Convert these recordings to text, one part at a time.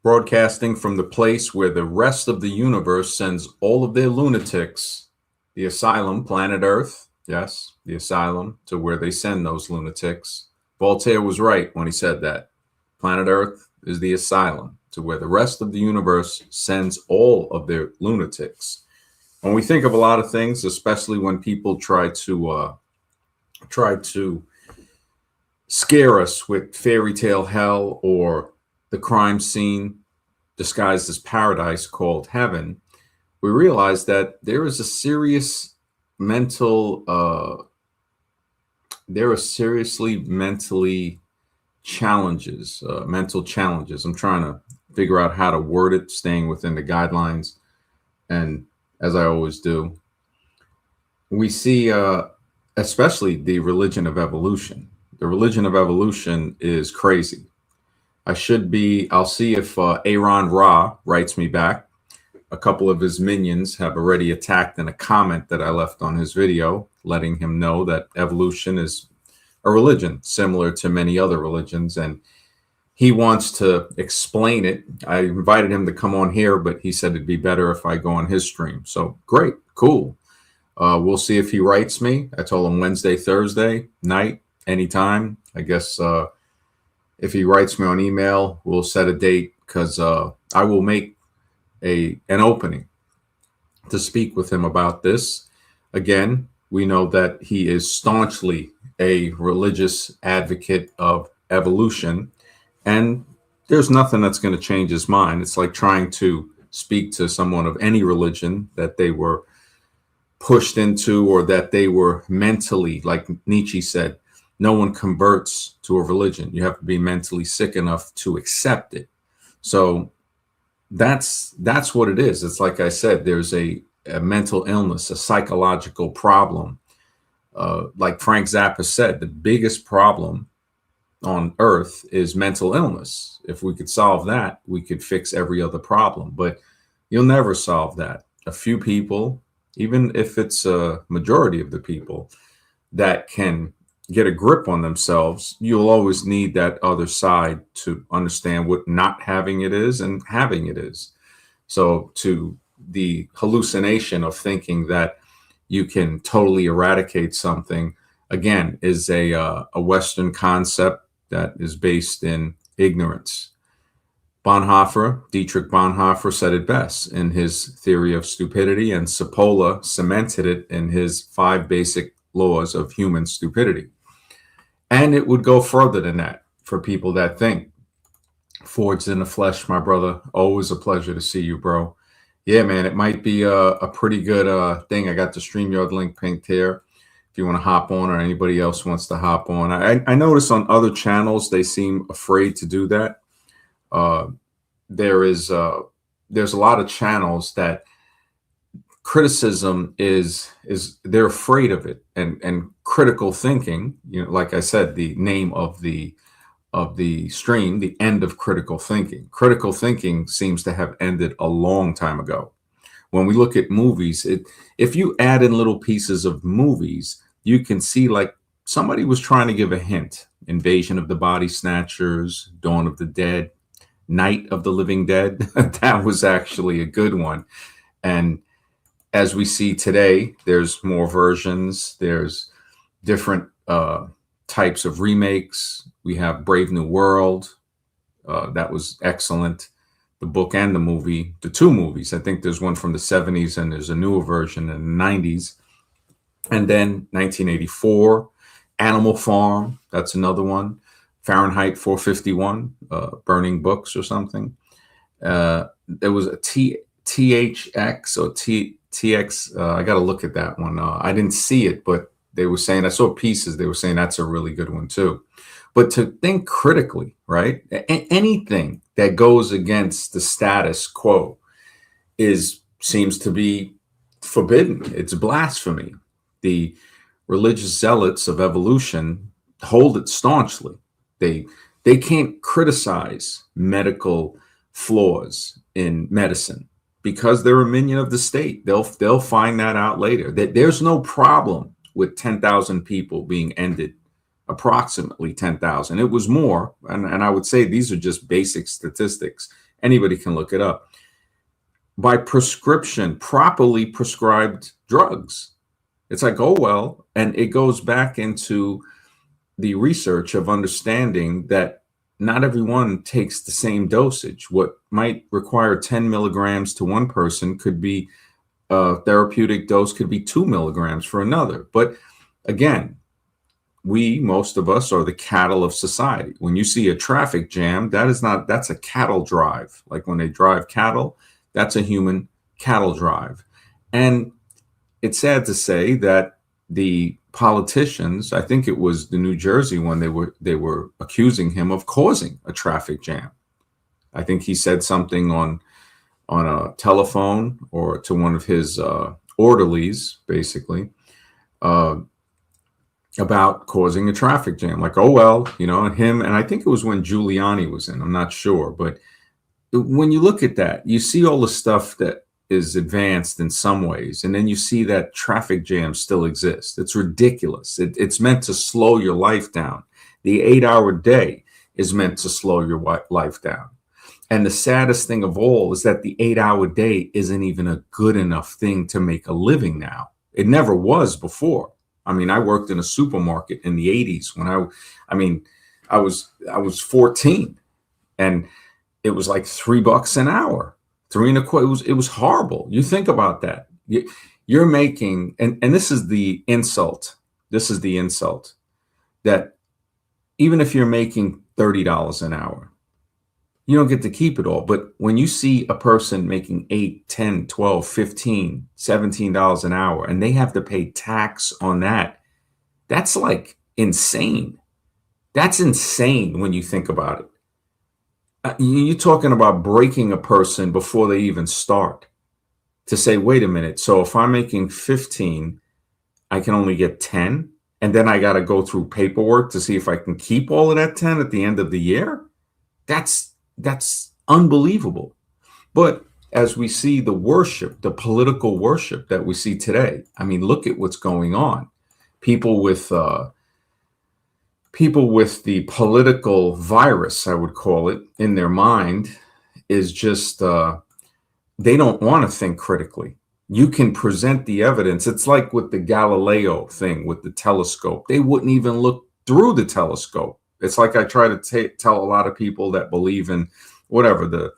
broadcasting from the place where the rest of the universe sends all of their lunatics, the asylum, planet Earth. Yes, the asylum, to where they send those lunatics. Voltaire was right when he said that. Planet Earth is the asylum, to where the rest of the universe sends all of their lunatics. When we think of a lot of things, especially when people try to scare us with fairy tale hell or the crime scene disguised as paradise called heaven, we realize that there is a serious mental, there are seriously mentally challenges, mental challenges. I'm trying to figure out how to word it, staying within the guidelines. And as I always do, we see, especially the religion of evolution. The religion of evolution is crazy. I'll see if Aaron Ra writes me back. A couple of his minions have already attacked in a comment that I left on his video, letting him know that evolution is a religion similar to many other religions, and he wants to explain it. I invited him to come on here, but he said it'd be better if I go on his stream. So great, cool. We'll see if he writes me. I told him Wednesday, Thursday night, anytime. I guess if he writes me on email, we'll set a date, because I will make an opening to speak with him about this. Again, we know that he is staunchly a religious advocate of evolution, and there's nothing that's going to change his mind. It's like trying to speak to someone of any religion that they were pushed into, or that they were mentally, like Nietzsche said, no one converts to a religion. You have to be mentally sick enough to accept it. So that's what it is. It's like I said, there's a mental illness, a psychological problem. Like Frank Zappa said, the biggest problem on Earth is mental illness. If we could solve that, we could fix every other problem. But you'll never solve that. A few people, even if it's a majority of the people that can get a grip on themselves, you'll always need that other side to understand what not having it is and having it is. So to the hallucination of thinking that you can totally eradicate something, again, is a Western concept that is based in ignorance. Dietrich Bonhoeffer said it best in his theory of stupidity, and Cipolla cemented it in his 5 basic laws of human stupidity. And it would go further than that for people that think. Forged in the flesh, my brother. Always a pleasure to see you, bro. Yeah, man, it might be a pretty good thing. I got the StreamYard link pinned here if you want to hop on, or anybody else wants to hop on. I notice on other channels they seem afraid to do that. There's a lot of channels that criticism is they're afraid of it, and critical thinking, like I said, the name of the stream, the end of critical thinking. Critical thinking seems to have ended a long time ago. When we look at movies, if you add in little pieces of movies, you can see like somebody was trying to give a hint. Invasion of the Body Snatchers, Dawn of the Dead, Night of the Living Dead. That was actually a good one. And as we see today, there's more versions. There's different types of remakes. We have Brave New World. That was excellent. The book and the movie, the 2 movies. I think there's one from the 70s and there's a newer version in the 90s. And then 1984, Animal Farm. That's another one. Fahrenheit 451, Burning Books or something. There was a THX or TX. I got to look at that one. I didn't see it, but they were saying, I saw pieces. They were saying that's a really good one too. But to think critically, right? Anything that goes against the status quo seems to be forbidden. It's blasphemy. The religious zealots of evolution hold it staunchly. They can't criticize medical flaws in medicine because they're a minion of the state. They'll find that out later. There's no problem with 10,000 people being ended, approximately 10,000. It was more, and I would say these are just basic statistics. Anybody can look it up. By prescription, properly prescribed drugs. It's like, oh, well, and it goes back into the research of understanding that not everyone takes the same dosage. What might require 10 milligrams to one person could be a therapeutic dose, could be 2 milligrams for another. But again, most of us are the cattle of society. When you see a traffic jam, that's a cattle drive. Like when they drive cattle, that's a human cattle drive. And it's sad to say that the politicians, I think it was the New Jersey one, they were accusing him of causing a traffic jam. I think he said something on a telephone or to one of his orderlies, basically, about causing a traffic jam. Like, oh, well, and I think it was when Giuliani was in, I'm not sure. But when you look at that, you see all the stuff that is advanced in some ways, and then you see that traffic jams still exist. It's ridiculous. It's meant to slow your life down. The 8-hour day is meant to slow your life down. And the saddest thing of all is that the 8-hour day isn't even a good enough thing to make a living now. It never was before. I mean, I worked in a supermarket in the 80s when I was 14, and it was like $3 an hour. $3.25. It was horrible. You think about that. You're making, and this is the insult. This is the insult that even if you're making $30 an hour, you don't get to keep it all. But when you see a person making $8, $10, $12, $15, $17 an hour, and they have to pay tax on that, that's like insane. That's insane when you think about it. You're talking about breaking a person before they even start, to say, wait a minute. So if I'm making 15, I can only get 10. And then I got to go through paperwork to see if I can keep all of that 10 at the end of the year. That's unbelievable. But as we see the worship, the political worship that we see today, I mean, look at what's going on. People with the political virus, I would call it, in their mind is just, they don't want to think critically. You can present the evidence. It's like with the Galileo thing with the telescope. They wouldn't even look through the telescope. It's like I try to tell a lot of people that believe in whatever, the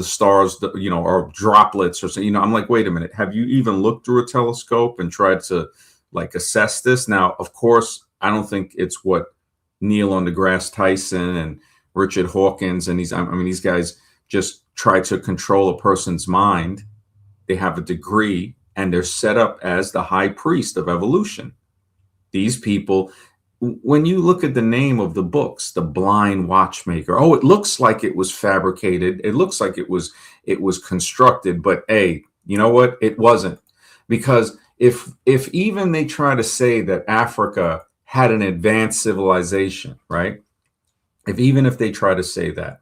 stars, are droplets or something. I'm like, wait a minute. Have you even looked through a telescope and tried to like assess this? Now, of course, I don't think it's what Neil deGrasse Tyson and Richard Hawkins and these guys just try to control a person's mind. They have a degree and they're set up as the high priest of evolution. These people, when you look at the name of the books, The Blind Watchmaker, it looks like it was fabricated. It looks like it was constructed, but hey, you know what? It wasn't. Because if even they try to say that Africa had an advanced civilization, right? If they try to say that,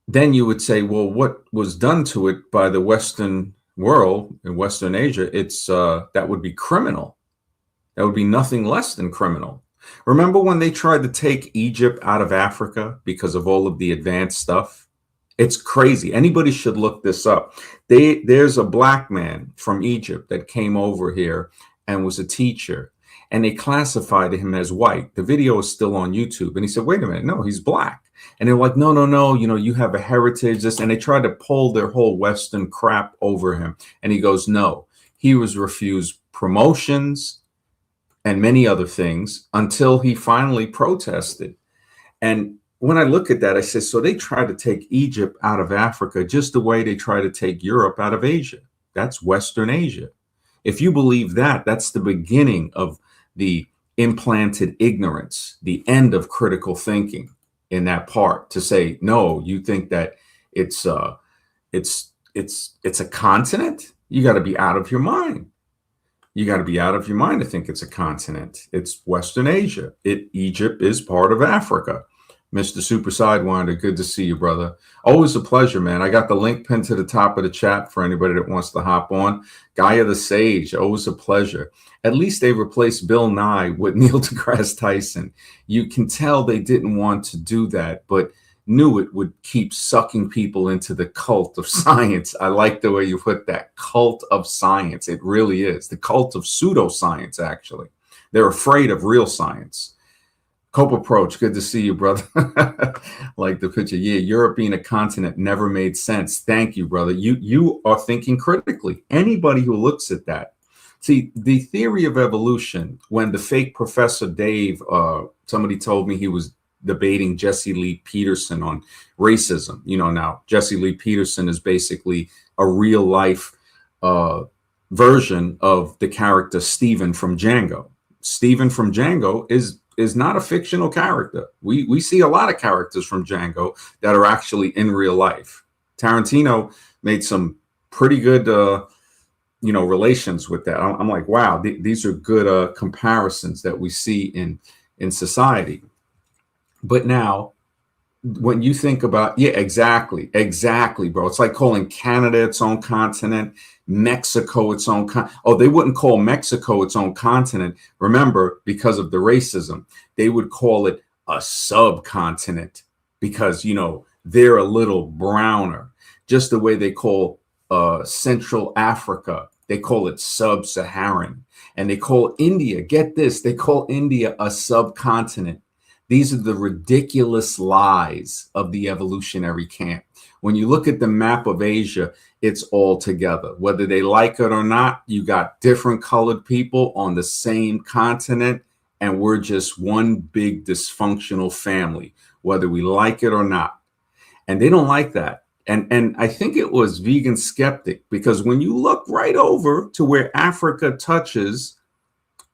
then you would say, well, what was done to it by the Western world in Western Asia, that would be criminal. That would be nothing less than criminal. Remember when they tried to take Egypt out of Africa because of all of the advanced stuff? It's crazy. Anybody should look this up. There's a black man from Egypt that came over here and was a teacher, and they classified him as white. The video is still on YouTube. And he said, wait a minute, no, he's black. And they're like, no, you have a heritage, this. And they tried to pull their whole Western crap over him. And he goes, no, he was refused promotions and many other things until he finally protested. And when I look at that, I say, so they tried to take Egypt out of Africa just the way they try to take Europe out of Asia. That's Western Asia. If you believe that, that's the beginning of the implanted ignorance, the end of critical thinking in that part, to say, no, you think that it's a continent? You got to be out of your mind. You got to be out of your mind to think it's a continent. It's Western Asia. Egypt is part of Africa. Mr. Super Sidewinder, good to see you, brother. Always a pleasure, man. I got the link pinned to the top of the chat for anybody that wants to hop on. Gaia the Sage, always a pleasure. At least they replaced Bill Nye with Neil deGrasse Tyson. You can tell they didn't want to do that, but knew it would keep sucking people into the cult of science. I like the way you put that, cult of science. It really is the cult of pseudoscience. Actually, they're afraid of real science. Cope approach, good to see you, brother. Like the picture. Yeah, Europe being a continent never made sense. Thank you, brother. You are thinking critically. Anybody who looks at that. See, the theory of evolution, when the fake Professor Dave, somebody told me he was debating Jesse Lee Peterson on racism. You know, now Jesse Lee Peterson is basically a real life version of the character Steven from Django. Steven from Django is not a fictional character. We see a lot of characters from Django that are actually in real life. Tarantino made some pretty good relations with that. I'm like, wow, these are good comparisons that we see in society. But now, when you think about, yeah, exactly, bro. It's like calling Canada its own continent, Mexico its own oh, they wouldn't call Mexico its own continent. Remember, because of the racism, they would call it a subcontinent because, they're a little browner. Just the way they call Central Africa, they call it sub-Saharan. And they call India, get this, they call India a subcontinent. These are the ridiculous lies of the evolutionary camp. When you look at the map of Asia, it's all together. Whether they like it or not, you got different colored people on the same continent, and we're just one big dysfunctional family, whether we like it or not. And they don't like that. And I think it was Vegan Skeptic, because when you look right over to where Africa touches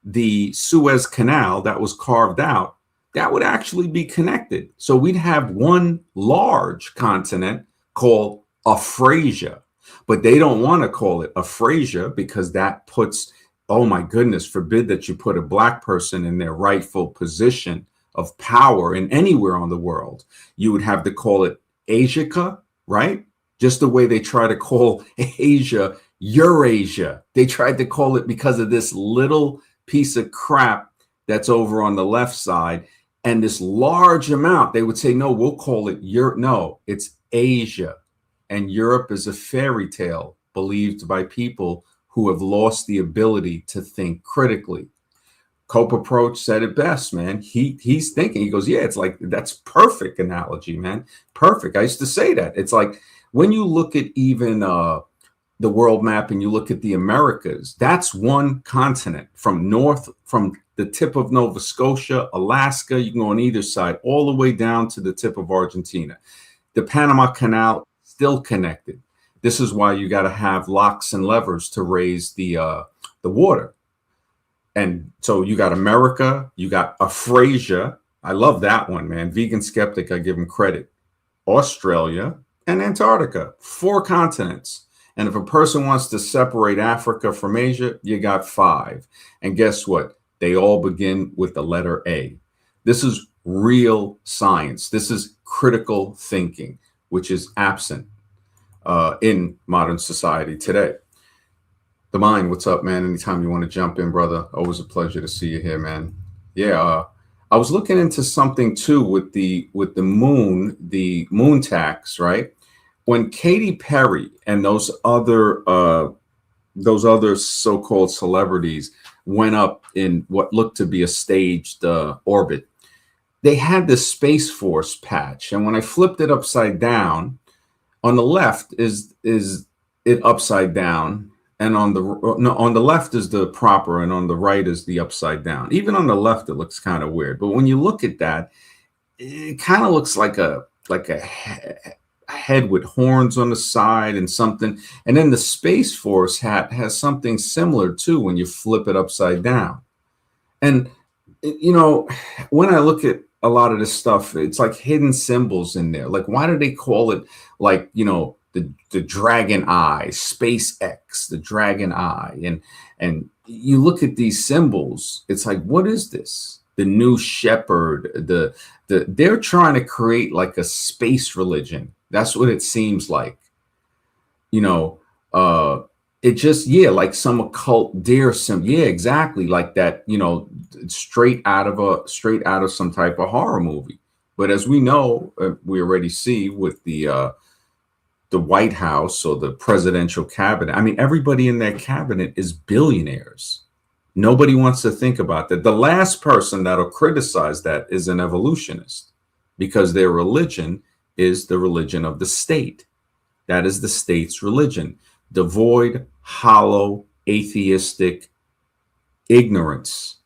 the Suez Canal that was carved out, that would actually be connected. So we'd have one large continent called Afrasia, but they don't want to call it Afrasia because that puts, oh my goodness, forbid that you put a black person in their rightful position of power in anywhere on the world. You would have to call it Asica, right? Just the way they try to call Asia Eurasia. They tried to call it because of this little piece of crap that's over on the left side. And this large amount, they would say, no, we'll call it Europe. No, it's Asia. And Europe is a fairy tale believed by people who have lost the ability to think critically. Cope approach said it best, man. He's thinking, he goes, yeah, it's like, that's perfect analogy, man. Perfect. I used to say that. It's like when you look at even the world map and you look at the Americas, that's one continent from the tip of Nova Scotia, Alaska, you can go on either side, all the way down to the tip of Argentina. The Panama Canal still connected. This is why you got to have locks and levers to raise the water. And so you got America, you got Afrasia. I love that one, man. Vegan Skeptic, I give him credit. Australia and Antarctica, 4 continents. And if a person wants to separate Africa from Asia, you got 5. And guess what? They all begin with the letter A. This is real science. This is critical thinking, which is absent in modern society today. The Mind, what's up, man? Anytime you want to jump in, brother. Always a pleasure to see you here, man. Yeah, I was looking into something too with the moon tax, right? When Katy Perry and those other so-called celebrities went up in what looked to be a staged orbit, they had this Space Force patch, and when I flipped it upside down, on the left is it upside down, and on the left is the proper, and on the right is the upside down. Even on the left, it looks kind of weird, but when you look at that, it kind of looks like a head with horns on the side and something. And then the Space Force hat has something similar too when you flip it upside down. And when I look at a lot of this stuff, it's like hidden symbols in there. Like, why do they call it like, the dragon eye, SpaceX, the dragon eye? And you look at these symbols, it's like, what is this? The New Shepherd, they're trying to create like a space religion. That's what it seems like. It just, like some occult deer symbol. Yeah, exactly. Like that, straight out of some type of horror movie. But as we know, we already see with the White House or the presidential cabinet. I mean, everybody in that cabinet is billionaires. Nobody wants to think about that. The last person that'll criticize that is an evolutionist, because their religion is the religion of the state. That is the state's religion. Devoid, hollow, atheistic ignorance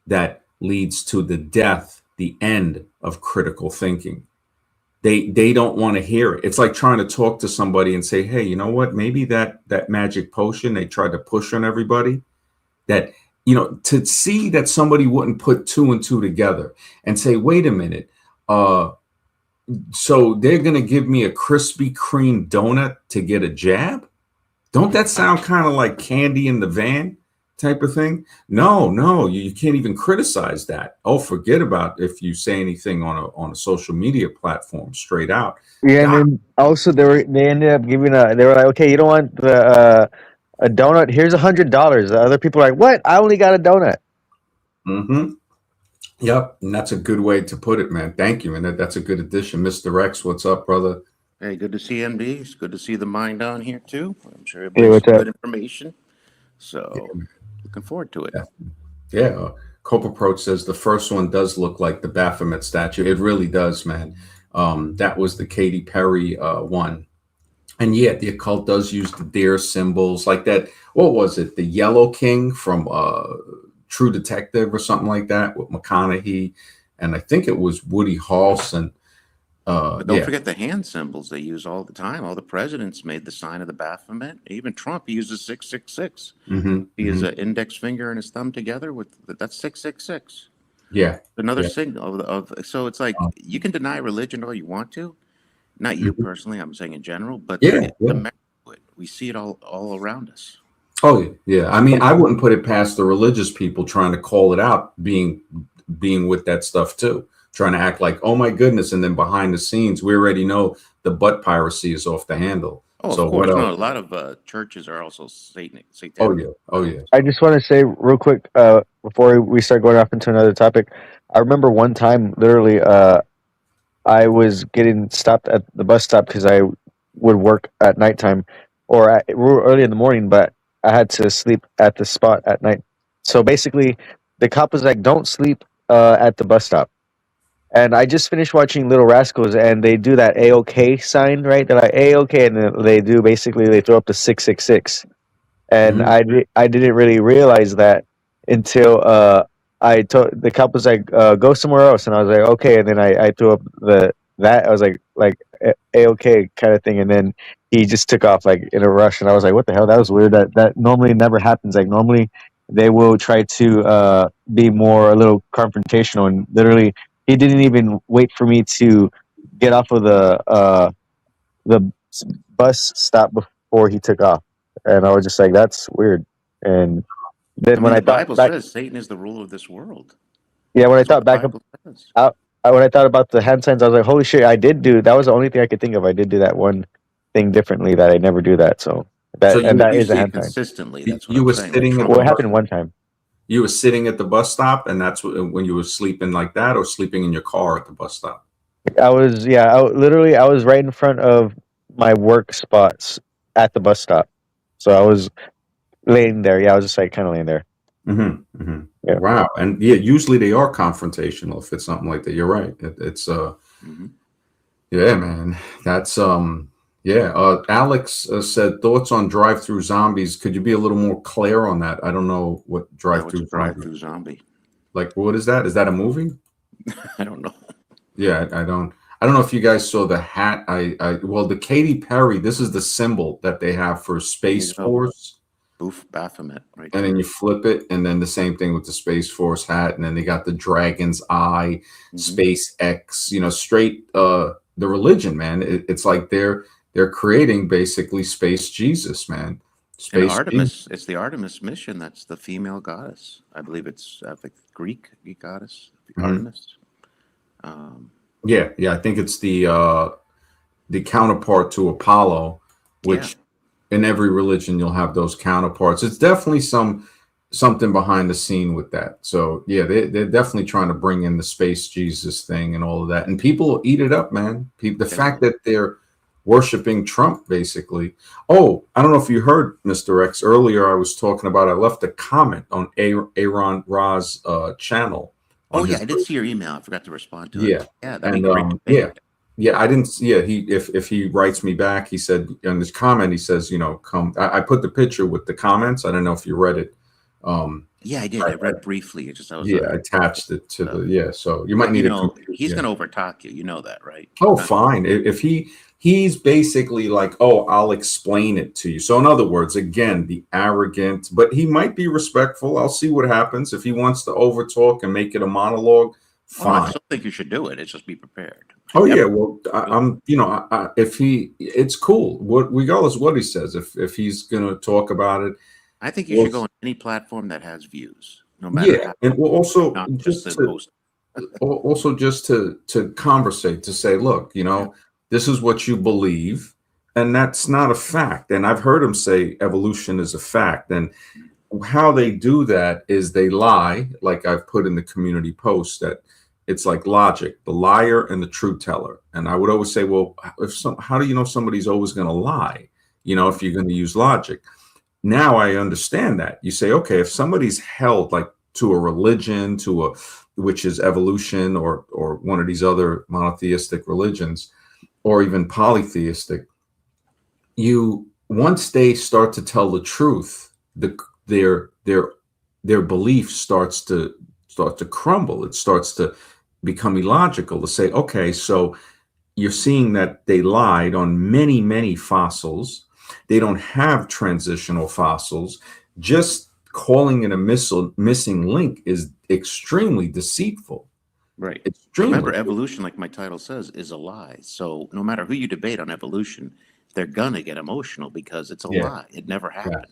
that leads to the death, the end of critical thinking. They don't want to hear it. It's like trying to talk to somebody and say, hey, you know what? Maybe that magic potion they tried to push on everybody, that, you know, to see that somebody wouldn't put two and two together and say, wait a minute, so they're going to give me a Krispy Kreme donut to get a jab? Don't that sound kind of like candy in the van type of thing? No, you can't even criticize that. Oh, forget about if you say anything on a social media platform straight out. Yeah, and then also they ended up giving they were like, okay, you don't want the a donut? Here's $100. The other people are like, what? I only got a donut. Mm-hmm. Yep, and that's a good way to put it, man. Thank you, and that's a good addition. Mr. X, what's up, brother? Hey, good to see MD. It's good to see the mind on here too. I'm sure everybody's good information. So looking forward to it. Yeah. Cope Approach says the first one does look like the Baphomet statue. It really does, man. That was the Katy Perry one. And yeah, the occult does use the deer symbols like that. What was it? The Yellow King from True Detective or something like that with McConaughey. And I think it was Woody Harrelson. But don't forget the hand symbols they use all the time. All the presidents made the sign of the Baphomet. Even Trump, he uses 666. He has an index finger and his thumb together that's 666. Yeah. Another signal of so it's like you can deny religion all you want to. Not you personally, I'm saying in general, but we see it all around us. Oh yeah. I mean, I wouldn't put it past the religious people trying to call it out, being with that stuff too. Trying to act like, oh my goodness, and then behind the scenes, we already know the butt piracy is off the handle. Oh, so of course. No, a lot of churches are also satanic. Oh yeah. I just want to say real quick before we start going off into another topic. I remember one time, literally, I was getting stopped at the bus stop because I would work at nighttime or early in the morning, but I had to sleep at the spot at night. So basically, the cop was like, "Don't sleep at the bus stop." And I just finished watching Little Rascals, and they do that A-OK sign, right? They're like A-OK, and then they throw up the 666. And I didn't really realize that until I told the cop was like, "Go somewhere else," and I was like, "Okay." And then I threw up that I was like A-OK kind of thing, and then he just took off like in a rush, and I was like, "What the hell? That was weird. That normally never happens. Like normally they will try to be a little confrontational, and literally." He didn't even wait for me to get off of the bus stop before he took off, and I was just like, "That's weird." And then when the Bible says Satan is the ruler of this world. Yeah, when I thought when I thought about the hand signs, I was like, "Holy shit!" I did do that. Was the only thing I could think of. I did do that one thing differently that I never do that. So that is a hand sign. Consistently, that's what you I'm were saying. sitting. Well, it happened one time. You were sitting at the bus stop, and that's when you were sleeping like that, or sleeping in your car at the bus stop? I was right in front of my work spots at the bus stop. So I was laying there. Yeah, I was just like kind of laying there. Yeah. Wow. And yeah, usually they are confrontational if it's something like that. You're right. It's yeah, man. That's Alex said thoughts on Drive-thru zombies. Could you be a little more clear on that? I don't know what Drive-thru zombie. Like, what is that? Is that a movie? I don't know. Yeah, I don't know if you guys saw the hat. Well, the Katy Perry, this is the symbol that they have for Space Force. Baphomet, right? And then you flip it, and then the same thing with the Space Force hat, and then they got the dragon's eye, SpaceX, straight the religion, man. It's like they're creating basically space Jesus, man. Space Artemis. It's the Artemis mission. That's the female goddess. I believe it's the Greek goddess, Artemis. Yeah. I think it's the counterpart to Apollo, which in every religion you'll have those counterparts. It's definitely some something behind the scene with that. So yeah, they're definitely trying to bring in the space Jesus thing and all of that, and people eat it up, man. The fact that they're worshiping Trump, basically. Oh, I don't know if you heard, Mr. X, earlier. I was talking about. I left a comment on Aaron Ra's channel. Oh yeah, I did see your email. I forgot to respond to Yeah. it. Yeah, that'd be great. Yeah, I didn't. Yeah, if he writes me back, he said in his comment, he says, come. I put the picture with the comments. I don't know if you read it. Yeah, I did. I read briefly. It just I attached it to the So you might need a computer. He's going to overtalk you. You know that, right? Oh, fine. If he's basically like, oh, I'll explain it to you. So in other words, again, the arrogant, but he might be respectful. I'll see what happens. If he wants to overtalk and make it a monologue, fine. I still think you should do it. It's just be prepared. Oh yeah, well, if it's cool. Regardless of what he says, if he's going to talk about it, I think you should go on any platform that has views, no matter. Yeah, and also just to conversate, to say, look, this is what you believe, and that's not a fact. And I've heard him say evolution is a fact, and how they do that is they lie, like I've put in the community post, that it's like logic, the liar and the truth teller. And I would always say, well, how do you know somebody's always going to lie? If you're going to use logic. Now I understand that. You say, okay, if somebody's held like to a religion, which is evolution or one of these other monotheistic religions, or even polytheistic, once they start to tell the truth, their belief starts to crumble. It starts to become illogical, to say, okay, so you're seeing that they lied on many, many fossils. They don't have transitional fossils. Just calling it a missing link is extremely deceitful. Right. Remember, evolution, like my title says, is a lie. So no matter who you debate on evolution, they're gonna get emotional because it's a lie. It never happened.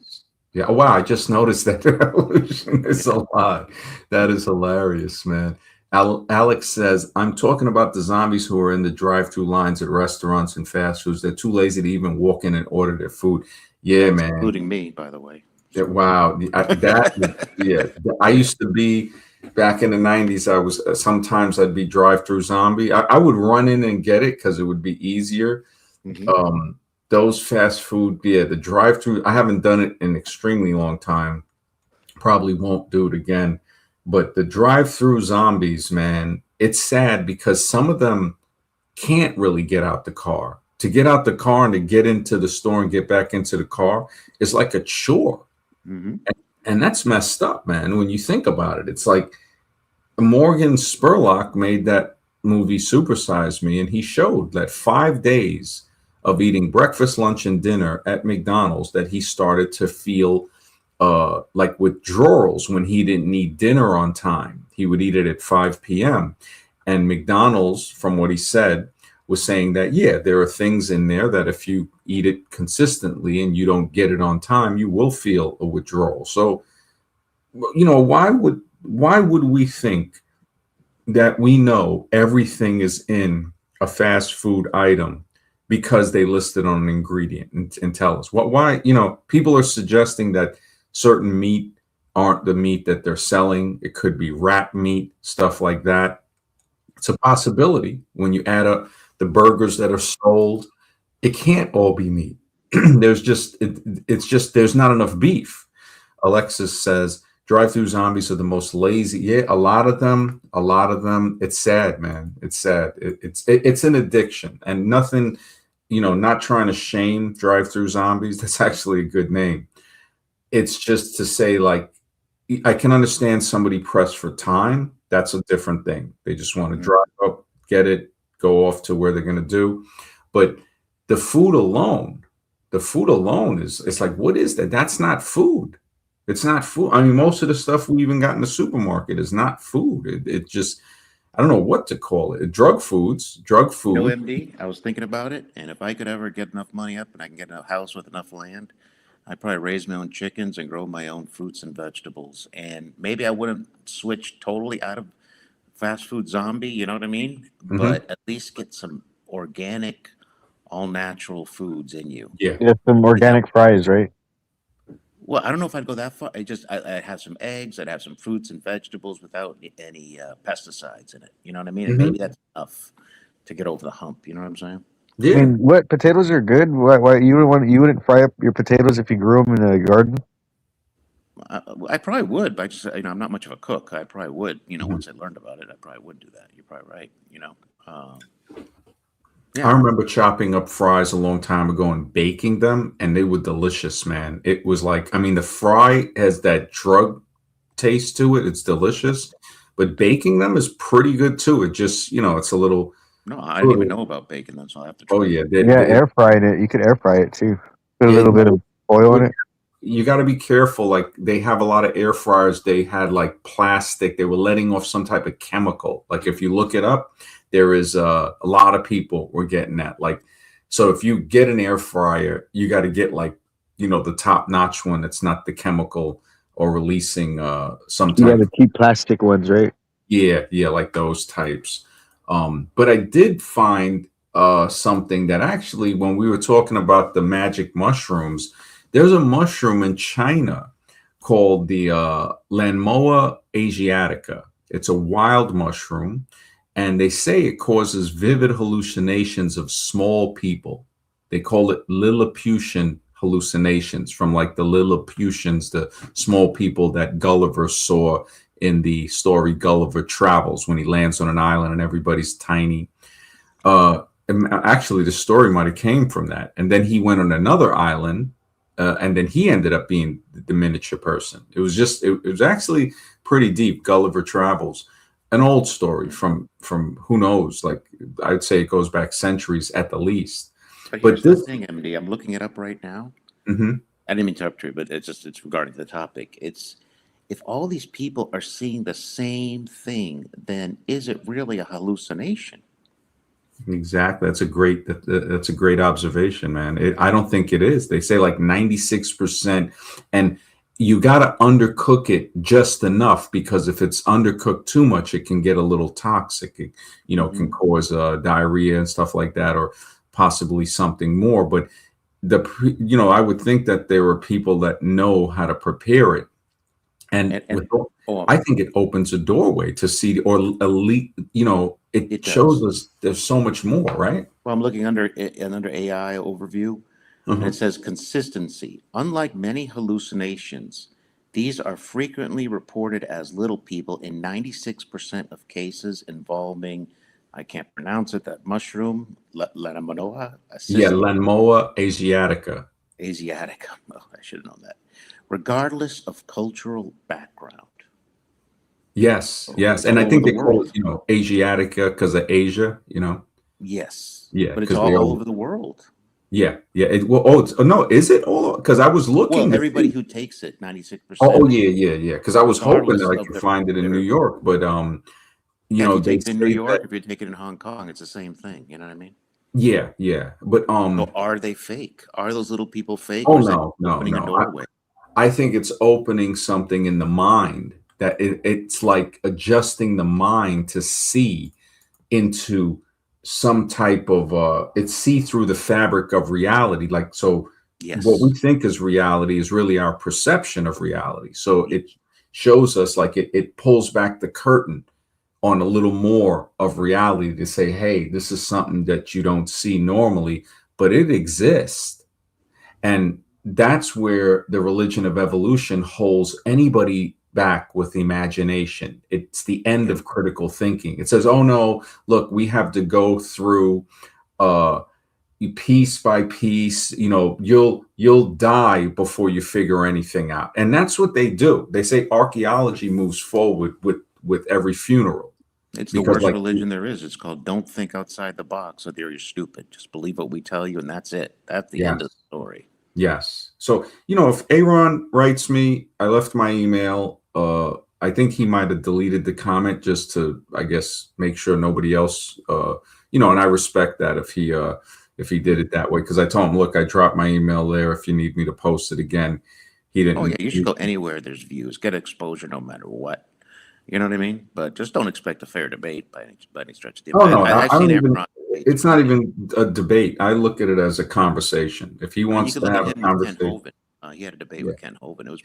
Yeah. Wow. I just noticed that evolution is a lie. That is hilarious, man. Alex says, I'm talking about the zombies who are in the drive-thru lines at restaurants and fast foods. They're too lazy to even walk in and order their food. Yeah, man. Including me, by the way. Wow. I used to be, back in the 90s, sometimes I'd be drive-thru zombie. I would run in and get it because it would be easier. Mm-hmm. Those fast food, the drive-thru, I haven't done it in an extremely long time. Probably won't do it again. But the drive-thru zombies, man, it's sad because some of them can't really get out the car. To get out the car and to get into the store and get back into the car is like a chore. Mm-hmm. And that's messed up, man. When you think about it, it's like Morgan Spurlock made that movie Super Size Me, and he showed that 5 days of eating breakfast, lunch, and dinner at McDonald's that he started to feel like withdrawals when he didn't need dinner on time. He would eat it at 5 p.m. And McDonald's, from what he said, was saying that, yeah, there are things in there that if you eat it consistently and you don't get it on time, you will feel a withdrawal. So, why would we think that we know everything is in a fast food item because they list it on an ingredient and tell us why? People are suggesting that certain meat aren't the meat that they're selling. It could be rat meat, stuff like that. It's a possibility. When you add up the burgers that are sold, it can't all be meat. There's there's not enough beef. Alexis says drive-thru zombies are the most lazy. Yeah, a lot of them. It's sad, man. It's sad. It's an addiction, and nothing. Not trying to shame drive-thru zombies. That's actually a good name. It's just to say, like, I can understand somebody pressed for time. That's a different thing. They just want to drive up, get it, go off to where they're going to do. But the food alone is, it's like, what is that? That's not food. It's not food. I mean, most of the stuff we even got in the supermarket is not food. It just, I don't know what to call it. Drug food. MD, I was thinking about it. And if I could ever get enough money up and I can get a house with enough land, I'd probably raise my own chickens and grow my own fruits and vegetables. And maybe I wouldn't switch totally out of fast food zombie, you know what I mean? Mm-hmm. But at least get some organic, all natural foods in you. Yeah. Some organic fries, right? Well, I don't know if I'd go that far. I'd have some eggs, I'd have some fruits and vegetables without any pesticides in it. You know what I mean? And Hmm. maybe that's enough to get over the hump. You know what I'm saying? I Yeah. mean, what potatoes are good? Why you wouldn't fry up your potatoes if you grew them in a garden? I probably would, but I'm not much of a cook. I probably would. Mhm. Once I learned about it, I probably would do that. You're probably right. Um, I yeah. remember chopping up fries a long time ago and baking them, and they were delicious, man. It was like, I mean, the fry has that drug taste to it. It's delicious, but baking them is pretty good too. It just, it's a little, No, I didn't even little. know about bacon. Then, so I'll have to Oh try yeah, that. Yeah, air frying it. You could air fry it too. Put a yeah. little bit of oil in But it. you got to be careful. Like they have a lot of air fryers. They had like plastic. They were letting off some type of chemical. Like if you look it up, there is a lot of people were getting that. Like, so if you get an air fryer, you got to get like, the top notch one that's not the chemical or releasing some Yeah, type the of, cheap plastic ones, right? yeah, like those types. But I did find something that actually, when we were talking about the magic mushrooms, there's a mushroom in China called the Lanmoa asiatica. It's a wild mushroom, and they say it causes vivid hallucinations of small people. They call it Lilliputian hallucinations, from like the Lilliputians, the small people that Gulliver saw in the story Gulliver Travels, when he lands on an island and everybody's tiny. And actually, the story might have came from that. And then he went on another island, and then he ended up being the miniature person. It was actually pretty deep. Gulliver Travels, an old story from who knows, like I'd say it goes back centuries at the least. But But here's the this, thing, MD. I'm looking it up right now. mhm. I didn't mean to interrupt you, but it's regarding the topic. It's if all these people are seeing the same thing, then is it really a hallucination? Exactly. That's a great observation, man. I don't think it is. They say like 96%, and you got to undercook it just enough, because if it's undercooked too much, it can get a little toxic. It, can Hmm. cause diarrhea and stuff like that, or possibly something more. But I would think that there are people that know how to prepare it, and And I oh, think it opens a doorway to see, or elite, it it shows does. us there's so much more, right? Well, I'm looking under AI overview, and it Uh-huh. says consistency. Unlike many hallucinations, these are frequently reported as little people in 96% of cases involving, I can't pronounce it, that mushroom, Lanamanoa, Yeah, Lanmoa asiatica. Asiatica. Oh, I should have known that. Regardless of cultural background. Yes, yes, It's and all I over think the they call it, world. Asiatica because of Asia. Yes, Yeah, but it's because they all all, over the world. yeah. No, is it all? Because I was Well, looking to everybody see. who takes it, Oh, 96%, yeah. Because I was hoping regardless that I of could find it in New their York, but yeah, if you they take it in New say that, York, if you take it in Hong Kong, it's the same thing. You know what I mean? yeah, but So are they fake? Are those little people fake, oh or is that no, no, opening a no. doorway? I think it's opening something in the mind, that it's like adjusting the mind to see into some type of it's see through the fabric of reality. Like, so what we Yes. think is reality is really our perception of reality. So it shows us, like, it pulls back the curtain on a little more of reality to say, hey, this is something that you don't see normally, but it exists. And that's where the religion of evolution holds anybody back with imagination. It's the end Yeah. of critical thinking. It says, oh no, look, we have to go through uh piece by piece, you'll die before you figure anything out. And that's what they do. They say archaeology moves forward with every funeral, It's the because worst like, religion there is. It's called don't think outside the box, or you're stupid. Just believe what we tell you, and that's it. That's the end of yes. the story. Yes. So, if Aaron writes me, I left my email. I think he might have deleted the comment just to, I guess, make sure nobody else, and I respect that if he did it that way, because I told him, look, I dropped my email there if you need me to post it again. He Oh yeah, didn't. you should go anywhere there's views, get exposure no matter what. You know what I mean? But just don't expect a fair debate by any stretch of the Oh no, I've I seen don't Aaron even. on debates It's where not even a debate. I look at it as a conversation. If he I mean, you wants could to look at have a him with Ken conversation. Hovind. he had a debate with Ken Hovind. It was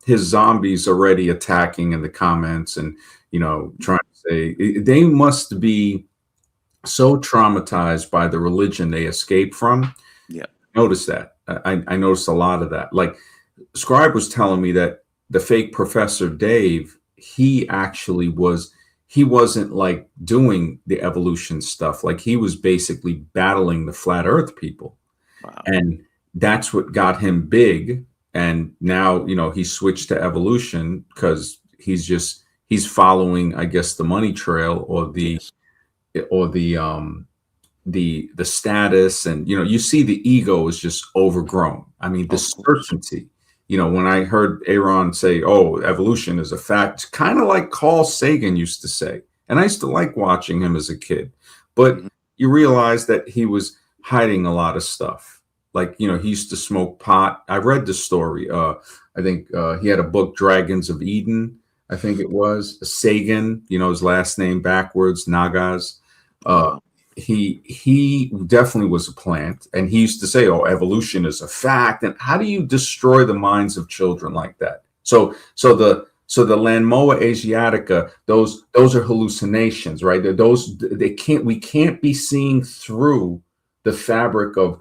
his zombies already attacking in the comments, and trying to say they must be so traumatized by the religion they escaped from. Yeah, notice that. I noticed a lot of that. Like Scribe was telling me that the fake Professor Dave, he wasn't like doing the evolution stuff. Like he was basically battling the flat earth people. wow. And that's what got him big. And now, he switched to evolution because he's following, I guess, the money trail or the status. And you see the ego is just overgrown. I mean, the certainty. When I heard Aaron say, "Oh, evolution is a fact," kind of like Carl Sagan used to say, and I used to like watching him as a kid, but you realize that he was hiding a lot of stuff. Like, he used to smoke pot. I read the story. I think he had a book, Dragons of Eden. I think it was Sagan. His last name backwards, Nagas. He definitely was a plant, and he used to say, "Oh, evolution is a fact." And how do you destroy the minds of children like that? So the Lanmoa Asiatica, those are hallucinations, right? We can't be seeing through the fabric of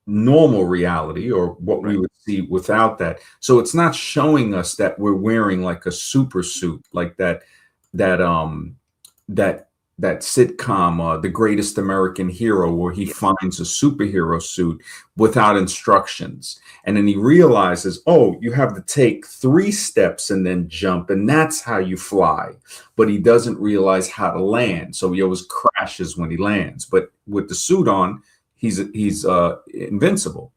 normal reality or what we would see without that. So it's not showing us that we're wearing like a super suit, like that sitcom, The Greatest American Hero, where he finds a superhero suit without instructions. And then he realizes, oh, you have to take 3 steps and then jump, and that's how you fly. But he doesn't realize how to land. So he always crashes when he lands. But with the suit on, he's invincible.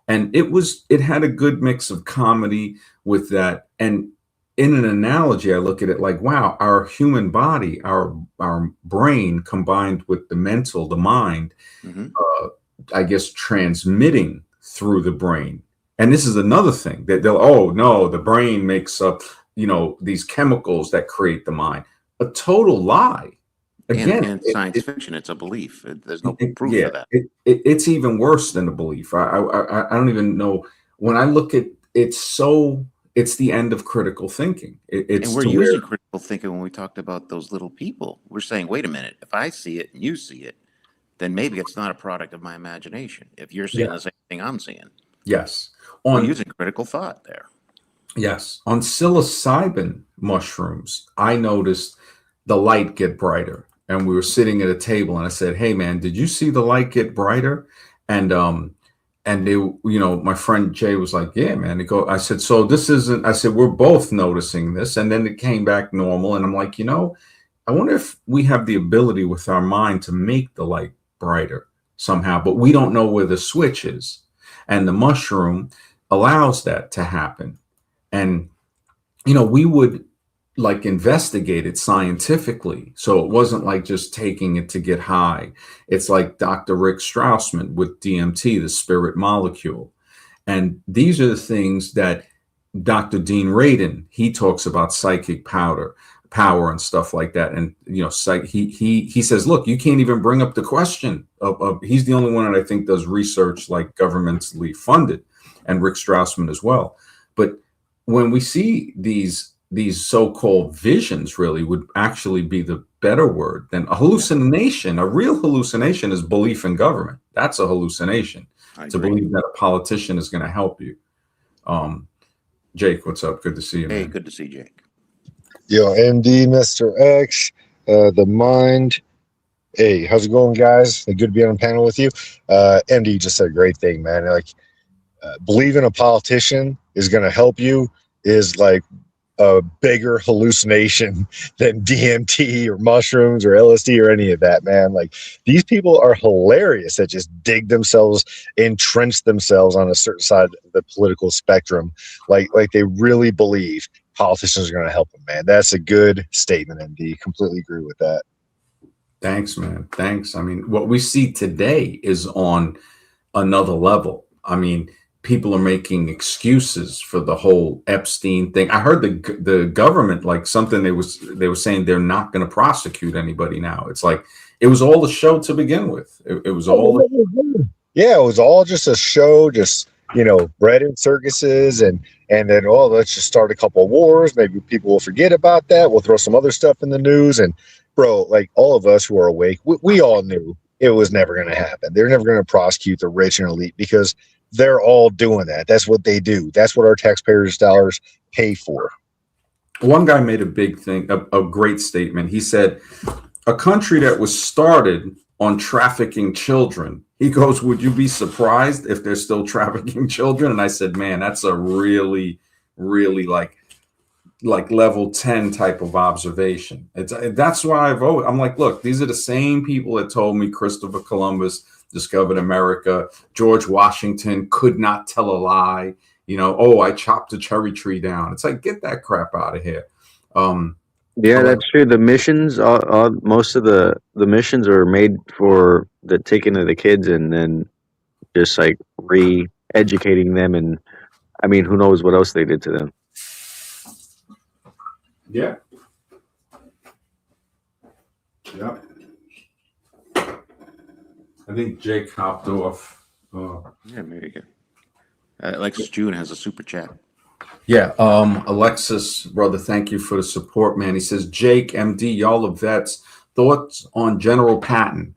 And it had a good mix of comedy with that. And in an analogy, I look at it like, wow, our human body, our brain combined with the mental, the mind, I guess transmitting through the brain. And this is another thing that the brain makes up, these chemicals that create the mind. A total lie. Again, in science fiction, it's a belief. There's no proof for that. It's even worse than a belief. I don't even know. When I look at it, it's the end of critical thinking. And we're using critical thinking when we talked about those little people. We're saying, wait a minute, if I see it and you see it, then maybe it's not a product of my imagination. If you're seeing the same thing I'm seeing. Yes. We're using critical thought there. Yes. On psilocybin mushrooms, I noticed the light get brighter. And we were sitting at a table, and I said, "Hey, man, did you see the light get brighter?" And they, my friend Jay was like, "Yeah, man." I said, "So this isn't?" I said, "We're both noticing this." And then it came back normal, and I'm like, I wonder if we have the ability with our mind to make the light brighter somehow, but we don't know where the switch is. And the mushroom allows that to happen. And we would like investigate it scientifically. So it wasn't like just taking it to get high. It's like Dr. Rick Strassman with DMT, the spirit molecule. And these are the things that Dr. Dean Radin, he talks about psychic power and stuff like that. And, he says, look, you can't even bring up the question of he's the only one that I think does research like governmentally funded, and Rick Strassman as well. But when we see these so-called visions, really would actually be the better word than a hallucination. A real hallucination is belief in government. That's a hallucination. To believe that a politician is going to help you. Jake, what's up? Good to see you, man. Hey, good to see Jake. Yo, MD, Mr. X, the mind. Hey, how's it going, guys? Good to be on a panel with you. MD just said a great thing, man. Like, believing a politician is going to help you is like a bigger hallucination than DMT or mushrooms or LSD or any of that, man. Like, these people are hilarious that just dig themselves, entrench themselves on a certain side of the political spectrum. Like they really believe politicians are going to help them, man. That's a good statement, MD. Completely agree with that. Thanks, man. Thanks. I mean, what we see today is on another level. I mean, people are making excuses for the whole Epstein thing. I heard the government, like something they were saying they're not going to prosecute anybody now. It's like it was all a show to begin with. It was all. Yeah, it was all just a show. Just bred in circuses, and then, oh, let's just start a couple of wars. Maybe people will forget about that. We'll throw some other stuff in the news. And bro, like all of us who are awake, we all knew it was never going to happen. They're never going to prosecute the rich and elite because they're all doing that. That's what they do. That's what our taxpayers' dollars pay for. One guy made a big thing, a great statement. He said, a country that was started on trafficking children. He goes, would you be surprised if they're still trafficking children? And I said, man, that's a really, really like level 10 type of observation. That's why I'm like, look, these are the same people that told me Christopher Columbus discovered America. George Washington could not tell a lie. I chopped a cherry tree down. It's like, get that crap out of here. Yeah, that's true. The missions, most of the missions are made for the taking of the kids and then just like re-educating them. And I mean, who knows what else they did to them. Yeah. Yeah. I think Jake hopped off. Yeah, maybe good. Alexis June has a super chat. Yeah, Alexis, brother, thank you for the support, man. He says, Jake, MD, y'all are vets. Thoughts on General Patton?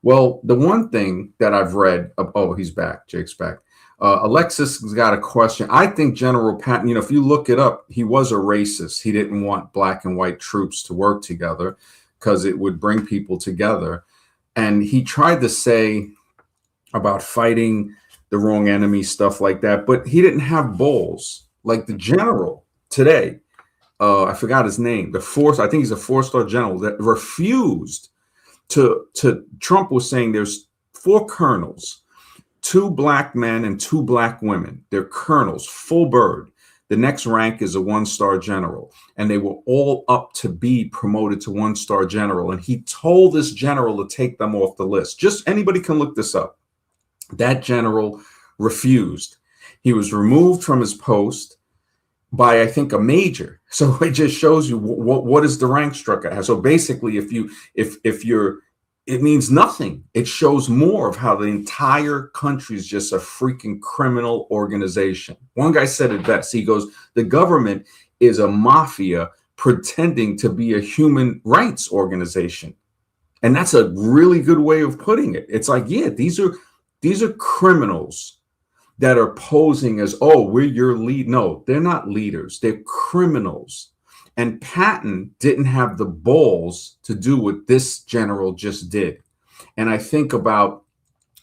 Well, the one thing that I've read, he's back. Jake's back. Alexis has got a question. I think General Patton, if you look it up, he was a racist. He didn't want black and white troops to work together because it would bring people together. And he tried to say about fighting the wrong enemy, stuff like that, but he didn't have balls. Like the general today, I forgot his name, I think he's a 4-star general that refused to Trump was saying there's 4 colonels, 2 black men and 2 black women. They're colonels, full bird. The next rank is a 1-star general. And they were all up to be promoted to 1-star general. And he told this general to take them off the list. Just anybody can look this up. That general refused. He was removed from his post by, I think, a major. So it just shows you what is the rank structure. So basically, if you're, it means nothing. It shows more of how the entire country is just a freaking criminal organization. One guy said it best. He goes, the government is a mafia pretending to be a human rights organization. And that's a really good way of putting it. It's like, yeah, these are criminals that are posing as, we're your lead. No, they're not leaders. They're criminals. And Patton didn't have the balls to do what this general just did. And I think about,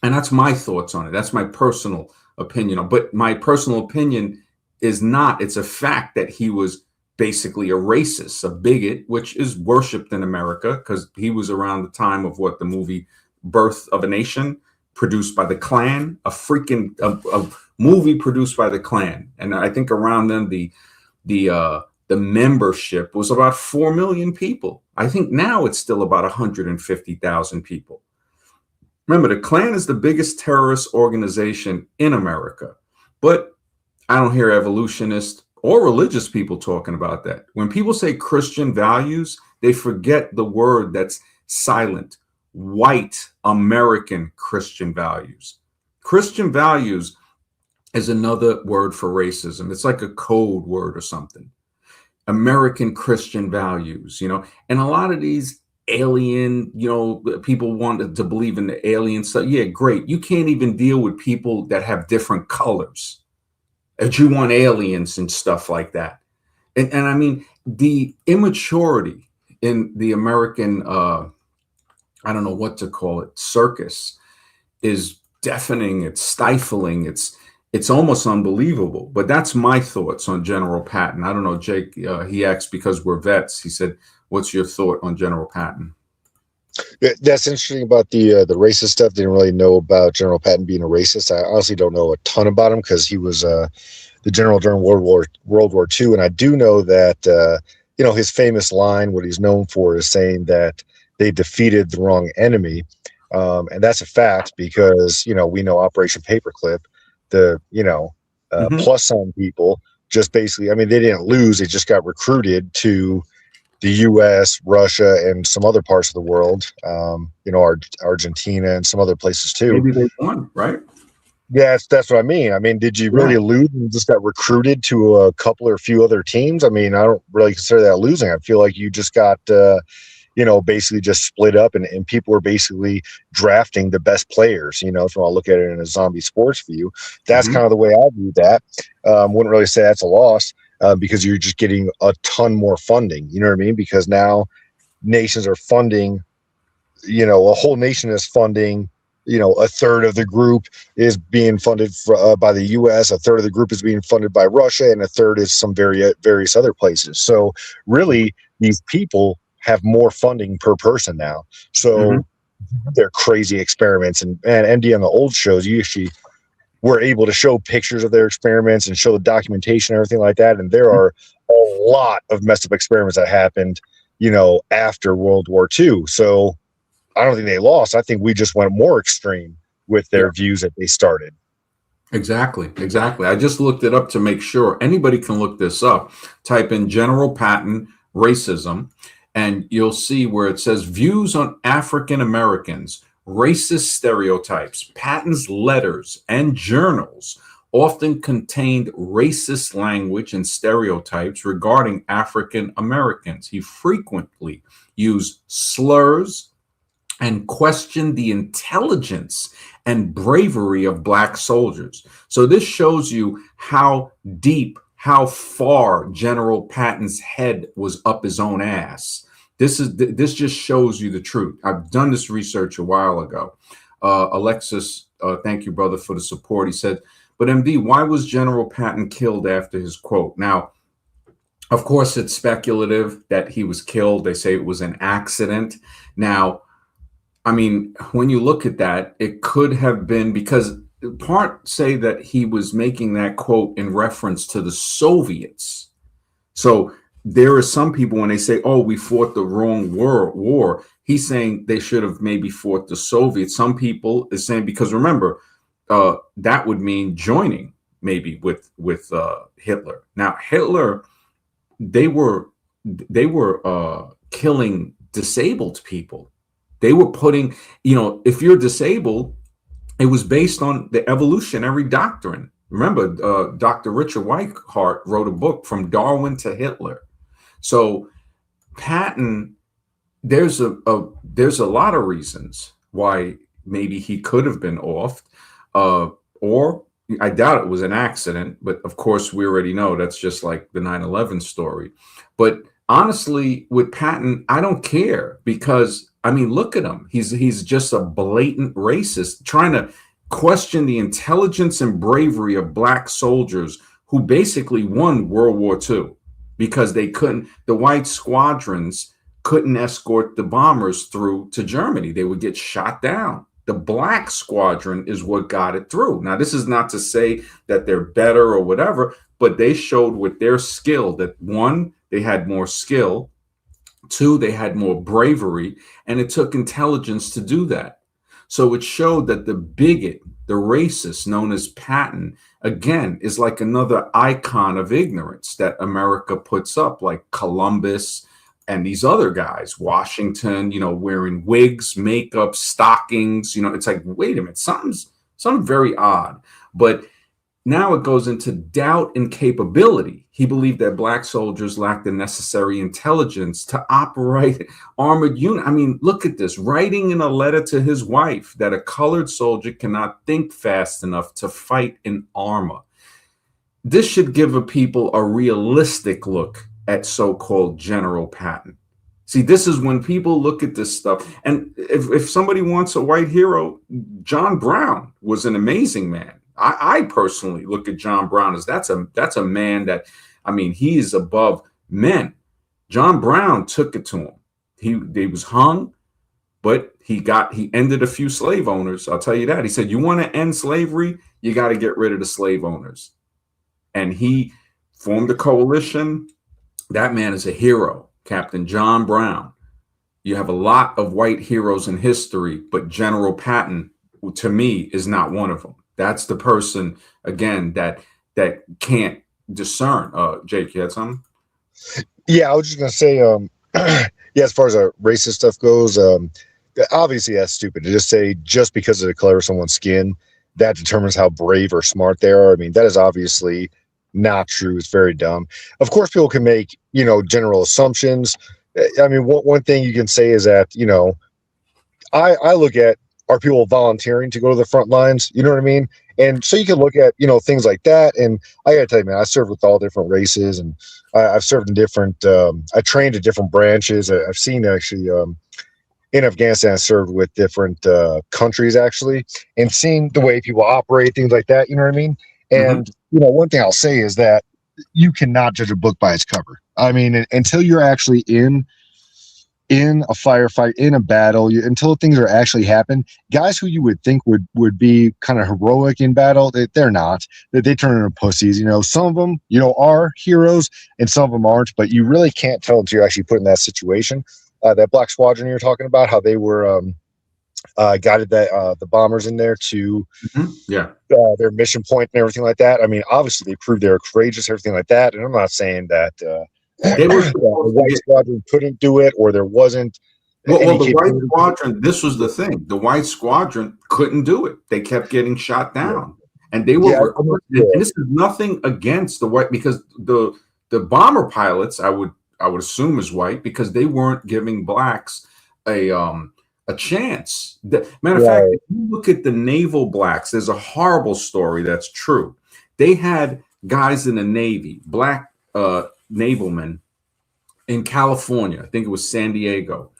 and that's my thoughts on it. That's my personal opinion. But my personal opinion is not, it's a fact that he was basically a racist, a bigot, which is worshipped in America because he was around the time of the movie Birth of a Nation, produced by the Klan, a movie produced by the Klan. And I think around then the membership was about 4 million people. I think now it's still about 150,000 people. Remember, the Klan is the biggest terrorist organization in America, but I don't hear evolutionists or religious people talking about that. When people say Christian values, they forget the word that's silent. White American Christian values. Christian values is another word for racism. It's like a code word or something. American Christian values, and a lot of these alien, people wanted to believe in the alien stuff. Yeah, great. You can't even deal with people that have different colors. That you want aliens and stuff like that. And I mean, the immaturity in the American I don't know what to call it, circus is deafening, it's stifling, it's almost unbelievable. But that's my thoughts on General Patton. I don't know, Jake, he asked because we're vets. He said, what's your thought on General Patton? That's interesting about the racist stuff. Didn't really know about General Patton being a racist. I honestly don't know a ton about him because he was the general during World War II. And I do know that, his famous line, what he's known for is saying that they defeated the wrong enemy. And that's a fact because, we know Operation Paperclip, the, plus sign people just basically, they didn't lose. They just got recruited to the U.S., Russia, and some other parts of the world, Argentina and some other places too. Maybe they won, right? Yeah, that's what I mean. I mean, did you really lose and just got recruited to a couple or a few other teams? I mean, I don't really consider that losing. I feel like you just got, basically just split up and people were basically drafting the best players, if you want to look at it in a zombie sports view. That's kind of the way I view that. Wouldn't really say that's a loss because you're just getting a ton more funding. You know what I mean? Because now nations are funding, a whole nation is funding, a third of the group is being funded by the US, a third of the group is being funded by Russia, and a third is some various other places. So really, these people have more funding per person now. So they're crazy experiments. And MD on the old shows, you actually were able to show pictures of their experiments and show the documentation and everything like that. And there are a lot of messed up experiments that happened, after World War II. So I don't think they lost. I think we just went more extreme with their views that they started. Exactly. I just looked it up to make sure. Anybody can look this up. Type in General Patton racism, and you'll see where it says views on African Americans, racist stereotypes. Patton's letters and journals often contained racist language and stereotypes regarding African Americans. He frequently used slurs and questioned the intelligence and bravery of Black soldiers. So this shows you how deep, how far General Patton's head was up his own ass. This just shows you the truth. I've done this research a while ago. Alexis, thank you, brother, for the support. He said, but MD, why was General Patton killed after his quote? Now, of course, it's speculative that he was killed. They say it was an accident. Now, I mean, when you look at that, it could have been because part say that he was making that quote in reference to the Soviets. So there are some people when they say, oh, we fought the wrong war, he's saying they should have maybe fought the Soviets. Some people is saying, because remember, that would mean joining maybe with Hitler. Now, Hitler, they were killing disabled people. They were putting, if you're disabled, it was based on the evolutionary doctrine. Remember, Dr. Richard Weishart wrote a book, From Darwin to Hitler. So Patton, there's a lot of reasons why maybe he could have been offed, or I doubt it was an accident. But of course, we already know that's just like the 9/11 story. But honestly, with Patton, I don't care because, I mean, look at him. He's just a blatant racist trying to question the intelligence and bravery of Black soldiers who basically won World War II because the white squadrons couldn't escort the bombers through to Germany. They would get shot down. The Black squadron is what got it through. Now, this is not to say that they're better or whatever, but they showed with their skill that one, they had more skill. Two, they had more bravery, and it took intelligence to do that. So it showed that the bigot, the racist known as Patton, again, is like another icon of ignorance that America puts up, like Columbus and these other guys, Washington, wearing wigs, makeup, stockings. It's like, wait a minute, something very odd. But now it goes into doubt and capability. He believed that Black soldiers lacked the necessary intelligence to operate armored units. I mean, look at this, writing in a letter to his wife that a colored soldier cannot think fast enough to fight in armor. This should give people a realistic look at so-called General Patton. See, this is when people look at this stuff. And if somebody wants a white hero, John Brown was an amazing man. I personally look at John Brown as that's a man that, I mean, he is above men. John Brown took it to him. He was hung, but he ended a few slave owners. I'll tell you that. He said, you want to end slavery? You got to get rid of the slave owners. And he formed a coalition. That man is a hero, Captain John Brown. You have a lot of white heroes in history, but General Patton, to me, is not one of them. That's the person, again, that can't discern. Jake, you had something? Yeah, I was just going to say, yeah, as far as racist stuff goes, obviously that's stupid to just say just because of the color of someone's skin that determines how brave or smart they are. I mean, that is obviously not true. It's very dumb. Of course, people can make, general assumptions. I mean, one thing you can say is that, I look at, are people volunteering to go to the front lines? You know what I mean? And so you can look at, things like that. And I got to tell you, man, I served with all different races, and I've served in different, I trained at different branches. I've seen actually, in Afghanistan, I served with different countries actually, and seeing the way people operate, things like that. You know what I mean? And, one thing I'll say is that you cannot judge a book by its cover. I mean, until you're actually in a firefight, in a battle, until things are actually happen, guys who you would think would be kind of heroic in battle, they're not. They turn into pussies. Some of them, are heroes, and some of them aren't. But you really can't tell until you're actually put in that situation. That Black Squadron you're talking about, how they were guided the bombers in there to their mission point and everything like that. I mean, obviously they proved they were courageous, everything like that. And I'm not saying that they were the White Squadron couldn't do it, or there wasn't. Well, the White Squadron, this was the thing. The White Squadron couldn't do it. They kept getting shot down. And they were and this is nothing against the white, because the bomber pilots, I would assume, is white, because they weren't giving blacks a chance. Matter of fact, if you look at the naval blacks, there's a horrible story that's true. They had guys in the Navy, black navalmen in California. I think it was San Diego.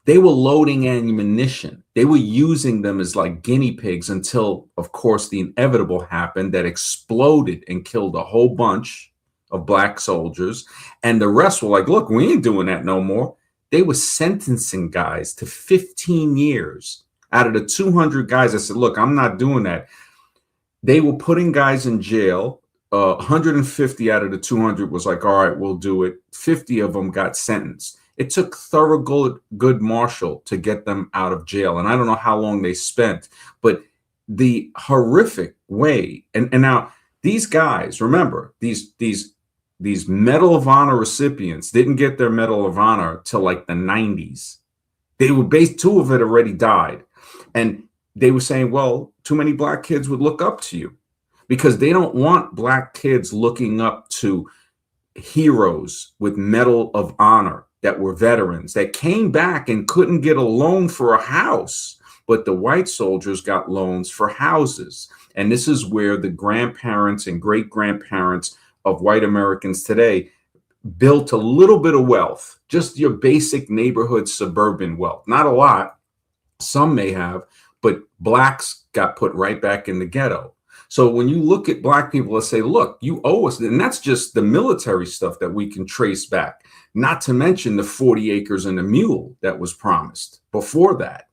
They were loading ammunition. They were using them as like guinea pigs until, of course, the inevitable happened that exploded and killed a whole bunch of black soldiers. And the rest were like, look, we ain't doing that no more. They were sentencing guys to 15 years. Out of the 200 guys, I said, look, I'm not doing that. They were putting guys in jail. 150 out of the 200 was like, all right, we'll do it. 50 of them got sentenced. It took thorough good marshal to get them out of jail. And I don't know how long they spent, but the horrific way. And now these guys, remember, these Medal of Honor recipients didn't get their Medal of Honor till like the 90s. They were two of it already died. And they were saying, well, too many black kids would look up to you, because they don't want black kids looking up to heroes with Medal of Honor that were veterans that came back and couldn't get a loan for a house, but the white soldiers got loans for houses. And this is where the grandparents and great grandparents of white Americans today built a little bit of wealth, just your basic neighborhood suburban wealth. Not a lot, some may have, but blacks got put right back in the ghetto. So when you look at black people and say, look, you owe us, and that's just the military stuff that we can trace back, not to mention the 40 acres and a mule that was promised before that.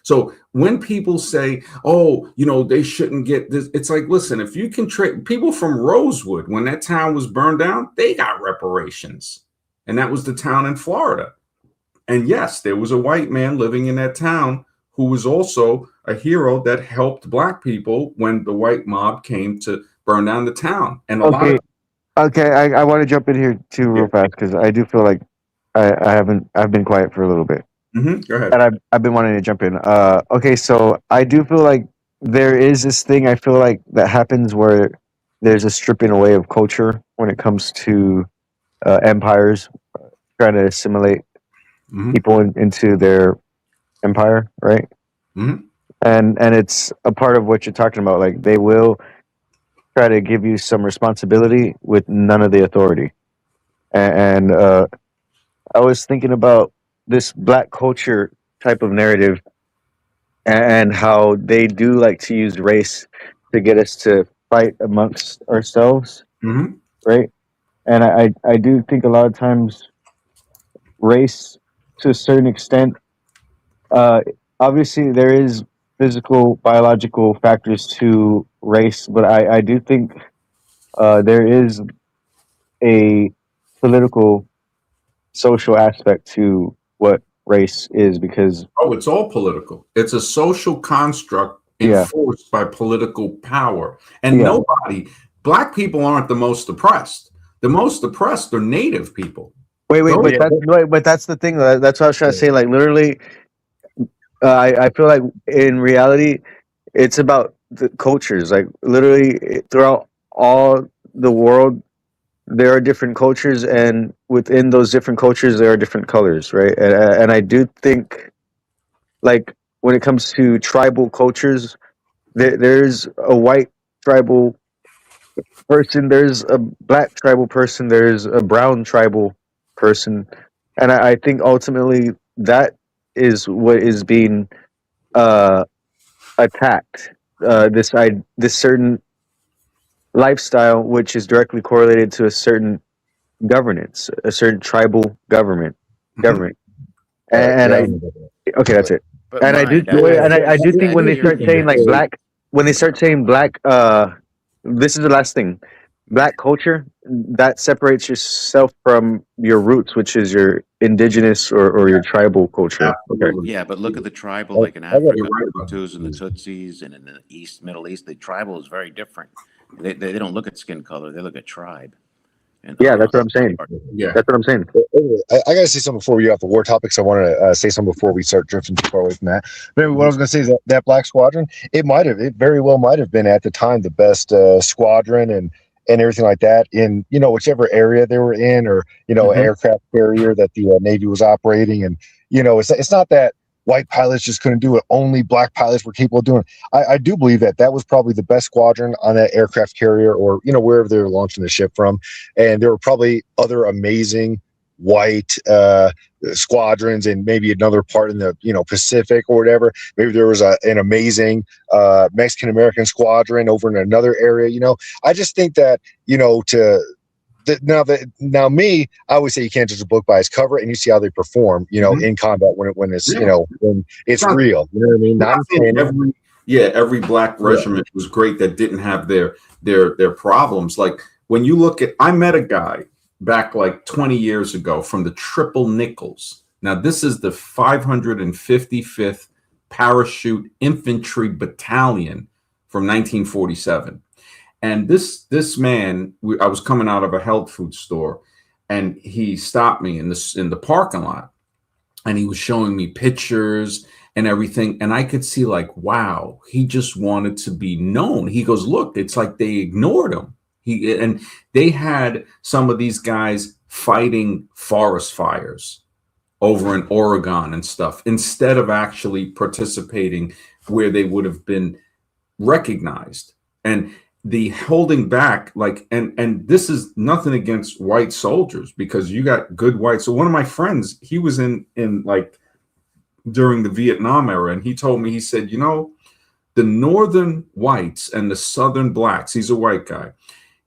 So when people say, oh, they shouldn't get this, it's like, listen, if you can trade people from Rosewood, when that town was burned down, they got reparations. And that was the town in Florida. And yes, there was a white man living in that town who was also a hero that helped black people when the white mob came to burn down the town. And a lot of I want to jump in here too real fast, because I do feel like I've been quiet for a little bit. Go ahead. And I've been wanting to jump in. So I do feel like there is this thing I feel like that happens where there's a stripping away of culture when it comes to empires trying to assimilate people into their empire, right? And it's a part of what you're talking about. Like, they will try to give you some responsibility with none of the authority. And I was thinking about this black culture type of narrative and how they do like to use race to get us to fight amongst ourselves, right? And I do think a lot of times race, to a certain extent, obviously there is physical, biological factors to race, but I do think there is a political, social aspect to what race is, because it's all political. It's a social construct enforced by political power. And black people aren't the most oppressed. The most oppressed are native people. But that's the thing. That's what I was trying to say. Like, literally, I feel like in reality, it's about the cultures. Like literally throughout all the world, there are different cultures, and within those different cultures, there are different colors, right? And I do think, like when it comes to tribal cultures, there's a white tribal person, there's a black tribal person, there's a brown tribal person, and I think ultimately that is what is being uh, attacked. This certain lifestyle, which is directly correlated to a certain governance, a certain tribal government. All right, And yeah, I okay, that's it. But And I do, mind, I do think when they start saying like you're- black, when they start saying black, this is the last thing. Black culture that separates yourself from your roots, which is your indigenous or your tribal culture. Okay. Absolutely. Yeah, but look at the tribal, like in I got- Africa, You're right the about Hutus and the that. Tutsis, and in the East, Middle East, the tribal is very different. They don't look at skin color; they look at tribe. And Yeah, that's what I'm saying. Yeah. That's what I'm saying. Anyway, I gotta say something before we get off the war topics. I want to say something before we start drifting too far away from that. But anyway, what I was gonna say is that Black Squadron, it very well might have been at the time the best squadron and everything like that in whichever area they were in, or aircraft carrier that the Navy was operating. And it's not that white pilots just couldn't do it; only black pilots were capable of doing it. I do believe that was probably the best squadron on that aircraft carrier, or wherever they were launching the ship from. And there were probably other amazing white squadrons, and maybe another part in the Pacific or whatever. Maybe there was an amazing Mexican American squadron over in another area. I just think that now me, I always say you can't judge a book by its cover, and you see how they perform in combat when it's when it's Not- real. You know what I mean? Not saying every black regiment was great that didn't have their problems. Like when you look at, I met a guy back like 20 years ago from the Triple Nickels. Now this is the 555th Parachute Infantry Battalion from 1947. And this man, I was coming out of a health food store, and he stopped me in the parking lot, and he was showing me pictures and everything, and I could see like, wow, he just wanted to be known. He goes, look, it's like they ignored him. And they had some of these guys fighting forest fires over in Oregon and stuff, instead of actually participating where they would have been recognized. And the holding back, like, and this is nothing against white soldiers, because you got good white. So one of my friends, he was in like during the Vietnam era, and he told me, he said, the northern whites and the southern blacks, he's a white guy,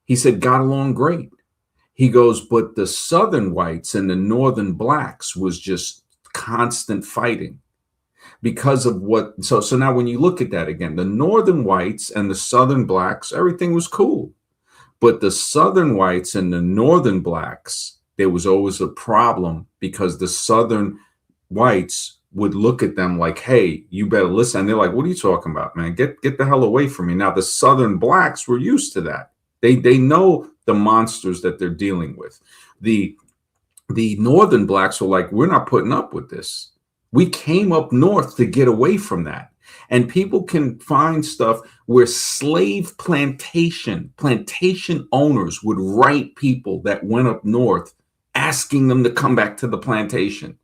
he said, got along great. He goes, but the southern whites and the northern blacks was just constant fighting. Because of what, so now when you look at that again, the northern whites and the southern blacks, everything was cool. But the southern whites and the northern blacks, there was always a problem, because the southern whites would look at them like, hey, you better listen. And they're like, what are you talking about, man? Get the hell away from me. Now, the southern blacks were used to that. They know the monsters that they're dealing with. The northern blacks were like, we're not putting up with this. We came up north to get away from that. And people can find stuff where slave plantation owners would write people that went up north asking them to come back to the plantation.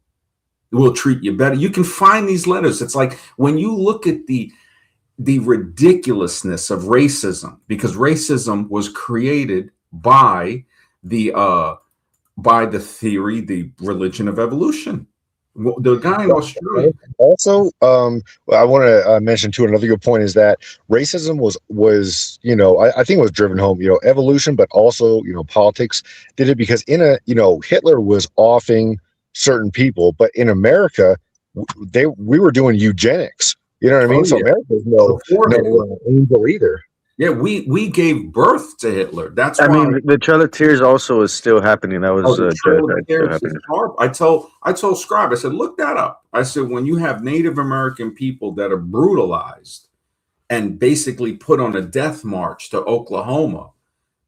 We'll treat you better. You can find these letters. It's like when you look at the ridiculousness of racism, because racism was created by the theory, the religion of evolution. The guy in Australia. Also, I want to mention too, another good point is that racism was I think it was driven home, evolution, but also politics did it, because Hitler was offing certain people, but in America we were doing eugenics. You know what I mean? So America's no angel either. Yeah, we gave birth to Hitler. That's I why. mean, the Trail of Tears also is still happening. That was genocide still happening. I told Scribe, I said, look that up. I said, when you have Native American people that are brutalized and basically put on a death march to Oklahoma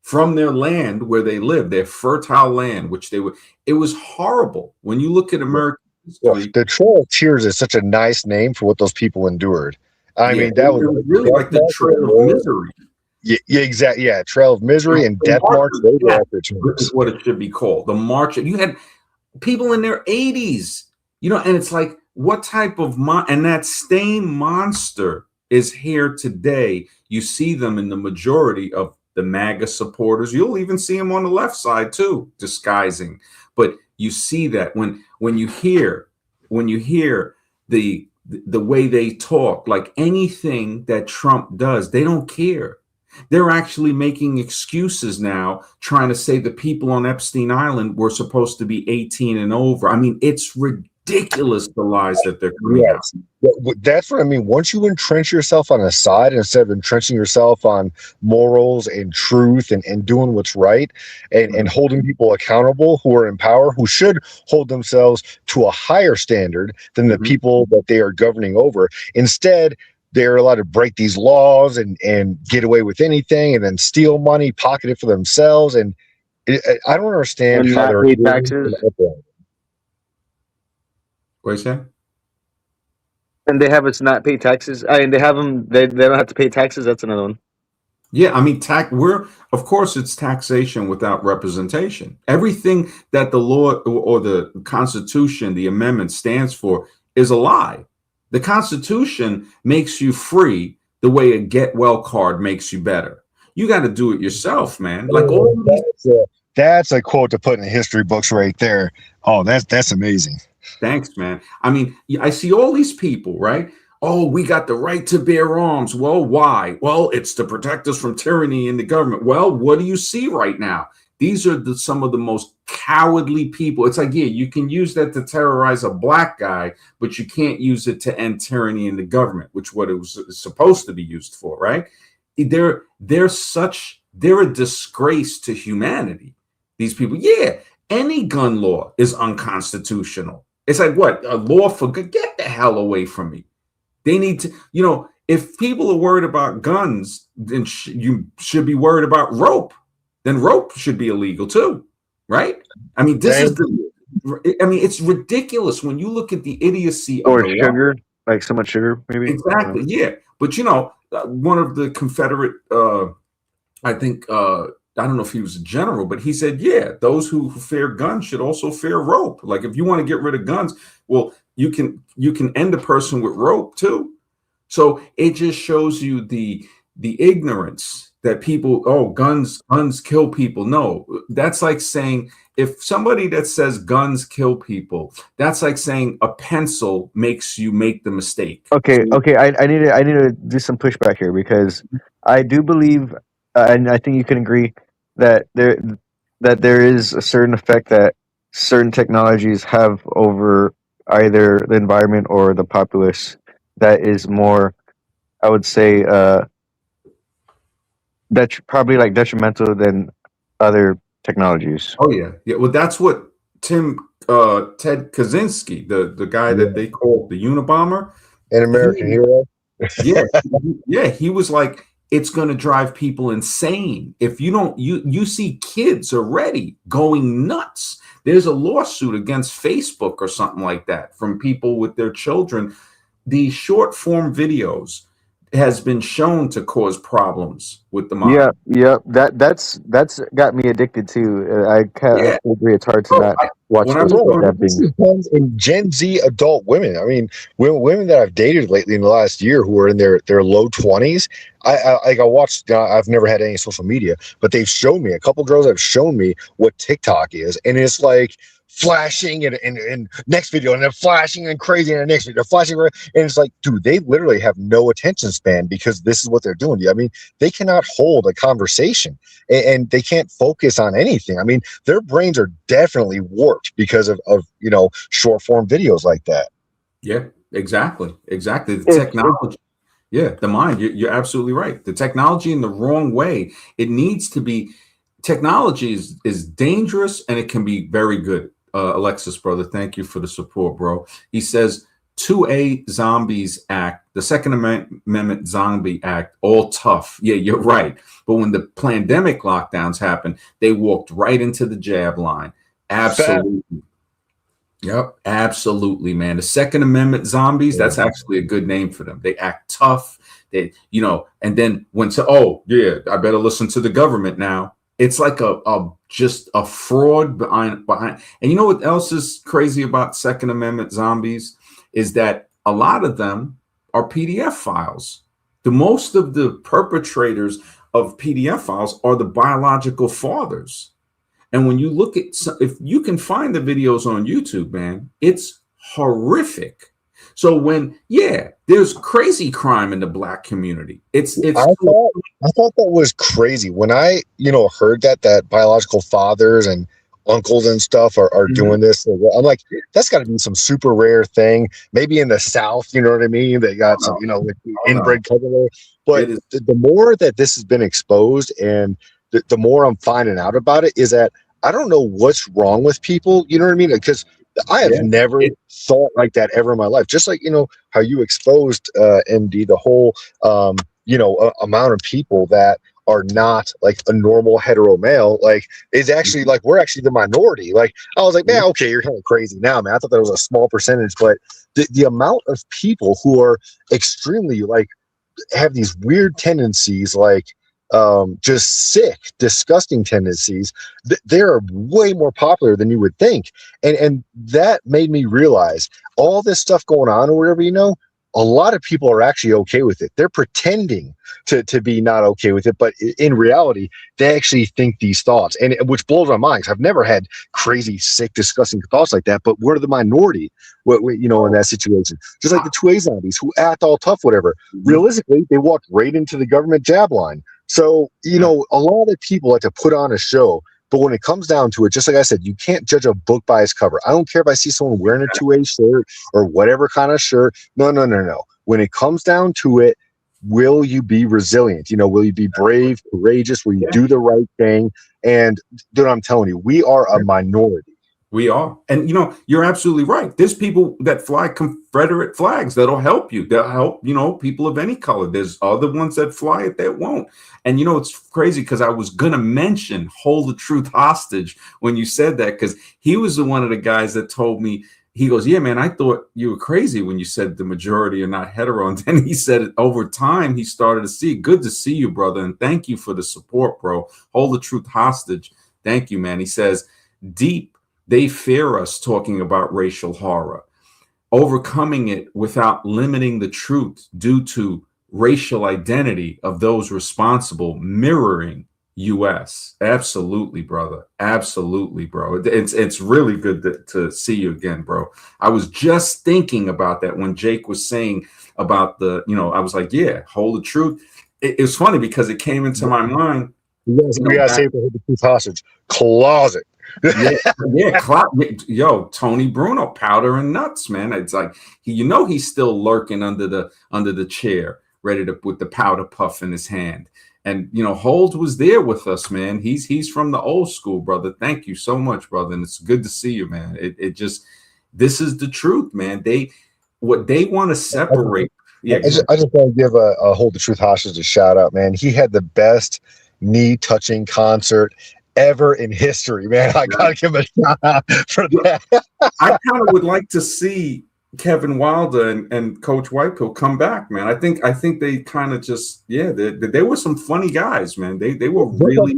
from their land where they live, their fertile land, which they were, it was horrible. When you look at American history. The Trail of Tears is such a nice name for what those people endured. I mean, that was, it was really like the trail of misery. Yeah, exactly. Yeah, trail of misery and death march. Those are their terms. Is what it should be called. The march. You had people in their 80s, and it's like, what type of and that same monster is here today. You see them in the majority of the MAGA supporters. You'll even see them on the left side too, disguising. But you see that when you hear the way they talk, like anything that Trump does, they don't care. They're actually making excuses now, trying to say the people on Epstein Island were supposed to be 18 and over. I mean, it's ridiculous, the lies that they're coming out. That's what I mean. Once you entrench yourself on a side instead of entrenching yourself on morals and truth and doing what's right and holding people accountable who are in power, who should hold themselves to a higher standard than the people that they are governing over. Instead, they're allowed to break these laws and get away with anything and then steal money, pocket it for themselves. And I don't understand how they're pay taxes. What you say? And they have us not pay taxes. I mean, they have them. They don't have to pay taxes. That's another one. Yeah, I mean, of course, it's taxation without representation. Everything that the law or the Constitution, the amendment stands for, is a lie. The Constitution makes you free the way a get well card makes you better. You got to do it yourself, man. Like that's a quote to put in the history books right there. Oh, that's amazing. Thanks, man. I mean, I see all these people, right? Oh, we got the right to bear arms. Well, why? Well, it's to protect us from tyranny in the government. Well, what do you see right now? These are some of the most cowardly people. It's like, yeah, you can use that to terrorize a black guy, but you can't use it to end tyranny in the government, which what it was supposed to be used for, right? They're a disgrace to humanity. These people, yeah, any gun law is unconstitutional. It's like, what, a law for good? Get the hell away from me. They need to, if people are worried about guns, then you should be worried about rope. Then rope should be illegal too, right? I mean, it's ridiculous when you look at the idiocy of the sugar, like so much sugar, maybe. Exactly, yeah. But one of the Confederate, I don't know if he was a general, but he said, yeah, those who fear guns should also fear rope. Like, if you want to get rid of guns, well, you can end a person with rope too. So it just shows you the ignorance that people, guns kill people. No, that's like saying, if somebody that says guns kill people, that's like saying a pencil makes you make the mistake. Okay. I need to do some pushback here, because I do believe, and I think you can agree, that there is a certain effect that certain technologies have over either the environment or the populace that is more, I would say, that's probably like detrimental than other technologies. Oh yeah. Well, that's what Ted Kaczynski, the guy that they call the Unabomber, an American hero. Yeah. He was like, it's going to drive people insane. If you don't, you see kids already going nuts. There's a lawsuit against Facebook or something like that from people with their children. The short form videos has been shown to cause problems with the mind. Yeah. That's got me addicted too. I can't agree. It's hard to not watch that. And Gen Z adult women. I mean, women that I've dated lately in the last year who are in their low 20s. I watched. I've never had any social media, but they've shown me, a couple girls have shown me what TikTok is, and it's like flashing and next video, and then flashing and crazy in the next video, flashing, and it's like, dude, they literally have no attention span because this is what they're doing. I mean, they cannot hold a conversation and they can't focus on anything. I mean, their brains are definitely warped because of short form videos like that. Yeah, exactly. The technology. Yeah, the mind. You're absolutely right. The technology in the wrong way. It needs to be. Technology is dangerous, and it can be very good. Alexis, brother, thank you for the support, bro. He says 2A Zombies Act, the Second Amendment Zombie Act, all tough. Yeah, you're right. But when the pandemic lockdowns happened, they walked right into the jab line. Absolutely. Yep, absolutely, man. The Second Amendment zombies, that's actually a good name for them. They act tough. They, and then oh, yeah, I better listen to the government now. It's like just a fraud behind. And you know what else is crazy about Second Amendment zombies is that a lot of them are PDF files. The most of the perpetrators of PDF files are the biological fathers. And when you look at, if you can find the videos on YouTube, man, it's horrific. So there's crazy crime in the Black community. I thought that was crazy when I, heard that biological fathers and uncles and stuff are doing this. I'm like, that's got to be some super rare thing. Maybe in the South, you know what I mean? They got some, with inbred couple there. But the more that this has been exposed and the more I'm finding out about it is that I don't know what's wrong with people. You know what I mean? Because I have never thought like that ever in my life. Just like, how you exposed, MD, the whole, amount of people that are not like a normal hetero male, like is actually like, we're actually the minority. Like I was like, man, okay, you're kind of crazy now, man. I thought that was a small percentage, but the amount of people who are extremely like, have these weird tendencies, like, just sick, disgusting tendencies, they're way more popular than you would think. And that made me realize all this stuff going on or whatever, a lot of people are actually okay with it. They're pretending to be not okay with it, but in reality, they actually think these thoughts, and which blows my mind. 'Cause I've never had crazy, sick, disgusting thoughts like that, but we're the minority, in that situation. Just like the 2A zombies who act all tough, whatever. Realistically, they walked right into the government jab line. So, a lot of people like to put on a show, but when it comes down to it, just like I said, you can't judge a book by its cover. I don't care if I see someone wearing a 2A shirt or whatever kind of shirt. No. When it comes down to it, will you be resilient? Will you be brave, courageous? Will you do the right thing? And dude, I'm telling you, we are a minority. We are. And, you're absolutely right. There's people that fly Confederate flags that'll help you. They'll help, people of any color. There's other ones that fly it that won't. And, it's crazy because I was going to mention Hold the Truth Hostage when you said that, because he was one of the guys that told me, he goes, yeah, man, I thought you were crazy when you said the majority are not hetero. And then he said it over time, he started to see, good to see you, brother. And thank you for the support, bro. Hold the Truth Hostage. Thank you, man. He says, deep, they fear us talking about racial horror, overcoming it without limiting the truth due to racial identity of those responsible, mirroring U.S. Absolutely, brother. Absolutely, bro. It's really good to see you again, bro. I was just thinking about that when Jake was saying about I was like, yeah, hold the truth. It's funny because it came into my mind. Yes, we gotta save the Hold the Truth Hostage closet. Yo, Tony Bruno, powder and nuts, man. It's like he's still lurking under the chair, ready to put the powder puff in his hand. And Hold was there with us, man. He's from the old school, brother. Thank you so much, brother. And it's good to see you, man. This is the truth, man. They want to separate. I just want to give a Hold the Truth Hostage a shout out, man. He had the best knee touching concert ever in history, man. I gotta give him a shout out for that. I kind of would like to see Kevin Wilder and Coach Whitepill come back, man. I think they kind of just they were some funny guys, man. They were really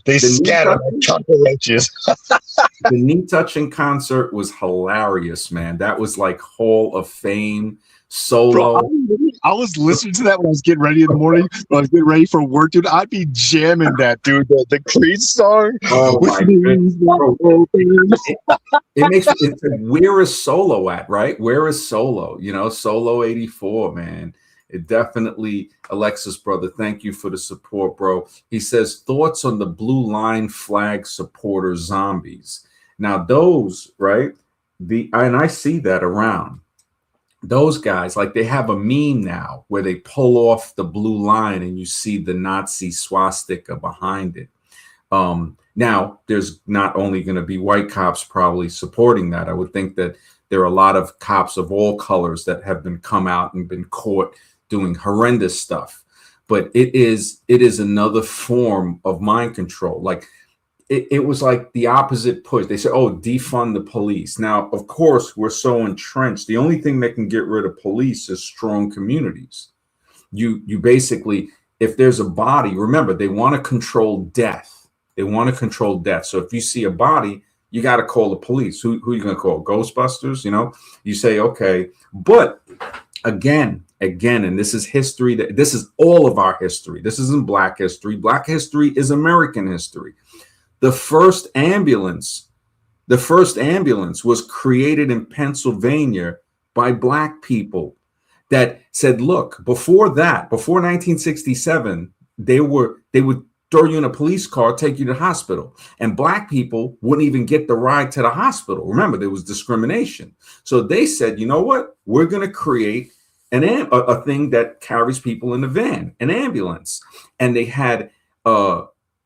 they scattered cockroaches. The knee touching concert was hilarious, man. That was like Hall of Fame solo. Bro, I was listening to that when I was getting ready in the morning. When I was getting ready for work, dude. I'd be jamming that, dude. The Creed song. Oh my it makes it's where is Solo at, right? Where is Solo? Solo 84, man. It definitely, Alexis, brother. Thank you for the support, bro. He says thoughts on the blue line flag supporter zombies. Now those, right? And I see that around. Those guys, like they have a meme now where they pull off the blue line and you see the Nazi swastika behind it. Now, there's not only going to be white cops probably supporting that. I would think that there are a lot of cops of all colors that have been come out and been caught doing horrendous stuff. But it is another form of mind control. Like it was like the opposite push. They said, oh, defund the police. Now, of course, we're so entrenched. The only thing that can get rid of police is strong communities. You basically, if there's a body, remember, they want to control death. They want to control death. So if you see a body, you got to call the police. Who are you going to call? Ghostbusters? You say, okay. But again, and this is history. This is all of our history. This isn't Black history. Black history is American history. The first ambulance was created in Pennsylvania by Black people that said, look, before 1967, they would throw you in a police car, take you to the hospital. And Black people wouldn't even get the ride to the hospital. Remember, there was discrimination. So they said, you know what? We're going to create a thing that carries people in the van, an ambulance. And they had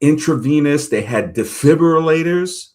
intravenous, they had defibrillators.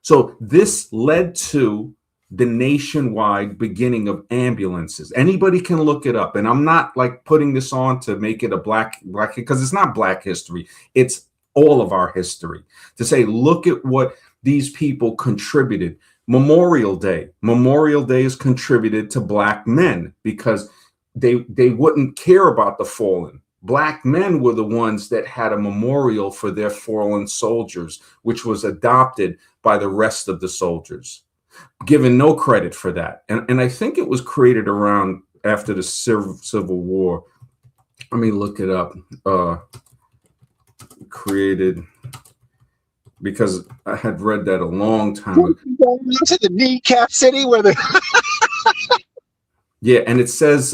So this led to the nationwide beginning of ambulances. Anybody can look it up. And I'm not like putting this on to make it a black, because it's not Black history. It's all of our history. To say, look at what these people contributed. Memorial Day is contributed to Black men because they wouldn't care about the fallen. Black men were the ones that had a memorial for their fallen soldiers, which was adopted by the rest of the soldiers, given no credit for that. And I think it was created around after the Civil War. Let me look it up. Created, because I had read that a long time ago. To the kneecap city where they Yeah, and it says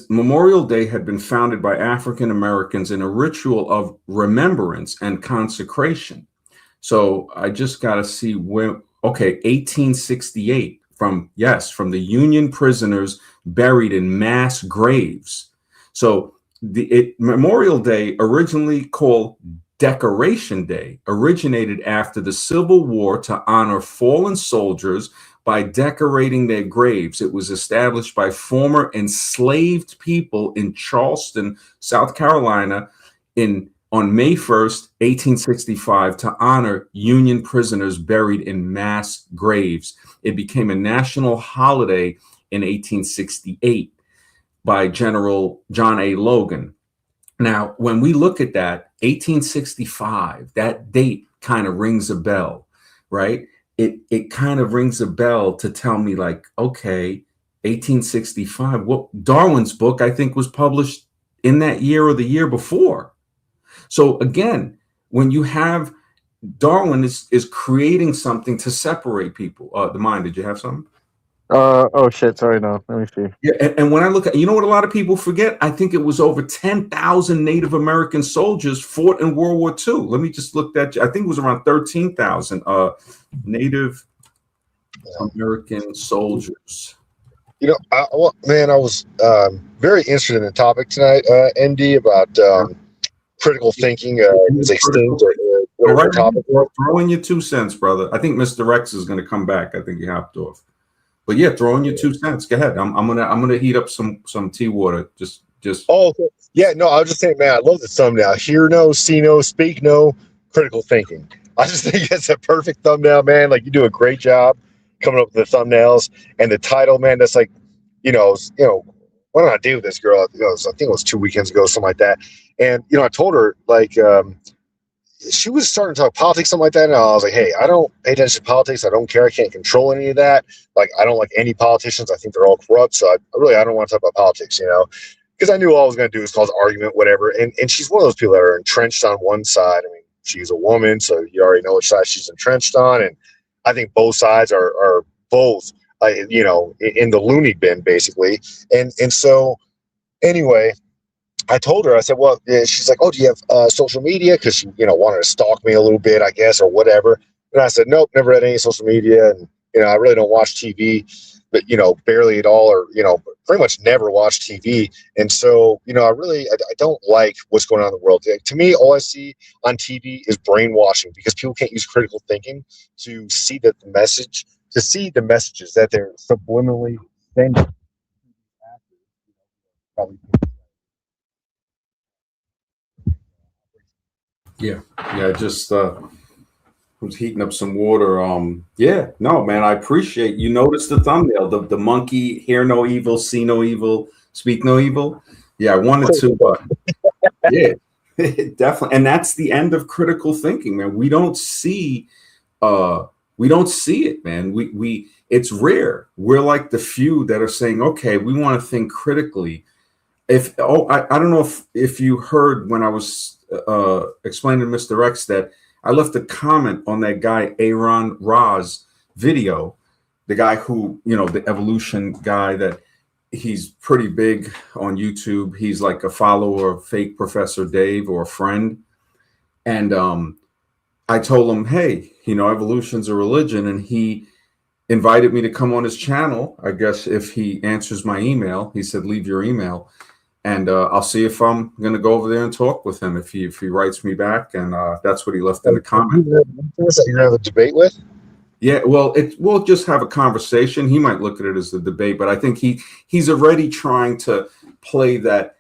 Memorial Day had been founded by African Americans in a ritual of remembrance and consecration. So I just got to see where. Okay, 1868 from the Union prisoners buried in mass graves. So Memorial Day, originally called Decoration Day, originated after the Civil War to honor fallen soldiers by decorating their graves. It was established by former enslaved people in Charleston, South Carolina, on May 1st, 1865, to honor Union prisoners buried in mass graves. It became a national holiday in 1868 by General John A. Logan. Now, when we look at that, 1865, that date kind of rings a bell, right? It kind of rings a bell to tell me, like, okay, 1865, well, Darwin's book, I think, was published in that year or the year before. So again, when you have Darwin is creating something to separate people. The mind, did you have something? Oh shit, sorry, no. Let me see. Yeah, and when I look at, you know what a lot of people forget? I think it was over 10,000 Native American soldiers fought in World War II. Let me just look that. I think it was around 13,000 Native American soldiers. I was very interested in the topic tonight, ND, about critical thinking is extinct or whatever topic. Throw in your 2 cents, brother. I think Mr. Rex is going to come back. I think he hopped off. But yeah, throw in your 2 cents. Go ahead. I'm gonna heat up some tea water. Just. Oh, okay. Yeah. No, I was just saying, man, I love the thumbnail. Hear no, see no, speak no, critical thinking. I just think it's a perfect thumbnail, man. Like, you do a great job coming up with the thumbnails and the title, man. That's like, what did I do with this girl? I think it was 2 weekends ago, something like that. And I told her, like, she was starting to talk politics, something like that. And I was like, hey, I don't pay attention to politics. I don't care. I can't control any of that. Like, I don't like any politicians. I think they're all corrupt. So I don't want to talk about politics, because I knew all I was going to do was cause argument, whatever. And she's one of those people that are entrenched on one side. I mean, she's a woman, so you already know which side she's entrenched on. And I think both sides are both, in the loony bin, basically. And so anyway, I told her, I said, well, she's like, oh, do you have social media? Because she, wanted to stalk me a little bit, I guess, or whatever. And I said, nope, never had any social media. And, I really don't watch TV, but, barely at all, or, pretty much never watch TV. And so, I don't like what's going on in the world. To me, all I see on TV is brainwashing, because people can't use critical thinking to see the messages that they're subliminally sending. Probably. Yeah, yeah. Just was heating up some water. Yeah, no, man. I appreciate you. Noticed the thumbnail, the monkey, hear no evil, see no evil, speak no evil. Yeah, I wanted to. Yeah, definitely. And that's the end of critical thinking, man. We don't see it, man. We it's rare. We're like the few that are saying, okay, we want to think critically. I don't know if you heard when I was explaining to Mr. X that I left a comment on that guy Aaron Ra's video, the guy who, the evolution guy that he's pretty big on YouTube. He's like a follower of fake Professor Dave or a friend. And I told him, hey, evolution's a religion. And he invited me to come on his channel. I guess if he answers my email, he said, leave your email. And I'll see if I'm going to go over there and talk with him if he writes me back. And that's what he left in the comment. You're going to have a debate with? Yeah, well, we'll just have a conversation. He might look at it as a debate, but I think he's already trying to play that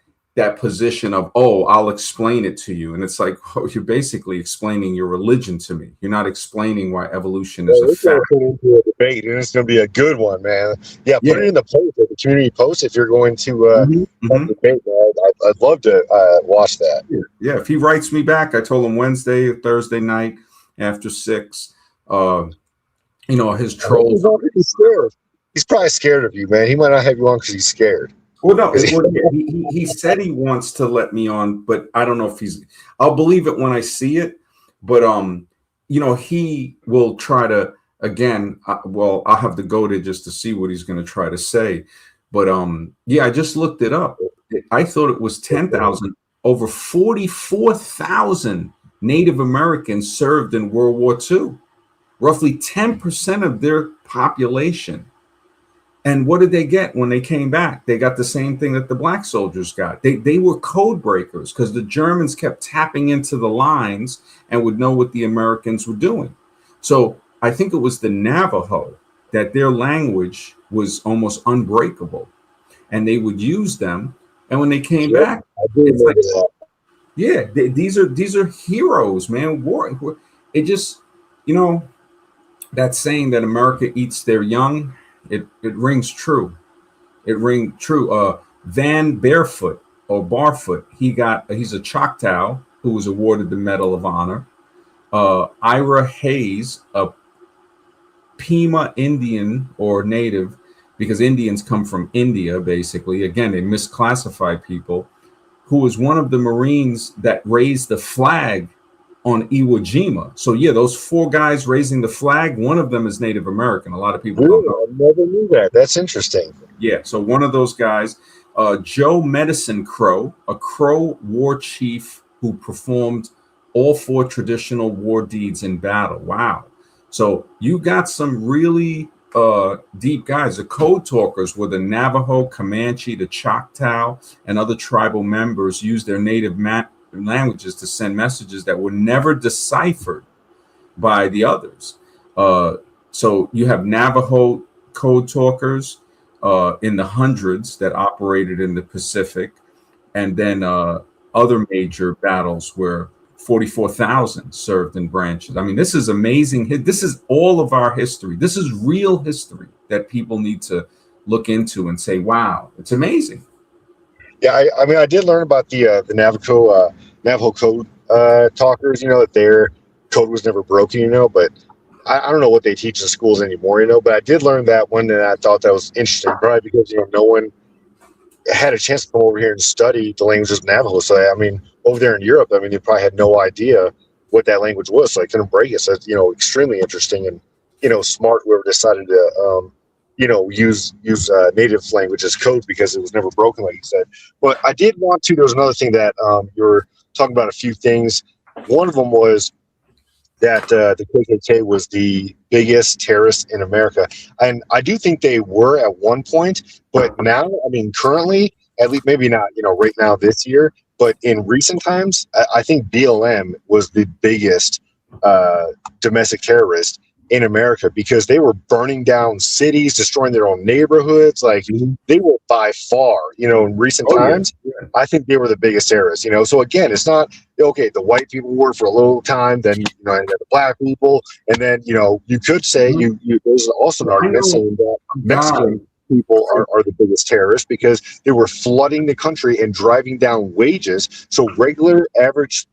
position of, oh, I'll explain it to you. And it's like, oh, you're basically explaining your religion to me. You're not explaining why evolution is a fact. Put into a debate, and it's going to be a good one, man. Yeah, put it in the post, the community post, if you're going to have a debate. I'd love to watch that. Yeah, if he writes me back, I told him Wednesday or Thursday night after 6. His trolls. He's probably scared of you, man. He might not have you on because he's scared. Well, no, he said he wants to let me on, but I don't know if I'll believe it when I see it. But, he will try to, again, I'll have to go there just to see what he's going to try to say. But, I just looked it up. I thought it was 10,000. Over 44,000 Native Americans served in World War II. Roughly 10% of their population. And what did they get when they came back? They got the same thing that the black soldiers got. They were code breakers because the Germans kept tapping into the lines and would know what the Americans were doing. So I think it was the Navajo that their language was almost unbreakable. And they would use them. And when they came back, it's like, these are heroes, man. It just, that saying that America eats their young, it rings true. It rings true. Van Barefoot or Barfoot, he's a Choctaw who was awarded the Medal of Honor. Ira Hayes, a Pima Indian or native, because Indians come from India, basically. Again, they misclassify people, who was one of the Marines that raised the flag on Iwo Jima. So those 4 guys raising the flag, one of them is Native American. A lot of people don't know. I never knew that. That's interesting. Yeah, so one of those guys, Joe Medicine Crow, a Crow war chief who performed all 4 traditional war deeds in battle. Wow. So you got some really deep guys. The code talkers were the Navajo, Comanche, the Choctaw, and other tribal members used their native languages to send messages that were never deciphered by the others. So you have Navajo code talkers in the hundreds that operated in the Pacific, and then other major battles where 44,000 served in branches. I mean, this is amazing. This is all of our history. This is real history that people need to look into and say, wow, it's amazing. Yeah, I mean, I did learn about the Navajo code talkers, that their code was never broken, but I don't know what they teach in schools anymore, but I did learn that one, and I thought that was interesting, probably because, no one had a chance to come over here and study the languages of Navajo. So, I mean, over there in Europe, I mean, they probably had no idea what that language was, so I couldn't break it. So it's, extremely interesting and, smart whoever decided to, use native language as code because it was never broken, like you said. But I did want to, there was another thing that you were talking about, a few things. One of them was that the KKK was the biggest terrorist in America. And I do think they were at one point, but now, I mean, currently, at least maybe not, right now this year, but in recent times, I think BLM was the biggest domestic terrorist. in America, because they were burning down cities, destroying their own neighborhoods. Like, they were by far, in recent times, I think they were the biggest terrorists, So again, it's not, okay, the white people were for a little time, then, and then the black people. And then, you could say there's also an argument saying that Mexican people are the biggest terrorists, because they were flooding the country and driving down wages. So regular average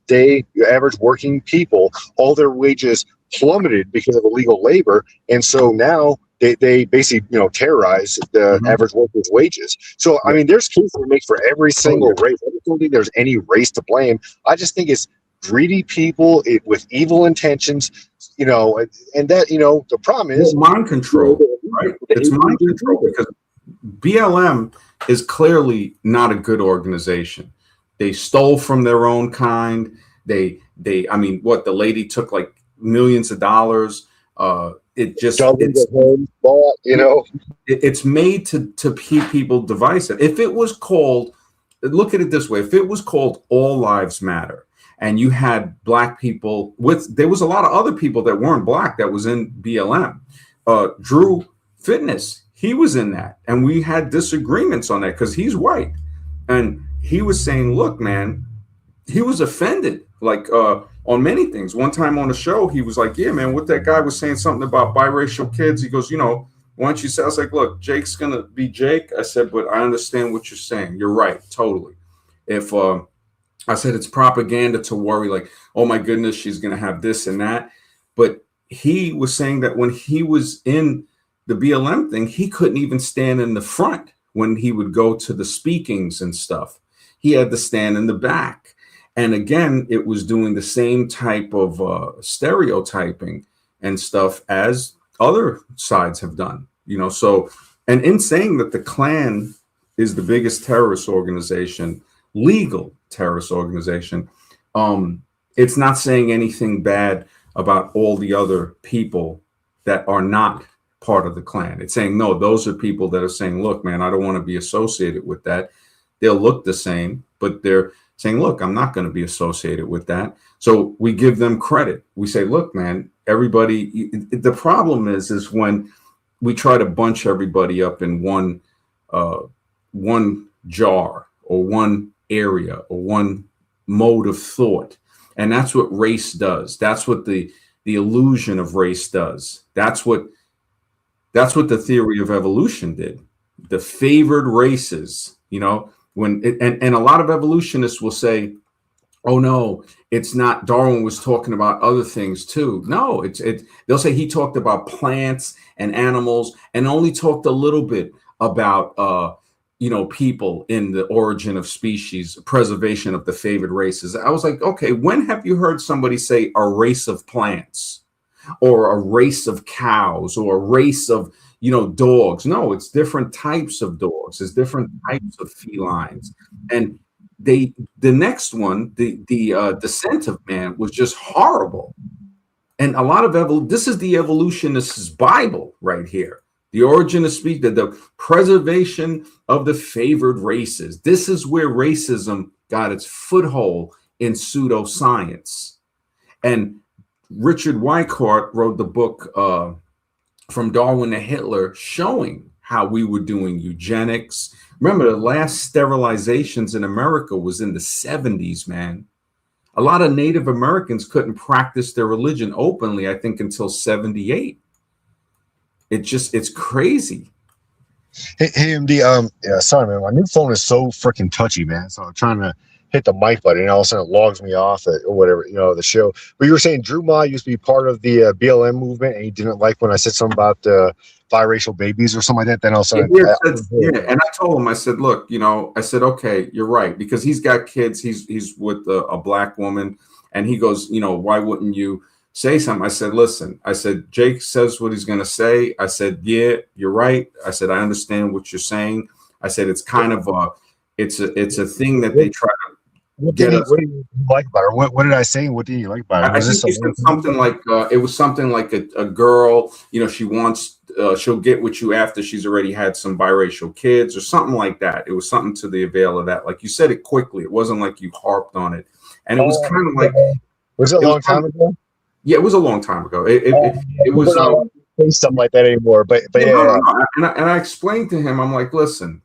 working people, all their wages plummeted because of illegal labor. And so now they basically, terrorize the average worker's wages. So, I mean, there's cases to make for every single race. I don't think there's any race to blame. I just think it's greedy people with evil intentions, and that, the problem is mind control, right? It's mind control, because BLM is clearly not a good organization. They stole from their own kind. I mean, what, the lady took like millions of dollars. It's made to keep people divisive. If it was called, look at it this way, if it was called All Lives Matter, and you had black people there was a lot of other people that weren't black that was in BLM. Drew Fitness, he was in that, and we had disagreements on that because he's white, and he was saying, look, man, he was offended, like, on many things. One time on the show, he was like, yeah, man, what that guy was saying something about biracial kids. He goes, why don't you say? I was like, look, Jake's going to be Jake. I said, but I understand what you're saying. You're right. Totally. If I said it's propaganda to worry, like, oh my goodness, she's going to have this and that. But he was saying that when he was in the BLM thing, he couldn't even stand in the front when he would go to the speakings and stuff. He had to stand in the back. And again, it was doing the same type of stereotyping and stuff as other sides have done, So, and in saying that the Klan is the biggest terrorist organization, legal terrorist organization, it's not saying anything bad about all the other people that are not part of the Klan. It's saying, no, those are people that are saying, look, man, I don't want to be associated with that. They'll look the same, but they're saying, look, I'm not going to be associated with that. So we give them credit. We say, look, man, everybody, the problem is when we try to bunch everybody up in one jar or one area or one mode of thought. And that's what race does. That's what the illusion of race does. That's what the theory of evolution did. The favored races, and a lot of evolutionists will say, oh no, it's not, Darwin was talking about other things too. No, they'll say he talked about plants and animals and only talked a little bit about people in the origin of species, preservation of the favored races. I was like, okay, when have you heard somebody say a race of plants or a race of cows or a race of dogs? No, it's different types of dogs. It's different types of felines. And the next one, the Descent of Man, was just horrible. And a lot of this is the evolutionist's Bible right here. The origin of species, the preservation of the favored races. This is where racism got its foothold in pseudoscience. And Richard Weikart wrote the book From Darwin to Hitler, showing how we were doing eugenics. Remember, the last sterilizations in America was in the 70s, man. A lot of Native Americans couldn't practice their religion openly, I think, until 78. It's crazy. Hey, MD, yeah, sorry, man. My new phone is so freaking touchy, man. So I'm trying to hit the mic button, and all of a sudden it logs me off or whatever, the show. But you were saying Drew Ma used to be part of the BLM movement, and he didn't like when I said something about biracial babies or something like that. Then all of a sudden, and I told him, I said, look, I said, okay, you're right, because he's got kids. He's with a black woman, and he goes, why wouldn't you say something? I said, listen, I said, Jake says what he's going to say. I said, yeah, you're right. I said, I understand what you're saying. I said, it's kind of it's a thing that they try to. What did you like about her? What did I say? What did you like about her? I think you said something like it was something like a girl. She wants she'll get with you after she's already had some biracial kids or something like that. It was something to the avail of that. Like you said it quickly. It wasn't like you harped on it, and it was kind of like. Was it a long time ago? Yeah, it was a long time ago. It was we're not allowed to say stuff like that anymore. But no, yeah, no. And I explained to him, I'm like, listen,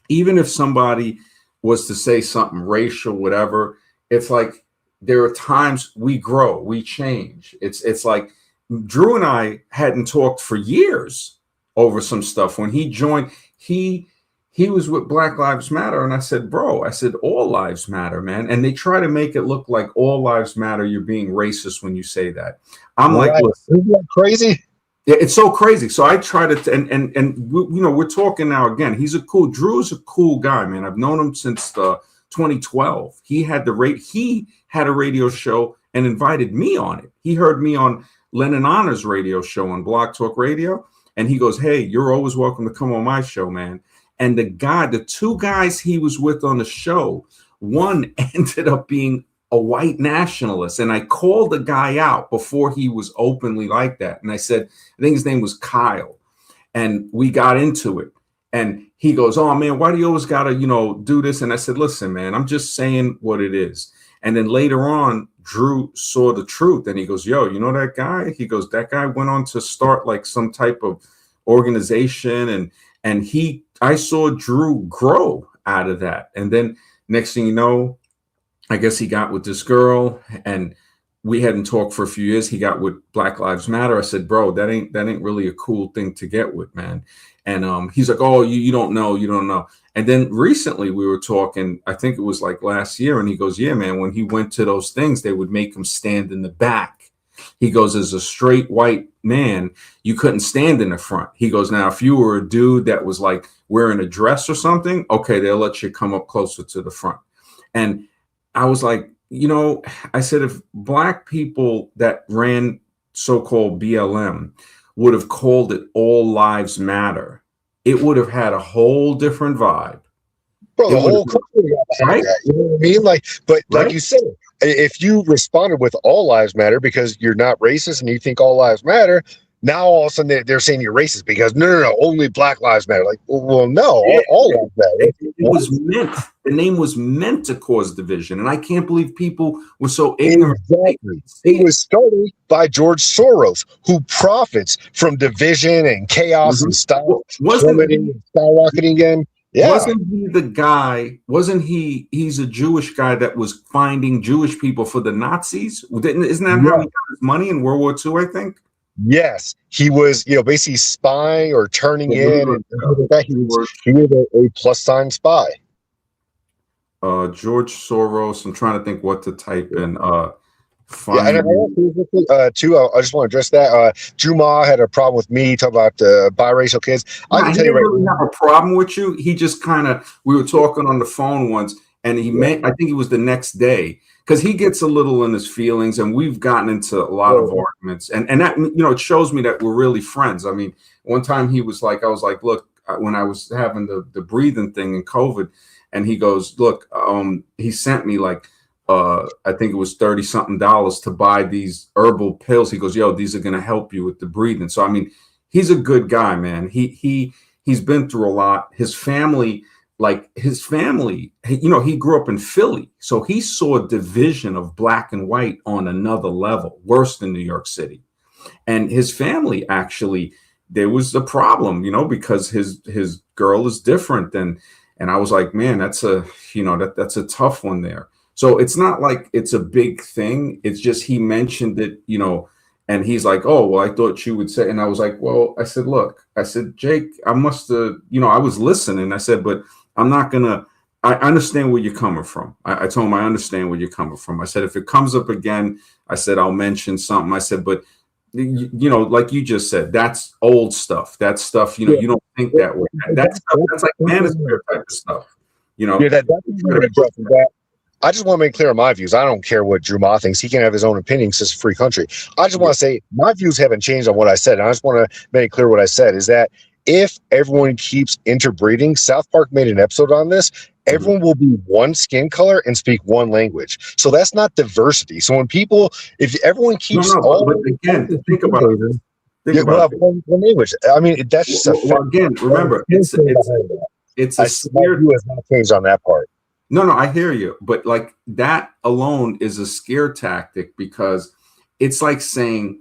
even if somebody was to say something racial, whatever, it's like there are times we grow, we change. It's like Drew and I hadn't talked for years over some stuff. When he joined, he was with Black Lives Matter, and I said, bro, I said, all lives matter, man. And they try to make it look like all lives matter. You're being racist when you say that. I'm like, listen, isn't that crazy? yeah, it's so crazy. So I try to, and we, we're talking now again. Drew's a cool guy, man. I've known him since 2012. He had a radio show and invited me on it. He heard me on Lennon Honor's radio show on Blog Talk Radio, and he goes, "Hey, you're always welcome to come on my show, man." And the two guys he was with on the show, one ended up being a white nationalist. And I called the guy out before he was openly like that. And I said, I think his name was Kyle. And we got into it. And he goes, "Oh man, why do you always gotta, do this?" And I said, "Listen, man, I'm just saying what it is." And then later on, Drew saw the truth and he goes, "Yo, you know that guy?" He goes, "That guy went on to start like some type of organization." And I saw Drew grow out of that. And then next thing you know, I guess he got with this girl, and we hadn't talked for a few years. He got with Black Lives Matter. I said, "Bro, that ain't really a cool thing to get with, man." And he's like, "Oh, you don't know." And then recently we were talking, I think it was like last year, and he goes, "Yeah, man, when he went to those things, they would make him stand in the back." He goes, "As a straight white man, you couldn't stand in the front." He goes, "Now, if you were a dude that was like wearing a dress or something, okay, they'll let you come up closer to the front." And I was like, I said, if Black people that ran so-called BLM would have called it All Lives Matter, it would have had a whole different vibe. Bro, the whole country got behind that. You know what I mean? Like you said, if you responded with all lives matter because you're not racist and you think all lives matter, now all of a sudden they're saying you're racist because no, only Black lives matter. Like, well, no, all lives matter. It was meant. The name was meant to cause division, and I can't believe people were so ignorant. Exactly. It was started by George Soros, who profits from division and chaos and skyrocketing again. Yeah. Wasn't he the guy? He's a Jewish guy that was finding Jewish people for the Nazis? Isn't that how he got his money in World War II, I think? Yes. He was, basically spying or turning in. And he was a plus sign spy. George Soros. I'm trying to think what to type in. Yeah, and too, I just want to address that. Drew Ma had a problem with me talking about biracial kids. I can tell you right now, have a problem with you. He just we were talking on the phone once, and I think it was the next day, because he gets a little in his feelings, and we've gotten into a lot of arguments, and that it shows me that we're really friends. I mean, one time I was like, "Look," when I was having the breathing thing in COVID, and he goes, "Look," he sent me like, I think it was $30-something to buy these herbal pills. He goes, "Yo, these are going to help you with the breathing." So, I mean, he's a good guy, man. He's been through a lot. His family, he grew up in Philly. So he saw a division of Black and white on another level, worse than New York City. And his family, actually, there was a problem, because his girl is different. And I was like, man, that's a tough one there. So it's not like it's a big thing. It's just he mentioned it, and he's like, "Oh, well, I thought you would say." And I was like, "Well," I said, "Look," I said, "Jake, I must have, I was listening." I said, "But I'm not gonna. I understand where you're coming from." I told him I understand where you're coming from. I said, "If it comes up again," I said, "I'll mention something." I said, "But like you just said, that's old stuff. That's stuff, you don't think that way. That's like manosphere type of stuff, Yeah, I just want to make clear on my views. I don't care what Drew Ma thinks. He can have his own opinion because it's a free country. I just want to say my views haven't changed on what I said. And I just want to make clear what I said is that if everyone keeps interbreeding, South Park made an episode on this, everyone will be one skin color and speak one language. So that's not diversity. So if everyone keeps but again, think about it. We'll have one language. I mean, that's just again, remember, it's a scare. My view has not changed on that part. No, I hear you. But like that alone is a scare tactic, because it's like saying,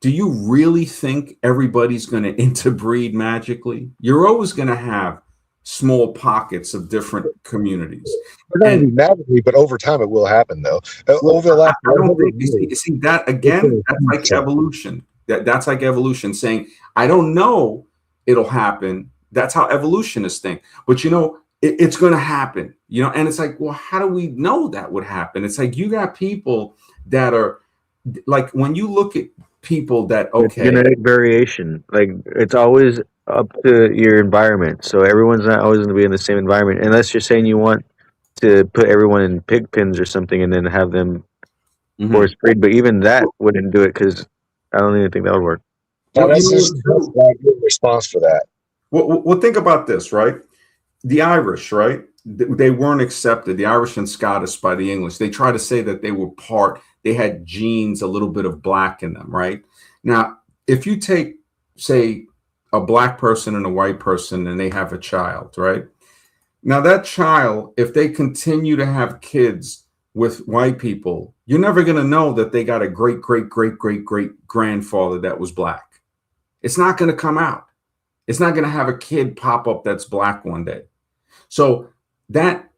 do you really think everybody's going to interbreed magically? You're always going to have small pockets of different communities. We're going to be magically, but over time it will happen, though. Over the last, I don't think you see that again. That's like evolution. That's like evolution saying, I don't know it'll happen. That's how evolutionists think. But it's going to happen. And it's like, well, how do we know that would happen? It's like you got people that are like, when you look at people that It's genetic variation. Like, it's always up to your environment. So everyone's not always going to be in the same environment, unless you're saying you want to put everyone in pig pens or something and then have them force breed. But even that wouldn't do it, because I don't even think that would work. No, that's just a good response for that. Well, think about this, right? The Irish, right? They weren't accepted, the Irish and Scottish, by the English. They try to say that they had genes, a little bit of black in them, right? Now, if you take, say, a black person and a white person and they have a child, right? Now that child, if they continue to have kids with white people, you're never going to know that they got a great, great, great, great, great grandfather that was black. It's not going to come out. It's not going to have a kid pop up that's black one day. So that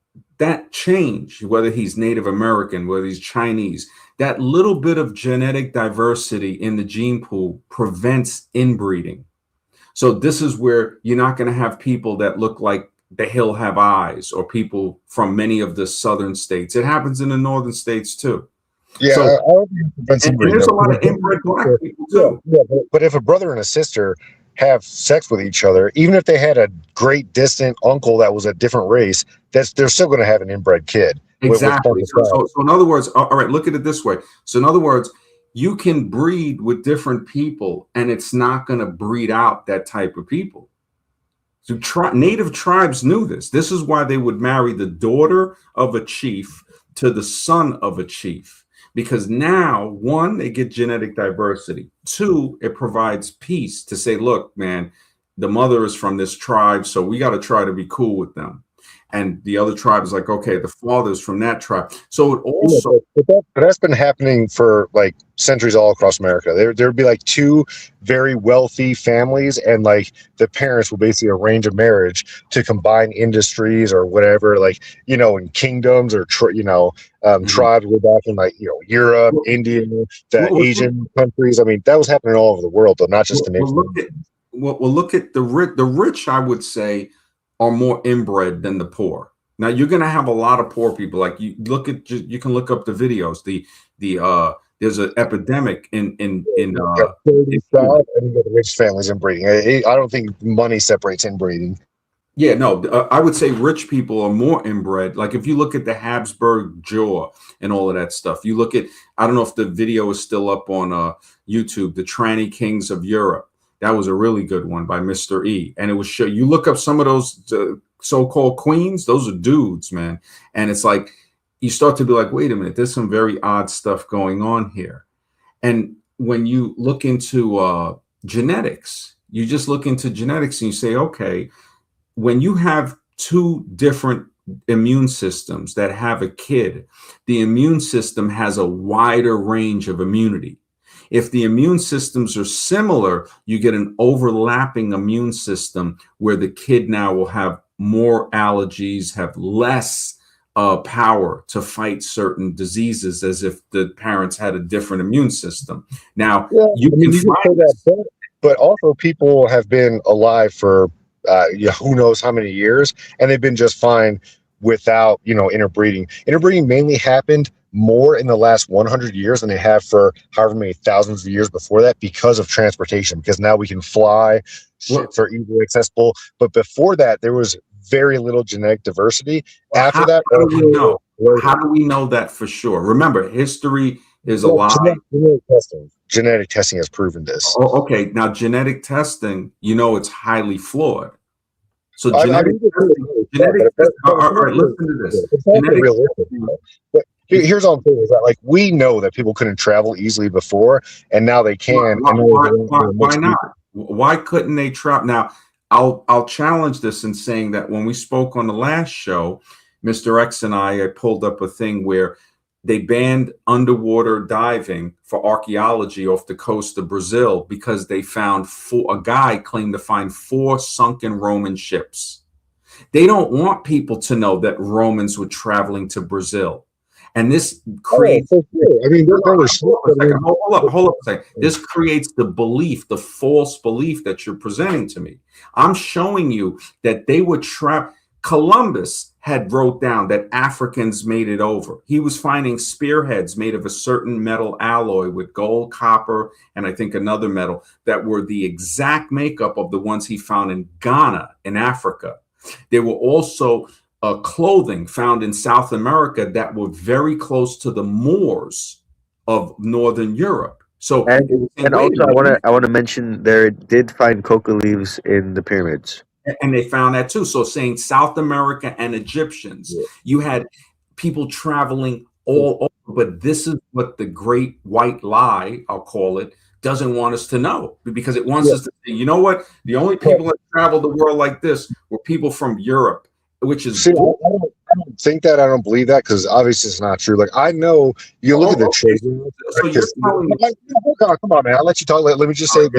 change, whether he's Native American, whether he's Chinese, that little bit of genetic diversity in the gene pool prevents inbreeding. So this is where you're not going to have people that look like the Hill Have Eyes, or people from many of the southern states. It happens in the northern states too. Yeah, so, and there's a lot of inbred black people too. Yeah, but if a brother and a sister have sex with each other, even if they had a great distant uncle that was a different race, they're still going to have an inbred kid. Exactly. So in other words, all right, look at it this way. So in other words, you can breed with different people and it's not going to breed out that type of people. So native tribes knew this. This is why they would marry the daughter of a chief to the son of a chief. Because now, one, they get genetic diversity. Two, it provides peace to say, look, man, the mother is from this tribe, so we got to try to be cool with them. And the other tribe is like, okay, the father's from that tribe. So it also... But that's been happening for like centuries all across America. There'd be like two very wealthy families, and like the parents will basically arrange a marriage to combine industries or whatever, like, in kingdoms or, tribes way back in like, Europe, India, the Asian countries. I mean, that was happening all over the world, though, not just the nation. Look at the rich. The rich, I would say, are more inbred than the poor. Now you're going to have a lot of poor people. Like you can look up the videos. There's an epidemic in the rich families inbreeding. I don't think money separates inbreeding. Yeah, no, I would say rich people are more inbred. Like if you look at the Habsburg jaw and all of that stuff, you look at, I don't know if the video is still up on YouTube, the Tranny Kings of Europe. That was a really good one by Mr. E. And it was you look up some of those so-called queens, those are dudes, man. And it's like, you start to be like, wait a minute, there's some very odd stuff going on here. And when you look into genetics, you just look into genetics and you say, okay, when you have two different immune systems that have a kid, the immune system has a wider range of immunity. If the immune systems are similar, you get an overlapping immune system where the kid now will have more allergies, have less power to fight certain diseases, as if the parents had a different immune system. Now, you can find that, but also people have been alive for who knows how many years, and they've been just fine without interbreeding. Interbreeding mainly happened more in the last 100 years than they have for however many thousands of years before that, because of transportation, because now we can fly, ships are easily accessible. But before that, there was very little genetic diversity. After that, how do we know that for sure? Remember, history is a lie. Genetic testing has proven this. Oh, okay, now genetic testing, it's highly flawed. So all right, listen to this. Here's all I'm saying is that, like, we know that people couldn't travel easily before, and now they can. Why not? Why couldn't they travel? Now, I'll challenge this in saying that when we spoke on the last show, Mr. X and I pulled up a thing where They banned underwater diving for archaeology off the coast of Brazil because they found a guy claimed to find 4 sunken Roman ships. They don't want people to know that Romans were traveling to Brazil. And this creates. I mean, there were. Hold up a second. This creates the belief, the false belief that you're presenting to me. I'm showing you that they would Columbus had wrote down that Africans made it over. He was finding spearheads made of a certain metal alloy with gold, copper, and I think another metal that were the exact makeup of the ones he found in Ghana in Africa. There were also clothing found in South America that were very close to the Moors of Northern Europe. So, and also I want to mention they did find coca leaves in the pyramids, and they found that too. So, saying South America and Egyptians, you had people traveling all over. But this is what the great white lie, I'll call it, doesn't want us to know, because it wants us to say, you know what? The only people that traveled the world like this were people from Europe. Which is, I don't think that. I don't believe that, because obviously it's not true. Like, I know you look at the trade. So you're telling me, come on, man. I'll let you talk. Let me just say,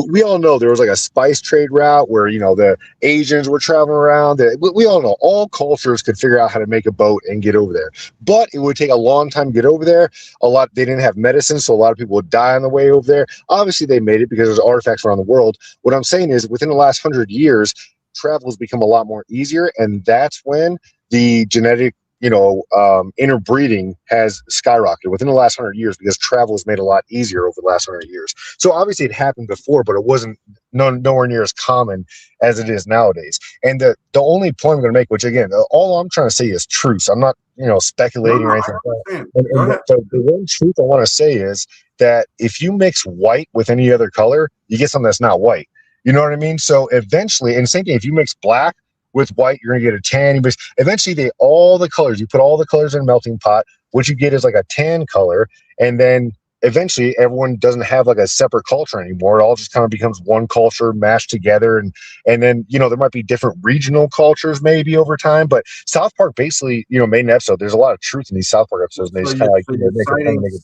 we all know there was like a spice trade route where, you know, the Asians were traveling around. We all know all cultures could figure out how to make a boat and get over there, but it would take a long time to get over there. They didn't have medicine, so a lot of people would die on the way over there. Obviously, they made it because there's artifacts around the world. What I'm saying is, within the last 100 years, travel has become a lot more easier, and that's when the genetic, interbreeding has skyrocketed within the last 100 years, because travel has made a lot easier over the last 100 years. So obviously it happened before, but it wasn't nowhere near as common as it is nowadays. And the only point I'm going to make, which again, all I'm trying to say is truth. I'm not, speculating or anything like that. And the one truth I want to say is that if you mix white with any other color, you get something that's not white. You know what I mean? So eventually, and same thing, if you mix black with white, you're going to get a tan. But eventually, you put all the colors in a melting pot. What you get is like a tan color. And then eventually, everyone doesn't have like a separate culture anymore. It all just kind of becomes one culture mashed together. And then, there might be different regional cultures maybe over time. But South Park basically, made an episode. There's a lot of truth in these South Park episodes. And they just kind of like, make a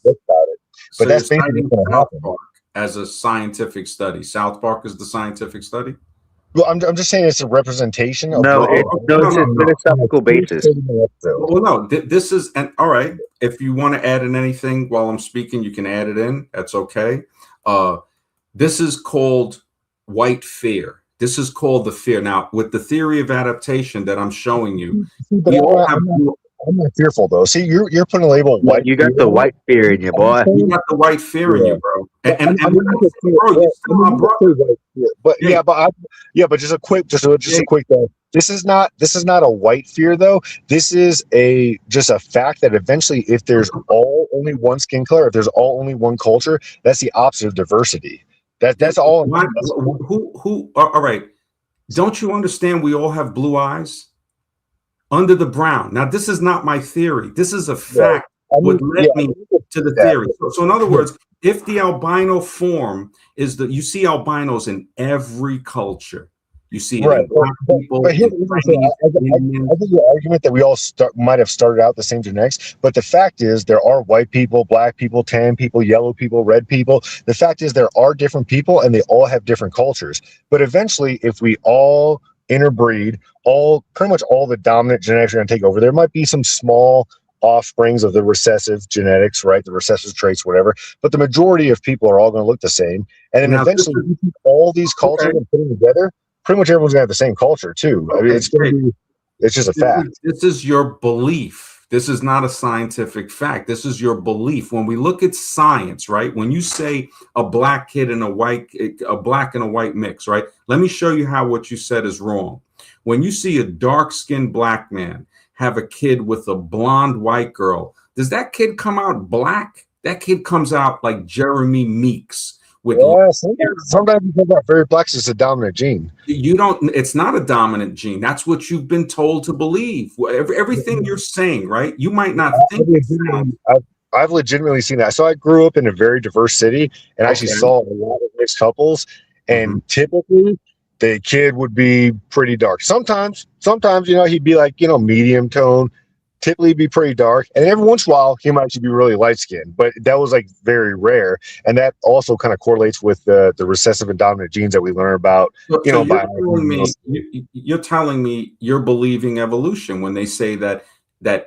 book about it. But that's basically what's going to happen. As a scientific study, South Park is the scientific study. Well, I'm just saying it's a representation of. No, it's a philosophical basis. Well, no, this is, and all right. If you want to add in anything while I'm speaking, you can add it in. That's okay. This is called white fear. This is called the fear. Now, with the theory of adaptation that I'm showing you, we all have. I'm not fearful though. See, you're putting a label white. You got the white fear in you, boy. You got the white fear in you, bro. And but just a quick though. This is not a white fear though. This is just a fact that eventually, if there's only one skin color, if there's only one culture, that's the opposite of diversity. That's all. All right. Don't you understand? We all have blue eyes under the brown. Now, this is not my theory. This is a fact. Would lead me to the theory. So in other words, if the albino form is you see albinos in every culture. You see it in black people. But here's what I think the argument that we all might have started out the same genetics, but the fact is there are white people, black people, tan people, yellow people, red people. The fact is there are different people and they all have different cultures. But eventually, if we all interbreed, pretty much all the dominant genetics are going to take over. There might be some small offsprings of the recessive genetics, right? The recessive traits, whatever. But the majority of people are all going to look the same. And then eventually, you keep all these cultures and put them together, pretty much everyone's going to have the same culture too. I mean, it's just a fact. This is your belief. This is not a scientific fact. This is your belief. When we look at science, right? When you say a black kid and a black and a white mix, right? Let me show you how what you said is wrong. When you see a dark-skinned black man have a kid with a blonde white girl, does that kid come out black? That kid comes out like Jeremy Meeks. Sometimes you think that very black is a dominant gene. It's not a dominant gene. That's what you've been told to believe. Everything you're saying, right? You might not think. I've legitimately seen that. So I grew up in a very diverse city and actually saw a lot of mixed couples. And typically the kid would be pretty dark. Sometimes, he'd be like, medium tone, typically be pretty dark, and every once in a while he might actually be really light skinned, but that was like very rare, and that also kind of correlates with the recessive and dominant genes that we learn about. So you're telling me you're believing evolution when they say that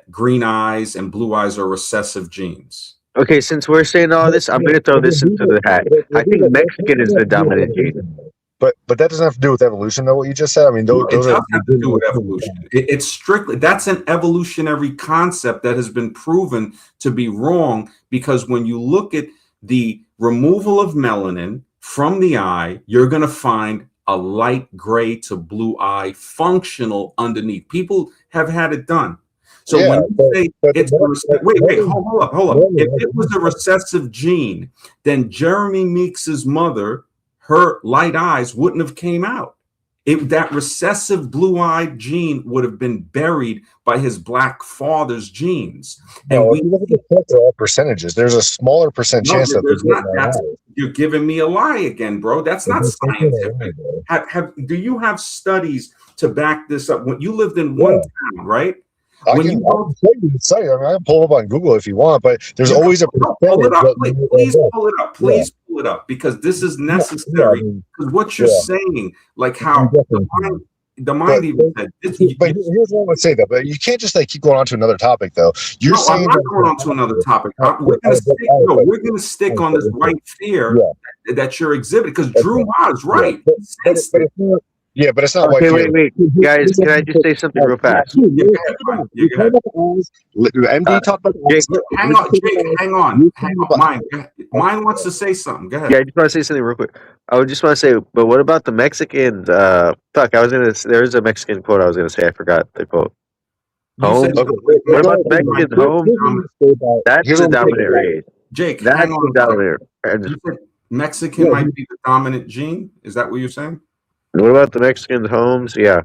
green eyes and blue eyes are recessive genes. Okay, since we're saying all this, I'm going to throw this into the hat. I think Mexican is the dominant gene. But that doesn't have to do with evolution, though. What you just said. I mean, those it does have to do with evolution. It's strictly, that's an evolutionary concept that has been proven to be wrong, because when you look at the removal of melanin from the eye, you're going to find a light gray to blue eye functional underneath. People have had it done. So when you say it's hold up. If it was a recessive gene, then Jeremy Meeks's mother, her light eyes wouldn't have came out. That recessive blue-eyed gene would have been buried by his black father's genes. And if you look at the percentages, there's a smaller percent chance that there's not. You're giving me a lie again, bro. That's not scientific. Do you have studies to back this up? When you lived in one town, right? I can pull up on Google if you want, but there's always a percentage. Please pull it up. Please pull it up, because this is necessary. Because what you're saying, like how the mind even said. But here's what I would say, though. But you can't just like keep going on to another topic, though. You're saying I'm not going on to another topic. We're going to stick on this white fear that you're exhibiting, because Drew Ma's right. Yeah, but it's not. Okay, wait, guys. Can I just say something real fast? MD talked about. Hang on. Mine wants to say something. Go ahead. Yeah, I just want to say something real quick. I would just want to say, but what about the Mexicans? There's a Mexican quote I was gonna say. I forgot the quote. What about the Mexican home? That's the dominant race. Jake, that's the dominant. Mexican might be the dominant gene. Is that what you're saying? What about the Mexican homes? Yeah.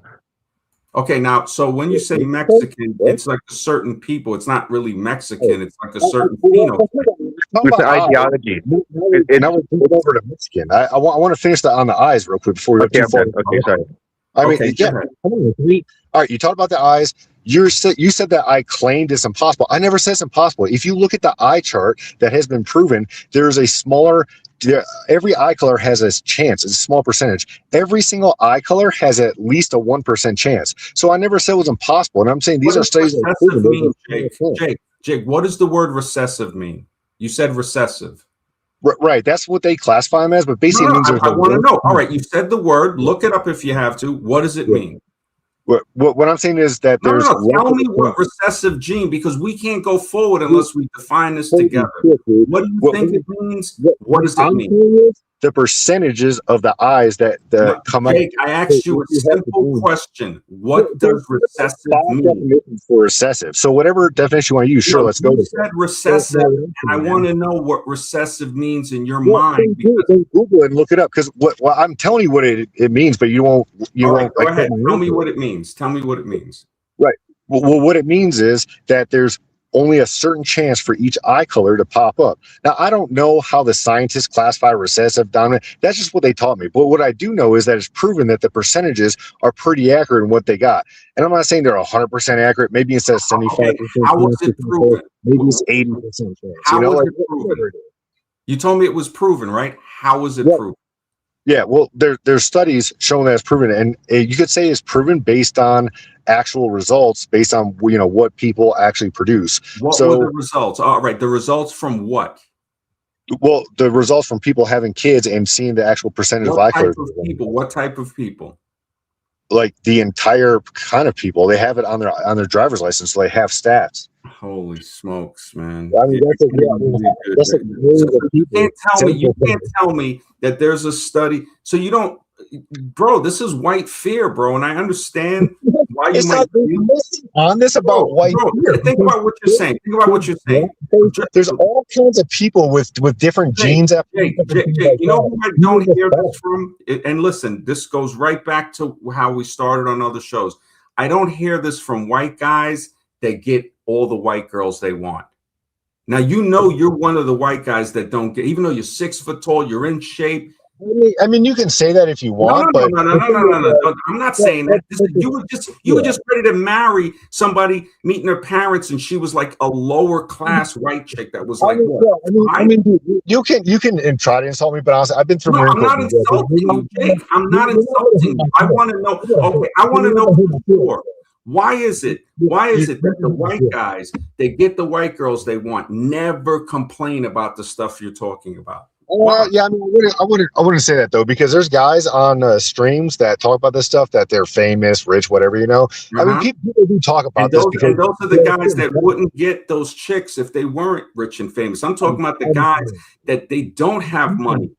Okay, now, so when you say Mexican, it's like a certain people. It's not really Mexican. It's like a certain phenotype. With the ideology. And I would go over to Mexican. I want to finish that on the eyes real quick before we go too far. Okay, sorry. I mean, all right, you talked about the eyes. You said that I claimed it's impossible. I never said it's impossible. If you look at the eye chart that has been proven, there's a smaller. Every eye color has a chance. It's a small percentage. Every single eye color has at least a 1% chance. So I never said it was impossible. And I'm saying these are studies that proven. Jake, what does the word recessive mean? You said recessive. Right. That's what they classify them as. But basically, it means I want to know. All right. You said the word. Look it up if you have to. What does it mean? What I'm saying is that there's. Tell me what recessive gene, because we can't go forward unless we define this together. What do you think it means? What does it mean? The percentages of the eyes that come out. Jake, I asked you a simple question. What does recessive mean? For recessive. So whatever definition you want to use, sure, let's go. You said recessive, and I want to know what recessive means in your mind. Google it and look it up, because what I'm telling you what it means, but you won't. Go ahead. Tell me what it means. Tell me what it means. Right. Well, what it means is that there's only a certain chance for each eye color to pop up. Now, I don't know how the scientists classify recessive, dominant. That's just what they taught me. But what I do know is that it's proven that the percentages are pretty accurate in what they got. And I'm not saying they're 100% accurate. Maybe instead of 75%. How was it proven? Maybe it's 80% chance. How was it proven? You told me it was proven, right? How was it proven? Yeah, well, there's studies showing that it's proven, and you could say it's proven based on actual results, based on what people actually produce. What were the results? All right, the results from what? Well, the results from people having kids and seeing the actual percentage of eye colors. What type of people? Like the entire kind of people. They have it on their driver's license, so they have stats. Holy smokes, man! I mean, you can't tell me that there's a study. So you don't, bro. This is white fear, bro, and I understand why you might be on this about white fear. Think about what you're saying. There's all kinds of people with different genes. Jake, you know who I don't hear this from? And listen, this goes right back to how we started on other shows. I don't hear this from white guys that get all the white girls they want. Now, you're one of the white guys that don't get, even though you're 6 foot tall, you're in shape, I mean, you can say that if you want, no, I'm not saying that. You were just ready to marry somebody, meeting their parents, and she was like a lower class white chick that was like, dude, you can try to insult me, but honestly, I've been through. No, I'm not insulting you, Jake. I'm not insulting you. I want to know. Okay, I want to know for sure. Why is it that the white guys, they get the white girls they want, never complain about the stuff you're talking about? Yeah, I mean, I wouldn't say that though, because there's guys on streams that talk about this stuff, that they're famous, rich, whatever, you know. I mean, people do talk about this, and those are the guys that wouldn't get those chicks if they weren't rich and famous. I'm talking about the guys that they don't have money.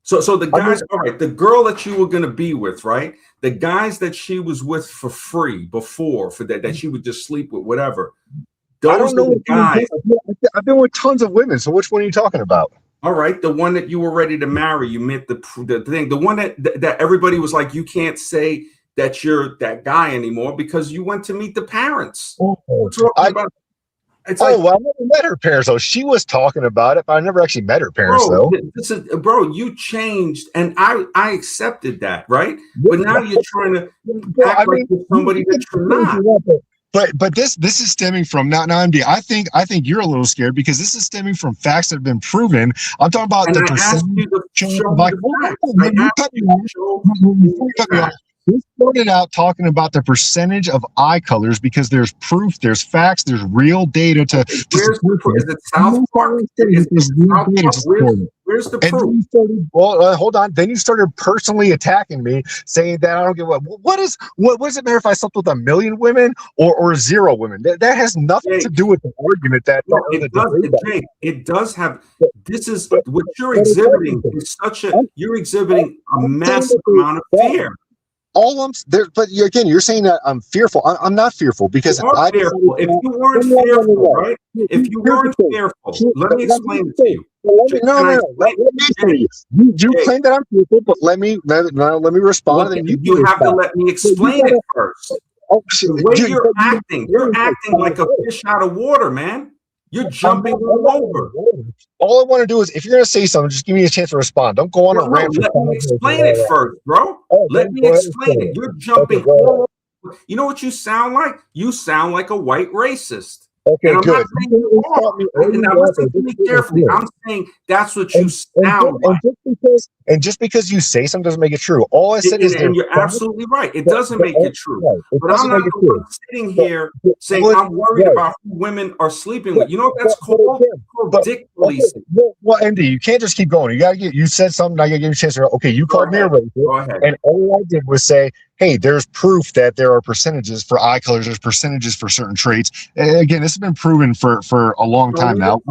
So the guys, all right, the girl that you were going to be with, right? The guys that she was with for free before, for that she would just sleep with, whatever. I don't know. Guys. I've been with tons of women. So which one are you talking about? All right, the one that you were ready to marry, you met the thing, the one that everybody was like, you can't say that you're that guy anymore because you went to meet the parents. Well, I never met her parents though. She was talking about it, but I never actually met her parents though. Bro, you changed, and I accepted that, right? But now you're trying to act like you're somebody that you're not. But this is stemming from now MD. I think you're a little scared because this is stemming from facts that have been proven. I'm talking about the percentage. He started out talking about the percentage of eye colors because there's proof, there's facts, there's real data to support it. Is it South Park? Where's the proof? Hold on. Then you started personally attacking me, saying that I don't give a what does it matter if I slept with 1 million women or 0 women? That has nothing to do with the argument that it does have. This is what you're exhibiting is you're exhibiting a massive amount of fear. All I'm there, but again, you're saying that I'm fearful. I'm not fearful because If you weren't fearful, right? If you weren't fearful, let me explain it to you. No. Let me you claim that I'm fearful, but let me respond. Well, you have to let me explain it first. The way you're acting like a fish out of water, man. You're jumping all over. All I want to do is, if you're going to say something, just give me a chance to respond. Don't go on a rant. Let me explain it first, bro. Let me explain it. You're jumping all over. You know what you sound like? You sound like a white racist. Okay, good. Now listen to me carefully. I'm saying that's what you sound like. And just because you say something doesn't make it true. All I said is, and you're absolutely right. It doesn't make it true. But I'm not sitting here saying I'm worried about who women are sleeping with. You know what that's called? Dick policing. Well, Andy, you can't just keep going. You gotta you said something. I gotta give you a chance to. Okay, you called me a racist, and all I did was say, hey, there's proof that there are percentages for eye colors. There's percentages for certain traits. Again, this has been proven for a long time now.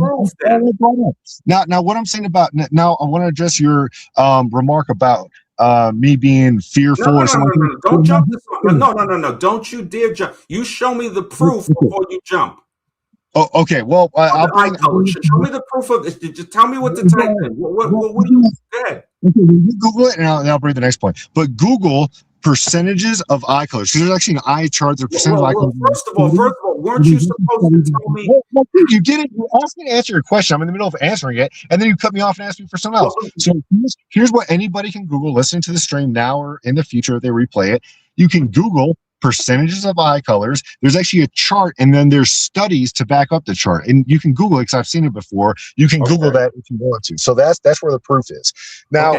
Now, what I'm saying about now, I want to address your remark about me being fearful or something. No. Don't jump this one. No. Don't you dare jump. You show me the proof before you jump. Oh, okay. Well, show me the proof of this. Just tell me what to type in. What you said. You Google it, and I'll bring the next point. But Google percentages of eye colors. So there's actually an eye chart. There's percentage of eye colors. First of all, weren't you supposed to tell me? You didn't. You asked me to answer your question. I'm in the middle of answering it, and then you cut me off and asked me for something else. So here's what anybody can Google listening to the stream now or in the future if they replay it. You can Google percentages of eye colors. There's actually a chart, and then there's studies to back up the chart. And you can Google it because I've seen it before. You can Google that if you want to. So that's where the proof is. Now,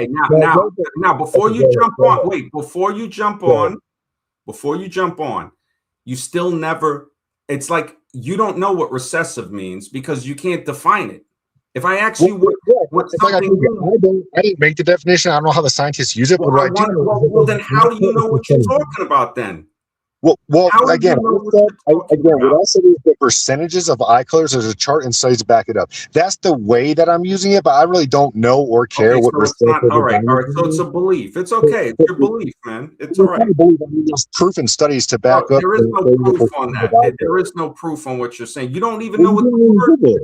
before you jump on, before you jump on, you still never. It's like you don't know what recessive means because you can't define it. If I ask you what something I didn't make the definition. I don't know how the scientists use it. Well, then how do you know what you're talking about then? Well, again, what I said is the percentages of eye colors. There's a chart and studies to back it up. That's the way that I'm using it, but I really don't know or care what. All right. So it's a belief. It's okay. It's your belief, man. It's all right. There's proof and studies to back up. There is no proof on that. There is no proof on what you're saying. You don't even know what the word is.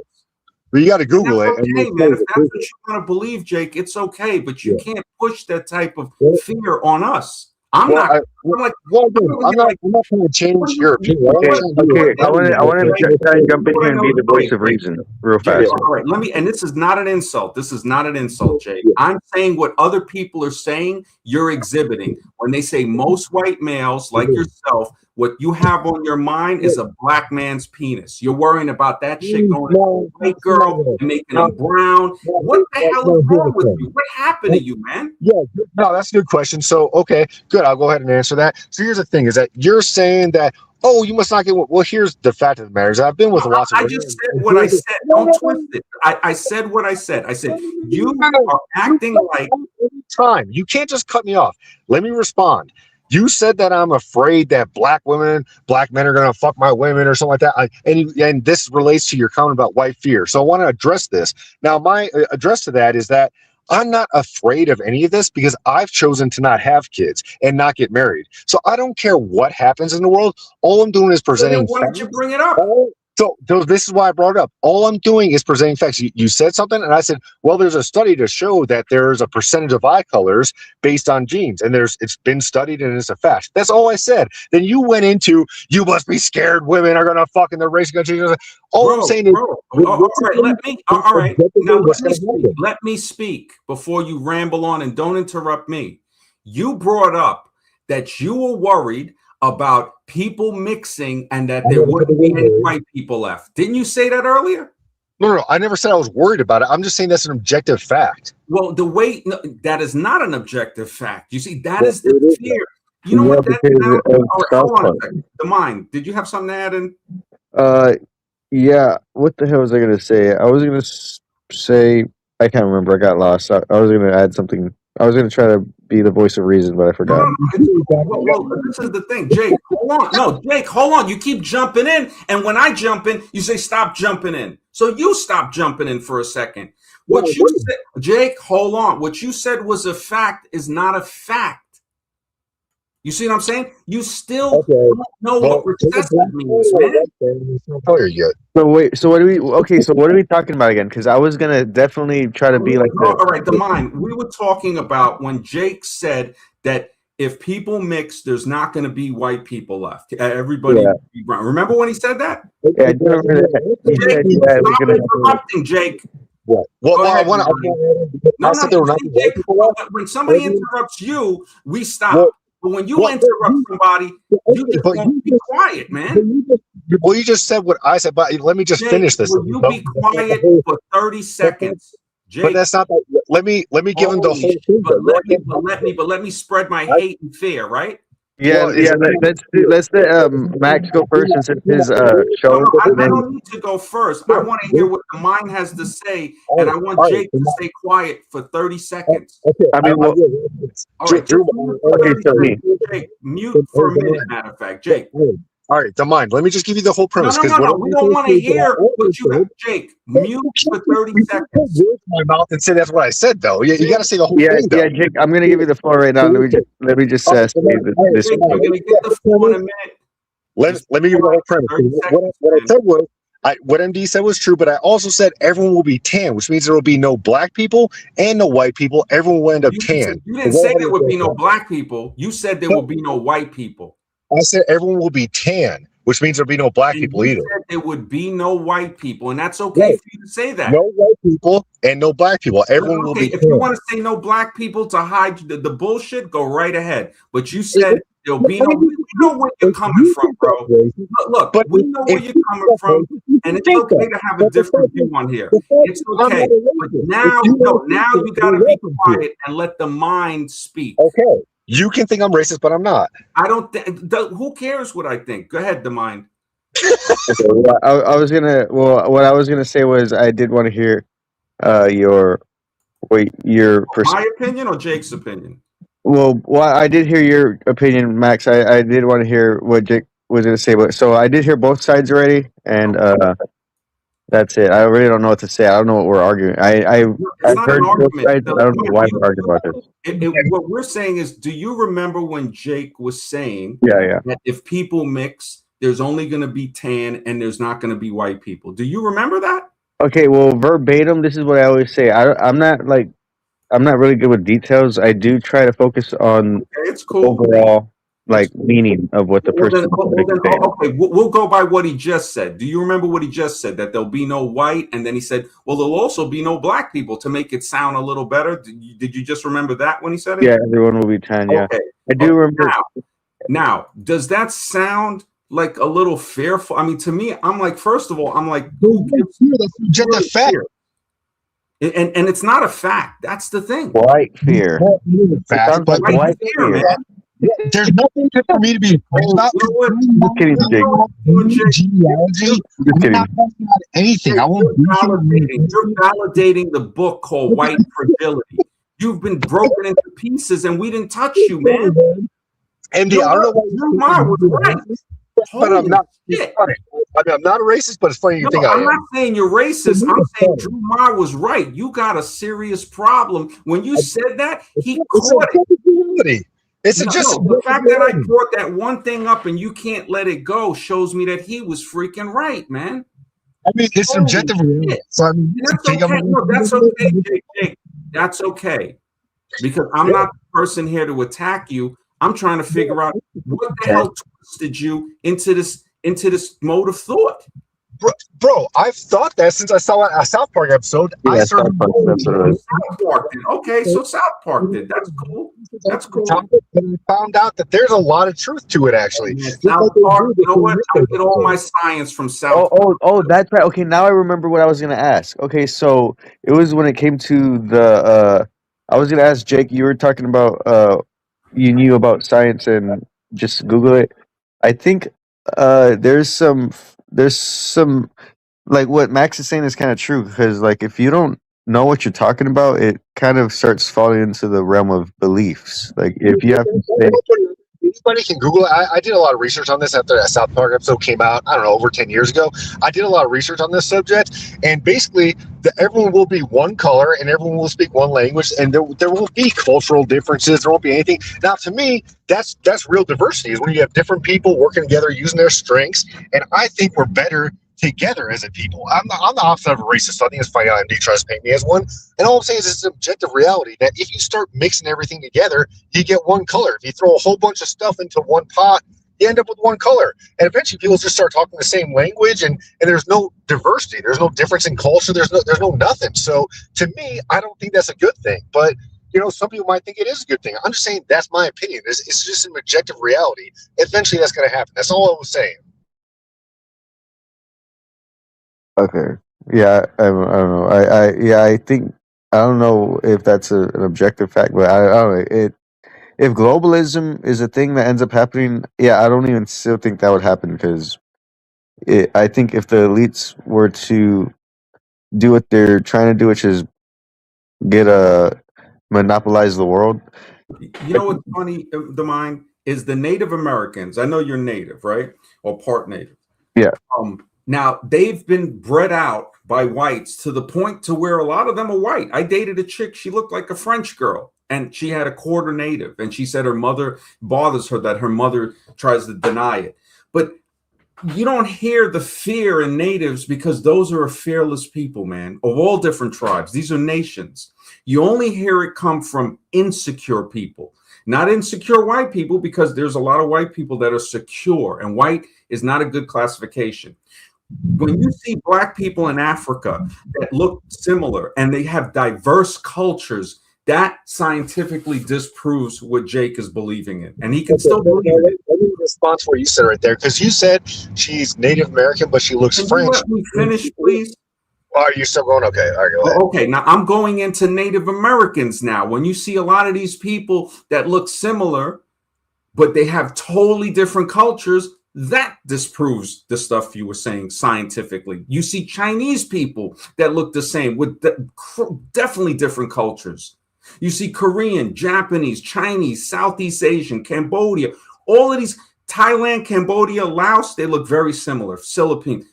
But you got to Google it. Okay, man. If that's what you want to believe, Jake, it's okay. But you can't push that type of fear on us. I'm Well, not. I'm like, I'm not trying to change your opinion. Okay. I want to try and jump in here and be the voice of reason, real Jake, fast. all right, let me. And this is not an insult. This is not an insult, Jake. I'm saying what other people are saying. You're exhibiting when they say most white males like yourself. What you have on your mind is a black man's penis. You're worrying about that shit going to a white girl and making them brown. What the hell is wrong with you? What happened to you, man? Yeah, no, that's a good question. So, okay, good. I'll go ahead and answer that. So here's the thing: is that you're saying that, oh, you must not get. Well, here's the fact of the matter: is I've been with lots of. I just said what I said. Don't twist it. I said what I said. I said you are acting like. Time. You can't just cut me off. Let me respond. You said that I'm afraid that black men are going to fuck my women or something like that. And this relates to your comment about white fear. So I want to address this. Now, my address to that is that I'm not afraid of any of this because I've chosen to not have kids and not get married. So I don't care what happens in the world. All I'm doing is presenting. Why don't you bring it up? So this is why I brought it up. All I'm doing is presenting facts. You said something, and I said, well, there's a study to show that there's a percentage of eye colors based on genes, and it's been studied, and it's a fact. That's all I said. Then you went into, you must be scared women are going to fuck in the race. I'm saying is, all right. Now let me speak before you ramble on, and don't interrupt me. You brought up that you were worried about people mixing and that there wouldn't be any white people left. Didn't you say that earlier? No, I never said I was worried about it. I'm just saying that's an objective fact. Well, that is not an objective fact. You see, that is the fear. You know what? Hold on a second. The mind. Did you have something to add in? Yeah. What the hell was I going to say? I was going to say, I can't remember. I got lost. I was going to add something. I was going to try to be the voice of reason, but I forgot. Well, this is the thing, Jake. Hold on. No, Jake, hold on. You keep jumping in, and when I jump in, you say stop jumping in. So you stop jumping in for a second. What you said, Jake, hold on. What you said was a fact is not a fact. You see what I'm saying? You still don't know what recessive means, man. So wait, so what are we talking about again? Because I was gonna definitely try to be like all right, the mind. We were talking about when Jake said that if people mix, there's not going to be white people left. Everybody be brown. Remember when he said that? Yeah, I do remember that. Stop interrupting, Jake. Well, I want to. When somebody interrupts you, we stop. But when you interrupt somebody, you just won't be quiet, man. Well, you just said what I said, but let me just finish this. Will you be quiet for 30 seconds? Jake, but that's not. Let me give him the whole thing. But let me spread my hate and fear, right? Yeah. Let's let Max go first since it's his show. No, I don't need to go first. I want to hear what the mind has to say, and I want Jake to stay quiet for 30 seconds. I mean, all right, Jake, mute for a minute. Matter of fact, Jake. All right, the mind. Let me just give you the whole premise. No. We don't want to hear what you have. Jake, mute for 30 seconds. My mouth and say that's what I said, though. You got to say the whole thing, though. Yeah, Jake, I'm going to give you the floor right now. Let me just say this. Jake, you're going to get the floor in a minute. Let me give you the whole premise. What I said was, what MD said was true, but I also said everyone will be tan, which means there will be no black people and no white people. Everyone will end up tan. You didn't say there would be no black people. You said there will be no white people. I said everyone will be tan, which means there'll be no black people either. Said there would be no white people, and that's okay for you to say that. No white people and no black people. Everyone will be tan. If you want to say no black people to hide the bullshit, go right ahead. But you said there'll be no. We know where you're coming from, bro. Look, we know where you're coming from, and it's okay to have a different view on here. It's okay. But now you got to be quiet and let the mind speak. Okay. You can think I'm racist, but I'm not. I don't think. Who cares what I think? Go ahead, Demine. What I was gonna say was I did want to hear your my opinion or Jake's opinion. Well, I did hear your opinion, Max. I did want to hear what Jake was gonna say, but so I did hear both sides already, and that's it. I really don't know what to say. I don't know what we're arguing. I've heard both sides. I don't know why we're arguing about this. What we're saying is, do you remember when Jake was saying that if people mix, there's only going to be tan and there's not going to be white people? Do you remember that? Okay, well, verbatim, this is what I always say. I'm not like I'm not really good with details. I do try to focus on Okay, it's cool. overall It's cool. meaning of what the person is saying. Okay, we'll go by what he just said. Do you remember what he just said? That there'll be no white, and then he said, "Well, there'll also be no black people," to make it sound a little better. Did you just remember that when he said it? Yeah, everyone will be tan. Yeah, Okay. I do remember. Now, does that sound like a little fearful? I mean, to me, I'm like, first of all, I'm like, that's objective fact. And it's not a fact. That's the thing. White fear. Fact, but white fear, man. There's nothing for me to be afraid about. Just kidding, Jake. Genealogy. I'm not talking about anything. I won't. You're validating the book called White Fragility. You've been broken into pieces, and we didn't touch you, man. MD, I don't know why Drew Marr was right. But I'm not. I mean, I'm not a racist, but it's funny you think I am. I'm not saying you're racist. I'm saying Drew Marr was right. You got a serious problem. When you said that, he caught it. It's just the fact that I brought that one thing up and you can't let it go shows me that he was freaking right, man. I mean, it's objective reality. So I mean, that's okay. No, that's okay, Jake. That's okay. Because I'm not the person here to attack you. I'm trying to figure out what the hell twisted you into this mode of thought. Bro, I've thought that since I saw a South Park episode. Yeah, I started South Park did. Okay, so South Park did. That's cool. That's cool. And I found out that there's a lot of truth to it, actually. South Park, you know what? I get all my science from South Park. Oh, that's right. Okay, now I remember what I was gonna ask. Okay, so it was when it came to the I was gonna ask Jake, you were talking about you knew about science and just Google it. I think there's some like what Max is saying is kind of true, because like if you don't know what you're talking about, it kind of starts falling into the realm of beliefs. Like if you have to say, anybody can Google it. I did a lot of research on this after that South Park episode came out. I don't know, over 10 years ago. I did a lot of research on this subject, and basically, everyone will be one color and everyone will speak one language, and there won't be cultural differences. There won't be anything. Now, to me, that's real diversity. Is when you have different people working together, using their strengths, and I think we're better together as a people. I'm the opposite of a racist, so I think it's funny how MD tries to paint me as one. And all I'm saying is it's an objective reality that if you start mixing everything together, you get one color. If you throw a whole bunch of stuff into one pot, you end up with one color. And eventually people just start talking the same language, and there's no diversity. There's no difference in culture. There's no nothing. So to me, I don't think that's a good thing. But some people might think it is a good thing. I'm just saying that's my opinion. It's just an objective reality. Eventually that's going to happen. That's all I was saying. okay, yeah, I don't know. I think I don't know if that's an objective fact, but I don't know it. If globalism is a thing that ends up happening, yeah, I don't even still think that would happen, because I think if the elites were to do what they're trying to do, which is monopolize the world. You know what's funny, the mind is the Native Americans. I know you're Native, right? Or part Native. Yeah. Now they've been bred out by whites to the point to where a lot of them are white. I dated a chick. She looked like a French girl, and she had a quarter Native. And she said her mother bothers her that her mother tries to deny it. But you don't hear the fear in natives, because those are a fearless people, man, of all different tribes. These are nations. You only hear it come from insecure people, not insecure white people, because there's a lot of white people that are secure, and white is not a good classification. When you see black people in Africa that look similar and they have diverse cultures, that scientifically disproves what Jake is believing in, and he can still believe it. Let me respond to what you said right there, because you said she's Native American, but she looks French. Let me finish, please. Are you still going? Okay, all right, go ahead. Okay, now I'm going into Native Americans now. When you see a lot of these people that look similar, but they have totally different cultures, that disproves the stuff you were saying scientifically. You see Chinese people that look the same with definitely different cultures. You see Korean, Japanese, Chinese, Southeast Asian, Cambodia, all of these, Thailand, Cambodia, Laos, they look very similar. Philippines,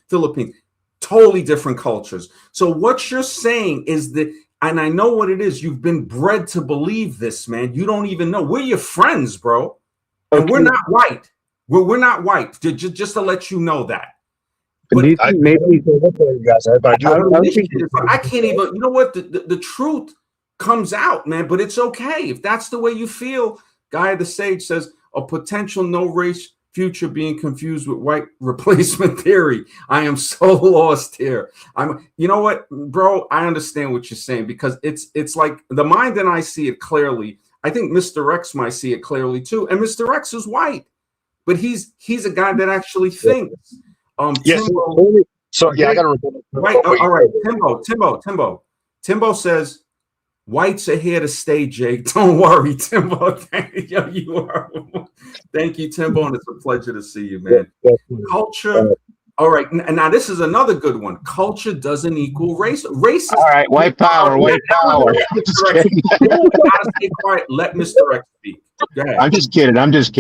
totally different cultures. So what you're saying is that, and I know what it is, you've been bred to believe this, man. You don't even know. We're your friends, bro. And we're not white. We're not white, just to let you know that. But do you think maybe you guys are, but I can't even, you know what, the truth, comes out, man. But it's okay if that's the way you feel. Guy of the Sage says a potential no race future being confused with white replacement theory. I am so lost here. You know what, bro? I understand what you're saying, because it's like the mind and I see it clearly. I think Mr. X might see it clearly too. And Mr. X is white, but he's a guy that actually thinks. Yes. Timbo, so yeah, I got to. Right. All right. Timbo says, whites are here to stay, Jake. Don't worry, Timbo. Yo, you are. Thank you, Timbo, and it's a pleasure to see you, man. Culture. All right, now this is another good one. Culture doesn't equal race. Race. All right, white power, white power. Gotta stay quiet. Let Mr. X speak. Go ahead. I'm just kidding.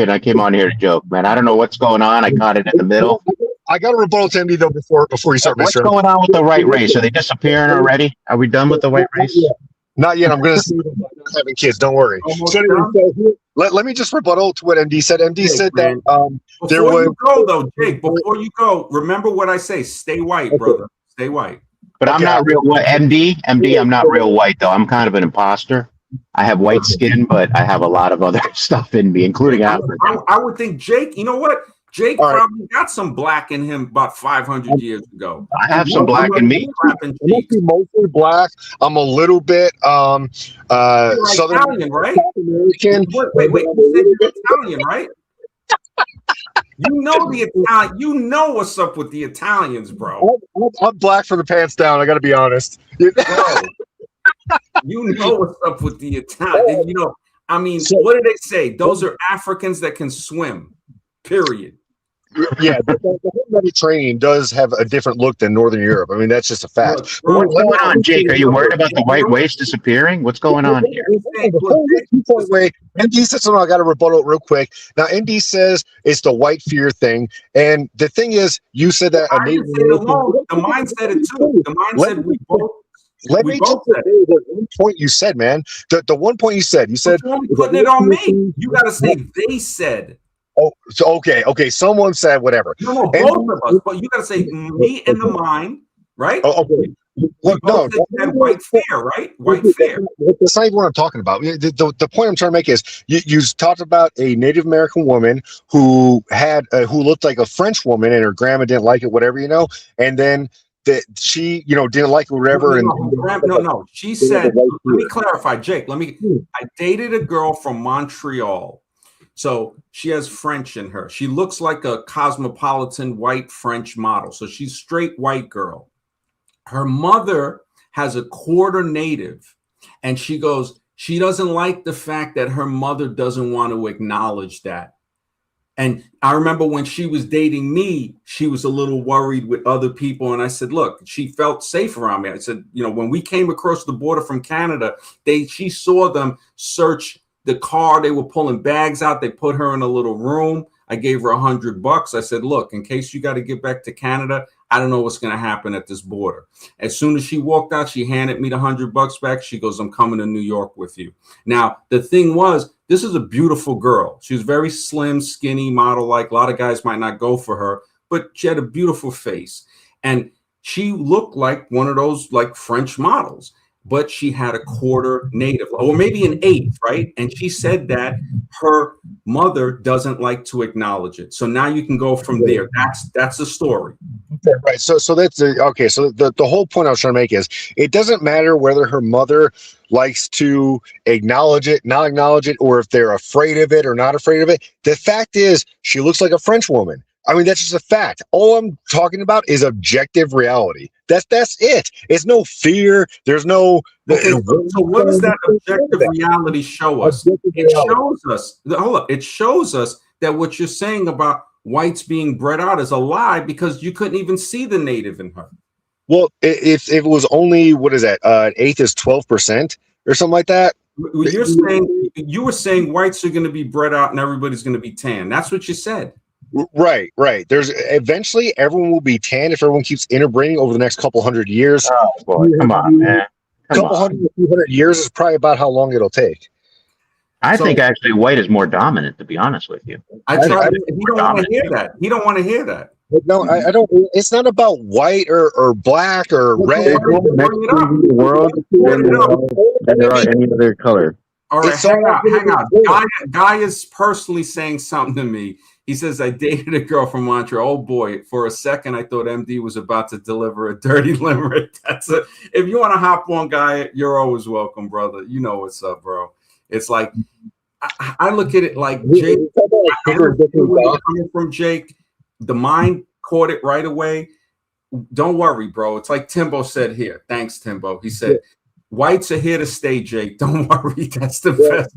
I came on here to joke, man. I don't know what's going on. I caught it in the middle. I got a rebuttal to MD though before you start. What's going on with the white race? Are they disappearing already? Are we done with the white race? Not yet. I'm going to see them having kids. Don't worry. So anyway, let me just rebuttal to what MD said. MD said that there was. Before you go, though, Jake, before you go, remember what I say. Stay white, brother. Stay white. But I'm not real white. MD, I'm not real white, though. I'm kind of an imposter. I have white skin, but I have a lot of other stuff in me, including African. I would think Jake, you know what? Jake probably got some black in him about 500 years ago. I have some black in me. I'm mostly black. I'm a little bit Southern Italian, right? American. Wait, you said you're Italian, right? You know the Italian. You know what's up with the Italians, bro. I'm black from the pants down. I got to be honest. Bro, you know what's up with the Italian. You know, I mean, what do they say? Those are Africans that can swim. Period. Yeah, the whole Mediterranean does have a different look than Northern Europe. I mean, that's just a fact. What's going on, Jake? Are you worried about the white race disappearing? What's going on here? Wait, MD said something. I got to rebuttal it real quick. Now, MD says it's the white fear thing, and the thing is, you said that. I didn't say it alone. The mind said it too. The mind said we both. Let me just say the one point you said, man. The one point you said. You're putting it on me. You got to say they said. Oh, so okay. Someone said whatever. No, both of us. But you got to say me and the mind, right? Oh, okay. Look, no, that white fear, right? White fear. That's not even what I'm talking about. The point I'm trying to make is you talked about a Native American woman who had who looked like a French woman, and her grandma didn't like it, whatever, and then that she didn't like it, whatever. No. She said, let me clarify, Jake. I dated a girl from Montreal. So she has French in her. She looks like a cosmopolitan white French model. So she's straight white girl. Her mother has a quarter native. And she goes, she doesn't like the fact that her mother doesn't want to acknowledge that. And I remember when she was dating me, she was a little worried with other people. And I said, look, she felt safe around me. I said, when we came across the border from Canada, she saw them search the car. They were pulling bags out. They put her in a little room. I gave her $100. I said, look, in case you got to get back to Canada, I don't know what's going to happen at this border. As soon as she walked out, she handed me the $100 back. She goes, I'm coming to New York with you. Now, the thing was, this is a beautiful girl. She was very slim, skinny, model-like. A lot of guys might not go for her, but she had a beautiful face. And she looked like one of those like French models. But she had a quarter native, or maybe an eighth, right? And she said that her mother doesn't like to acknowledge it. So now you can go from there. That's the story. Okay, right. So that's okay. So the whole point I was trying to make is it doesn't matter whether her mother likes to acknowledge it, not acknowledge it, or if they're afraid of it or not afraid of it. The fact is, she looks like a French woman. I mean, that's just a fact. All I'm talking about is objective reality. That's it. It's no fear. There's no. Okay, so what does that objective reality show us? It shows us. Hold up. It shows us that what you're saying about whites being bred out is a lie because you couldn't even see the native in her. Well, if it was only what is that? An eighth is 12% or something like that. You were saying whites are going to be bred out and everybody's going to be tan. That's what you said. Right. There's eventually everyone will be tan if everyone keeps interbreeding over the next couple hundred years. Oh boy, come on, man. Couple hundred years is probably about how long it'll take. I think actually white is more dominant, to be honest with you. He don't want to hear that. He don't want to hear that. No, I don't. It's not about white or black or red. There's more Mexicans in the world than there are any other color. All right, hang out. Guy is personally saying something to me. He says, I dated a girl from Montreal. Oh boy, for a second I thought MD was about to deliver a dirty limerick. If you want to hop on, Guy, you're always welcome, brother. You know what's up, bro. It's like I look at it like Jake. Coming from Jake, the mind caught it right away. Don't worry, bro. It's like Timbo said here. Thanks, Timbo. He said, whites are here to stay, Jake. Don't worry. That's the best.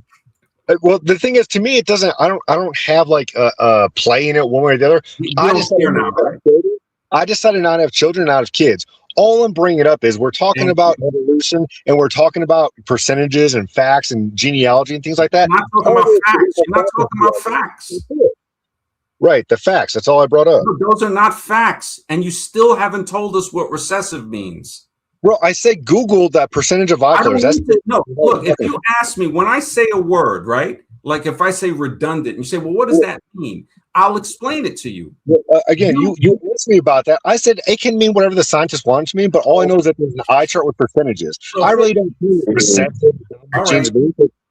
Well, the thing is, to me, it doesn't. I don't have like a play in it one way or the other. I decided not to have children, not have kids. All I'm bringing up is we're talking about evolution and we're talking about percentages and facts and genealogy and things like that. You're not talking about facts. You're not talking about facts. Right, the facts. That's all I brought up. No, those are not facts, and you still haven't told us what recessive means. Bro, I say Google that percentage of oculars. No, look, if you ask me, when I say a word, right? Like if I say redundant, and you say, well, what does that mean? I'll explain it to you. Again, you asked me about that. I said it can mean whatever the scientist wants to mean, but all I know is that there's an eye chart with percentages. I really don't know recessive.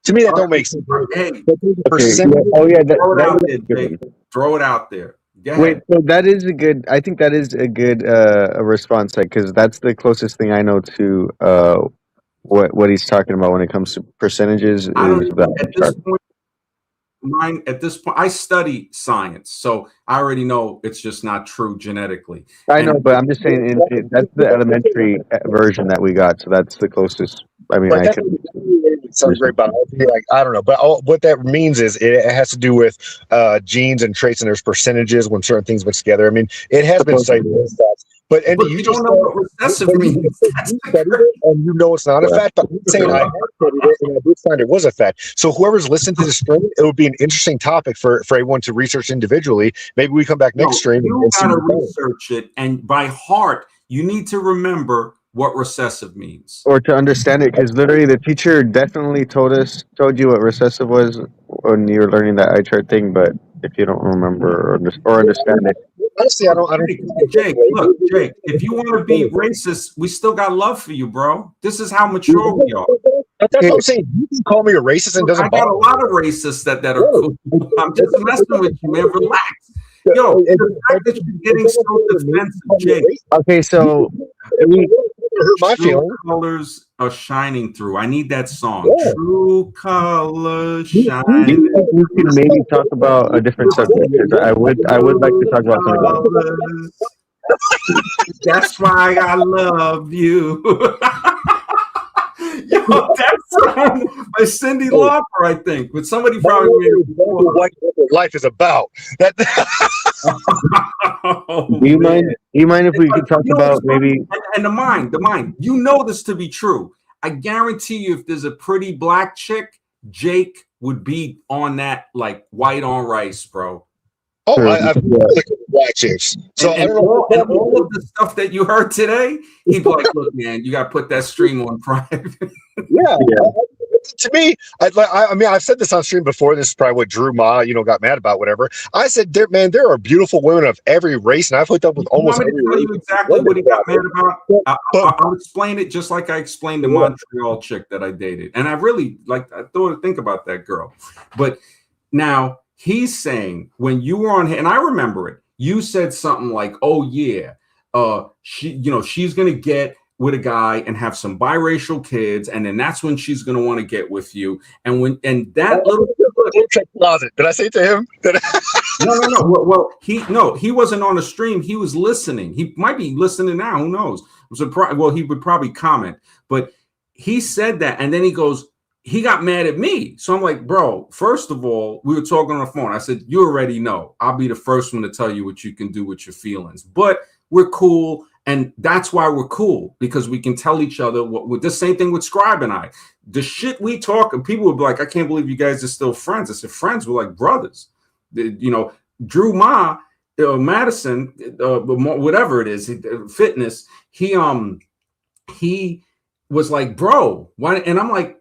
To me, that don't make sense. Hey, Throw it out there. Wait, so that is a good. I think that is a good response, because that's the closest thing I know to what he's talking about when it comes to percentages. At this point, I study science, so I already know it's just not true genetically. I know, but I'm just saying that's the elementary version that we got, so that's the closest. I mean, I could. Sounds great biology. Like, I don't know, but what that means is it has to do with genes and traits, and there's percentages when certain things mix together. I mean, it has been studied with stats. But you don't know what recessive means. And you know it's not a fact, but I'm saying I have studied it, and I did find it was a fact. So whoever's listened to the stream, it would be an interesting topic for everyone to research individually. Maybe we come back next stream. You gotta research it, and by heart, you need to remember what recessive means, or to understand it, because literally the teacher definitely told you what recessive was when you were learning that eye chart thing, but if you don't remember or understand it. Honestly, I don't. Jake, look, Jake, if you want to be racist, we still got love for you, bro. This is how mature we are. That's what I'm saying. You can call me a racist and doesn't. I got a lot of racists that are cool. I'm just messing with you, man. Relax. Yo, the fact that you're getting so defensive, Jake. Okay, so hurt my feelings. Colors are shining through. I need that song. Yeah. True colors shining. We can maybe talk about a different subject. I would like to talk about something. That's why I love you. Yo, that song by Cyndi Lauper, I think. But somebody probably made what life is about. That. Do you mind if we could talk about maybe and the mind? You know this to be true. I guarantee you, if there's a pretty black chick, Jake would be on that like white on rice, bro. Oh, I've black chicks. So and all of the stuff that you heard today, he'd be like, "Look, man, you got to put that stream on private." Yeah. To me, I mean, I've said this on stream before. This is probably what Drew Ma, got mad about, whatever. I said, there are beautiful women of every race, and I've hooked up with almost every race. Tell you exactly what he got mad about? I'll explain it just like I explained the Montreal chick that I dated, and I really I think about that girl. But now he's saying when you were on, and I remember it. You said something like, "Oh yeah, she's gonna get with a guy and have some biracial kids, and then that's when she's gonna want to get with you." And that little closet. Did I say it to him? No. Well, he wasn't on the stream. He was listening. He might be listening now. Who knows? Well, he would probably comment, but he said that, and then he goes, he got mad at me. So I'm like, bro, first of all, we were talking on the phone. I said, you already know. I'll be the first one to tell you what you can do with your feelings, but we're cool. And that's why we're cool, because we can tell each other with the same thing with Scribe and I. The shit we talk, and people would be like, I can't believe you guys are still friends. I said, friends, we're like brothers. Drew Ma, Madison, whatever it is, fitness, he was like, bro, why? And I'm like,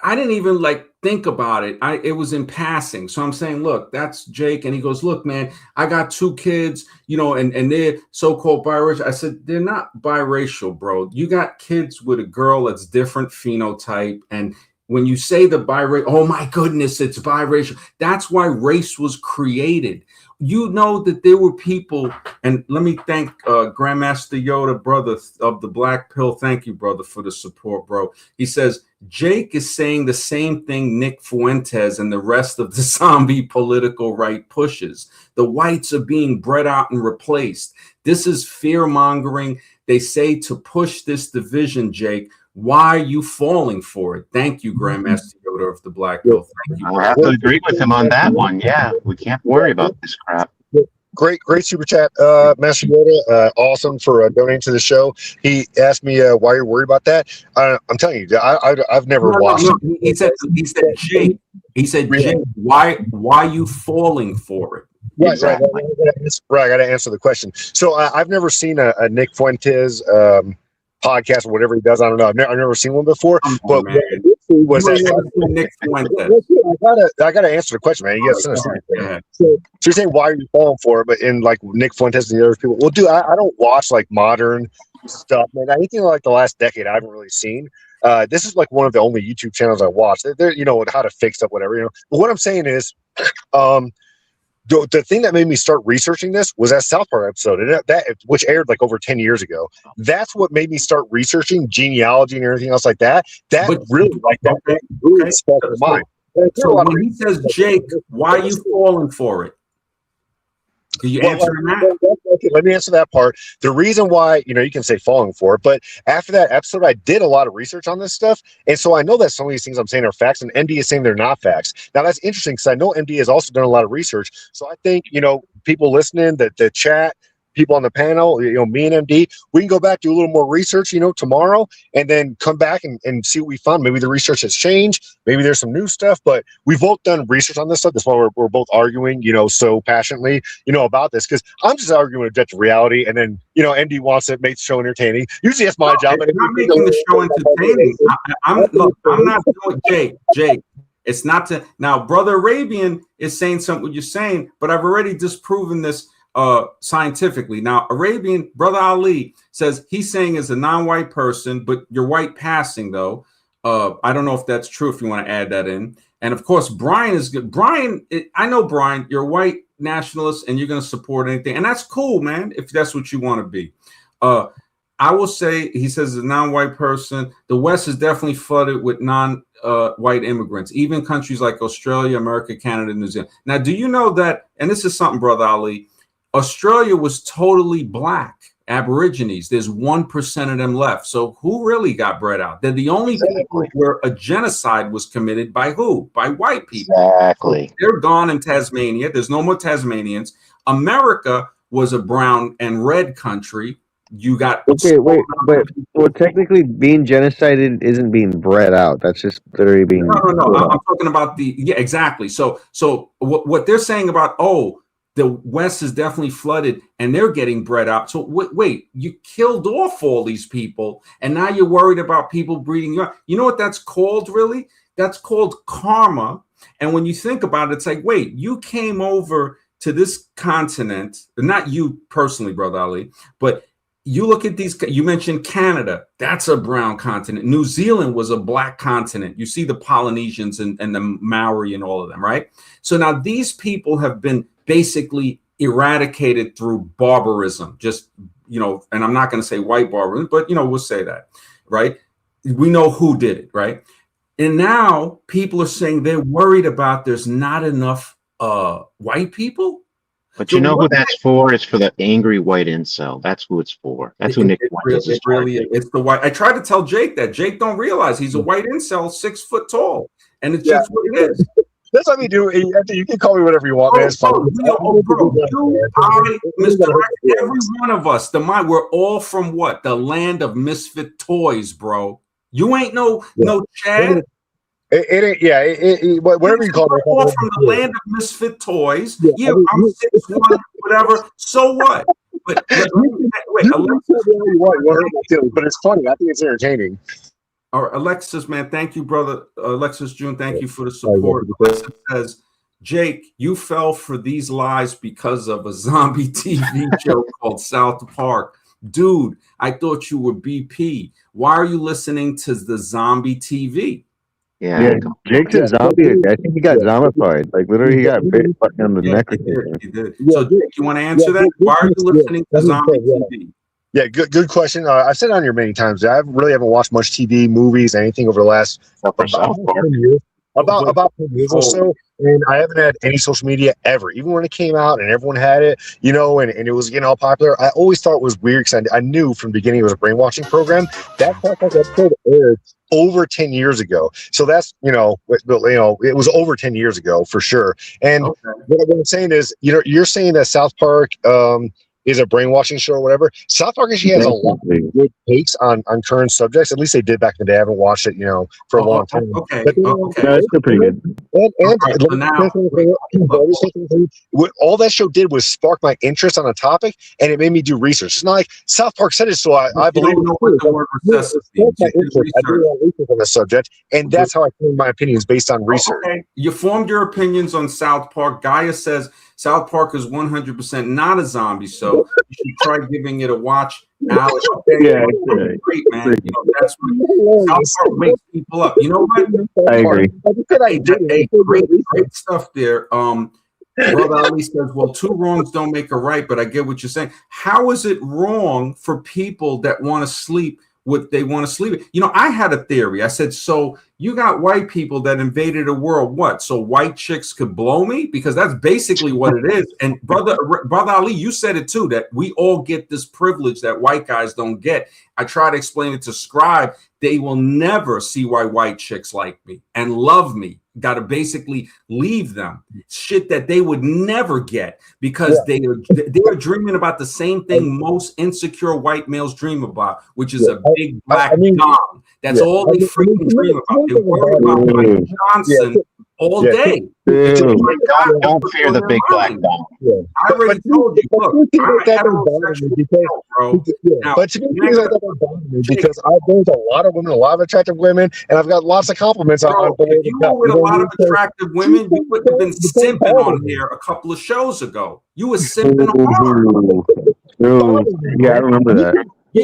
I didn't even like think about it. It was in passing. So I'm saying, look, that's Jake. And he goes, look, man, I got 2 kids, and they're so-called biracial. I said, they're not biracial, bro. You got kids with a girl that's different phenotype. And when you say the biracial, oh my goodness, it's biracial. That's why race was created. You know that there were people, and let me thank Grandmaster Yoda, brother of the Black Pill. Thank you, brother, for the support, bro. He says, Jake is saying the same thing Nick Fuentes and the rest of the zombie political right pushes. The whites are being bred out and replaced. This is fear mongering. They say to push this division, Jake. Why are you falling for it? Thank you, Grandmaster Yoda of the Black Pill. Thank you. I have to agree with him on that one. Yeah, we can't worry about this crap. Great super chat, Master Yoda. Awesome for donating to the show. He asked me why you're worried about that. I'm telling you, I've never watched. No. He said, Jake. He said, Jake, why are you falling for it? Right, exactly. Right. I got to answer the question. So I've never seen a Nick Fuentes podcast or whatever he does. I don't know. I've never seen one before. But was that Nick Fuentes? I gotta answer the question, man. You gotta so you're saying why are you falling for it? But in like Nick Fuentes and the other people, well, dude, I don't watch like modern stuff, man. Anything like the last decade, I haven't really seen. This is like one of the only YouTube channels I watch. They're how to fix up whatever. But what I'm saying is, the thing that made me start researching this was that South Park episode, which aired like over 10 years ago. That's what made me start researching genealogy and everything else like that. That really stuck in my mind. So when he says, Jake, why are you falling for it? Can you answer that? Okay, let me answer that part. The reason why, you can say falling for it, but after that episode, I did a lot of research on this stuff. And so I know that some of these things I'm saying are facts, and MD is saying they're not facts. Now, that's interesting because I know MD has also done a lot of research. So I think, people listening, the chat, people on the panel, me and MD, we can go back, do a little more research, tomorrow, and then come back and see what we found. Maybe the research has changed. Maybe there's some new stuff, but we've both done research on this stuff. That's why we're both arguing, so passionately, about this, because I'm just arguing objective reality, and then, MD wants to make the show entertaining. Usually that's my job. I'm not making the show entertaining. I'm not doing Jake. It's not to now. Brother Arabian is saying something what you're saying, but I've already disproven this scientifically. Now, Arabian Brother Ali says he's saying as a non-white person, but you're white passing though. I don't know if that's true. If you want to add that in, and of course, Brian is good. I know Brian. You're a white nationalist, and you're going to support anything, and that's cool, man. If that's what you want to be. I will say, he says, as a non-white person, the West is definitely flooded with non-white immigrants, even countries like Australia, America, Canada, New Zealand. Now, do you know that, and this is something, Brother Ali, Australia was totally black Aborigines. There's 1% of them left. So who really got bred out? They're the only people where a genocide was committed by who? By white people. Exactly. So they're gone in Tasmania. There's no more Tasmanians. America was a brown and red country. You got but technically being genocided isn't being bred out. That's just literally being no. I'm talking about exactly. So what they're saying about the West is definitely flooded and they're getting bred out. So wait, you killed off all these people and now you're worried about people breeding young. You know what that's called, really? That's called karma. And when you think about it, it's like, wait, you came over to this continent, not you personally, Brother Ali, but you look at these, you mentioned Canada, that's a brown continent. New Zealand was a black continent. You see the Polynesians and the Maori and all of them, right? So now these people have been basically eradicated through barbarism, just, and I'm not going to say white barbarism, but, we'll say that, right? We know who did it, right? And now people are saying they're worried about there's not enough white people. But you know who that's for? It's for the angry white incel. That's who it's for. That's who Nick Fuentes is targeting. It's the white. I tried to tell Jake that. Jake don't realize he's a white incel, 6 foot tall, and it's just what it is. That's what we do. You can call me whatever you want, man. It's fine. Mr. Every one of us, we're all from what? The land of misfit toys, bro. You ain't no Chad. Whatever you call it. All from the land of misfit toys. Yeah, I'm 6'1", whatever. So what? But wait, but it's funny. I think it's entertaining. Or Alexis, man, thank you, brother. Alexis June, thank you for the support. Alexis says, Jake, you fell for these lies because of a zombie TV show called South Park. Dude, I thought you were BP. Why are you listening to the zombie TV? Yeah, Jake's a zombie. I think he got zombified. Like literally, he got bit on the neck. He did. So, Jake, you want to answer that? Why are you listening to zombie TV? Yeah, good question. I've said it on here many times. I really haven't watched much TV, movies, anything over the last about 10 years. About 10 years or so, and I haven't had any social media ever. Even when it came out and everyone had it, you know, and it was getting all popular, I always thought it was weird because I knew from the beginning it was a brainwashing program. That episode aired over 10 years ago. So that's, it was over 10 years ago for sure. And what I'm saying is, you're saying that South Park is a brainwashing show or whatever. South Park actually has a lot of good takes on current subjects. At least they did back in the day. I haven't watched it, for a long time. Okay. That's still pretty good. What all that show did was spark my interest on a topic, and it made me do research. It's not like South Park said it, so I believe. Don't know what the word recessive means. I do a lot of research on the subject, and that's how I formed my opinions based on research. Okay. You formed your opinions on South Park. Gaia says South Park is 100% not a zombie, so you should try giving it a watch. Alex, great, man. That's what South Park wakes people up. You know what? I agree. Great stuff there. Brother Ali says, well, two wrongs don't make a right, but I get what you're saying. How is it wrong for people that want to sleep what they want to sleep? I had a theory. I said, so you got white people that invaded the world. What? So white chicks could blow me? Because that's basically what it is. And brother Ali, you said it too, that we all get this privilege that white guys don't get. I try to explain it to Scribe. They will never see why white chicks like me and love me. Got to basically leave them shit that they would never get because they are dreaming about the same thing most insecure white males dream about, which is a big black dong. That's all they freaking dream about. They worry about Mike Johnson all day. Don't fear the big black dong. I already told you. Look, I'm a heterosexual bro. But to me, things like that don't bother me because I've been with a lot of women, a lot of attractive women, and I've got lots of compliments on. If you were with a lot of attractive women, you would have been simping on here a couple of shows ago. You were simping hard. Yeah, I remember that. You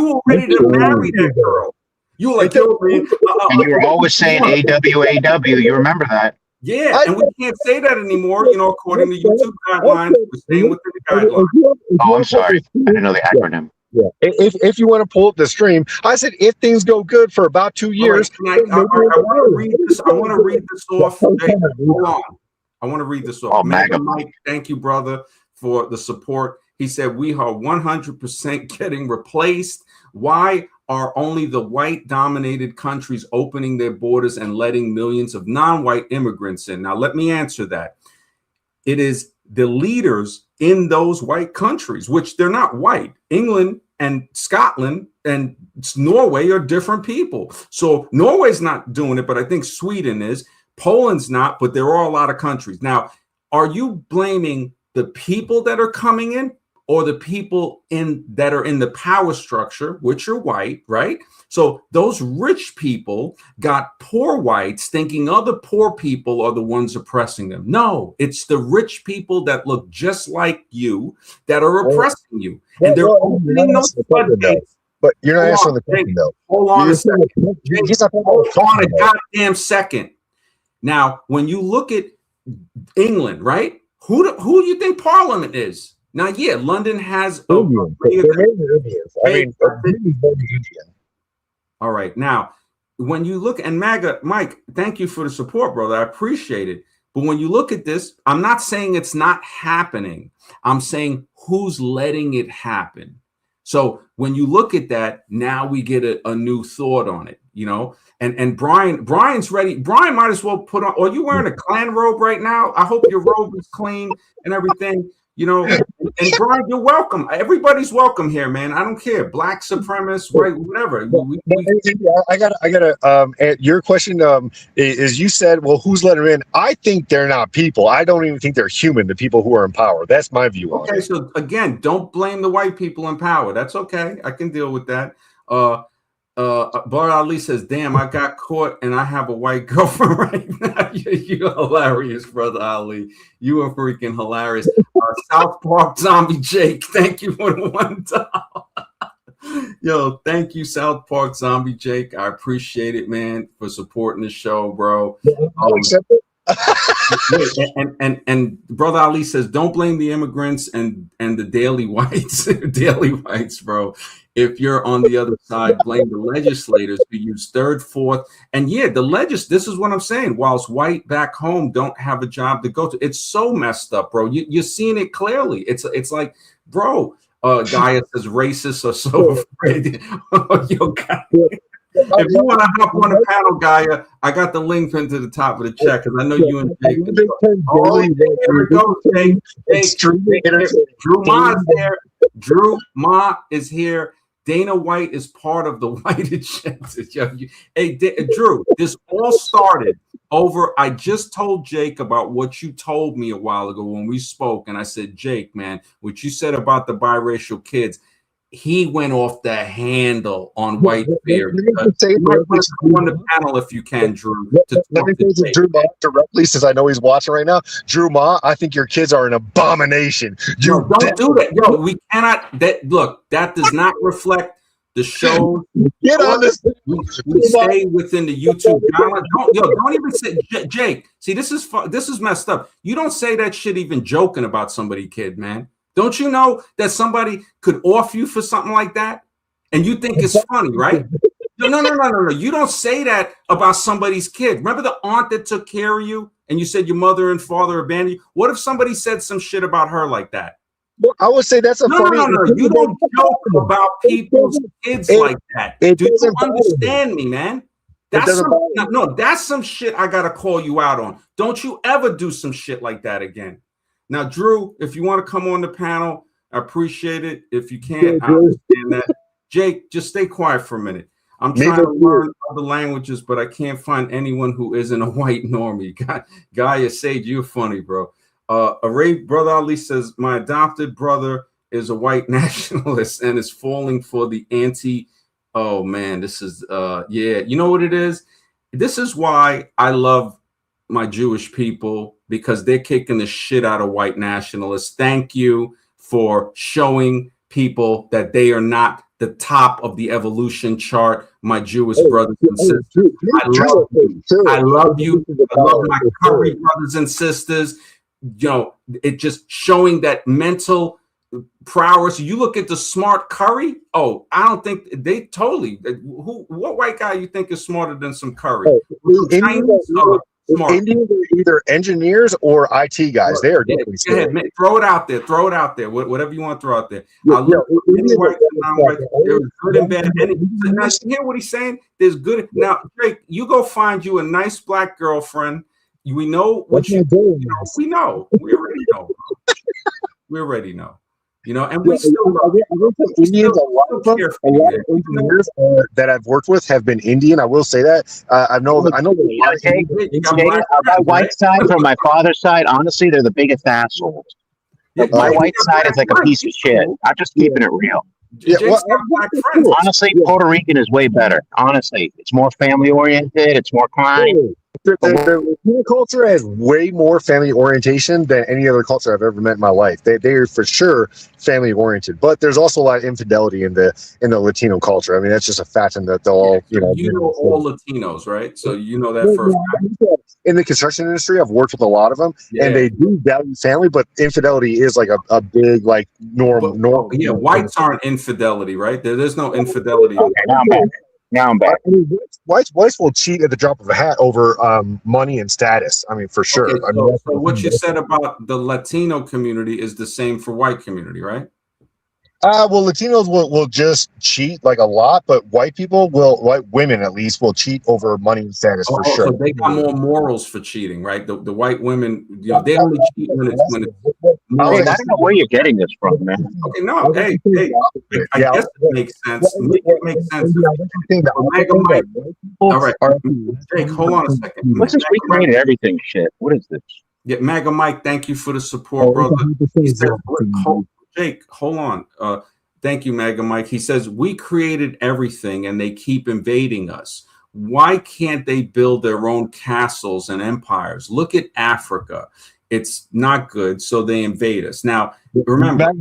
were ready to marry that girl. You were like, and you were always saying AWAW. You remember that? Yeah, and we can't say that anymore, according to YouTube guidelines. We're staying within the guidelines. Oh, I'm sorry. I didn't know the acronym. Yeah. If you want to pull up the stream, I said if things go good for about 2 years. Right, I want to read this. I want to read this off. Hold on. I want to read this off. Mike, thank you, brother, for the support. He said we are 100% getting replaced. Why are only the white-dominated countries opening their borders and letting millions of non-white immigrants in? Now, let me answer that. It is the leaders in those white countries, which they're not white. England and Scotland and Norway are different people. So Norway's not doing it, but I think Sweden is. Poland's not, but there are a lot of countries. Now, are you blaming the people that are coming in or the people that are in the power structure, which are white, right? So those rich people got poor whites thinking other poor people are the ones oppressing them. No, it's the rich people that look just like you that are oppressing you. And they're opening those floodgates. But you're not answering the question, though. Hold on a second. Hold on a goddamn second. Now, when you look at England, right? Who do you think Parliament is? Now, yeah, London has Indians. I mean, Indian. All right. Now, when you look and MAGA, Mike, thank you for the support, brother. I appreciate it. But when you look at this, I'm not saying it's not happening. I'm saying who's letting it happen. So when you look at that, now we get a new thought on it, and Brian's ready. Brian might as well put on, are you wearing a Klan robe right now? I hope your robe is clean and everything. And Brian, you're welcome. Everybody's welcome here, man. I don't care. Black supremacists, right? Whatever. I gotta. Your question is you said, well, who's letting them in? I think they're not people. I don't even think they're human. The people who are in power. That's my view on it. Okay, so again, don't blame the white people in power. That's okay. I can deal with that. Bar Ali says, "Damn, I got caught and I have a white girlfriend right now." You're hilarious, brother Ali. You are freaking hilarious. South Park Zombie Jake, thank you for the $1. Yo, thank you, South Park Zombie Jake. I appreciate it, man, for supporting the show, bro. I'll accept it. and brother Ali says, don't blame the immigrants and the daily whites, daily whites, bro. If you're on the other side, blame the legislators who use third, fourth, and yeah, this is what I'm saying. Whilst white back home don't have a job to go to, it's so messed up, bro. You're seeing it clearly. It's like, bro. Gaia says racists are so afraid. Yo, Gaia. If you want to hop on the panel, Gaia, I got the link pinned to the top of the chat because I know you and Jake. Oh, here it goes, Jake. Drew Ma is there. Drew Ma is here. Dana White is part of the white agenda. Hey, Drew, this all started over. I just told Jake about what you told me a while ago when we spoke, and I said, Jake, man, what you said about the biracial kids. He went off the handle on white fear. You might want to come on the panel if you can, Drew. Let me say to Drew Ma directly, since I know he's watching right now. Drew Ma, I think your kids are an abomination. Yo, don't do that. Yo, we cannot. That does not reflect the show. Get on this. We stay within the YouTube genre. Don't even say, Jake. See, this is messed up. You don't say that shit even joking about somebody, kid, man. Don't you know that somebody could off you for something like that? And you think it's funny, right? No. You don't say that about somebody's kid. Remember the aunt that took care of you and you said your mother and father abandoned you? What if somebody said some shit about her like that? Well, I would say that's a funny. No. You don't joke about people's kids like that. Do you understand me, man? That's some shit I got to call you out on. Don't you ever do some shit like that again. Now, Drew, if you want to come on the panel, I appreciate it. If you can't, I understand that. Jake, just stay quiet for a minute. I'm trying to learn other languages, but I can't find anyone who isn't a white normie. Gaia Sage, you're funny, bro. Brother Ali says, my adopted brother is a white nationalist and is falling for the oh, man, this is, yeah. You know what it is? This is why I love my Jewish people, because they're kicking the shit out of white nationalists. Thank you for showing people that they are not the top of the evolution chart, my Jewish brothers and sisters. I love you. I love you. I love my curry brothers and sisters. You know, it just showing that mental prowess. You look at the smart curry. Oh, I don't think they totally. What white guy you think is smarter than some curry? Indians are either engineers or IT guys. They are definitely go ahead, man. Throw it out there. Throw it out there. Whatever you want to throw out there. I love any white and non-white. There's good and bad. Now, you hear what he's saying? There's good. Now, Drake, you go find you a nice black girlfriend. We know what you do. We know. We already know. We already know. You know, and we still Indians. A lot of engineers that I've worked with have been Indian. I will say that. I know that. On my white side, from my father's side, honestly, they're the biggest assholes. My white side is like a piece of shit. I'm just keeping it real. Yeah, honestly, Puerto Rican is way better. Honestly, it's more family oriented. It's more kind. The Latino culture has way more family orientation than any other culture I've ever met in my life. They are for sure family oriented, but there's also a lot of infidelity in the Latino culture. I mean, that's just a fact, and that they'll all all Latinos, right? So you know that for a fact. In the construction industry, I've worked with a lot of them, and they do value family, but infidelity is like a big norm. Yeah, whites aren't infidelity, right? There's no infidelity. Okay, now I'm back. I mean, whites will cheat at the drop of a hat over money and status. I mean, for sure. Okay, so what you said about the Latino community is the same for white community, right? Well, Latinos will just cheat like a lot, but white women at least will cheat over money and status for sure. So they got more morals for cheating, right? The white women, they only cheat when it's I don't know where you're getting this from, man. Okay, no, hey, I guess it makes sense. It makes sense. Mega Mike. All right, Jake, hold on a second. What's this recreated everything shit? What is this? Yeah, Mega Mike, thank you for the support, brother. He said, Jake, hold on. Thank you, Mega Mike. He says, we created everything and they keep invading us. Why can't they build their own castles and empires? Look at Africa. It's not good, so they invade us. Now, remember,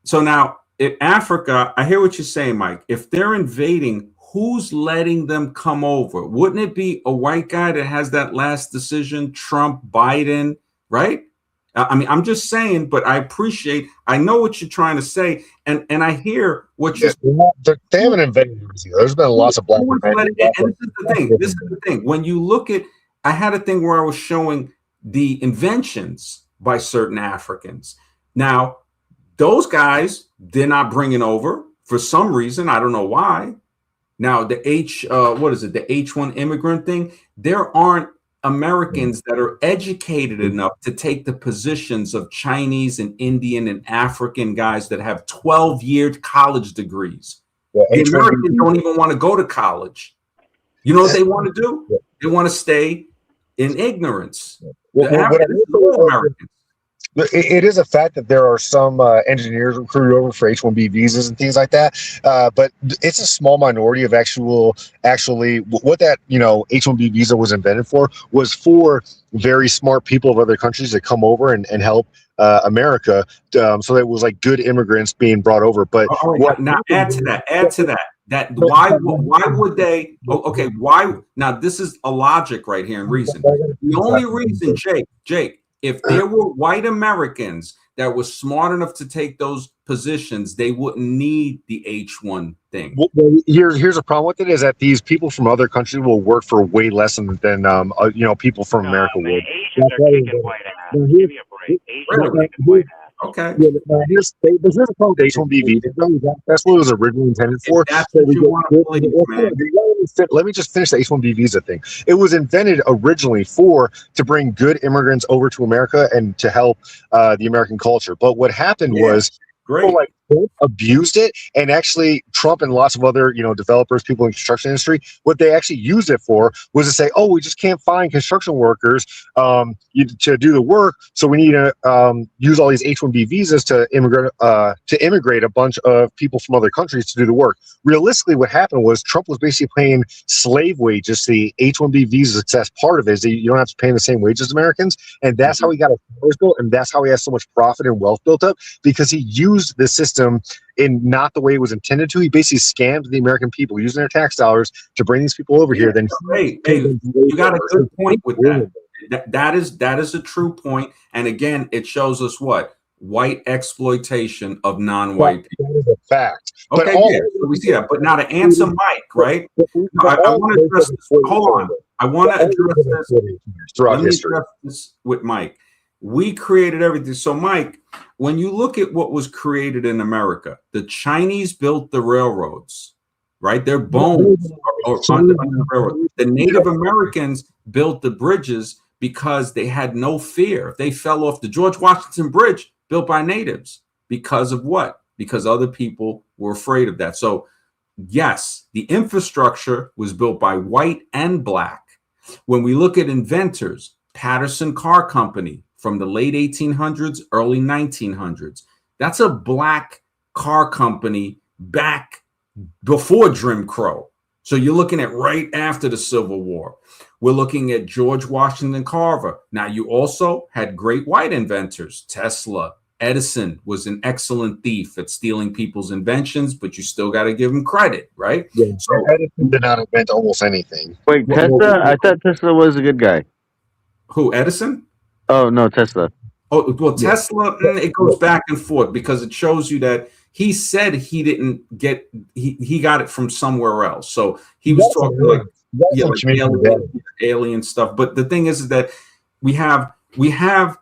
so now, if Africa, I hear what you're saying, Mike. If they're invading, who's letting them come over? Wouldn't it be a white guy that has that last decision, Trump, Biden, right? I mean, I'm just saying, but I know what you're trying to say, and I hear what you're saying. They haven't invaded. There's been lots of black men. And this is the thing. When you look at, I had a thing where I was showing the inventions by certain Africans. Now, those guys, they're not bringing over for some reason. I don't know why. Now, the the H1 immigrant thing, there aren't Americans that are educated enough to take the positions of Chinese and Indian and African guys that have 12-year college degrees. The Americans don't even want to go to college. You know what they want to do? They want to stay in ignorance. It is a fact that there are some engineers recruited over for H-1B visas and things like that, but it's a small minority of actually what that H-1B visa was invented for was for very smart people of other countries that come over and help America. So that it was like good immigrants being brought over. But now add to that. That why would they? Okay, why? Now this is a logic right here and reason. The only reason, Jake. If there were white Americans that were smart enough to take those positions, they wouldn't need the H1 thing. Well, here's a problem with it is that these people from other countries will work for way less than people from America would. Asians are kicking white ass. Give me a break. Asians are kicking white ass. Okay. Here's the problem with H-1B visa. That's what it was originally intended for. That's what you want to believe, man. Let me just finish the H-1B visa thing. It was invented originally to bring good immigrants over to America and to help the American culture. But what happened was people like Trump abused it, and actually Trump and lots of other developers, people in the construction industry, what they actually used it for was to say, oh, we just can't find construction workers to do the work, so we need to use all these H-1B visas to immigrate a bunch of people from other countries to do the work. Realistically, what happened was Trump was basically paying slave wages. The H-1B visa success part of it is that you don't have to pay the same wages as Americans, and that's how he got his powers built, and that's how he has so much profit and wealth built up, because he used the system in not the way it was intended to. He basically scammed the American people using their tax dollars to bring these people over here. Then you got a good point with that. That is a true point. And again, it shows us what white exploitation of non-white people. That is a fact. Okay, so we see that. But now to answer Mike, right? I want to address this. Hold on. I want to address this. Let me address this with Mike. We created everything. So, Mike, when you look at what was created in America, the Chinese built the railroads, right? Their bones are under the railroad. The Native Americans built the bridges because they had no fear. If they fell off the George Washington Bridge, built by natives, because of what? Because other people were afraid of that. So, yes, the infrastructure was built by white and black. When we look at inventors, Patterson Car Company, from the late 1800s, early 1900s. That's a black car company back before Jim Crow. So you're looking at right after the Civil War. We're looking at George Washington Carver. Now, you also had great white inventors. Tesla, Edison was an excellent thief at stealing people's inventions, but you still got to give him credit, right? Yeah, so Edison did not invent almost anything. Wait, Tesla? I thought Tesla was a good guy. Who, Edison? Oh, no, Tesla. Oh, well, Tesla, it goes back and forth because it shows you that he said he didn't get, he got it from somewhere else. So he was talking like alien stuff. But the thing is that we have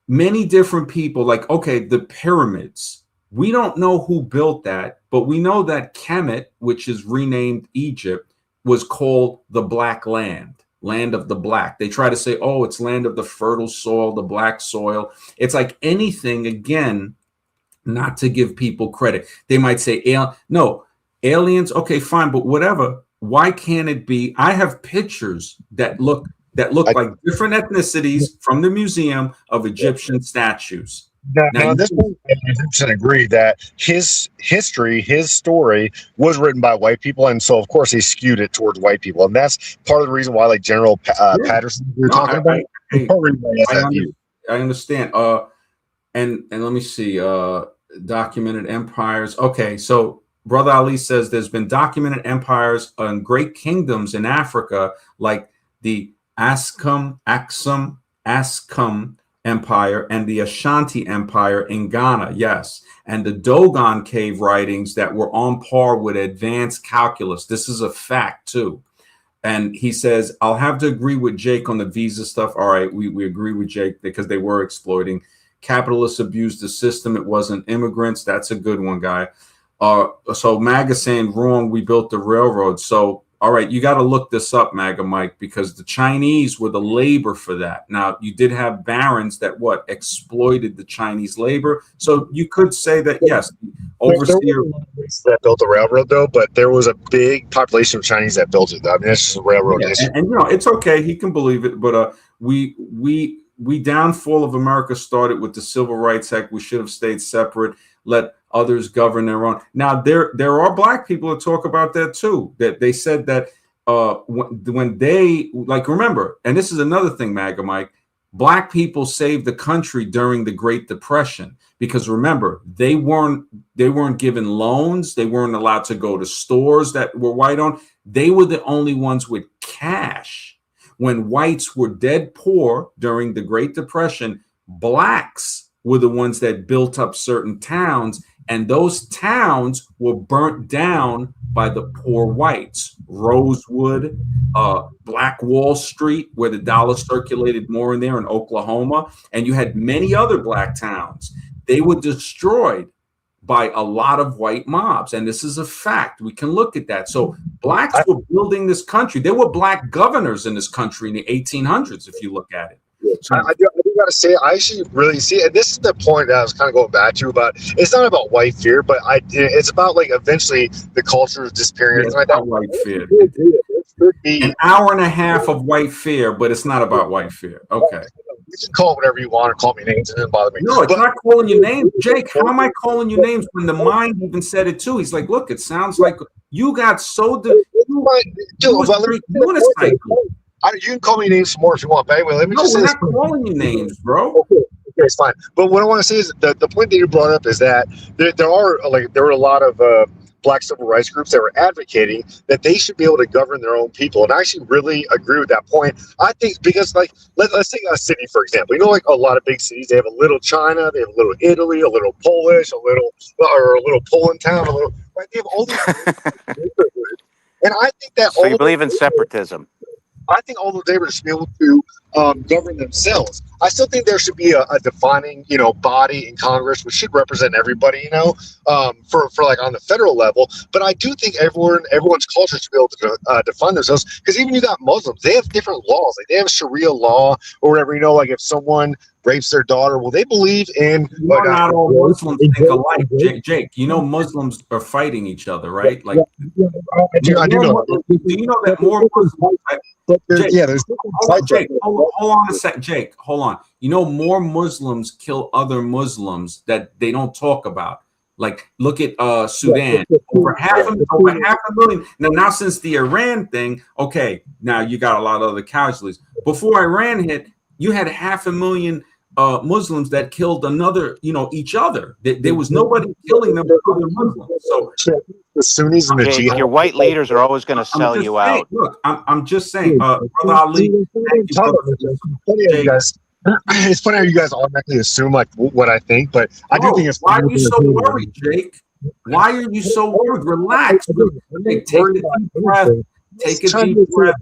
many different people, like, okay, the pyramids. We don't know who built that, but we know that Kemet, which is renamed Egypt, was called the Black Land. Land of the black. They try to say, oh, it's land of the fertile soil, the black soil. It's like anything, again, not to give people credit. They might say, no, aliens, okay, fine, but whatever. Why can't it be? I have pictures that look like different ethnicities from the museum of Egyptian statues. Now, at this point, I 100% agree that his history, his story was written by white people, and so of course he skewed it towards white people, and that's part of the reason why, like General Patterson, we were talking about. I understand. And let me see. Documented empires. Okay, so Brother Ali says there's been documented empires and great kingdoms in Africa, like the Axum Empire and the Ashanti Empire in Ghana. Yes. And the Dogon cave writings that were on par with advanced calculus. This is a fact, too. And he says, I'll have to agree with Jake on the visa stuff. All right, we agree with Jake because they were exploiting. Capitalists abused the system. It wasn't immigrants. That's a good one, guy. So MAGA saying wrong, we built the railroad. So, all right, you got to look this up, MAGA Mike, because the Chinese were the labor for that. Now, you did have barons that exploited the Chinese labor. So you could say that, yes, overseer that built the railroad, though, but there was a big population of Chinese that built it. I mean, it's just a railroad issue. And it's okay. He can believe it. But we downfall of America started with the Civil Rights Act. We should have stayed separate, let others govern their own. Now, there are black people that talk about that too, that they said that when they, like, remember, and this is another thing, MAGA Mike, black people saved the country during the Great Depression, because remember, they weren't given loans. They weren't allowed to go to stores that were white owned. They were the only ones with cash. When whites were dead poor during the Great Depression, blacks were the ones that built up certain towns, and those towns were burnt down by the poor whites. Rosewood, Black Wall Street, where the dollar circulated more in there, in Oklahoma, and you had many other black towns. They were destroyed by a lot of white mobs, and this is a fact. We can look at that. So blacks were building this country. There were black governors in this country in the 1800s, if you look at it. So, I do got to say, I actually really see, and this is the point that I was kind of going back to about. It's not about white fear, but it's about, like, eventually the culture is disappearing. It's about white fear. An hour and a half of white fear, but it's not about white fear. Okay. You can call it whatever you want, or call me names. It doesn't bother me. No, it's not calling you names. Jake, how am I calling you names when the mind even said it too? He's like, look, it sounds like you got so... You can call me names some more if you want, but anyway, let me just say we're not calling you names, bro. Okay, it's fine. But what I want to say is the point that you brought up is that there were a lot of black civil rights groups that were advocating that they should be able to govern their own people, and I actually really agree with that point. I think because, like, let's take a city for example. You know, like a lot of big cities, they have a little China, they have a little Italy, a little Polish, a little Poland town, right? They have all these neighborhoods, and I think that. So you believe in separatism? I think all those neighborhoods should be able to govern themselves. I still think there should be a defining, body in Congress which should represent everybody, for like on the federal level. But I do think everyone's culture should be able to define themselves, because even you got Muslims, they have different laws. Like they have Sharia law or whatever. Like if someone rapes their daughter, well, they believe in. Not all Muslims think alike, Jake. Muslims are fighting each other, right? Like, I do know. Do you know that more Muslims? Jake, hold on a sec. Jake, hold on. More Muslims kill other Muslims that they don't talk about. Like, look at Sudan. Over half a million. Now, since the Iran thing, okay, now you got a lot of other casualties. Before Iran hit, you had 500,000 Muslims that killed each other. There was nobody killing them but other Muslims. So the Sunnis and the Jihad. Your white leaders are always going to sell you out. Look, I'm just saying, Brother Ali. It's funny how you guys automatically assume like what I think, but I do think it's. Why are you so worried, Jake? Why are you so worried? Relax. Take a deep breath. Take a deep breath.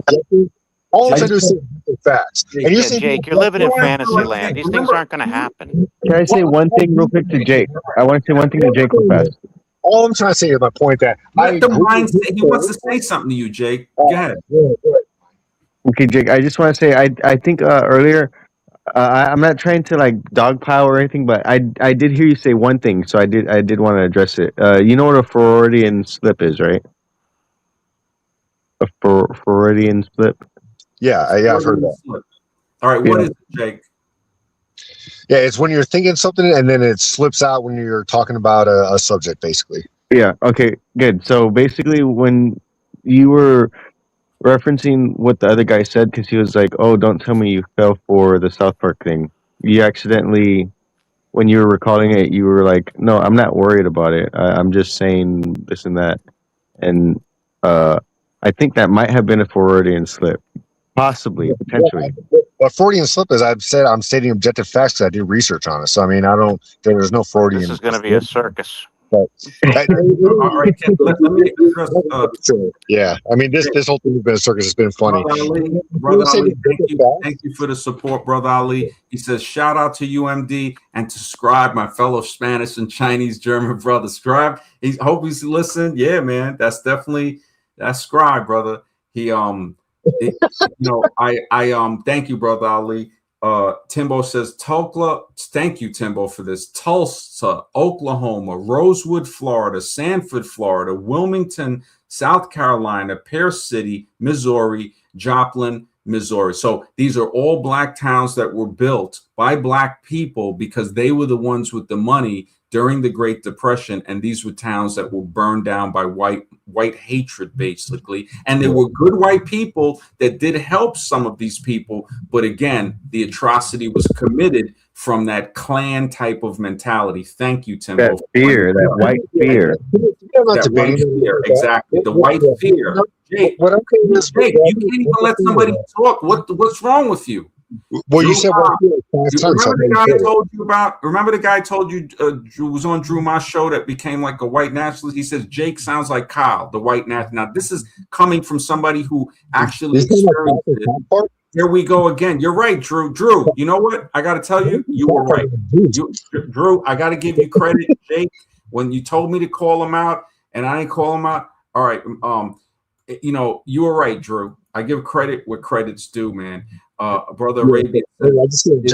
All I'm trying to do is say facts. And you Jake, you're living in fantasy land. These things aren't going to happen. Can I say one thing real quick to Jake? I want to say one thing to Jake real fast. All I'm trying to say is my point that he wants to say something to you, Jake. Go ahead. Okay, Jake. I just want to say I think earlier. I'm not trying to like dogpile or anything, but I did hear you say one thing, so I did want to address it. You know what a Freudian slip is, right? A Freudian slip. Yeah, I've heard that. All right, what is it, Jake? Yeah, it's when you're thinking something and then it slips out when you're talking about a subject, basically. Yeah. Okay. Good. So basically, when you were referencing what the other guy said, because he was like, "Oh, don't tell me you fell for the South Park thing." You accidentally, when you were recalling it, you were like, "No, I'm not worried about it. I'm just saying this and that." And I think that might have been a Freudian slip, possibly, potentially. What Freudian slip is, I've said I'm stating objective facts because I do research on it. So I mean, I don't. There's no Freudian. This is going to be a circus. But, All right, let me address. Yeah, I mean this whole thing has been a circus. It's been funny. Brother Ali, thank you for the support, Brother Ali. He says, shout out to UMD and to Scribe, my fellow Spanish and Chinese German brother. Scribe, he hope he's listening. Yeah, man, that's Scribe, brother. He I thank you, Brother Ali. Timbo says Tulsa. Thank you, Timbo, for this. Tulsa, Oklahoma, Rosewood, Florida, Sanford, Florida, Wilmington, South Carolina, Pear City, Missouri, Joplin, Missouri. So these are all black towns that were built by black people because they were the ones with the money during the Great Depression, and these were towns that were burned down by white hatred, basically. And there were good white people that did help some of these people, but again, the atrocity was committed from that clan type of mentality. Thank you, Timbo. That fear, that white fear. That white fear, exactly. The white fear. Jake, you can't even let somebody talk. What's wrong with you? Well, you said remember the guy I told you about? Remember the guy I told you was on Drew my show that became like a white nationalist? He says Jake sounds like Kyle, the white nationalist. Now this is coming from somebody who actually experienced it. Here we go again. You're right, Drew. Drew, you know what? I got to tell you, you were right. Drew, I got to give you credit, Jake. When you told me to call him out, and I didn't call him out. All right, you were right, Drew. I give credit where credit's due, man. Brother Arabian said,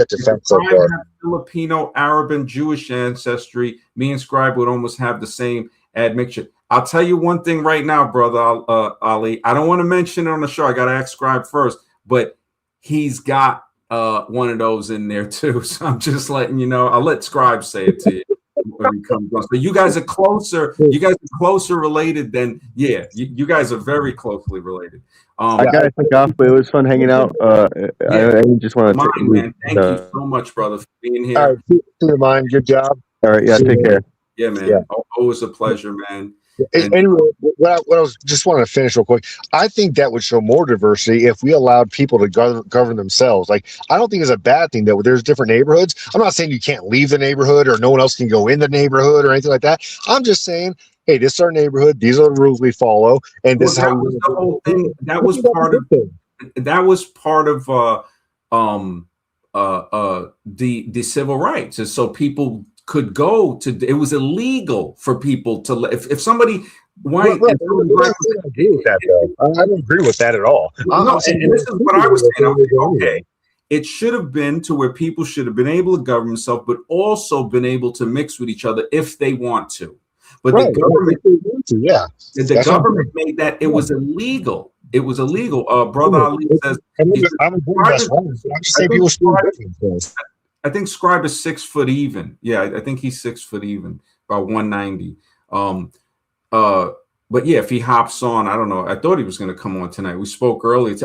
Filipino, Arab, and Jewish ancestry, me and Scribe would almost have the same admixture. I'll tell you one thing right now, Brother Ali. I don't want to mention it on the show. I got to ask Scribe first, but he's got one of those in there too. So I'm just letting you know. I'll let Scribe say it to you when he comes on. So you guys are closer. You guys are closer related than you guys are very closely related. I gotta take off, but it was fun hanging out. I just want to man. Thank you so much, brother, for being here. All right, keep in mind. Good job. All right, take care. Yeah, man. Yeah. Always a pleasure, man. Anyway, what I was just wanted to finish real quick. I think that would show more diversity if we allowed people to govern themselves. Like, I don't think it's a bad thing that there's different neighborhoods. I'm not saying you can't leave the neighborhood or no one else can go in the neighborhood or anything like that. I'm just saying, hey, this is our neighborhood. These are the rules we follow, and this is how we. The whole thing. That was part of the civil rights, and so people could go to. It was illegal for people to if somebody white. I don't agree with that, though. I don't agree with that at all. No, and this is what I was saying. Okay. It should have been to where people should have been able to govern themselves, but also been able to mix with each other if they want to. But the government made that it was illegal. It was illegal. Brother Ali says, I think Scribe is 6 foot even. Yeah, I think he's 6 foot even, about 190. But yeah, if he hops on, I don't know. I thought he was going to come on tonight. We spoke earlier.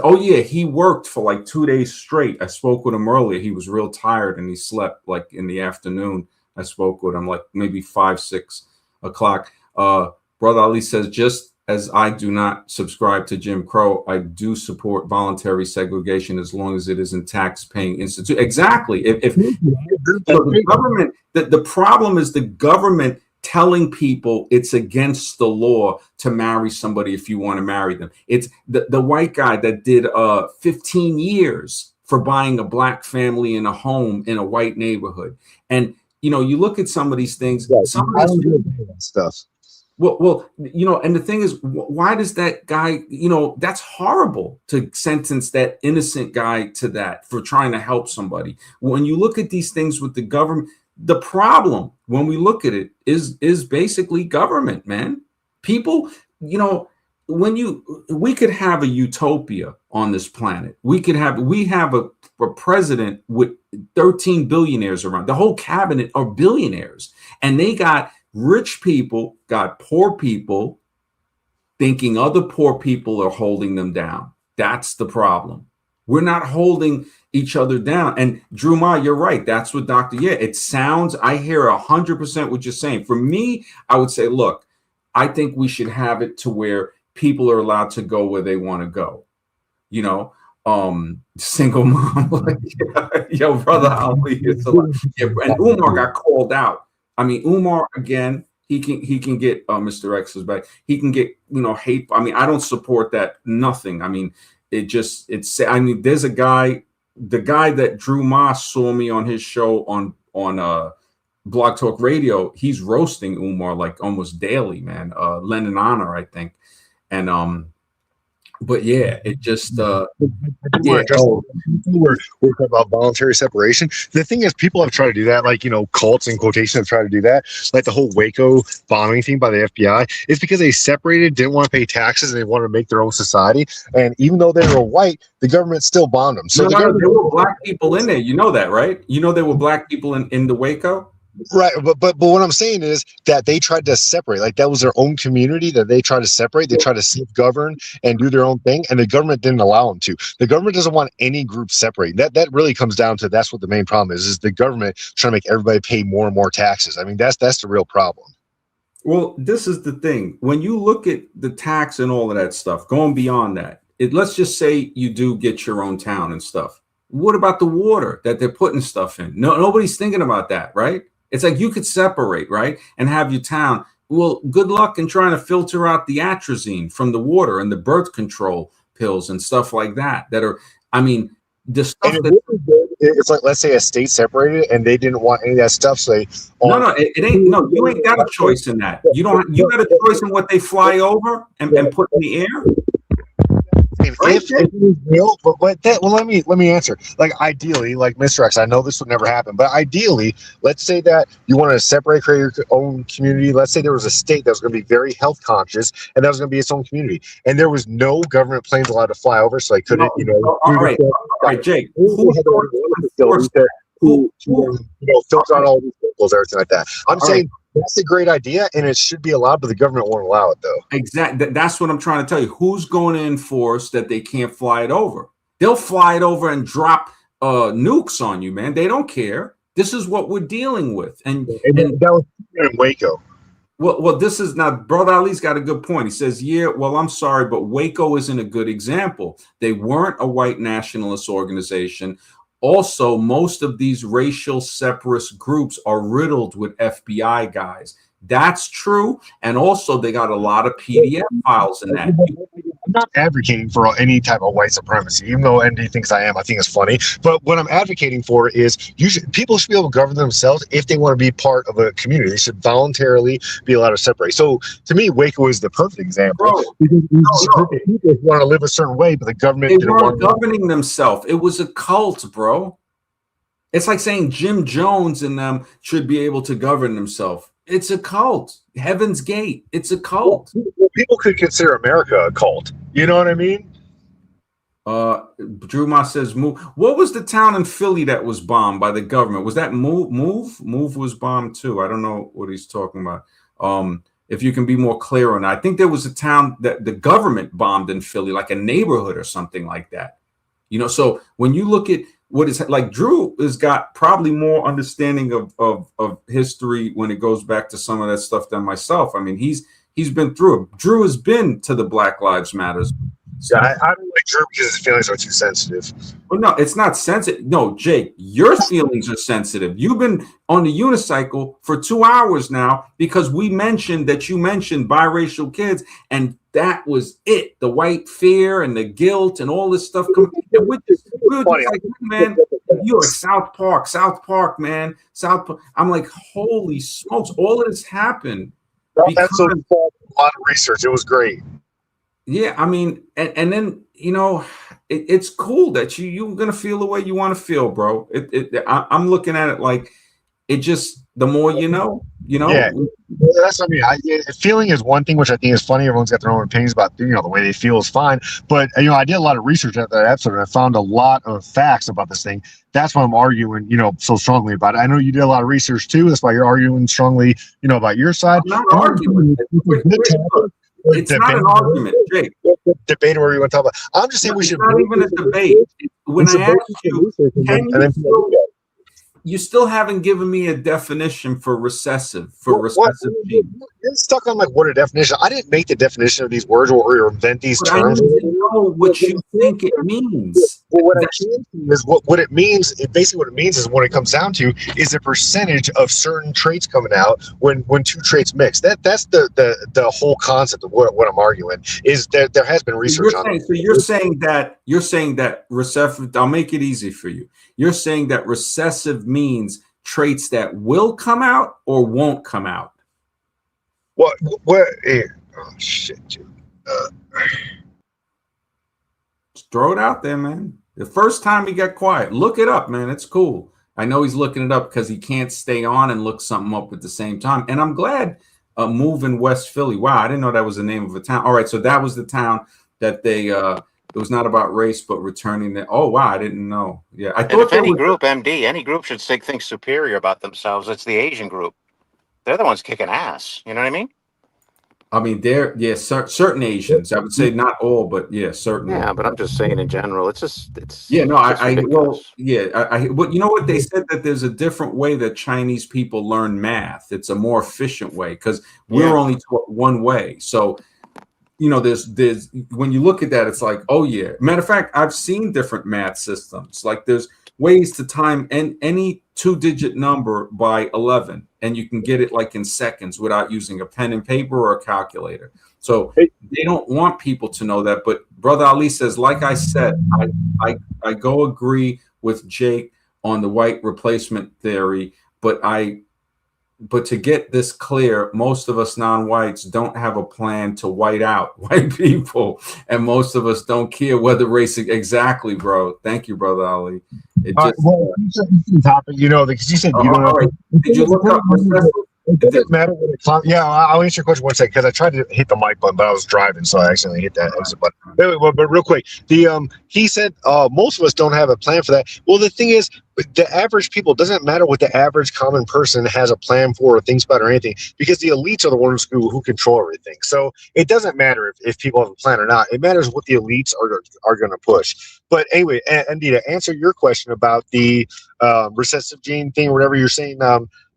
He worked for like 2 days straight. I spoke with him earlier. He was real tired and he slept like in the afternoon. I spoke with him like maybe 5, 6 o'clock. Brother Ali says, just as I do not subscribe to Jim Crow, I do support voluntary segregation as long as it isn't tax-paying institute. Exactly. If the government, the problem is the government telling people it's against the law to marry somebody if you want to marry them. It's the white guy that did 15 years for buying a black family in a home in a white neighborhood. And you look at some of these things, some of these stuff. Well, and the thing is, why does that guy, that's horrible to sentence that innocent guy to that for trying to help somebody. When you look at these things with the government, the problem when we look at it is basically government, man. People, we could have a utopia on this planet. We have a president with 13 billionaires around. The whole cabinet are billionaires, and they got rich people, got poor people thinking other poor people are holding them down. That's the problem. We're not holding each other down. And Drew Ma, you're right. That's what it sounds, I hear 100% what you're saying. For me, I would say, look, I think we should have it to where people are allowed to go where they want to go. Single mom, like, yo, brother Ali, it's a lot. Yeah, and Umar got called out. I mean, Umar, again, he can get Mr. X's back. He can get, hate. I mean, I don't support that. Nothing. I mean, I mean, there's a guy, the guy that Drew Ma saw me on his show on Blog Talk Radio. He's roasting Umar like almost daily, man. Lennon Honor, I think. And but yeah, it just we're talking about voluntary separation. The thing is, people have tried to do that, like, cults in quotation have tried to do that, like the whole Waco bombing thing by the FBI. It's because they separated, didn't want to pay taxes, and they wanted to make their own society. And even though they were white, the government still bombed them. So there were black people in there. You know that, right? There were black people in the Waco. Right, but what I'm saying is that they tried to separate, like that was their own community that they tried to separate. They tried to self-govern and do their own thing, and the government didn't allow them to. The government doesn't want any group separating. That really comes down to, that's what the main problem is the government trying to make everybody pay more and more taxes. I mean, that's the real problem. Well, this is the thing. When you look at the tax and all of that stuff, going beyond that, let's just say you do get your own town and stuff. What about the water that they're putting stuff in? Nobody's thinking about that, right? It's like you could separate, right, and have your town. Well, good luck in trying to filter out the atrazine from the water and the birth control pills and stuff like that. I mean, the stuff it's like, let's say a state separated and they didn't want any of that stuff. So it ain't. No, you ain't got a choice in that. You got a choice in what they fly over and put in the air. If it is real, but let me answer. Like, ideally, like Mr. X, I know this would never happen, but ideally, let's say that you want to separate, create your own community. Let's say there was a state that was going to be very health conscious, and that was going to be its own community, and there was no government planes allowed to fly over, so they couldn't, All right, Jake. Who filter out all these symbols, everything like that? I'm saying. That's a great idea, and it should be allowed, but the government won't allow it, though. Exactly. That's what I'm trying to tell you. Who's going to enforce that they can't fly it over? They'll fly it over and drop nukes on you, man. They don't care. This is what we're dealing with. And that was in Waco. Well, this is not. Brother Ali's got a good point. He says, yeah, well, I'm sorry, but Waco isn't a good example. They weren't a white nationalist organization. Also, most of these racial separatist groups are riddled with FBI guys. That's true. And also, they got a lot of PDF files in that. I'm not advocating for any type of white supremacy, even though ND thinks I am. I think it's funny. But what I'm advocating for is people should be able to govern themselves if they want to be part of a community. They should voluntarily be allowed to separate. So, to me, Waco is the perfect example. People want to live a certain way, but the government didn't want to governing themselves. It was a cult, bro. It's like saying Jim Jones and them should be able to govern themselves. It's a cult. Heaven's Gate. It's a cult. Well, people could consider America a cult. You know what I mean? Drew Ma says move. What was the town in Philly that was bombed by the government? Was that Move? Move was bombed too. I don't know what he's talking about. If you can be more clear on that. I think there was a town that the government bombed in Philly, like a neighborhood or something like that. So when you look at what is like, Drew has got probably more understanding of history when it goes back to some of that stuff than myself. I mean, he's been through it. Drew has been to the Black Lives Matters. Yeah, I don't like Drew because his feelings are too sensitive. Well, no, it's not sensitive. No, Jake, your feelings are sensitive. You've been on the unicycle for 2 hours now because you mentioned biracial kids, and that was it. The white fear and the guilt and all this stuff. We were just like, man, you're South Park, man. South Park. I'm like, holy smokes, all of this happened. That's a lot of research. It was great. Yeah, I mean, and then it's cool that you're gonna feel the way you want to feel, bro. I'm looking at it like it just the more you know. Yeah. That's what I mean. Feeling is one thing, which I think is funny. Everyone's got their own opinions about, the way they feel is fine. But, I did a lot of research at that episode, and I found a lot of facts about this thing. That's why I'm arguing, so strongly about it. I know you did a lot of research too. That's why you're arguing strongly, about your side. I'm not arguing. It's not an argument, Jake. Debate where you want to talk about. I'm just saying we should. It's not even a debate. When I asked you, you still haven't given me a definition for recessive gene. You're stuck on what a definition. I didn't make the definition of these words or invent these terms. I need to know what you think it means. Well, what I can see is what it means. Basically, what it means is what it comes down to is a percentage of certain traits coming out when two traits mix. That's the whole concept of what I'm arguing is that there has been research on it. So you're saying that recessive. I'll make it easy for you. You're saying that recessive means traits that will come out or won't come out. What? Oh shit, dude. Just throw it out there, man. The first time he got quiet, look it up, man. It's cool. I know he's looking it up because he can't stay on and look something up at the same time. And I'm glad moving West Philly. Wow, I didn't know that was the name of a town. All right, so that was the town that they. It was not about race, but returning the. Oh wow, I didn't know. Yeah, I thought if any group should think superior about themselves, it's the Asian group. They're the ones kicking ass. You know what I mean? I mean, certain Asians. I would say not all, but certain. Yeah, but I'm just saying in general. It's. Yeah, no, but you know what they said, that there's a different way that Chinese people learn math. It's a more efficient way because we're only taught one way. So, there's when you look at that, it's like, oh yeah. Matter of fact, I've seen different math systems. Like there's ways to time any 2-digit number by 11, and you can get it like in seconds without using a pen and paper or a calculator. So they don't want people to know that. But Brother Ali says, like I said, I go agree with Jake on the white replacement theory, but to get this clear, most of us non-whites don't have a plan to white out white people, and most of us don't care whether race. Exactly, bro. Thank you, Brother Ali. Topic, because you said you don't know. Right. Did you look up recessive? It doesn't matter what it comes. Yeah, I'll answer your question one second because I tried to hit the mic button, but I was driving, so I accidentally hit that exit button. But real quick, he said most of us don't have a plan for that. Well, the thing is, the average people, doesn't matter what the average common person has a plan for or thinks about or anything, because the elites are the ones who control everything. So it doesn't matter if people have a plan or not. It matters what the elites are going to push. But anyway, Andy, to answer your question about the recessive gene thing or whatever you're saying,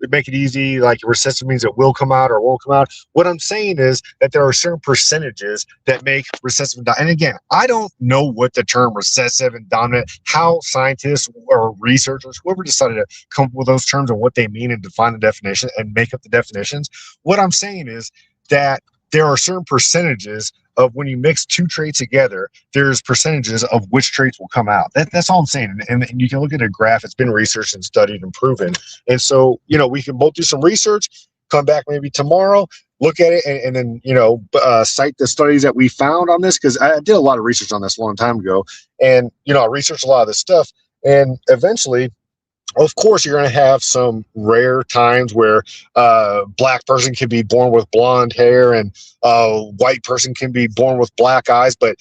we make it easy, like recessive means it will come out or won't come out. What I'm saying is that there are certain percentages that make recessive and dominant. And again, I don't know what the term recessive and dominant, how scientists or researchers, whoever decided to come up with those terms and what they mean and define the definition and make up the definitions. What I'm saying is that there are certain percentages of when you mix two traits together, there's percentages of which traits will come out. That's all I'm saying. And you can look at a graph. It's been researched and studied and proven. And so, we can both do some research, come back maybe tomorrow, look at it, and then, cite the studies that we found on this, because I did a lot of research on this a long time ago. And, I researched a lot of this stuff. And eventually, of course, you're going to have some rare times where black person can be born with blonde hair and white person can be born with black eyes. But,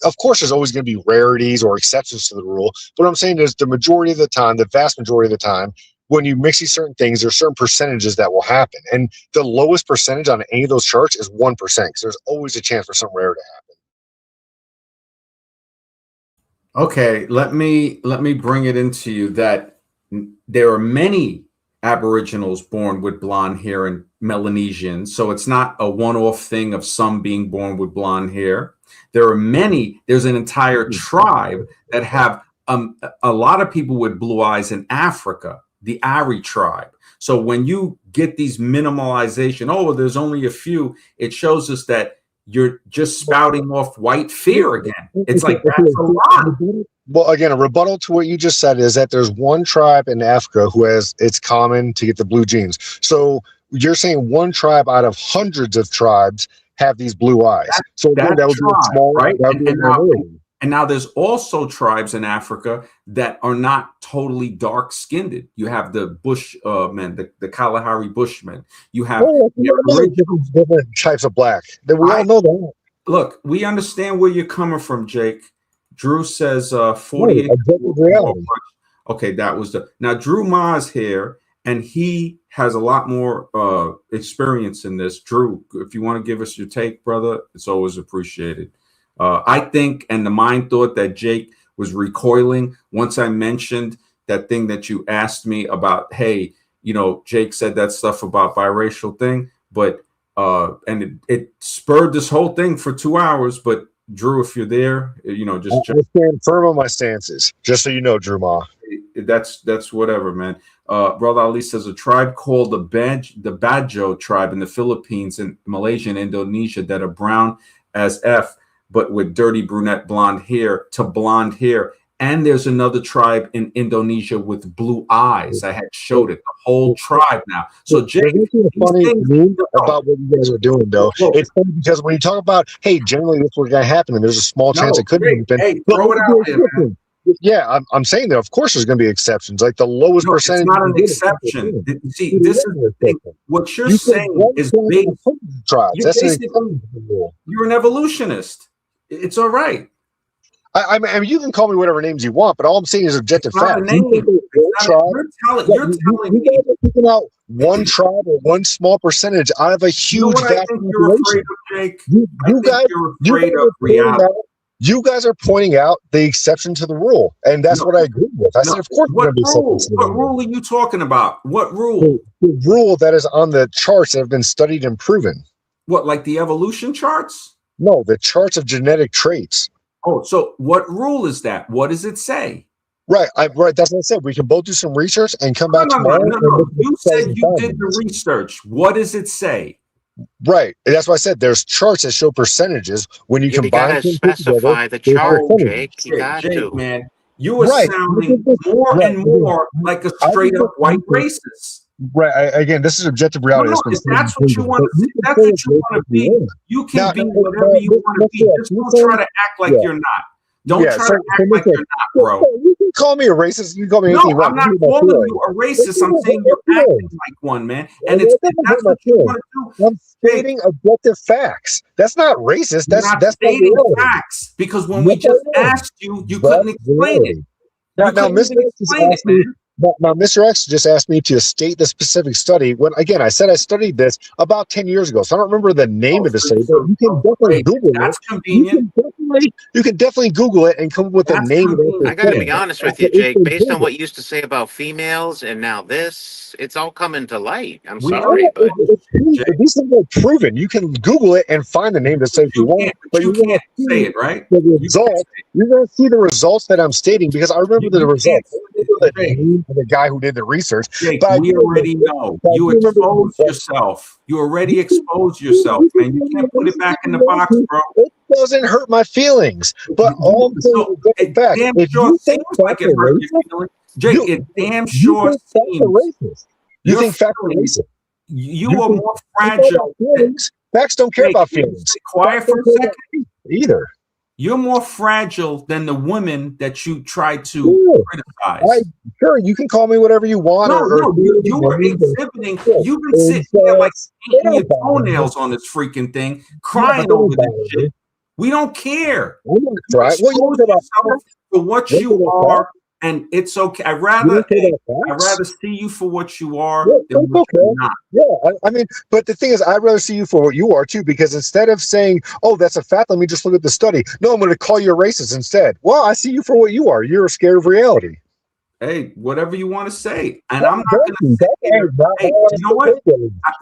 of course, there's always going to be rarities or exceptions to the rule. But what I'm saying is the majority of the time, the vast majority of the time, when you mix these certain things, there's certain percentages that will happen. And the lowest percentage on any of those charts is 1%, because there's always a chance for some rare to happen. Okay, let me bring it into you that there are many Aboriginals born with blonde hair and Melanesians, so it's not a one-off thing of some being born with blonde hair. There's an entire tribe that have a lot of people with blue eyes in Africa, the Ari tribe. So when you get these minimalization, there's only a few, it shows us that you're just spouting off white fear again. It's like, that's a lot. Well, again, a rebuttal to what you just said is that there's one tribe in Africa who it's common to get the blue genes. So you're saying one tribe out of hundreds of tribes have these blue eyes. So that would be small, right? And now there's also tribes in Africa that are not totally dark-skinned. You have the Bush men, the Kalahari Bushmen. You have different types of black. We all know that. Look, we understand where you're coming from, Jake. Drew says 48. Okay, that was now Drew Ma's here, and he has a lot more experience in this. Drew, if you want to give us your take, brother, it's always appreciated. I think, and the mind thought that Jake was recoiling once I mentioned that thing that you asked me about. Hey, Jake said that stuff about biracial thing, but and it spurred this whole thing for 2 hours. But Drew, if you're there, just I stand firm on my stances. Just so you know, Drew Ma. That's whatever, man. Brother Ali says a tribe called the Badjo tribe in the Philippines and Malaysia and Indonesia that are brown as F, but with dirty brunette blonde hair to blonde hair. And there's another tribe in Indonesia with blue eyes. I had showed it, the whole tribe now. So Jake, funny about what you guys are doing, though. It's funny because when you talk about, hey, generally this was going to happen, and there's a small chance it couldn't have been. Hey, throw it out there, man. Yeah, I'm saying that. Of course, there's going to be exceptions. Like the lowest percentage. It's not an exception. See, this is the thing. What you're saying is based. You're an evolutionist. It's all right. I mean, you can call me whatever names you want, but all I'm saying is objective fact. You're telling me you guys are picking out one tribe or one small percentage out of a huge vast population. You guys are pointing out the exception to the rule, and that's what I agree with. I said, of course, what rule are you talking about? What rule? The rule that is on the charts that have been studied and proven. What, like the evolution charts? No, the charts of genetic traits. Oh, so what rule is that? What does it say? Right, right. That's what I said. We can both do some research and come back tomorrow. No. You said you did the research. What does it say? Right. And that's why I said there's charts that show percentages when you combine. You gotta specify the chart, Jake. You got to, man. You are sounding more and more like a straight up white racist. Right. Again, this is objective reality. If that's what you want to. That's what you want to be. You can be whatever you want to be. Just don't try to act like you're not. Don't try to act like you're not, bro. You can call me a racist. You can call me anything. No, I'm not calling you a racist. I'm saying you're acting like one, man. And if that's what you want to do. I'm stating objective facts. That's not racist. That's stating facts. Because when we just asked you, you couldn't explain it. Now, Mr. X just asked me to state the specific study. When again, I said I studied this about 10 years ago, so I don't remember the name of the study. But you can definitely Google it. That's convenient. You can definitely Google it and come up with the name of it. I got to be honest with you, Jake. Based on what you used to say about females, and now this, it's all coming to light. I'm sorry, but these things are proven. You can Google it and find the name that says you want, but you can't say it, right? The result. You're going to see the results that I'm stating because I remember the results. The guy who did the research. Jake, we already know. You exposed yourself. You already exposed yourself, man. You can't put it back in the box, bro. It doesn't hurt my feelings, but all I'm saying is fact. Damn sure seems like it hurt your feelings. Jake, it damn sure seems. You think facts are racist? You are more fragile. Facts don't care about feelings. Quiet for a second. Either. You're more fragile than the women that you try to criticize. Sure, you can call me whatever you want. You were exhibiting. You've been sitting there like eating your toenails on this freaking thing, crying over this shit. We don't care. Right. Expose yourself for what you are, and it's okay. I'd rather see you for what you are than what you're not. Yeah, I mean, but the thing is, I'd rather see you for what you are too, because instead of saying, "Oh, that's a fact," let me just look at the study. No, I'm going to call you a racist instead. Well, I see you for what you are. You're scared of reality. Hey, whatever you want to say, and I'm not going to say, hey, you know what?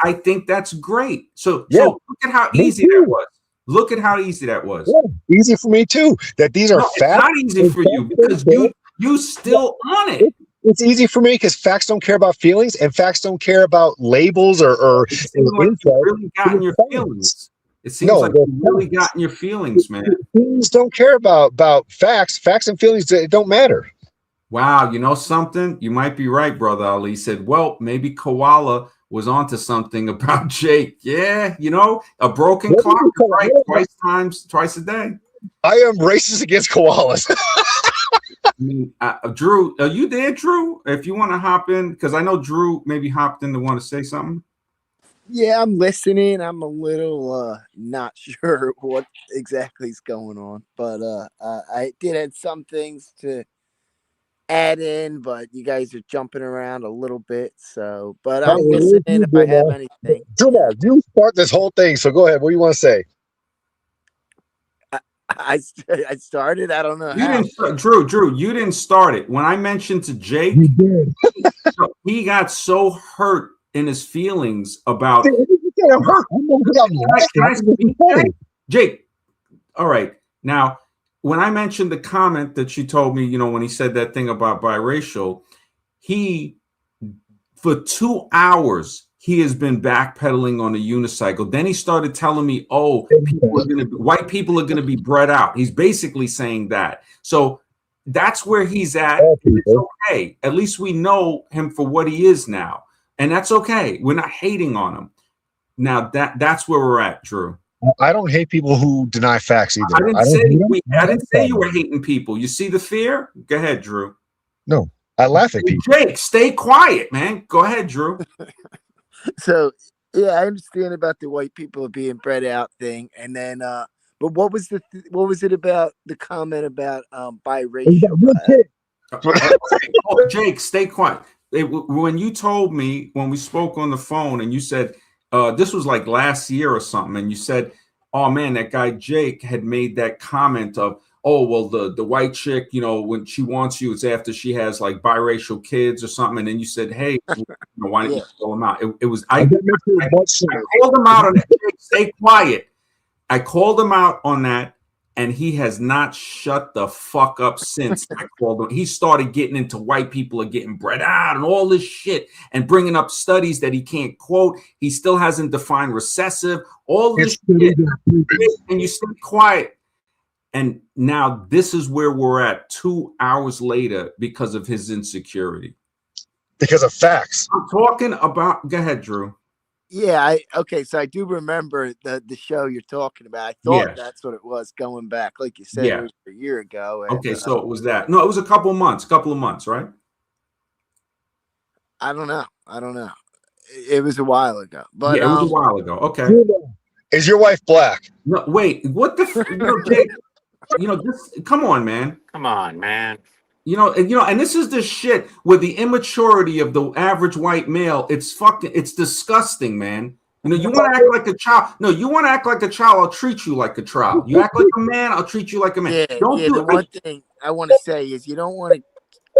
I think that's great. So look at how easy that was. Look at how easy that was. Yeah, easy for me too. That these are facts. It's not easy for you because you still on it. It's easy for me because facts don't care about feelings, and facts don't care about labels or. It seems like you really got in your feelings. It seems like you really got in your feelings, man. Feelings don't care about facts. Facts and feelings don't matter. Wow, you know something? You might be right, Brother Ali said. Well, maybe Koala was onto something about Jake. Yeah, a broken clock is right twice a day. I am racist against koalas. I mean, Drew, are you there, Drew? If you want to hop in, because I know Drew maybe hopped in to want to say something. Yeah, I'm listening. I'm a little not sure what exactly is going on, but I did have some things to add in, but you guys are jumping around a little bit. So, but I'm listening if I have anything. Juma, you start this whole thing, so go ahead. What do you want to say? I started. I don't know You how. didn't, Drew. You didn't start it. When I mentioned to Jake, he got so hurt in his feelings about. I'm hurt. Jake, all right. Now, when I mentioned the comment that you told me, when he said that thing about biracial, for 2 hours, he has been backpedaling on a unicycle. Then he started telling me, white people are going to be bred out. He's basically saying that. So that's where he's at. It's okay. At least we know him for what he is now. And that's okay. We're not hating on him. Now that's where we're at, Drew. I don't hate people who deny facts either. I didn't say you were hating people. You see the fear? Go ahead, Drew. No, I laugh at people. Jake, stay quiet, man. Go ahead, Drew. So yeah, I understand about the white people being bred out thing, and then but what was it about the comment about biracial? Jake, stay quiet. When you told me when we spoke on the phone, and you said this was like last year or something, and you said, "Oh man, that guy Jake had made that comment of." Oh, well, the white chick, when she wants you, it's after she has like biracial kids or something. And then you said, hey, why don't you call him out? I called him out on that. Stay quiet. I called him out on that, and he has not shut the fuck up since I called him. He started getting into white people are getting bred out and all this shit and bringing up studies that he can't quote. He still hasn't defined recessive, all this shit. And you stay quiet. And now this is where we're at 2 hours later because of his insecurity. Because of facts. I'm talking about. Go ahead, Drew. Yeah. So I do remember the show you're talking about. I thought that's what it was going back, like you said, it was a year ago. And, okay, so it was that. No, it was a couple of months, right? I don't know. It was a while ago, but it was a while ago. Okay. Is your wife black? No, wait. What the? Jake, come on, man. Come on, man. And this is the shit with the immaturity of the average white male. It's disgusting, man. You want to act like a child. No, you want to act like a child. I'll treat you like a child. You act like a man. I'll treat you like a man. The one thing I want to say is you don't want to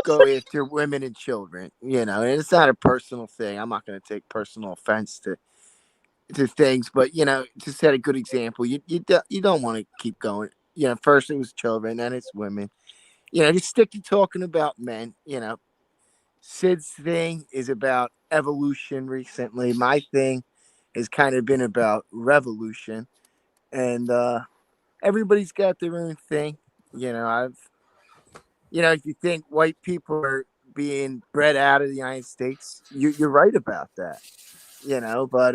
go after women and children. And it's not a personal thing. I'm not going to take personal offense to things, but to set a good example, you don't want to keep going. First it was children, then it's women. Just stick to talking about men. Sid's thing is about evolution recently. My thing has kind of been about revolution. And everybody's got their own thing. If you think white people are being bred out of the United States, you're right about that. But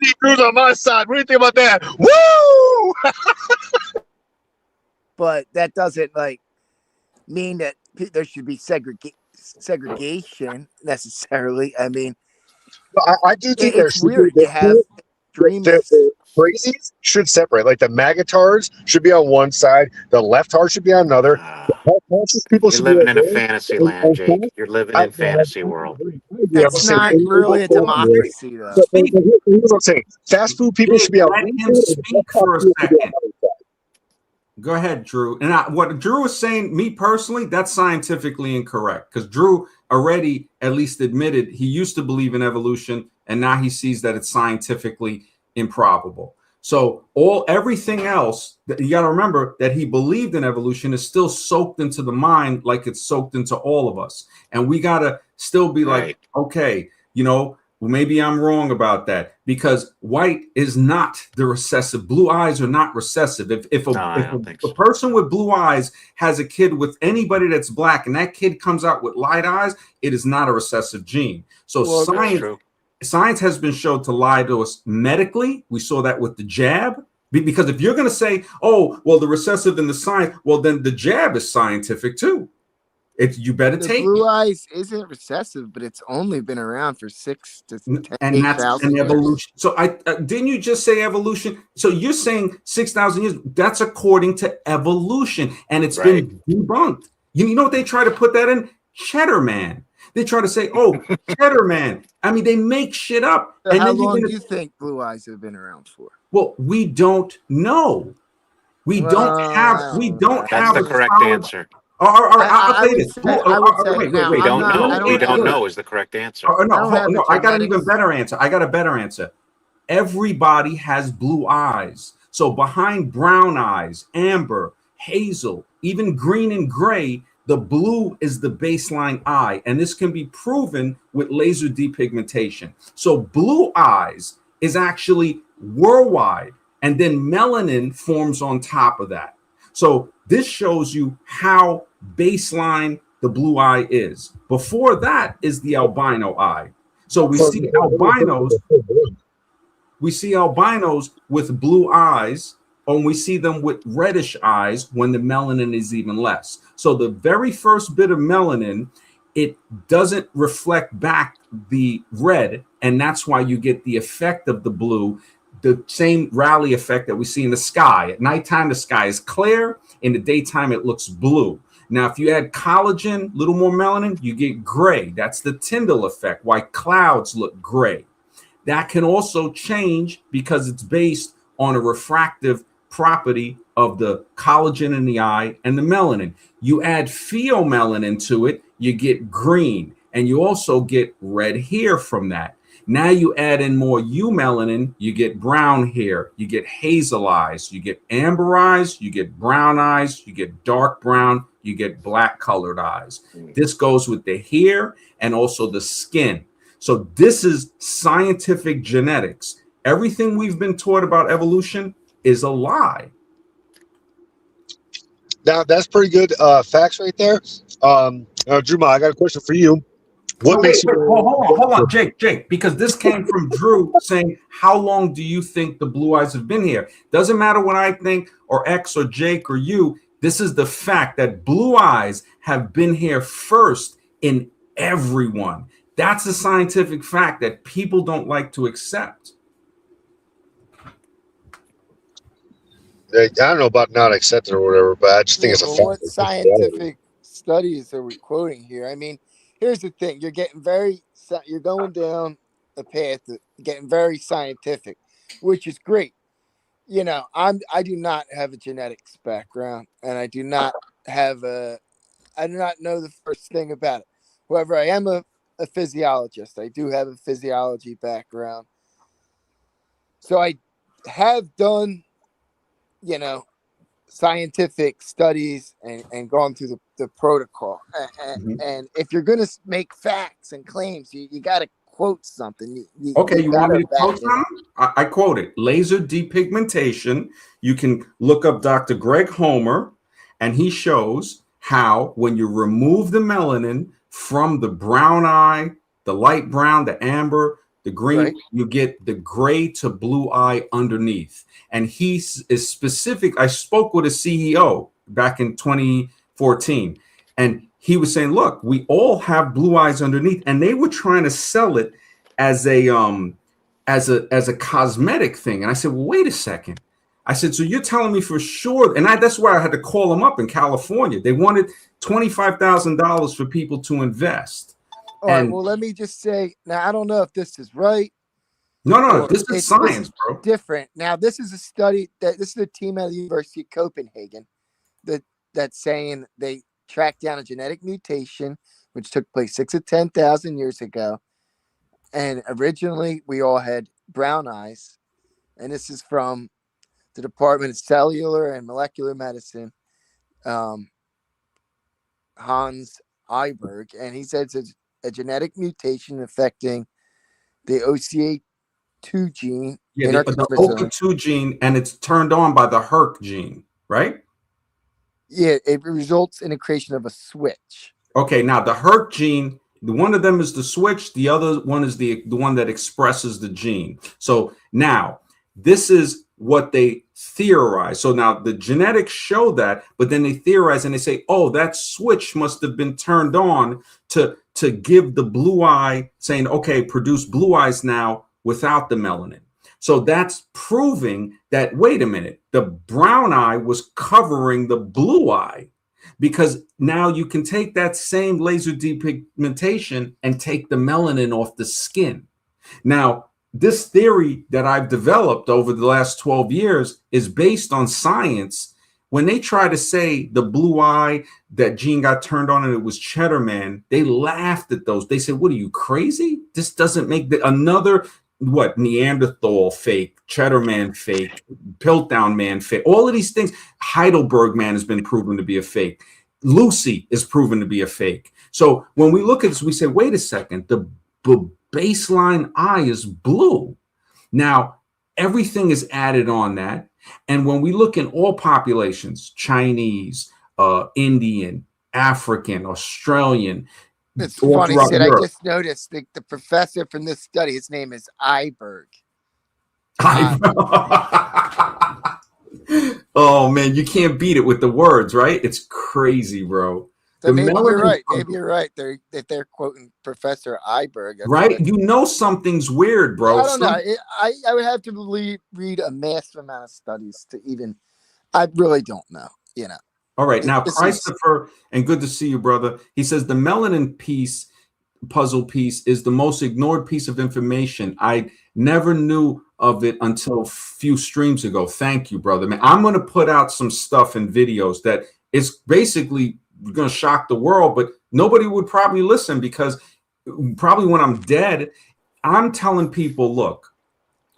Negroes on my side. What do you think about that? Woo! But that doesn't mean that there should be segregation necessarily. I mean, I do think it's weird to have extremists. The crazies should separate. Like the magatards should be on one side, the leftards should be on another. You're living in a fantasy land, Jake. You're living in fantasy world. That's not really a democracy, though. Here's what I'm saying. Fast food people should be on let him speak for a second. Go ahead, Drew. And what Drew is saying, me personally, that's scientifically incorrect because Drew already at least admitted he used to believe in evolution and now he sees that it's scientifically improbable. So everything else that you got to remember that he believed in evolution is still soaked into the mind like it's soaked into all of us. And we got to still be like, okay, well, maybe I'm wrong about that because white is not the recessive. Blue eyes are not recessive. If a person with blue eyes has a kid with anybody that's black and that kid comes out with light eyes, it is not a recessive gene. So science has been shown to lie to us medically. We saw that with the jab. Because if you're going to say, oh, well, the recessive and the science, well, then the jab is scientific too. You better The take blue it. eyes isn't recessive, but it's only been around for 6 to 10, And that's 8,000 an years. evolution. So didn't you just say evolution? So you're saying 6,000 years? That's according to evolution, and it's been debunked. You know what they try to put that in? Cheddar Man. They try to say, oh, Cheddar Man. I mean, they make shit up. So and how then long do you think blue eyes have been around for? Well, we don't know. We don't have. That's the correct answer. All right, I'll say this. I would say now, we don't know. I We don't know is the correct answer. No, I got an even better answer. I got a better answer. Everybody has blue eyes. So behind brown eyes, amber, hazel, even green and gray, the blue is the baseline eye. And this can be proven with laser depigmentation. So blue eyes is actually worldwide. And then melanin forms on top of that. So this shows you how baseline the blue eye is. Before that is the albino eye. So we see albinos with blue eyes, and we see them with reddish eyes when the melanin is even less. So the very first bit of melanin, it doesn't reflect back the red, and that's why you get the effect of the blue, the same Rayleigh effect that we see in the sky. At nighttime, the sky is clear. In the daytime, it looks blue. Now, if you add collagen, a little more melanin, you get gray. That's the Tyndall effect, why clouds look gray. That can also change because it's based on a refractive property of the collagen in the eye and the melanin. You add pheomelanin to it, you get green, and you also get red hair from that. Now you add in more eumelanin, you get brown hair, you get hazel eyes, you get amber eyes, you get brown eyes, you get dark brown, you get black colored eyes. This goes with the hair and also the skin. So this is scientific genetics. Everything we've been taught about evolution is a lie. Now, that's pretty good facts right there. Drew, I got a question for you. What makes you... Hold on, Jake, because this came from Drew saying, how long do you think the blue eyes have been here? Doesn't matter what I think, or X, or Jake, or you. This is the fact that blue eyes have been here first in everyone. That's a scientific fact that people don't like to accept. I don't know about not accepting or whatever, but I just think it's a fact. What scientific studies are we quoting here? I mean, here's the thing: you're going down a path of getting very scientific, which is great. You know, I do not have a genetics background, and I do not know the first thing about it. However, I am a physiologist. I do have a physiology background, so I have done, scientific studies and gone through the protocol. And if you're going to make facts and claims, you got to quote something. You want me to quote something? I quote it. Laser depigmentation. You can look up Dr. Greg Homer, and he shows how when you remove the melanin from the brown eye, the light brown, the amber, the green, right, you get the gray to blue eye underneath. And he is specific. I spoke with a CEO back in 2014, and he was saying, look, we all have blue eyes underneath, and they were trying to sell it as a cosmetic thing. And I said, well, wait a second. I said, so you're telling me for sure? And that's why I had to call them up in California. They wanted $25,000 for people to invest. All right, well, let me just say, now, I don't know if this is right. No, this is science, bro. Different. Now, this is a study this is a team at the University of Copenhagen that's saying they tracked down a genetic mutation, which took place 6,000 to 10,000 years ago. And originally, we all had brown eyes. And this is from the Department of Cellular and Molecular Medicine, Hans Eiberg. And he says it's a genetic mutation affecting the OCA2 gene. Yeah, the OCA2 gene, and it's turned on by the HERK gene, right? Yeah, it results in the creation of a switch. Okay, now the HERK gene, one of them is the switch, the other one is the one that expresses the gene. So now this is what they theorize. So now the genetics show that, but then they theorize and they say, oh, that switch must have been turned on to give the blue eye, saying, okay, produce blue eyes now without the melanin. So that's proving that, wait a minute, the brown eye was covering the blue eye, because now you can take that same laser depigmentation and take the melanin off the skin. Now, this theory that I've developed over the last 12 years is based on science. When they try to say the blue eye, that gene got turned on and it was Cheddar Man, they laughed at those. They said, what are you, crazy? This doesn't make another, what, Neanderthal fake, Cheddar Man fake, Piltdown Man fake, all of these things. Heidelberg Man has been proven to be a fake. Lucy is proven to be a fake. So when we look at this, we say, wait a second, the baseline eye is blue. Now, everything is added on that. And when we look in all populations, Chinese, Indian, African, Australian. It's funny, Sid. I just noticed the professor from this study, his name is Iberg. Oh, man, you can't beat it with the words, right? It's crazy, bro. So maybe you're right. Maybe you're right. They're quoting Professor Iberg. Right? You know something's weird, bro. I don't know. I would have to read a massive amount of studies to even. I really don't know. You know. All right. Now, Christopher, and good to see you, brother. He says the melanin puzzle piece is the most ignored piece of information. I never knew of it until a few streams ago. Thank you, brother. Man, I'm going to put out some stuff and videos that is basically going to shock the world, but nobody would probably listen, because probably when I'm dead, I'm telling people, look,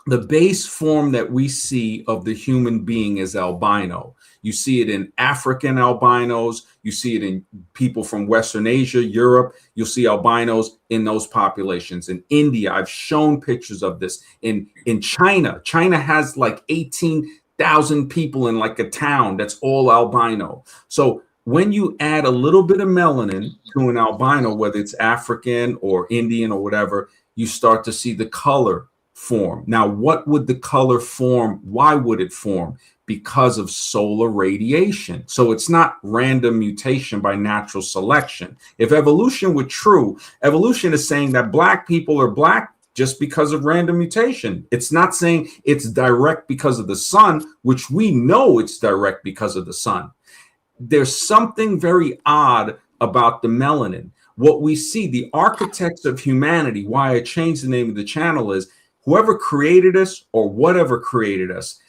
the base form that we see of the human being is albino. You see it in African albinos. You see it in people from Western Asia, Europe. You'll see albinos in those populations. In India, I've shown pictures of this. In China, China has like 18,000 people in like a town that's all albino. So when you add a little bit of melanin to an albino, whether it's African or Indian or whatever, you start to see the color form. Now, what would the color form? Why would it form? Because of solar radiation. So it's not random mutation by natural selection. If evolution were true, evolution is saying that black people are black just because of random mutation. It's not saying it's direct because of the sun, which we know it's direct because of the sun. There's something very odd about the melanin. What we see, the architects of humanity, why I changed the name of the channel, is whoever created us or whatever created us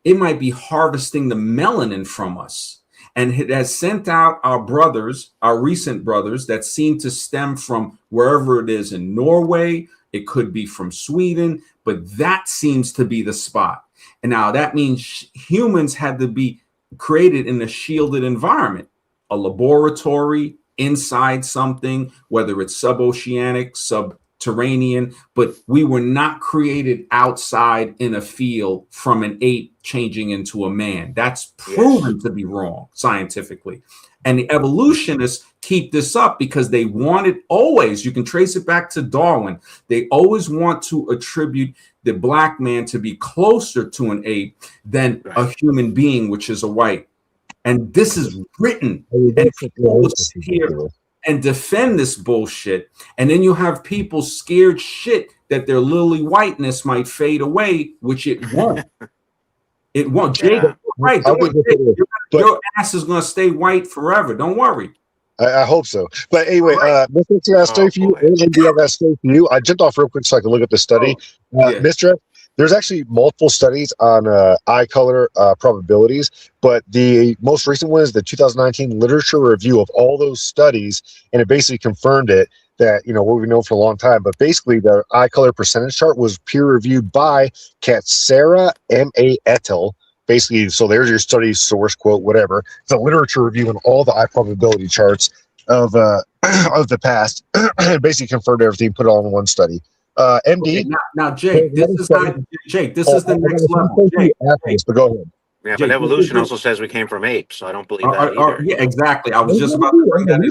it might be harvesting the melanin from us. And it has sent out our brothers, our recent brothers, that seem to stem from wherever it is in Norway. It could be from Sweden, but that seems to be the spot. And now that means humans had to be created in a shielded environment, a laboratory, inside something, whether it's suboceanic, subterranean, but we were not created outside in a field from an ape changing into a man. That's proven to be wrong scientifically. And the evolutionists keep this up because they wanted always, you can trace it back to Darwin, they always want to attribute the black man to be closer to an ape than a human being, which is a white. And this is written, and people sit here and defend this bullshit. And then you have people scared shit that their lily whiteness might fade away, which it won't. It won't. Jake, right? Your ass is going to stay white forever. Don't worry. I hope so. But anyway, Mr. X, for you, and do you have that story for you? I jumped off real quick so I can look at the study. Mr. X, there's actually multiple studies on eye color probabilities, but the most recent one is the 2019 literature review of all those studies, and it basically confirmed it that, you know, what we've known for a long time. But basically, the eye color percentage chart was peer reviewed by Katsera M.A. et al. Basically, so there's your study source quote, whatever. It's a literature review on all the eye probability charts of the past, and basically confirmed everything, put it all in one study. MD. Okay, now, Jake, this is not Jake. This is the next level. Jake, but go ahead. Yeah, Jake, but evolution also says we came from apes, so I don't believe that either. Yeah, exactly. I was just about to bring that in.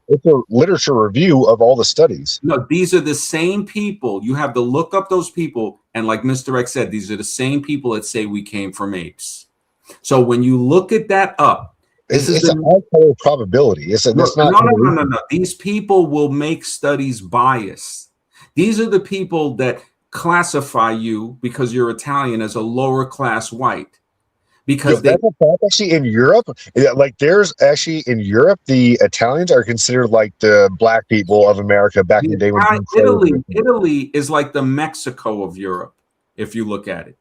It's a literature review of all the studies. No, these are the same people. You have to look up those people. And like Mr. X said, these are the same people that say we came from apes. So when you look at that up, it's a high probability. It's not. No. These people will make studies biased. These are the people that classify you because you're Italian as a lower class white. Because that's a fact. Actually, in Europe, like there's actually in Europe, the Italians are considered like the black people of America back in the day. Italy is like the Mexico of Europe, if you look at it.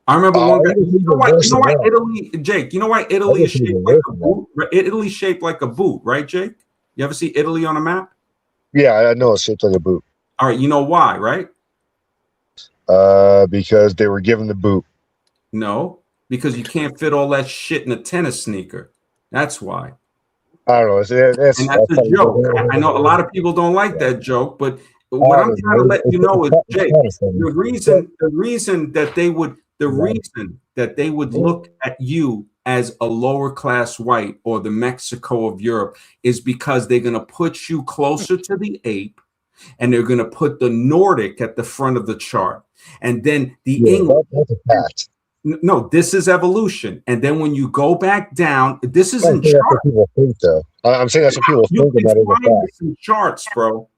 I remember one guy. You know why Italy, Jake? You know why Italy is shaped like a boot? Italy's shaped like a boot, right, Jake? You ever see Italy on a map? Yeah, I know it's shaped like a boot. All right, you know why, right? Because they were given the boot. No, because you can't fit all that shit in a tennis sneaker. That's why. I don't know. That's a joke. I know a lot of people don't like that joke, but what I'm trying to let you know is, Jake, the reason that they would look at you as a lower class white or the Mexico of Europe is because they're going to put you closer to the ape, and they're going to put the Nordic at the front of the chart, and then the English. That's a fact. No, this is evolution. And then when you go back down, this is in charts. That's what people think, though. I'm saying that's what people think about it. Find this in charts, bro.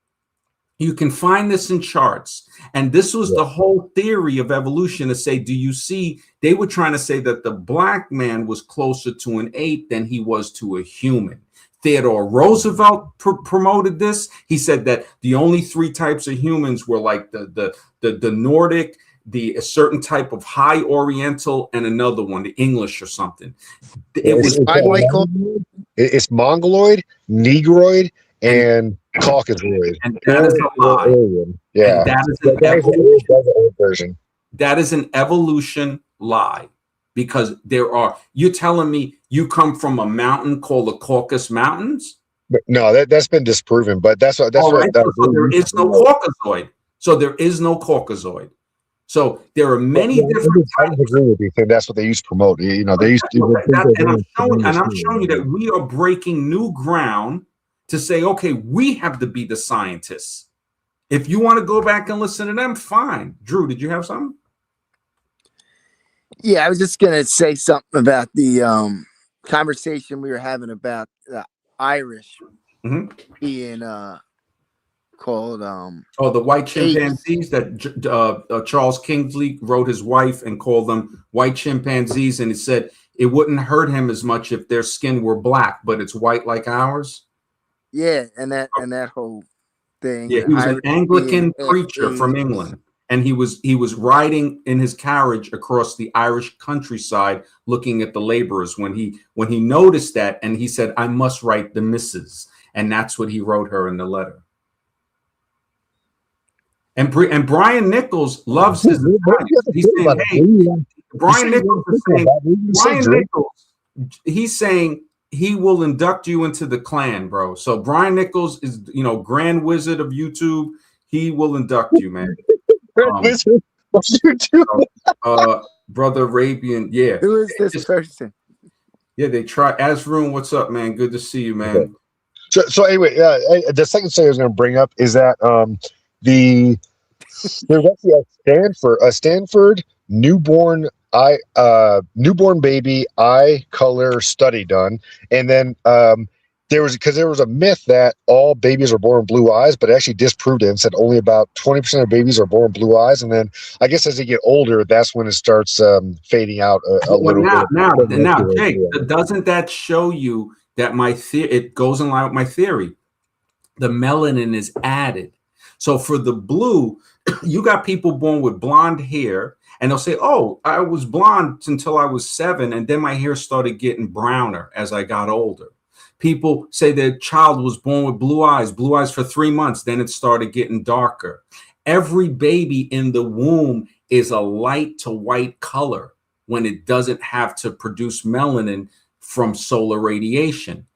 You can find this in charts. And this was the whole theory of evolution to say, do you see? They were trying to say that the black man was closer to an ape than he was to a human. Theodore Roosevelt promoted this. He said that the only three types of humans were like the Nordic, a certain type of high Oriental, and another one, the English or something. It's Mongoloid, Negroid, and Caucasoid. And that is a lie. Yeah, that is an evolution lie, because you're telling me you come from a mountain called the Caucasus Mountains? But no, that's been disproven. But that's what. So there is no Caucasoid. So there is no Caucasoid. So there are many different types. I agree with you. That's what they used to promote. You know, they used to. I'm showing you that we are breaking new ground to say, okay, we have to be the scientists. If you want to go back and listen to them, fine. Drew, did you have something? Yeah, I was just gonna say something about the conversation we were having about the Irish being called the white chimpanzees that Charles Kingsley wrote his wife and called them white chimpanzees, and he said it wouldn't hurt him as much if their skin were black, but it's white like ours. Yeah, and that whole thing. Yeah, he was an Anglican preacher from England, and he was riding in his carriage across the Irish countryside looking at the laborers when he noticed that, and he said, I must write the missus, and that's what he wrote her in the letter. And Brian Nichols loves his Italians. He's saying, hey, Brian Nichols is saying, he's saying he will induct you into the clan, bro. So Brian Nichols is, Grand Wizard of YouTube. He will induct you, man. Wizard of YouTube. Brother Arabian, yeah. Who is this person? Yeah, they try. Asroon, what's up, man? Good to see you, man. Okay. So anyway, the second thing I was going to bring up is that there's actually a Stanford newborn baby eye color study done, and then there was a myth that all babies are born with blue eyes, but it actually disproved it and said only about 20% of babies are born with blue eyes, and then I guess as they get older, that's when it starts fading out a little bit. Now, Jake, doesn't that show you that it goes in line with my theory? The melanin is added. So for the blue, you got people born with blonde hair, and they'll say, oh, I was blonde until I was 7, and then my hair started getting browner as I got older. People say their child was born with blue eyes for 3 months, then it started getting darker. Every baby in the womb is a light to white color when it doesn't have to produce melanin from solar radiation.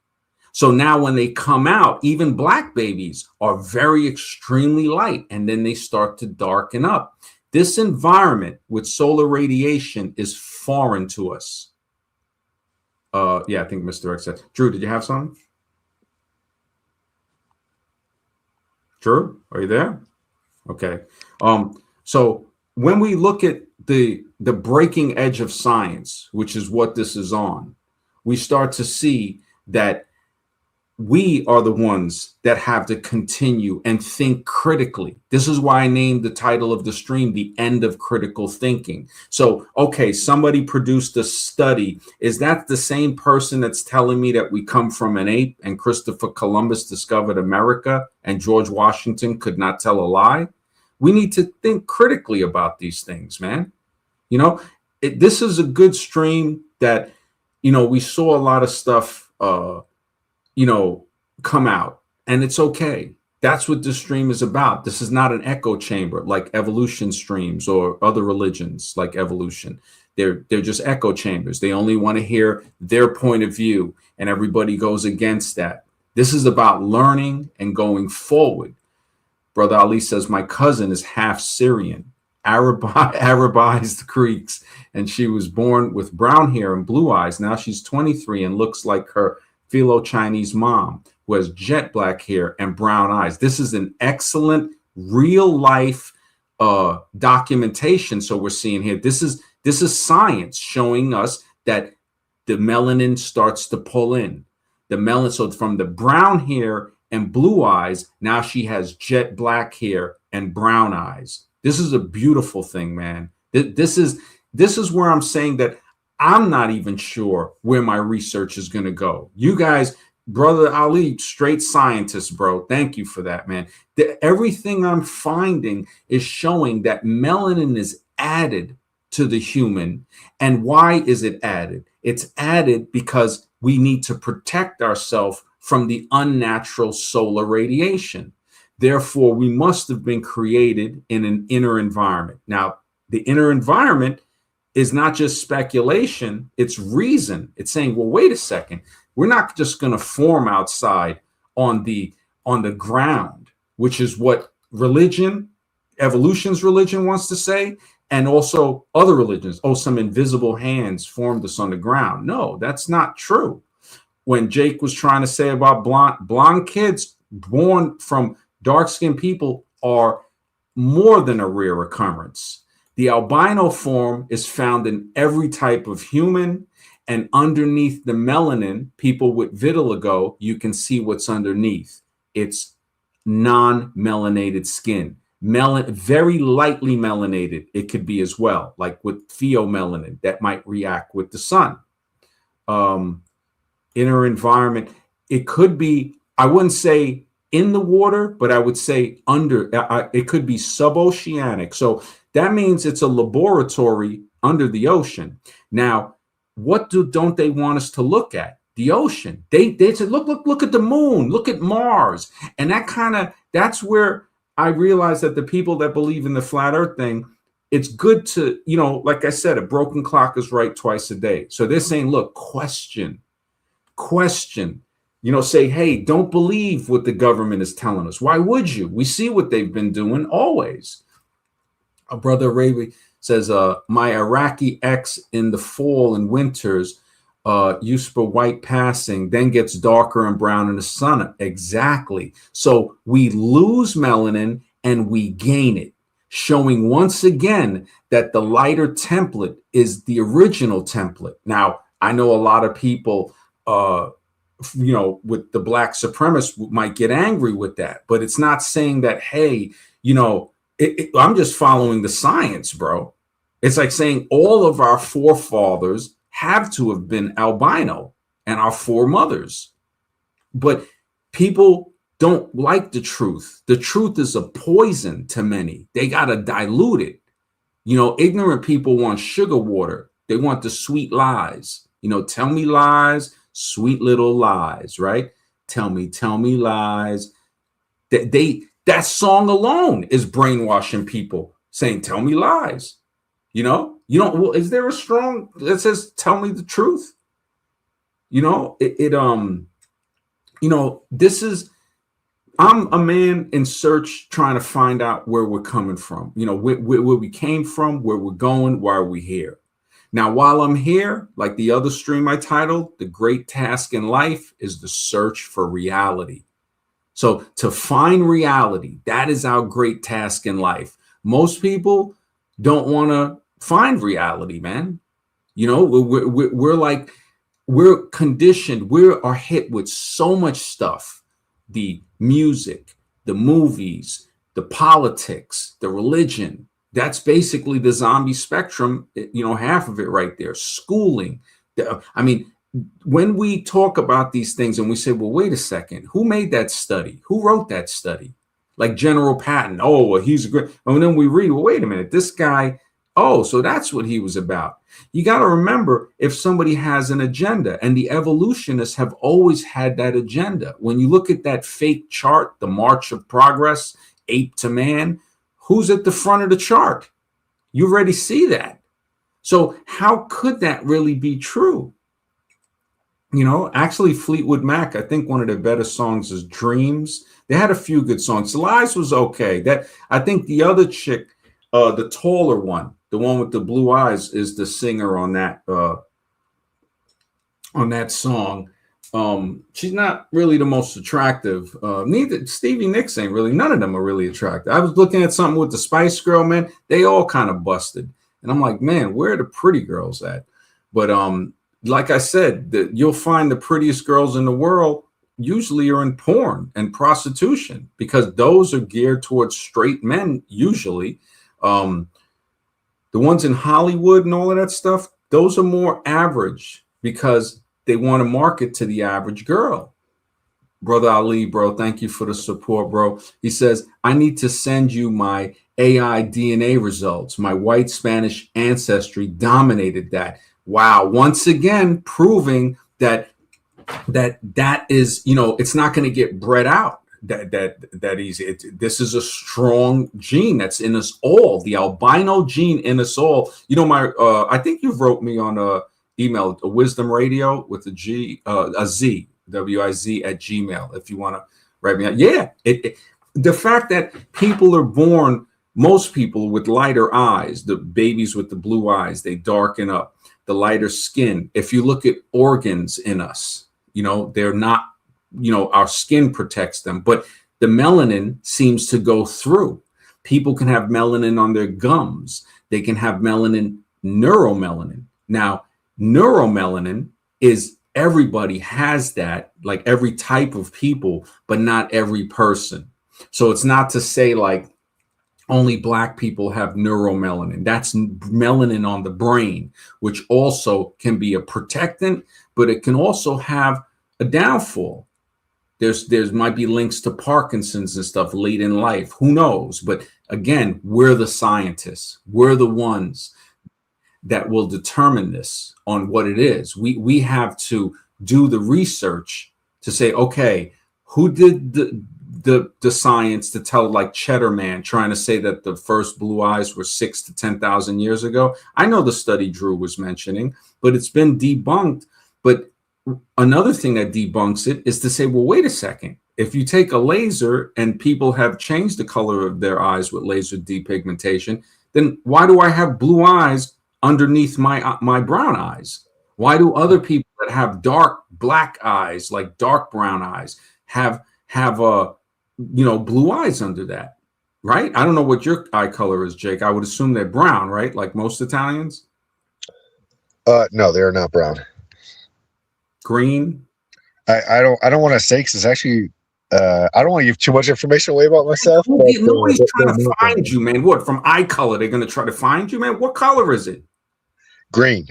So now when they come out, even black babies are very extremely light, and then they start to darken up. This environment with solar radiation is foreign to us. Yeah, I think Mr. X said. Drew, did you have something? Drew, are you there? Okay. So when we look at the breaking edge of science, which is what this is on, we start to see that we are the ones that have to continue and think critically. This is why I named the title of the stream, The End of Critical Thinking. So, okay, somebody produced a study. Is that the same person that's telling me that we come from an ape and Christopher Columbus discovered America and George Washington could not tell a lie? We need to think critically about these things, man. You know, this is a good stream that, you know, we saw a lot of stuff, you know, come out, and it's okay. That's what this stream is about. This is not an echo chamber like evolution streams or other religions like evolution. They're just echo chambers. They only want to hear their point of view, and everybody goes against that. This is about learning and going forward. Brother Ali says, my cousin is half Syrian, Arabized the Greeks, and she was born with brown hair and blue eyes. Now she's 23 and looks like her Philo-Chinese mom, who has jet black hair and brown eyes. This is an excellent real life documentation. So we're seeing here, this is science showing us that the melanin starts to pull in. The melanin, so from the brown hair and blue eyes, now she has jet black hair and brown eyes. This is a beautiful thing, man. This is where I'm saying that I'm not even sure where my research is going to go. You guys, Brother Ali, straight scientist, bro. Thank you for that, man. Everything I'm finding is showing that melanin is added to the human. And why is it added? It's added because we need to protect ourselves from the unnatural solar radiation. Therefore, we must have been created in an inner environment. Now, the inner environment is not just speculation, it's reason. It's saying, well, wait a second. We're not just going to form outside on the ground, which is what religion, evolution's religion wants to say, and also other religions. Oh, some invisible hands formed us on the ground. No, that's not true. When Jake was trying to say about blonde kids born from dark-skinned people are more than a rare occurrence. The albino form is found in every type of human, and underneath the melanin, people with vitiligo, you can see what's underneath. It's non-melanated skin. Very lightly melanated, it could be as well, like with pheomelanin that might react with the sun. Inner environment, it could be, I wouldn't say in the water, but I would say under, it could be suboceanic. So that means it's a laboratory under the ocean. Now, what don't they want us to look at? The ocean. They said, look at the moon, look at Mars. And that's where I realized that the people that believe in the flat earth thing, it's good to, you know, like I said, a broken clock is right twice a day. So they're saying, look, question, you know, say, hey, don't believe what the government is telling us. Why would you? We see what they've been doing always. Brother Ray says, my Iraqi ex in the fall and winters used for white passing, then gets darker and brown in the sun. Exactly. So we lose melanin and we gain it, showing once again that the lighter template is the original template. Now, I know a lot of people, you know, with the black supremacists might get angry with that, but it's not saying that, hey, you know, I'm just following the science, bro. It's like saying all of our forefathers have to have been albino and our foremothers. But people don't like the truth. The truth is a poison to many. They got to dilute it. You know, ignorant people want sugar water. They want the sweet lies. You know, tell me lies, sweet little lies, right? Tell me lies. That song alone is brainwashing people, saying, tell me lies. You know, well, is there a strong that says, tell me the truth? You know, you know, I'm a man in search, trying to find out where we're coming from, you know, where we came from, where we're going, why are we here? Now, while I'm here, like the other stream I titled, the great task in life is the search for reality. So to find reality, that is our great task in life. Most people don't want to find reality, man. You know, we're like, we're conditioned. We are hit with so much stuff: the music, the movies, the politics, the religion. That's basically the zombie spectrum, you know, half of it right there. Schooling. I mean, when we talk about these things and we say, well, wait a second, who made that study? Who wrote that study? Like General Patton. Oh, well, he's a great. And then we read, well, wait a minute, this guy, oh, so that's what he was about. You got to remember, if somebody has an agenda, and the evolutionists have always had that agenda. When you look at that fake chart, the March of Progress, ape to man, who's at the front of the chart? You already see that. So how could that really be true? You know, actually, Fleetwood Mac, I think one of their better songs is Dreams. They had a few good songs. Lies was okay. That, I think the other chick, the taller one, the one with the blue eyes, is the singer on that song. She's not really the most attractive. Neither Stevie Nicks ain't really. None of them are really attractive. I was looking at something with the Spice Girl, man. They all kind of busted, and I'm like, man, where are the pretty girls at? But like I said, you'll find the prettiest girls in the world usually are in porn and prostitution, because those are geared towards straight men usually. The ones in Hollywood and all of that stuff, those are more average because they want to market to the average girl. Brother Ali, bro, thank you for the support, bro. He says, I need to send you my AI DNA results. My white Spanish ancestry dominated that. Wow. Once again, proving that is, you know, it's not going to get bred out that easy. This is a strong gene that's in us all, the albino gene in us all. You know, I think you've wrote me on a email, a wisdom radio with a Z, W-I-Z at Gmail, if you want to write me out. Yeah. The fact that people are born, most people with lighter eyes, the babies with the blue eyes, they darken up, the lighter skin. If you look at organs in us, you know, they're not, you know, our skin protects them, but the melanin seems to go through. People can have melanin on their gums. They can have melanin, neuromelanin. Now, neuromelanin is, everybody has that, like every type of people, but not every person. So it's not to say like only black people have neuromelanin. That's melanin on the brain, which also can be a protectant, but it can also have a downfall. There's might be links to Parkinson's and stuff late in life. Who knows? But again, we're the scientists. We're the ones that will determine this on what it is. We have to do the research to say, okay, who did the science to tell, like Cheddar Man trying to say that the first blue eyes were 6,000 to 10,000 years ago? I know the study Drew was mentioning, but it's been debunked. But another thing that debunks it is to say, well, wait a second. If you take a laser and people have changed the color of their eyes with laser depigmentation, then why do I have blue eyes underneath my brown eyes? Why do other people that have dark black eyes, like dark brown eyes, have blue eyes under that? Right? I don't know what your eye color is, Jake. I would assume they're brown, right? Like most Italians? No, they're not brown. Green? I don't want to say, because it's actually I don't want to give too much information away about myself. Nobody's trying to find you, man. What, from eye color? They're going to try to find you, man? What color is it? Green.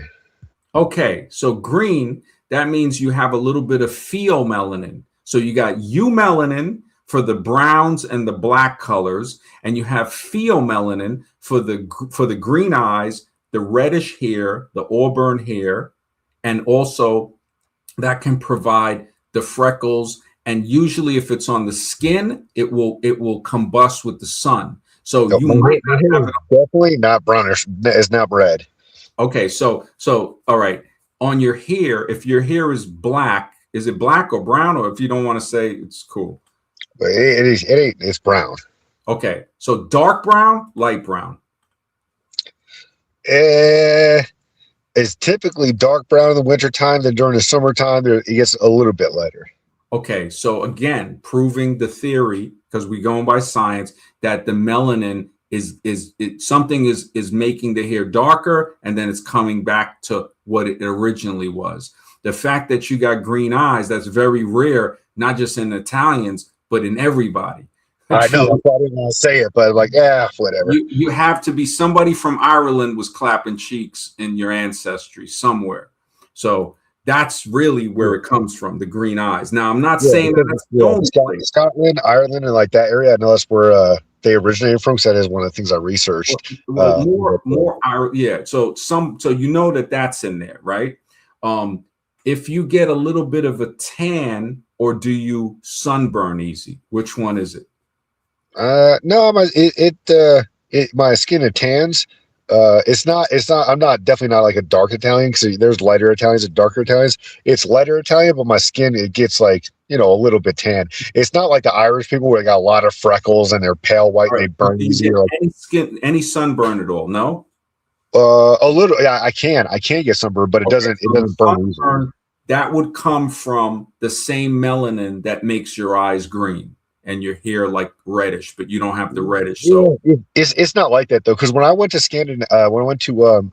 Okay, so green, that means you have a little bit of pheomelanin. So you got eumelanin for the browns and the black colors, and you have pheomelanin for the green eyes, the reddish hair, the auburn hair, and also that can provide the freckles. And usually if it's on the skin, it will combust with the sun. So you might not have it. Definitely not brownish. It's not red. Okay, so all right. On your hair, if your hair is black, is it black or brown? Or if you don't want to say, it's cool. But it's brown. Okay, so dark brown, light brown. It's typically dark brown in the wintertime. Then during the summertime, it gets a little bit lighter. Okay, so again, proving the theory, because we're going by science, that the melanin something is making the hair darker, and then it's coming back to what it originally was. The fact that you got green eyes, that's very rare, not just in Italians, but in everybody. I know, that's why I didn't want to say it, but like, yeah, whatever. You have to be somebody from Ireland was clapping cheeks in your ancestry somewhere. So that's really where it comes from, the green eyes. Now, I'm not saying that that's the only place. Scotland, Ireland, and like that area. I know that's where they originated from. So that is one of the things I researched. Yeah. So you know that's in there, right? If you get a little bit of a tan, or do you sunburn easy? Which one is it? No, my skin it tans. It's not. I'm definitely not like a dark Italian, because there's lighter Italians and darker Italians. It's lighter Italian, but my skin, it gets like, a little bit tan. It's not like the Irish people where they got a lot of freckles and they're pale white and they burn easier. Like, any sunburn at all? No. A little. Yeah, I can get sunburn, but it doesn't burn easily. That would come from the same melanin that makes your eyes green and your hair like reddish, but you don't have the reddish. So it's not like that though, because when I went to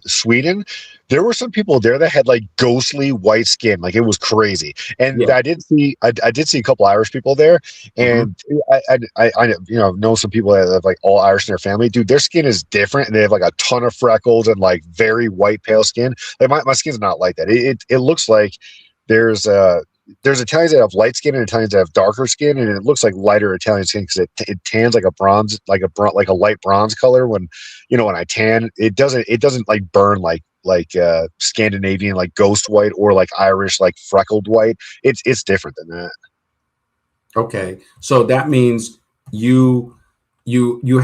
Sweden, there were some people there that had like ghostly white skin, like it was crazy. And I did see a couple Irish people there, and I know some people that have like all Irish in their family. Dude, their skin is different, and they have like a ton of freckles and like very white pale skin. Like my skin's not like that. It looks like there's Italians that have light skin and Italians that have darker skin, and it looks like lighter Italian skin because it tans like a bronze, like a light bronze color. When I tan, it doesn't like burn like Scandinavian like ghost white or like Irish like freckled white. It's different than that. Okay, so that means you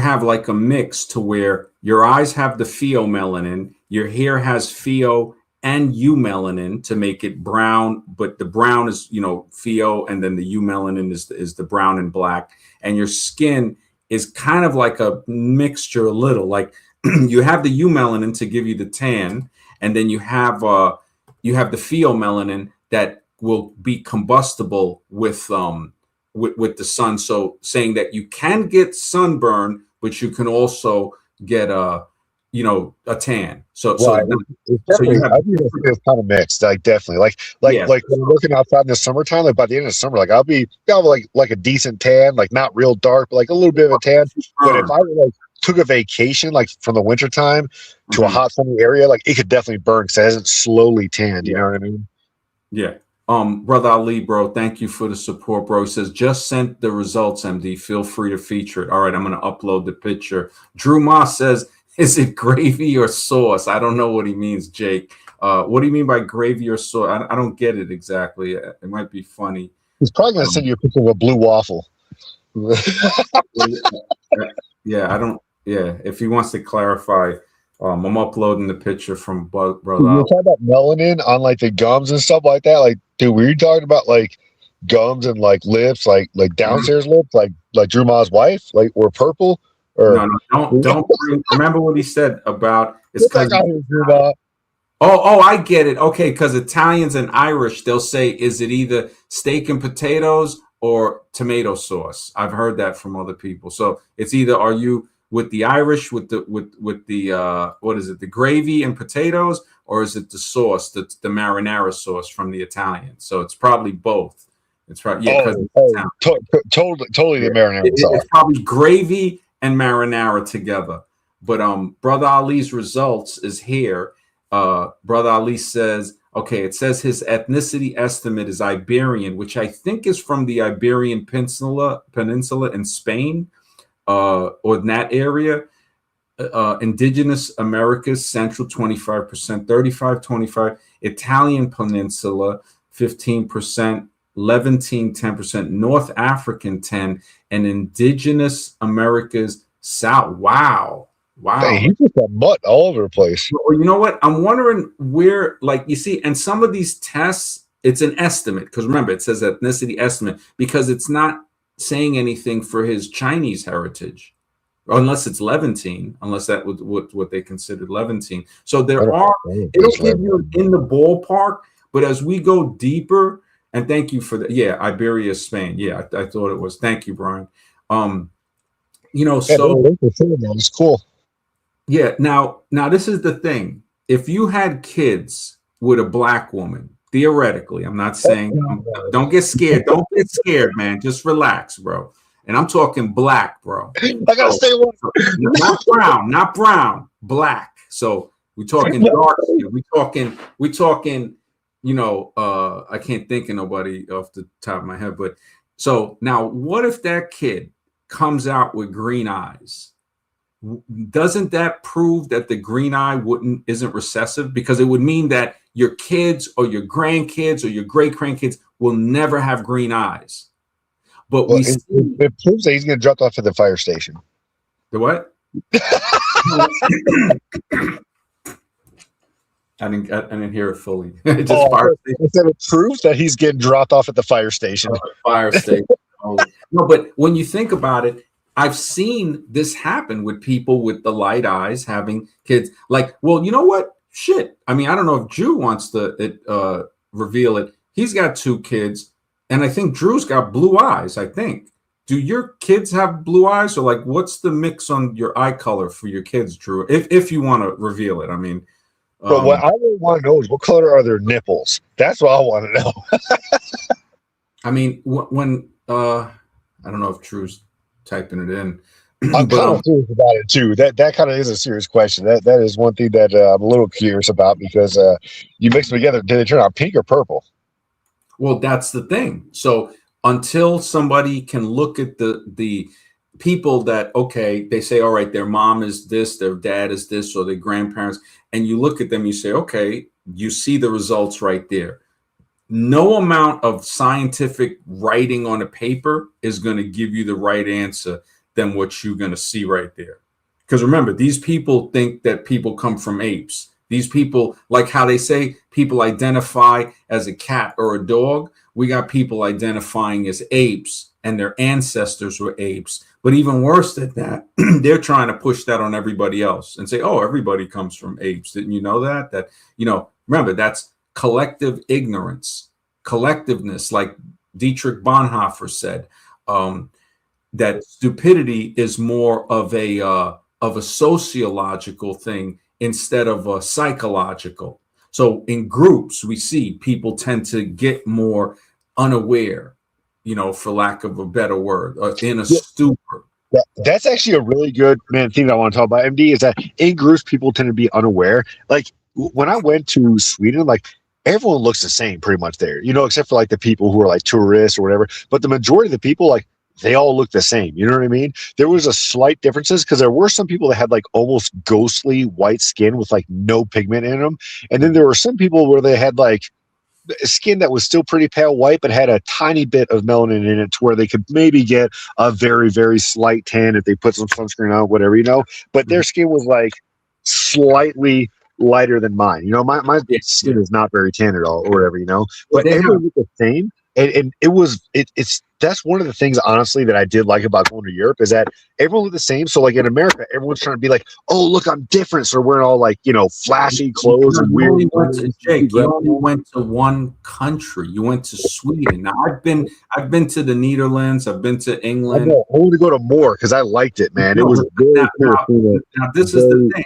have like a mix to where your eyes have the pheomelanin, your hair has pheo and eumelanin to make it brown, but the brown is, pheo, and then the eumelanin is the brown and black, and your skin is kind of like a mixture, a little like you have the eumelanin to give you the tan, and then you have the pheomelanin that will be combustible with the sun. So saying that you can get sunburn, but you can also get a tan. So it's kind of mixed, like definitely, like when you're looking outside in the summertime, like by the end of the summer, like I'll have like a decent tan, like not real dark, but like a little bit of a tan. But if I like took a vacation, like from the wintertime to a hot sunny area, like it could definitely burn because it hasn't slowly tanned. You know what I mean? Yeah. Brother Ali, bro, thank you for the support, bro. He says, just sent the results, MD. Feel free to feature it. All right, I'm going to upload the picture. Drew Moss says, is it gravy or sauce? I don't know what he means, Jake. What do you mean by gravy or sauce? I don't get it exactly. It might be funny. He's probably going to send you a picture of a blue waffle. Yeah, I don't. Yeah, if he wants to clarify, I'm uploading the picture from brother. You're talking about melanin on like the gums and stuff like that. Like, dude, were you talking about like gums and like lips, like downstairs lips, like Drew Ma's wife, like or purple? Or no, don't remember what he said about it's because I get it. Okay, because Italians and Irish, they'll say, is it either steak and potatoes or tomato sauce? I've heard that from other people. So it's either, are you with the Irish with the what is it, the gravy and potatoes, or is it the sauce, the marinara sauce from the Italians? So it's probably both. It's probably totally the marinara sauce. It's probably gravy and marinara together. But Brother Ali's results is here. Brother Ali says, okay, it says his ethnicity estimate is Iberian, which I think is from the Iberian Peninsula in Spain, or in that area. Indigenous Americas, Central 25%, 35-25, Italian Peninsula 15%, Levantine 10%, North African 10%, and Indigenous Americas South. Wow. Dang, he just got butt all over the place. Well, you know what? I'm wondering where, like, you see, and some of these tests, it's an estimate, because remember, it says ethnicity estimate, because it's not saying anything for his Chinese heritage, unless it's Levantine, unless that was what they considered Levantine. So it'll give you in the ballpark, but as we go deeper, and thank you for that. Yeah, Iberia, Spain. Yeah, I thought it was. Thank you, Brian. So it's cool. Yeah. Now this is the thing. If you had kids with a black woman, theoretically, I'm not saying, don't get scared. Don't get scared, man. Just relax, bro. And I'm talking black, bro. I gotta stay away. Not brown, black. So we're talking dark. We're talking, I can't think of nobody off the top of my head, but so now what if that kid comes out with green eyes? Doesn't that prove that the green eye isn't recessive? Because it would mean that your kids or your grandkids or your great grandkids will never have green eyes. But it proves that he's going to drop off at the fire station. The what? I didn't hear it fully. It proves that he's getting dropped off at the fire station. Fire station. No, but when you think about it, I've seen this happen with people with the light eyes having kids. Like, well, you know what? Shit. I mean, I don't know if Drew wants to reveal it. He's got 2 kids, and I think Drew's got blue eyes, I think. Do your kids have blue eyes? Or like, what's the mix on your eye color for your kids, Drew? If you want to reveal it. I mean, but what I really want to know is what color are their nipples? That's what I want to know. I mean, when I don't know if Drew's typing it in. I'm kind of curious about it too. That kind of is a serious question. That is one thing that I'm a little curious about, because you mix them together. Do they turn out pink or purple? Well, that's the thing. So until somebody can look at the people that, okay, they say, all right, their mom is this, their dad is this, or their grandparents, and you look at them, you say, okay, you see the results right there. No amount of scientific writing on a paper is going to give you the right answer than what you're going to see right there. Because remember, these people think that people come from apes. These people, like how they say people identify as a cat or a dog, we got people identifying as apes and their ancestors were apes. But even worse than that, they're trying to push that on everybody else and say, oh, everybody comes from apes. Didn't you know that? That, remember, that's collective ignorance, collectiveness, like Dietrich Bonhoeffer said, that stupidity is more of a sociological thing instead of a psychological. So in groups, we see people tend to get more unaware, for lack of a better word, in a stupor. That's actually a really good thing that I want to talk about, MD, is that in groups, people tend to be unaware. Like when I went to Sweden, like everyone looks the same pretty much there, except for like the people who are like tourists or whatever. But the majority of the people, like, they all look the same. You know what I mean? There was a slight differences because there were some people that had like almost ghostly white skin with like no pigment in them. And then there were some people where they had like skin that was still pretty pale white, but had a tiny bit of melanin in it to where they could maybe get a very, very slight tan if they put some sunscreen on, whatever, but their skin was like slightly lighter than mine. My skin is not very tan at all or whatever, but everyone looked the same. And it's that's one of the things, honestly, that I did like about going to Europe, is that everyone looked the same. So like in America, everyone's trying to be like, oh, look, I'm different. So we're all like, flashy clothes and weird. Jake, you only went to one country. You went to Sweden. Now I've been to the Netherlands. I've been to England. I want to go to more because I liked it, man. It was very now this is the thing.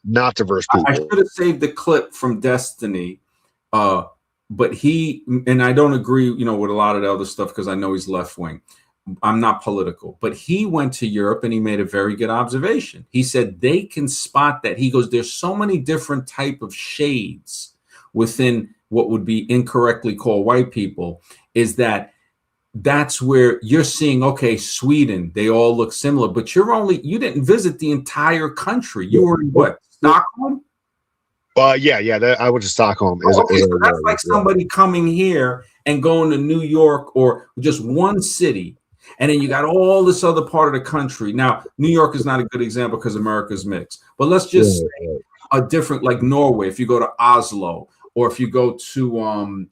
Not diverse people. I should have saved the clip from Destiny. But and I don't agree, with a lot of the other stuff because I know he's left wing. I'm not political, but he went to Europe and he made a very good observation. He said they can spot that. He goes, there's so many different type of shades within what would be incorrectly called white people, is that's where you're seeing, okay, Sweden, they all look similar, but you didn't visit the entire country. You were in what, Stockholm? Yeah. I went to Stockholm. So that's like somebody coming here and going to New York or just one city, and then you got all this other part of the country. Now, New York is not a good example because America's mixed, but let's just say a different, like Norway. If you go to Oslo, or if you go to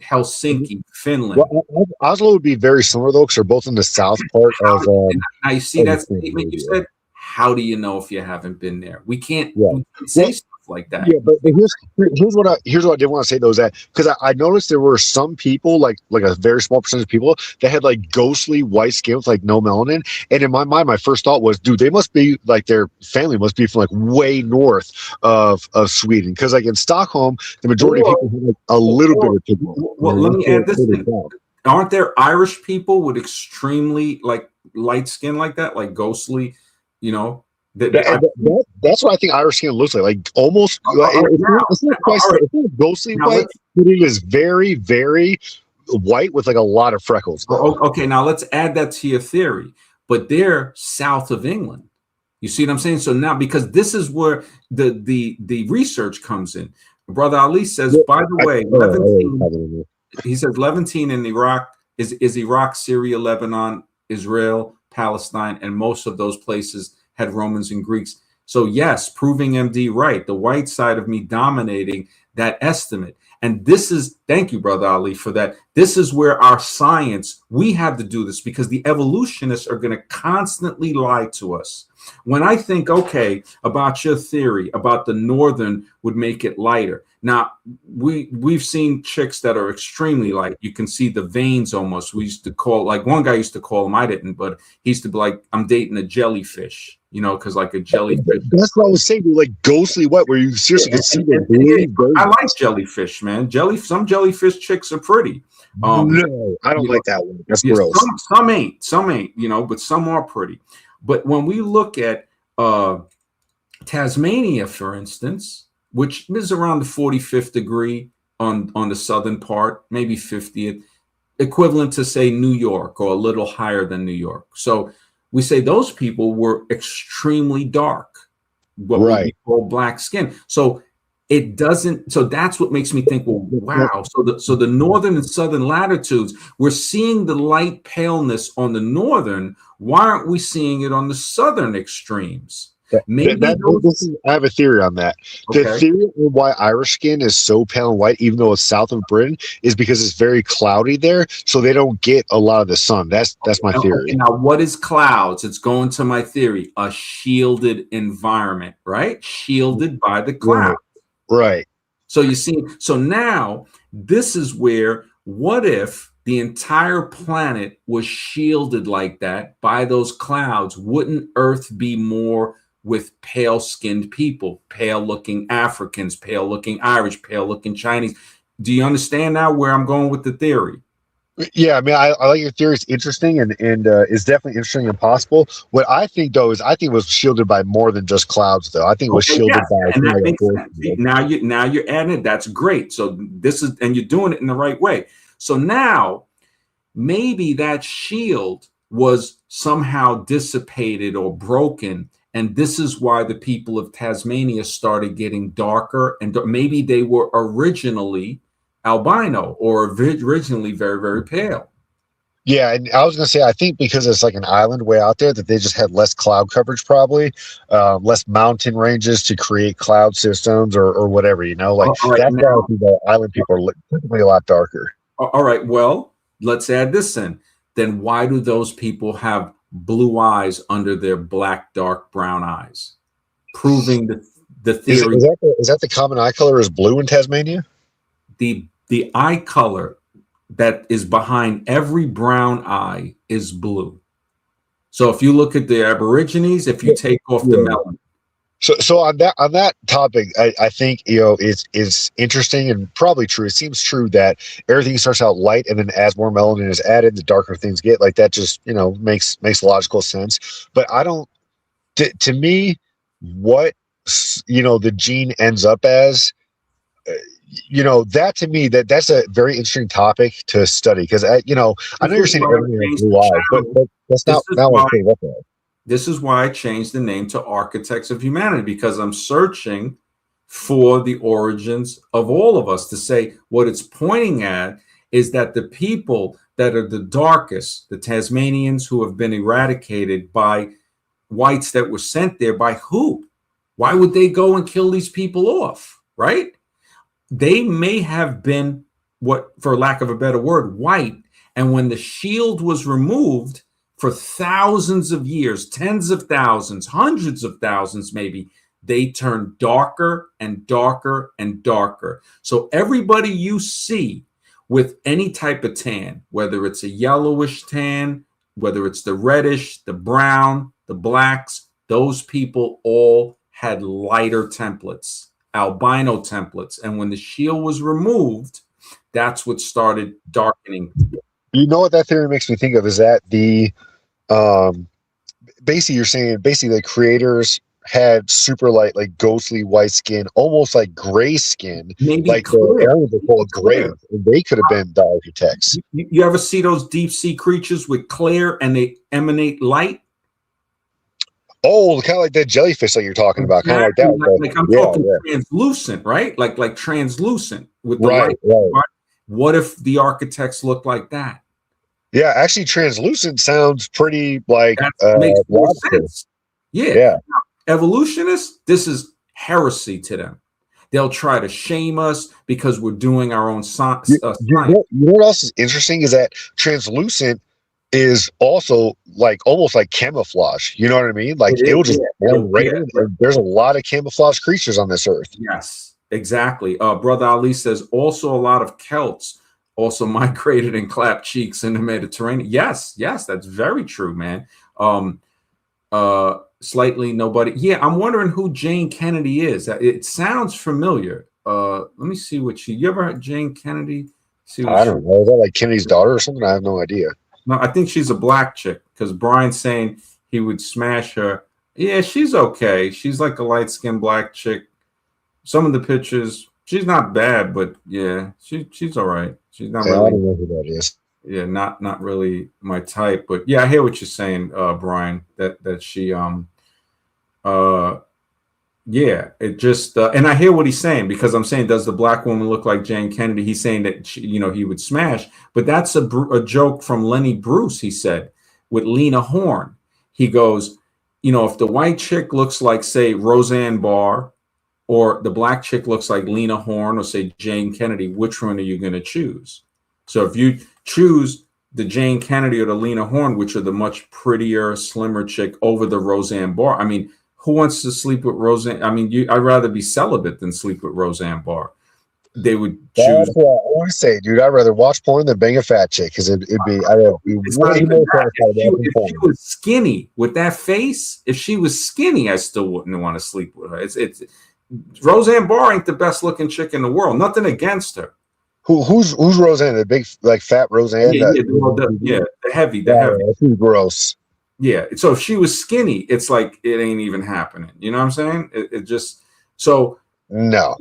Helsinki, Finland. Well, Oslo would be very similar though, because they're both in the south part of. Now you see that statement you said. How do you know if you haven't been there? We can't say stuff like that. Yeah, but here's what I did want to say though, is that because I noticed there were some people like a very small percentage of people that had like ghostly white skin with like no melanin, and in my mind my first thought was, dude, they must be like, their family must be from like way north of Sweden, because like in Stockholm the majority of people have like a little bit of pigment. Well, let me add this thing. Aren't there Irish people with extremely like light skin like that, like ghostly, you know? That's what I think Irish skin looks like almost. It's not quite ghostly white, but it is very, very white with like a lot of freckles. Okay, now let's add that to your theory. But they're south of England. You see what I'm saying? So now, because this is where the research comes in. Brother Ali says, by the way, Levantine, he says Levantine in Iraq is Iraq, Syria, Lebanon, Israel, Palestine, and most of those places had Romans and Greeks. So yes, proving MD right, the white side of me dominating that estimate. And this is, thank you, Brother Ali, for that. This is where our science, we have to do this, because the evolutionists are going to constantly lie to us. When I think, okay, about your theory about the northern would make it lighter. Now, we've seen chicks that are extremely light. You can see the veins almost. We used to call, like one guy used to call them, I didn't, but he used to be like, I'm dating a jellyfish, you know, because like a jellyfish. That's what I was saying, like ghostly white, where you seriously can see the blue. I like jellyfish, man. Some jellyfish chicks are pretty. No, I don't like that one. That's gross. Some ain't, you know, but some are pretty. But when we look at Tasmania, for instance, which is around the 45th degree on the southern part, maybe 50th, equivalent to, say, New York, or a little higher than New York. So we say those people were extremely dark, what we call black skin. So it doesn't, so that's what makes me think, well, wow. So the northern and southern latitudes, we're seeing the light paleness on the northern. Why aren't we seeing it on the southern extremes? Maybe I have a theory on that. Okay. The theory on why Irish skin is so pale and white, even though it's south of Britain, is because it's very cloudy there, so they don't get a lot of the sun. That's my theory. Okay, now, what is clouds? It's going to my theory. A shielded environment, right? Shielded by the clouds. Right. So you see, so now this is where, what if the entire planet was shielded like that by those clouds? Wouldn't Earth be more with pale-skinned people, pale-looking Africans, pale-looking Irish, pale-looking Chinese? Do you understand now where I'm going with the theory? Yeah, I mean, I like your theory. It's interesting, and it's definitely interesting and possible. What I think, though, is I think it was shielded by more than just clouds, though. I think it was shielded by. And that makes sense. Now you're adding it. That's great. So this is, and you're doing it in the right way. So now maybe that shield was somehow dissipated or broken, and this is why the people of Tasmania started getting darker, and maybe they were originally albino or originally very, very pale. Yeah, and I was going to say, I think because it's like an island way out there, that they just had less cloud coverage, probably less mountain ranges to create cloud systems or whatever, you know, like that's why the island people are typically a lot darker. All right, well, let's add this in. Then why do those people have blue eyes under their black, dark brown eyes? Proving the theory. Is that the common eye color is blue in Tasmania? The eye color that is behind every brown eye is blue. So if you look at the Aborigines, if you take off the melanin. So on that topic, I think, you know, it's interesting and probably true. It seems true that everything starts out light, and then as more melanin is added, the darker things get. Like that just, you know, makes logical sense. But I don't. To me, what, you know, the gene ends up as. You know, that to me, that's a very interesting topic to study, because I know you're saying everything has blue eyes, but that's not what I look at. This is why I changed the name to Architects of Humanity, because I'm searching for the origins of all of us, to say what it's pointing at is that the people that are the darkest, the Tasmanians who have been eradicated by whites that were sent there by who? Why would they go and kill these people off, right? They may have been, what, for lack of a better word, white. And when the shield was removed for thousands of years, tens of thousands, hundreds of thousands, maybe, they turn darker and darker and darker. So everybody you see with any type of tan, whether it's a yellowish tan, whether it's the reddish, the brown, the blacks, those people all had lighter templates, albino templates. And when the shield was removed, that's what started darkening. You know what that theory makes me think of is that the basically you're saying basically the creators had super light, like ghostly white skin, almost like gray skin, Maybe like clear. the aliens are full of gray, and they could have been the architects. You ever see those deep sea creatures with clear and they emanate light? Oh, kind of like that jellyfish that you're talking about, kind of like that. Like I'm talking translucent, right? Like translucent with the light. Right. What if the architects look like that? Yeah, actually, translucent sounds pretty like makes more sense. Yeah. Now, evolutionists, this is heresy to them. They'll try to shame us because we're doing our own science. You know what else is interesting is that translucent is also like almost like camouflage. You know what I mean? Like it'll just blend right in. And there's a lot of camouflage creatures on this earth. Yes, exactly. Brother Ali says also a lot of Celts also migrated and clapped cheeks in the Mediterranean. Yes, that's very true, man. Slightly nobody. Yeah, I'm wondering who Jane Kennedy is. It sounds familiar. Let me see what you ever heard Jane Kennedy? I don't know. Is that like Kennedy's daughter or something? I have no idea. No, I think she's a black chick because Brian's saying he would smash her. Yeah, she's okay. She's like a light-skinned black chick. Some of the pictures, she's not bad, but yeah, she's all right. She's not really. I don't know who that is. Yeah, not really my type, but yeah, I hear what you're saying, Brian. That she, yeah, it just, and I hear what he's saying because I'm saying, does the black woman look like Jane Kennedy? He's saying that she, he would smash, but that's a joke from Lenny Bruce. He said with Lena Horne, he goes, if the white chick looks like say Roseanne Barr, or the black chick looks like Lena Horne, or say Jane Kennedy, which one are you going to choose? So if you choose the Jane Kennedy or the Lena Horne, which are the much prettier, slimmer chick over the Roseanne Barr, I mean, who wants to sleep with Roseanne? I mean, I'd rather be celibate than sleep with Roseanne Barr. They would choose. That's what I always say, dude. I'd rather watch porn than bang a fat chick because it'd be. If she was skinny with that face, if she was skinny, I still wouldn't want to sleep with her. It's Roseanne Barr ain't the best looking chick in the world. Nothing against her. Who's Roseanne? The big like fat Roseanne? The heavy. That's gross. Yeah. So if she was skinny, it's like it ain't even happening. You know what I'm saying? It just so no.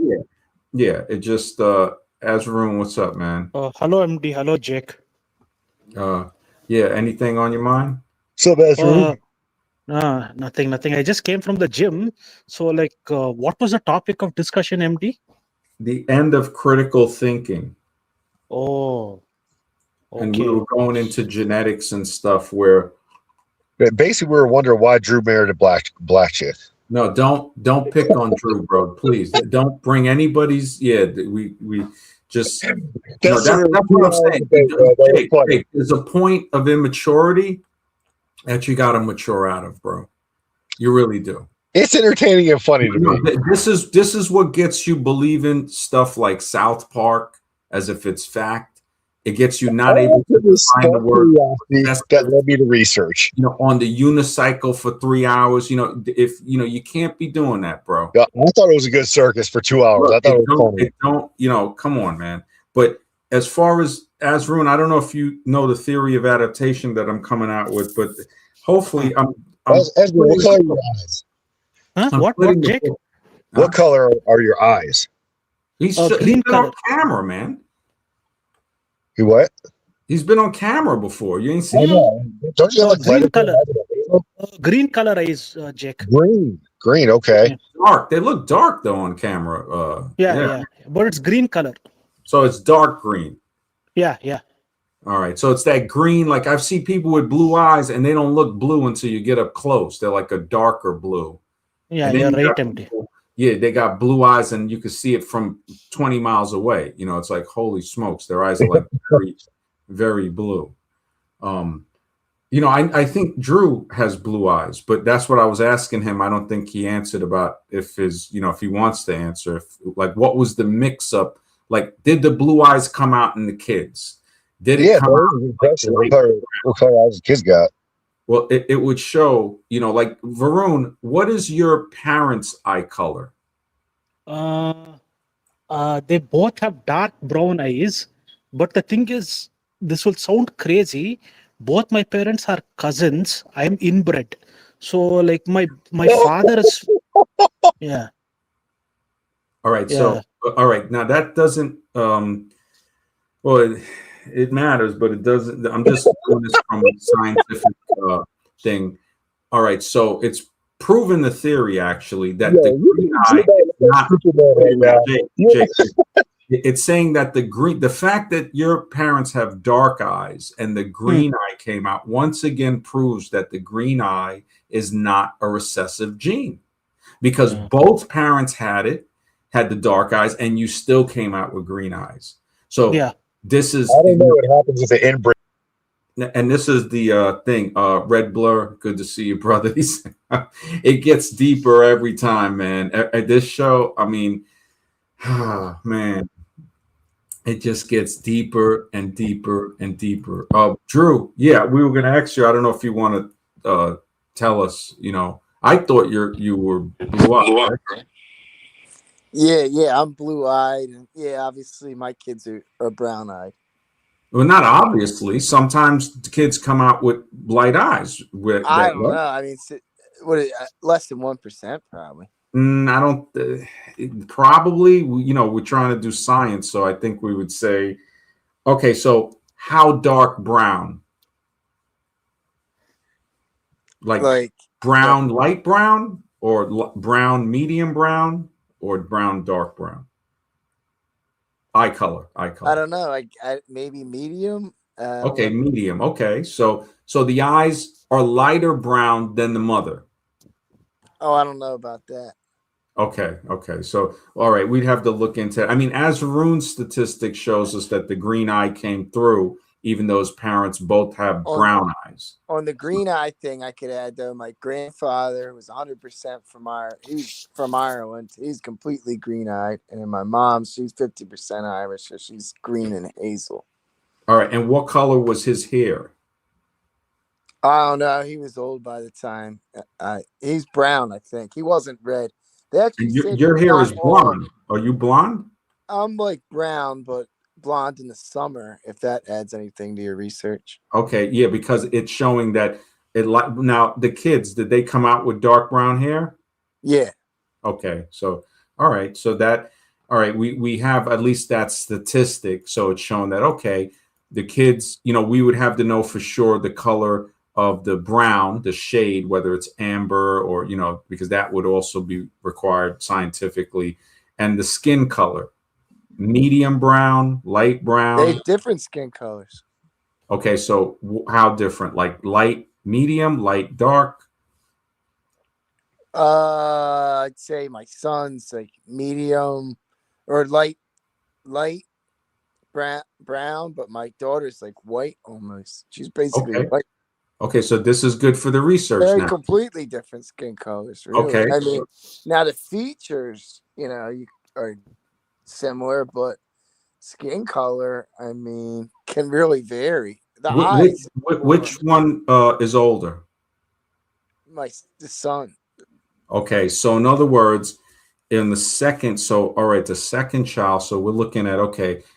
Yeah. It just Azroon, what's up, man? Hello, MD. Hello, Jake. Yeah. Anything on your mind? So Azroon. Nothing. I just came from the gym. So, what was the topic of discussion, MD? The end of critical thinking. Oh, okay. And we were going into genetics and stuff where basically we were wondering why Drew married a black chick. No, don't pick on Drew, bro. Please don't bring anybody's. Yeah, we just. That's what I'm saying. Jake, there's a point of immaturity that you got to mature out of, bro. You really do. It's entertaining and funny to me. This is what gets you believing stuff like South Park as if it's fact. It gets you not able to find the word. That led me to research. On the unicycle for 3 hours. If you can't be doing that, bro. Yeah, I thought it was a good circus for 2 hours. I thought it was funny. Come on, man. But as far as Azroon, I don't know if you know the theory of adaptation that I'm coming out with, but hopefully Azroon, what color are your eyes? What, Jake? What color are your eyes? He's been on camera, man. He what? He's been on camera before. You ain't seen him? Don't you have green color? Green color eyes, Jake. Green. Okay. Dark. They look dark though on camera. Yeah. But it's green color. So it's dark green. Yeah. All right. So it's that green. Like I've seen people with blue eyes, and they don't look blue until you get up close. They're like a darker blue. Yeah, you're right, MD. Yeah, they got blue eyes, and you can see it from 20 miles away. It's like, holy smokes, their eyes are like very, very blue. You know, I think Drew has blue eyes, but that's what I was asking him. I don't think he answered about if his, you know, if he wants to answer, if like what was the mix up? Like, did the blue eyes come out in the kids? Did it come out? What color eyes the kids got? Well, it would show, you know, like Varun, what is your parents' eye color? They both have dark brown eyes, but the thing is, this will sound crazy. Both my parents are cousins. I'm inbred, so like my father is, yeah. All right, Yeah. so all right, now that doesn't well, it matters, but it doesn't. I'm just doing this from a scientific thing. All right, so it's proven the theory actually that the green eye is not. Jake, it's saying that the fact that your parents have dark eyes and the green eye came out once again proves that the green eye is not a recessive gene, because both parents had the dark eyes, and you still came out with green eyes. So Yeah. this is. I don't know what happens with the inbred. And this is the thing. Red Blur, good to see you, brother. It gets deeper every time, man. At this show, I mean, man, it just gets deeper and deeper and deeper. Drew, yeah, we were going to ask you. I don't know if you want to tell us. You know, I thought you were blue eyed. Right? Yeah, I'm blue eyed, and yeah, obviously my kids are brown eyed. Well, not obviously. Sometimes the kids come out with light eyes. I don't know. I mean, less than 1%, probably. I don't. Probably, you know, we're trying to do science, so I think we would say, okay. So, how dark brown? Like brown, light brown, or brown, medium brown, or brown, dark brown? Eye color. I don't know. I maybe medium. Okay, medium. Okay, so the eyes are lighter brown than the mother. Oh, I don't know about that. Okay. So, all right, we'd have to look into it. I mean, as Varun's statistic shows us that the green eye came through, even though his parents both have brown eyes. On the green eye thing, I could add though, my grandfather was 100% he's from Ireland. He's completely green eyed, and then my mom, she's 50% Irish, so she's green and hazel. All right, and what color was his hair? I don't know. He was old by the time. He's brown, I think. He wasn't red. They actually said your hair is blonde. Are you blonde? I'm like brown, but blonde in the summer, if that adds anything to your research. Okay, yeah, because it's showing that now the kids, did they come out with dark brown hair? Yeah. Okay, so all right, we have at least that statistic, so it's showing that okay, the kids, you know, we would have to know for sure the color of the brown, the shade, whether it's amber or, you know, because that would also be required scientifically, and the skin color. Medium brown, light brown. They have different skin colors. Okay, so how different? Like light, medium, light, dark? I'd say my son's like medium or light brown, but my daughter's like white almost. She's basically white. Okay, so this is good for the research. They're now. Completely different skin colors. Really. Okay. I mean, now the features, you know, are similar, but skin color, I mean, can really vary. The eyes. Which one is older? The son. Okay, so in other words, in the second, the second child. So we're looking at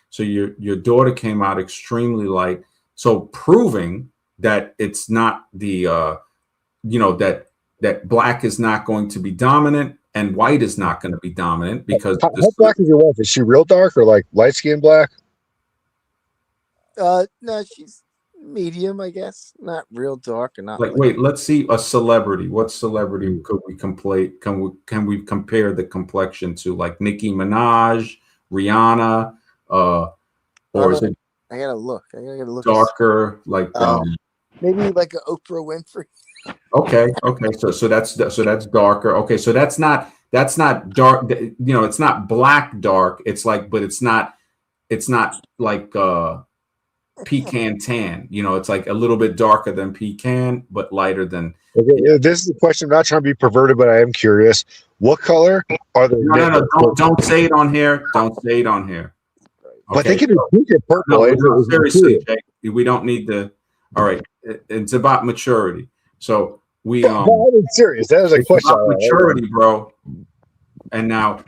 so your daughter came out extremely light, so proving that it's not the that black is not going to be dominant and white is not going to be dominant because how black is your wife? Is she real dark or like light skin black? No, she's medium, I guess. Not real dark or not. Like, wait, let's see a celebrity. What celebrity could we can we compare the complexion to? Like Nicki Minaj, Rihanna, or is it? I gotta look. Darker, like maybe like an Oprah Winfrey. Okay. So that's darker. Okay, so that's not dark. You know, it's not black dark. It's like, but it's not like pecan tan. You know, it's like a little bit darker than pecan, but lighter than. Okay, this is a question. I'm not trying to be perverted, but I am curious. What color are the No, don't say it on here. Don't say it on here. But Okay, they can be purple. no, seriously, Jake, we don't need to. All right, it's about maturity. So we I'm serious. That was a question. About maturity, bro. And now,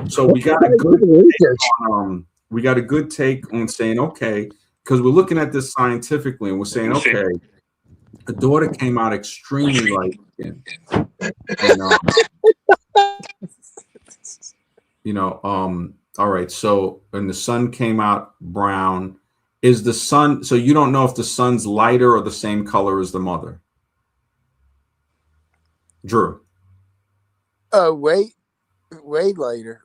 so we got a good take on, we got a good take on saying, okay, because we're looking at this scientifically, and we're saying, okay, the daughter came out extremely light skinned. All right, so and the son came out brown. Is the son, so you don't know if the son's lighter or the same color as the mother? Drew. Way lighter.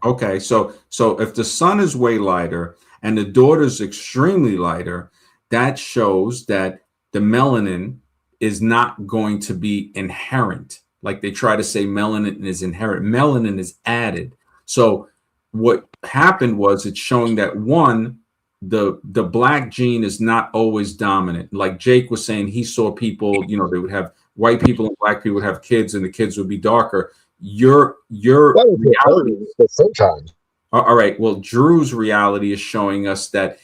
Okay, so if the son is way lighter and the daughter's extremely lighter, that shows that the melanin is not going to be inherent. Like they try to say melanin is inherent. Melanin is added. So what happened was it's showing that one, the black gene is not always dominant. Like Jake was saying, he saw people, they would have white people and black people would have kids and the kids would be darker. Your reality sometimes. All right. Well, Drew's reality is showing us that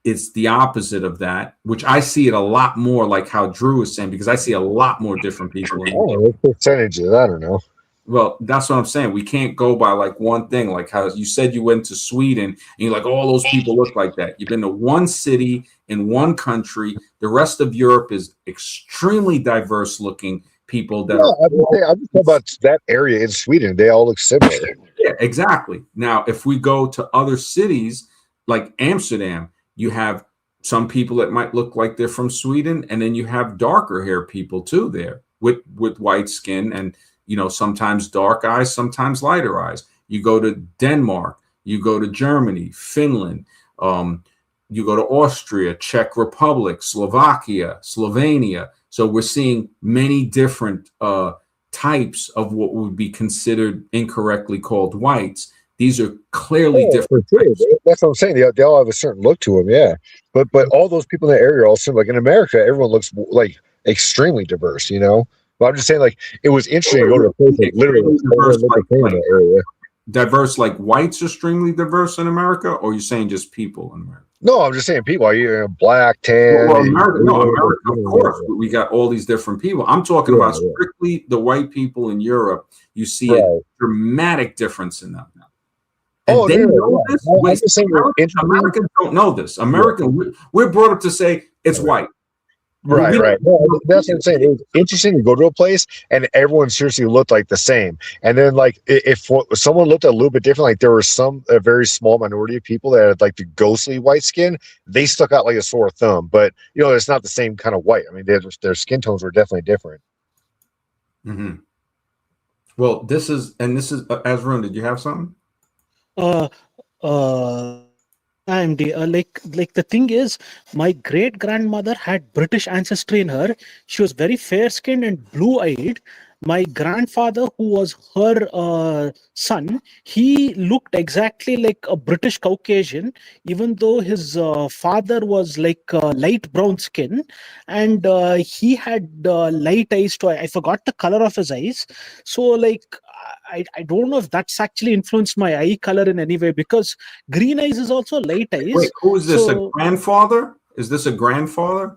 it's the opposite of that, which I see it a lot more like how Drew is saying, because I see a lot more different people. Percentages, I don't know. Well, that's what I'm saying. We can't go by like one thing, like how you said you went to Sweden and you're like, all those people look like that. You've been to one city in one country. The rest of Europe is extremely diverse looking people that I'm just talking about that area in Sweden. They all look similar. Yeah, exactly. Now, if we go to other cities like Amsterdam, you have some people that might look like they're from Sweden, and then you have darker hair people too there with white skin and sometimes dark eyes, sometimes lighter eyes. You go to Denmark, you go to Germany, Finland, you go to Austria, Czech Republic, Slovakia, Slovenia. So we're seeing many different types of what would be considered incorrectly called whites. These are clearly different. That's what I'm saying. They all have a certain look to them, yeah. But all those people in the area also, like in America, everyone looks like extremely diverse, But I'm just saying, like, it was interesting to go to a place like literally diverse, like whites are extremely diverse in America, or you're saying just people in America? No, I'm just saying people. Are you black, tan? Well, America, of course. We got all these different people. I'm talking about strictly the white people in Europe. You see a dramatic difference in them now. And they know this. Americans don't know this. We're brought up to say it's white. Right. Well, that's what I'm saying. It was interesting to go to a place and everyone seriously looked like the same. And then, like, if someone looked a little bit different, like there were a very small minority of people that had like the ghostly white skin, they stuck out like a sore thumb. But it's not the same kind of white. I mean, their skin tones were definitely different. Mm-hmm. Well, this is Azrun. Did you have something? Like the thing is, my great grandmother had British ancestry in her. She was very fair skinned and blue eyed. My grandfather, who was her son, he looked exactly like a British Caucasian, even though his father was like light brown skin, and he had light eyes too. I forgot the color of his eyes. So like I don't know if that's actually influenced my eye color in any way, because green eyes is also light eyes. Wait, who is this? A grandfather? Is this a grandfather?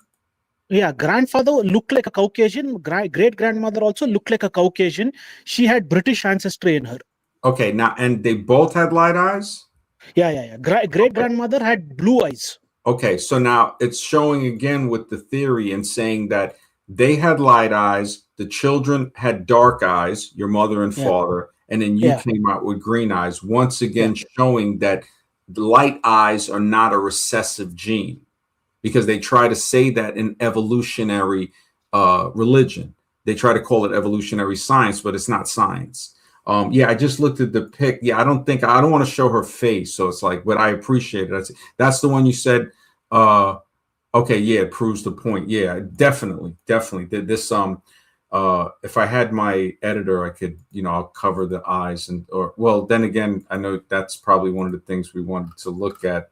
Yeah, grandfather looked like a Caucasian. Great grandmother also looked like a Caucasian. She had British ancestry in her. Okay, now, and they both had light eyes? Yeah. Great grandmother had blue eyes. Okay, so now it's showing again with the theory and saying that they had light eyes, the children had dark eyes, your mother and father, and then you came out with green eyes. Once again, showing that light eyes are not a recessive gene, because they try to say that in evolutionary religion. They try to call it evolutionary science, but it's not science. I just looked at the pic. Yeah, I don't want to show her face. So it's like, but I appreciate it. That's the one you said. Okay, yeah, it proves the point. Yeah, definitely. This if I had my editor, I could, I'll cover the eyes then again, I know that's probably one of the things we wanted to look at.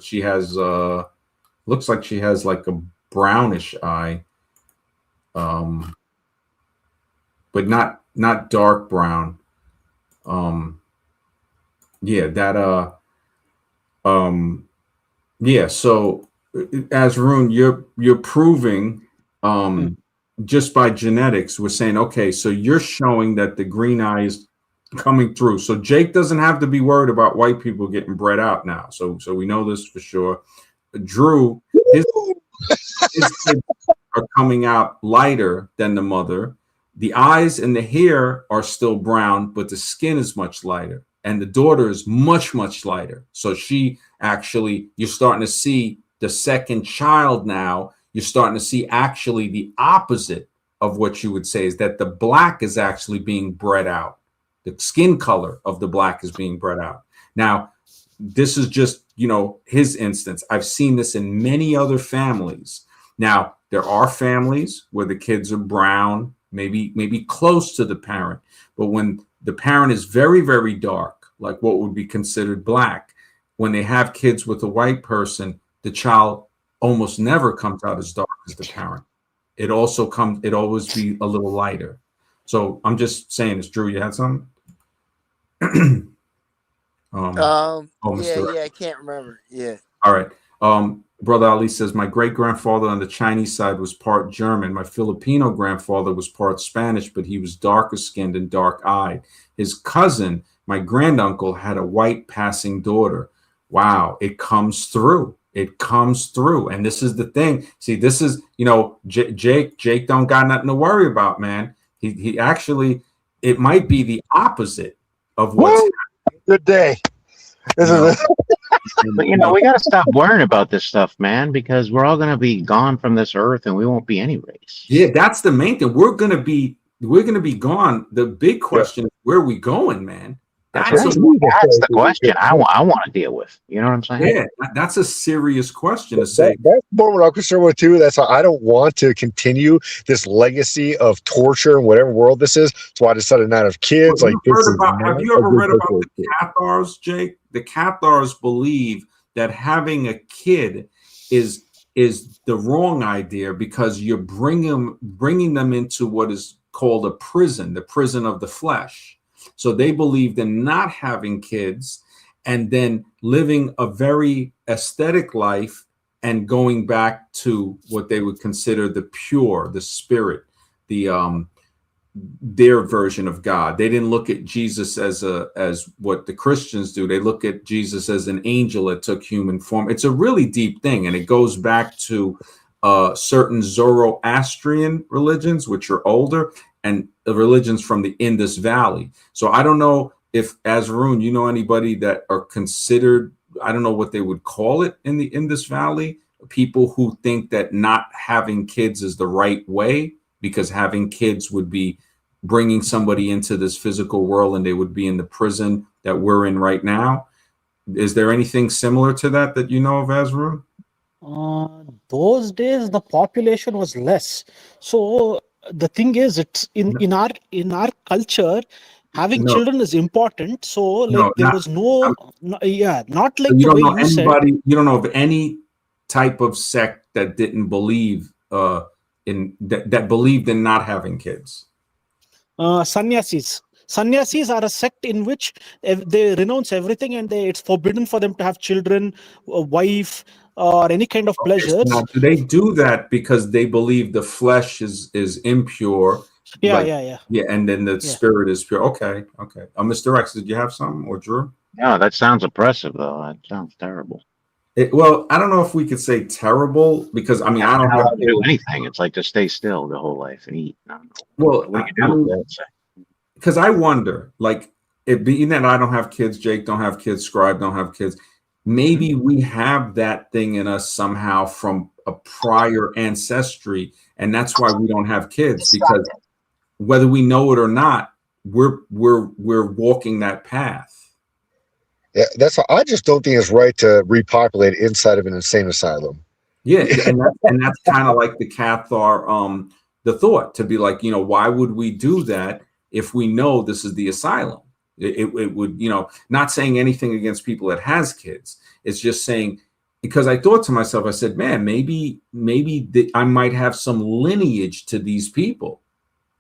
She has looks like she has like a brownish eye, but not dark brown. Yeah, that yeah. So as Rune, you're proving just by genetics, we're saying, okay, so you're showing that the green eye is coming through. So Jake doesn't have to be worried about white people getting bred out now. So we know this for sure. Drew, his kids are coming out lighter than the mother. The eyes and the hair are still brown, but the skin is much lighter. And the daughter is much, much lighter. So she actually, you're starting to see the second child now. You're starting to see actually the opposite of what you would say is that the black is actually being bred out. The skin color of the black is being bred out. Now, this is just, his instance. I've seen this in many other families. Now, there are families where the kids are brown, maybe close to the parent. But when the parent is very, very dark, like what would be considered black, when they have kids with a white person, the child almost never comes out as dark as the parent. It always be a little lighter. So I'm just saying this. Drew, you had something? I can't remember. Yeah. All right. Brother Ali says, my great-grandfather on the Chinese side was part German. My Filipino grandfather was part Spanish, but he was darker skinned and dark-eyed. His cousin, my granduncle, had a white passing daughter. Wow, it comes through. It comes through. And this is the thing. See, this is, Jake don't got nothing to worry about, man. He actually, it might be the opposite of what's happening. Good day. This is But we got to stop worrying about this stuff, man, because we're all going to be gone from this earth, and we won't be any race. Yeah, that's the main thing. We're gonna be gone. The big question is, where are we going, man? That's the question I want to deal with. You know what I'm saying? Yeah, that's a serious question to say. That's more what I'm concerned with too. That's how I don't want to continue this legacy of torture in whatever world this is. So I decided not to have kids. Have you ever read about the Cathars, Jake? The Cathars believe that having a kid is the wrong idea because you're bringing them into what is called a prison, the prison of the flesh. So they believed in not having kids and then living a very aesthetic life and going back to what they would consider the pure, the spirit, their version of God. They didn't look at Jesus as what the Christians do. They look at Jesus as an angel that took human form. It's a really deep thing, and it goes back to certain Zoroastrian religions, which are older, and the religions from the Indus Valley. So I don't know if, as Arun, you know anybody that are considered, I don't know what they would call it in the Indus Valley, people who think that not having kids is the right way, because having kids would be bringing somebody into this physical world and they would be in the prison that we're in right now. Is there anything similar to that you know of, Azrun? Those days the population was less. So the thing is, it's in our culture, having children is important. So there was not like so you the don't way know you anybody. said. You don't know of any type of sect that didn't believe that believed in not having kids. Sannyasis are a sect in which they renounce everything and it's forbidden for them to have children, a wife, or any kind of pleasures. So now, do they do that because they believe the flesh is impure? Yeah. And then the spirit is pure. Okay. Mr. X, did you have something, or Drew? No, that sounds oppressive, though. That sounds terrible. Well, I don't know if we could say terrible, because I don't have to do anything. It's like to stay still the whole life and eat. I don't know. Well, what do you do? Because I wonder, like, it being that I don't have kids, Jake don't have kids, Scribe don't have kids, maybe we have that thing in us somehow from a prior ancestry, and that's why we don't have kids, because whether we know it or not, we're walking that path. Yeah, I just don't think it's right to repopulate inside of an insane asylum. Yeah, and that's kind of like the Cathar, the thought to be like, why would we do that if we know this is the asylum? It would, not saying anything against people that has kids. It's just saying because I thought to myself, I said, man, maybe I might have some lineage to these people.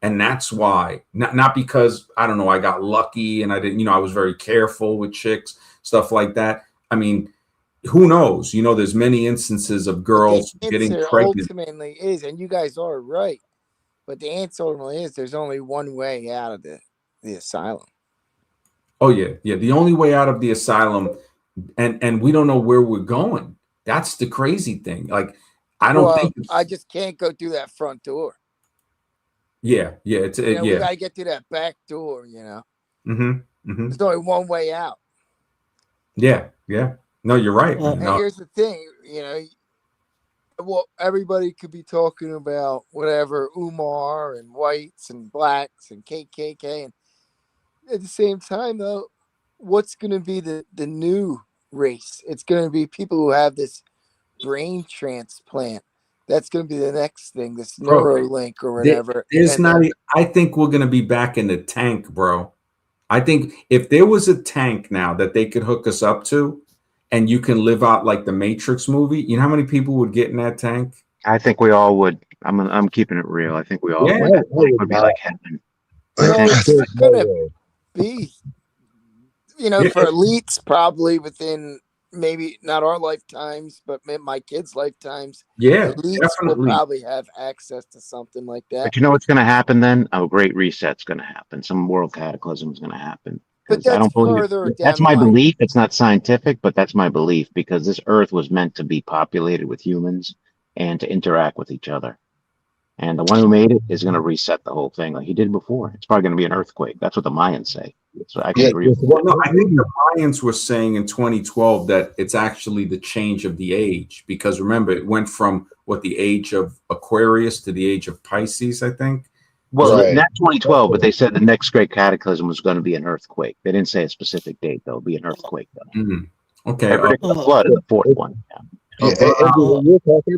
And that's why, not because, I don't know, I got lucky and I didn't, you know, I was very careful with chicks, stuff like that. I mean, who knows? You know, there's many instances of girls getting pregnant. Ultimately is, and you guys are right, but the answer ultimately is there's only one way out of the asylum. Oh, yeah. Yeah. The only way out of the asylum, and we don't know where we're going. That's the crazy thing. Like, I don't think I just can't go through that front door. Yeah, yeah, we gotta get to that back door, you know. There's only one way out. Yeah, yeah. No, you're right. And here's the thing, you know. Well, everybody could be talking about whatever Umar and whites and blacks and KKK, and at the same time, though, what's going to be the new race? It's going to be people who have this brain transplant. That's going to be the next thing, this Neuralink or whatever. I think we're going to be back in the tank, bro. I think if there was a tank now that they could hook us up to and you can live out like the Matrix movie, you know how many people would get in that tank? I think we all would. I'm keeping it real. I think we all would be like heaven. It's going to be, you know, for elites probably within maybe not our lifetimes, but my kids' lifetimes. Yeah, elites definitely will probably have access to something like that. But you know what's going to happen then? A great reset's going to happen. Some world cataclysm is going to happen. But that's I don't believe that's my belief. It's not scientific, but that's my belief because this Earth was meant to be populated with humans and to interact with each other. And the one who made it is going to reset the whole thing like he did before. It's probably going to be an earthquake. That's what the Mayans say. So I can agree with that. No, I think the Mayans were saying in 2012 that it's actually the change of the age, because remember, it went from the age of Aquarius to the age of Pisces, I think. Well, not 2012, but they said the next great cataclysm was going to be an earthquake. They didn't say a specific date, though. It'll be an earthquake, though. Okay. A flood in the fourth one. Yeah. Yeah, and what you're talking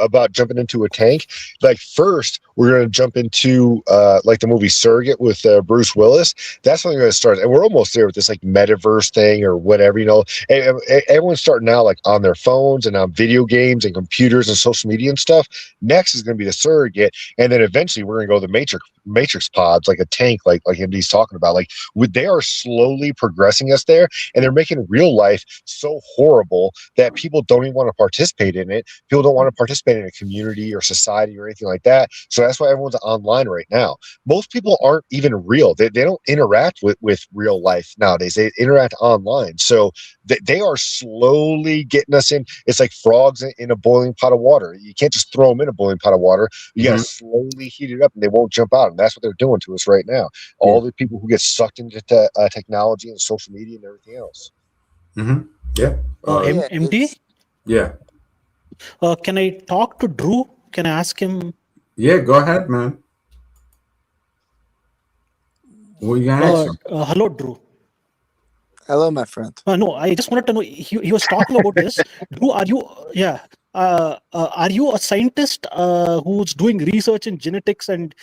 about jumping into a tank, like first we're going to jump into like the movie Surrogate with Bruce Willis. That's when we're going to start, and we're almost there with this like metaverse thing or whatever, you know. And everyone's starting now like on their phones and on video games and computers and social media and stuff. Next is going to be the Surrogate, and then eventually we're going to go to the Matrix pods, like a tank, like MD's talking about. Like they are slowly progressing us there, and they're making real life so horrible that people don't even want to participate in it. People don't want to participate in a community or society or anything like that. So that's why everyone's online right now. Most people aren't even real. They don't interact with real life nowadays. They interact online. So they are slowly getting us in. It's like frogs in a boiling pot of water. You can't just throw them in a boiling pot of water. You got to slowly heat it up and they won't jump out. And that's what they're doing to us right now. All the people who get sucked into technology and social media and everything else. Yeah. MD? Yeah. Can I talk to Drew? Can I ask him? Yeah, go ahead, man. What you gonna ask him? Hello, Drew. Hello, my friend. No, I just wanted to know. He was talking about this. Drew, are you? Yeah. Are you a scientist who's doing research in genetics and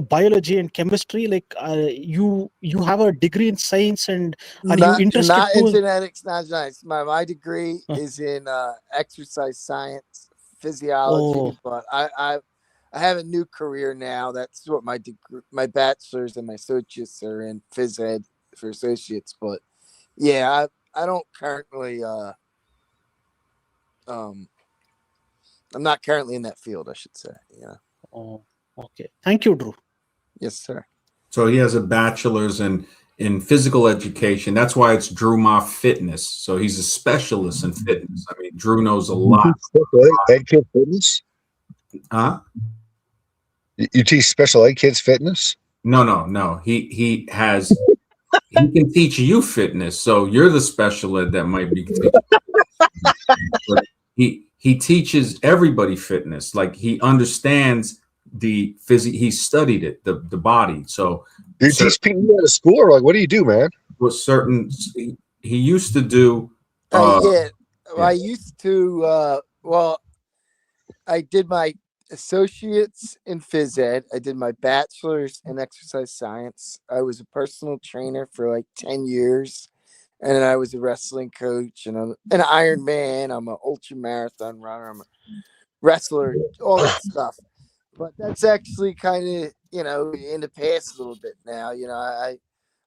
biology and chemistry? Like you have a degree in science, and are you interested? Not in genetics, not genetics. My degree is in exercise science, physiology. But I have a new career now. That's what my bachelor's and my associates are in phys ed for associates. But yeah, I don't currently. I'm not currently in that field, I should say. Yeah. Oh, okay. Thank you, Drew. Yes, sir. So he has a bachelor's in physical education. That's why it's Drew Ma Fitness. So he's a specialist in fitness. I mean, Drew knows a lot. Ed Kid Fitness? Huh? You teach special ed kids fitness? No. He can teach you fitness. So you're the special ed that might be teaching. He teaches everybody fitness. Like he understands the he studied it, the body. So you teach people out of school, or like what do you do, man? With certain, he used to do. I used to. Well, I did my associates in phys ed. I did my bachelor's in exercise science. I was a personal trainer for like 10 years. And then I was a wrestling coach, and I'm an Iron Man. I'm an ultra marathon runner. I'm a wrestler, all that stuff. But that's actually kind of, in the past a little bit now. I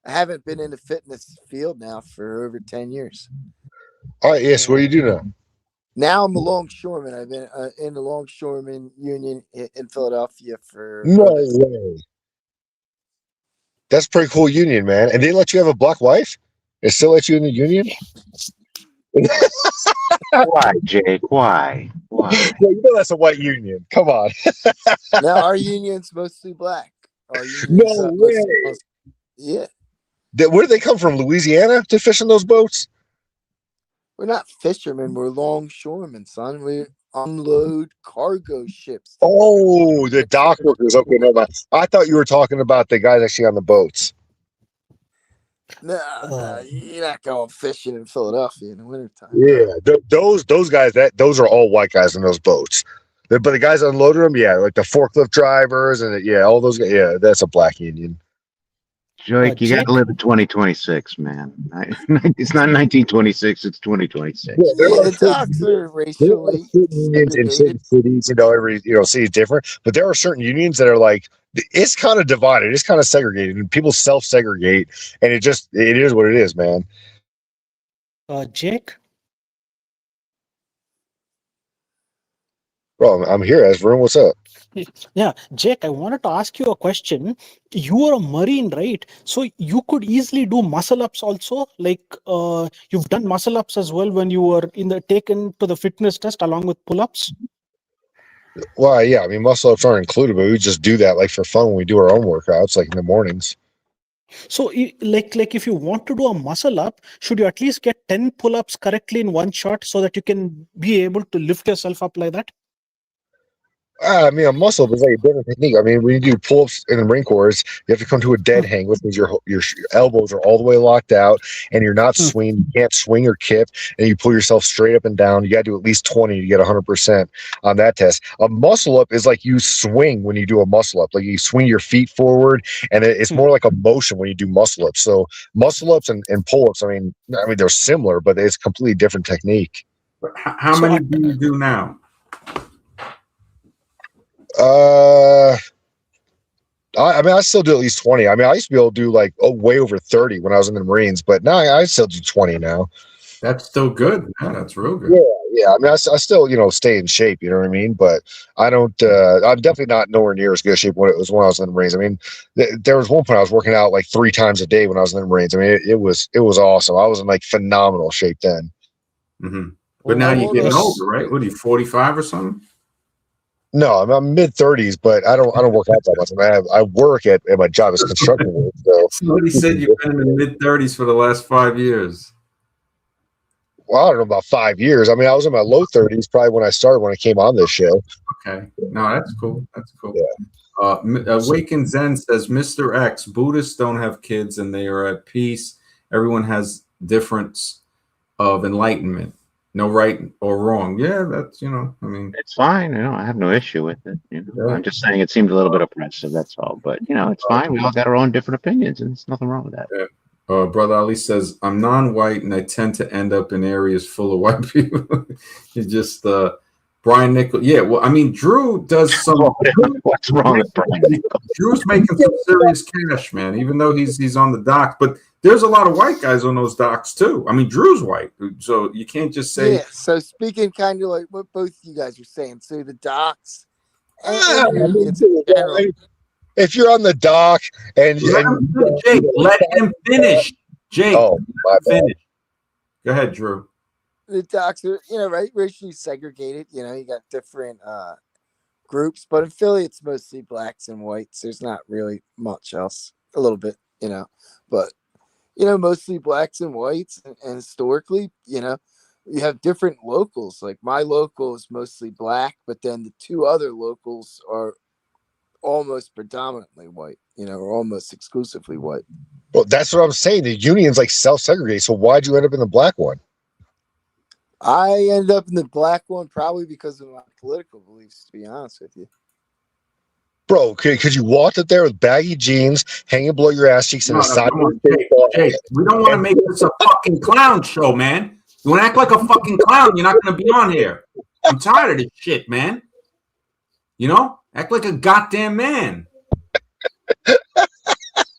haven't been in the fitness field now for over 10 years. All right, yes. What do you do now? Now I'm a longshoreman. I've been in the longshoreman union in Philadelphia for No way. That's a pretty cool union, man. And they let you have a black wife? They still let you in the union? Why, Jake? Why? Yeah, you know that's a white union. Come on. Now our union's mostly black. Our union's No way. yeah. Where do they come from? Louisiana to fish in those boats? We're not fishermen. We're longshoremen, son. We unload cargo ships. Oh, the dock workers. Okay, no, I thought you were talking about the guys actually on the boats. No, you're not going fishing in Philadelphia in the wintertime. Yeah, those guys. Those are all white guys in those boats. But the guys unloading them, yeah, like the forklift drivers and all those guys. Yeah, that's a black union. Jake, you got to live in 2026, man. It's not 1926; it's 2026. Yeah, the docks are racially unions in certain cities. Every city is different, but there are certain unions that are like it's kind of divided. It's kind of segregated, and people self-segregate, and it is what it is, man. Jake? Bro, I'm here, Asvern. What's up? Yeah, Jake, I wanted to ask you a question. You are a Marine, right? So you could easily do muscle ups also. Like you've done muscle ups as well when you were taken to the fitness test along with pull ups. Well, yeah, I mean, muscle ups aren't included, but we just do that like for fun when we do our own workouts, like in the mornings. So, like if you want to do a muscle up, should you at least get 10 pull ups correctly in one shot so that you can be able to lift yourself up like that? I mean, a muscle up is like a different technique. I mean, when you do pull-ups in the Marine Corps, you have to come to a dead hang, which means your elbows are all the way locked out, and you're not swinging. You can't swing or kip, and you pull yourself straight up and down. You got to do at least 20 to get 100% on that test. A muscle up is like you swing when you do a muscle up, like you swing your feet forward, and it's more like a motion when you do muscle ups. So muscle ups and pull-ups, I mean, they're similar, but it's a completely different technique. How many do you do now? I mean, I still do at least 20. I mean, I used to be able to do like way over 30 when I was in the Marines, but now I still do 20 now. That's still good. Man. That's real good. Yeah. I mean, I still, stay in shape. You know what I mean? But I don't. I'm definitely not nowhere near as good a shape when it was when I was in the Marines. I mean, there was one point I was working out like 3 times a day when I was in the Marines. I mean, it was awesome. I was in like phenomenal shape then. Mm-hmm. But now you're getting older, right? What are you, 45 or something? No, I'm mid 30s, but I don't work out that much. I mean, I work at my job as construction work. So somebody said you've been in the mid 30s for the last 5 years. Well, I don't know about 5 years. I mean, I was in my low 30s probably when I came on this show. Okay, no, that's cool. That's cool. Yeah. Awakened Zen says, Mr. X, Buddhists don't have kids and they are at peace. Everyone has difference of enlightenment. No right or wrong. Yeah, that's, I mean. It's fine. I have no issue with it. Yeah. I'm just saying it seemed a little bit oppressive, that's all. But, it's fine. We all got our own different opinions, and there's nothing wrong with that. Yeah. Brother Ali says, I'm non-white, and I tend to end up in areas full of white people. You just, Brian Nichols. Yeah, well, I mean, Drew does some. What's wrong with Brian Nichols? Drew's making some serious cash, man, even though he's on the docks. But there's a lot of white guys on those docks too. I mean, Drew's white, so you can't just say. Yeah. So speaking kind of like what both you guys are saying, so the docks. If you're on the dock and Jake, let him finish. Jake, finish. Go ahead, Drew. The docks are, right, racially segregated. You got different groups, but in Philly, it's mostly blacks and whites. There's not really much else. A little bit, but mostly blacks and whites. And historically, you have different locals. Like my local is mostly black, but then the 2 other locals are almost predominantly white. Or almost exclusively white. Well, that's what I'm saying. The union's like self-segregate. So why'd you end up in the black one? I ended up in the black one probably because of my political beliefs, to be honest with you. Bro, could you walk up there with baggy jeans hanging below your ass cheeks and a side? Come on, Jake, we don't want to make this a fucking clown show, man. You want to act like a fucking clown, you're not going to be on here. I'm tired of this shit, man. You know? Act like a goddamn man.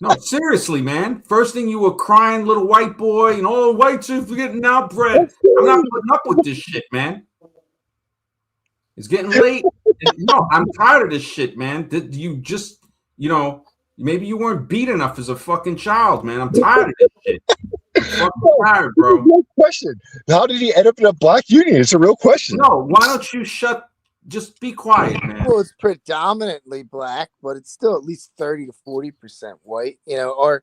No, seriously, man. First thing you were crying, little white boy, and all whites are getting outbred. I'm not putting up with this shit, man. It's getting late. No, I'm tired of this shit, man. Did you just, you know, maybe you weren't beat enough as a fucking child, man. I'm tired of this shit. I'm fucking tired, bro. Real question. How did he end up in a black union? It's a real question. No, why don't you just be quiet, man. Well, it's predominantly black, but it's still at least 30 to 40% white, you know, or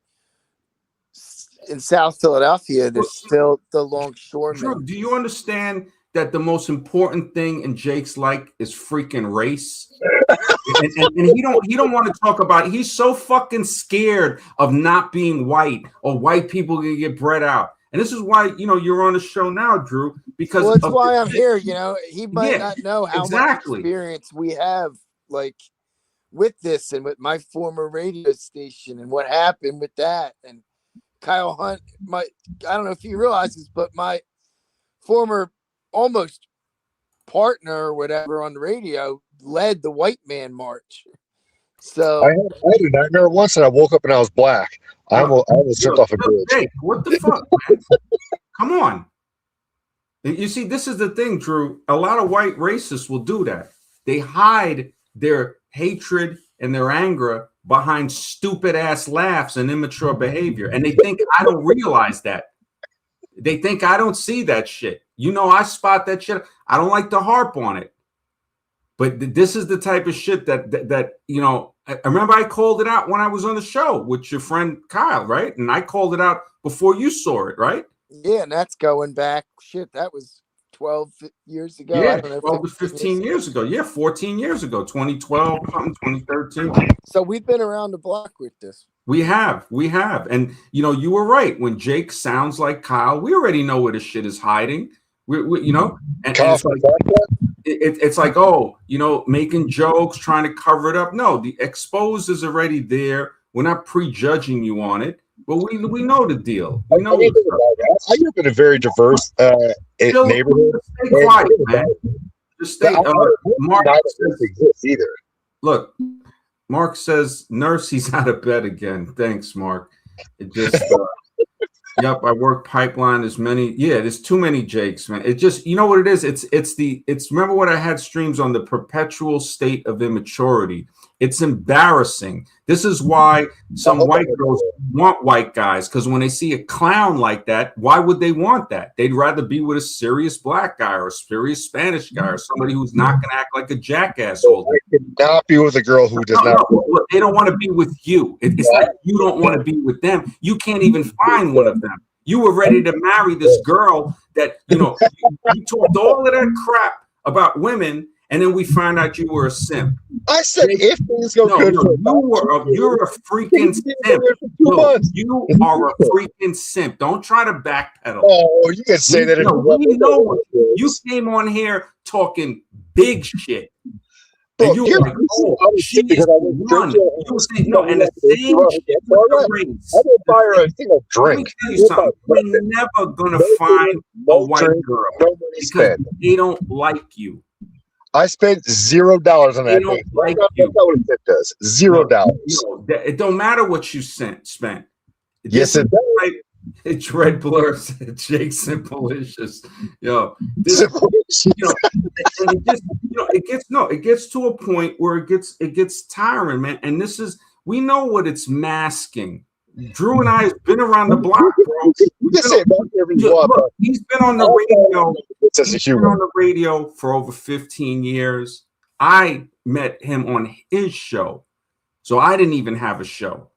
in South Philadelphia, there's still the longshoremen. Drew, do you understand that the most important thing in Jake's life is freaking race? and he don't want to talk about it. He's so fucking scared of not being white or white people gonna get bred out. And this is why, you know, you're on the show now, Drew, because that's why I'm here. You know, he might not know how exactly. much experience we have, like, with this and with my former radio station and what happened with that. And Kyle Hunt, I don't know if he realizes, but my former almost partner or whatever on the radio led the white man march. So I had a nightmare once and I woke up and I was black. I almost jumped off a bridge. Hey, what the fuck, man? Come on. You see, this is the thing, Drew. A lot of white racists will do that. They hide their hatred and their anger behind stupid ass laughs and immature behavior. And they think I don't realize that. They think I don't see that shit. You know, I spot that shit. I don't like to harp on it. But this is the type of shit that you know, I remember I called it out when I was on the show with your friend Kyle, right? And I called it out before you saw it, right? Yeah, and that's going back. Shit, that was 12 years ago. Yeah, I don't know, 12 to 15 years ago. Yeah, 14 years ago, 2012, something, 2013. So we've been around the block with this. We have. And, you know, you were right. When Jake sounds like Kyle, we already know where the shit is hiding. We you know, and it's like, oh, you know, making jokes, trying to cover it up. No, the expose is already there. We're not prejudging you on it, but we know the deal. We know. I grew up in a very diverse neighborhood. Stay quiet, man. Just stay. Mark doesn't exist either. Look, Mark says, "Nurse, he's out of bed again." Thanks, Mark. It just. Yep, I work pipeline. There's many. Yeah, there's too many Jakes, man. It just, you know what it is? It's remember what I had streams on the perpetual state of immaturity. It's embarrassing. This is why some white girls want white guys, because when they see a clown like that, why would they want that? They'd rather be with a serious black guy or a serious Spanish guy or somebody who's not going to act like a jackass all day. Not be with a girl who does not. No, they don't want to be with you. It's like you don't want to be with them. You can't even find one of them. You were ready to marry this girl that, you know, you talked all of that crap about women, and then we find out you were a simp. I said if things go good, you're a freaking simp. No, you are a freaking simp. Don't try to backpedal. Oh, you can say that. We know you came on here talking big shit. Bro, and you were like, oh, she's one. You were saying, no, and the same shit with the race. I didn't buy her a single drink. Let me tell you something. We're never going to find a white girl because they don't like you. I spent $0 on that thing. Like that's not what it does. $0. It don't matter what you spent. Yes, it does. Like, it's Red Blur said Jake Simplicious. Yo, this, you know, and it just, you know, it gets to a point where it gets tiring, man. And this is, we know what it's masking. Drew and I have been around the block, bro. He's been on the radio. He's been on the radio for over 15 years. I met him on his show, so I didn't even have a show.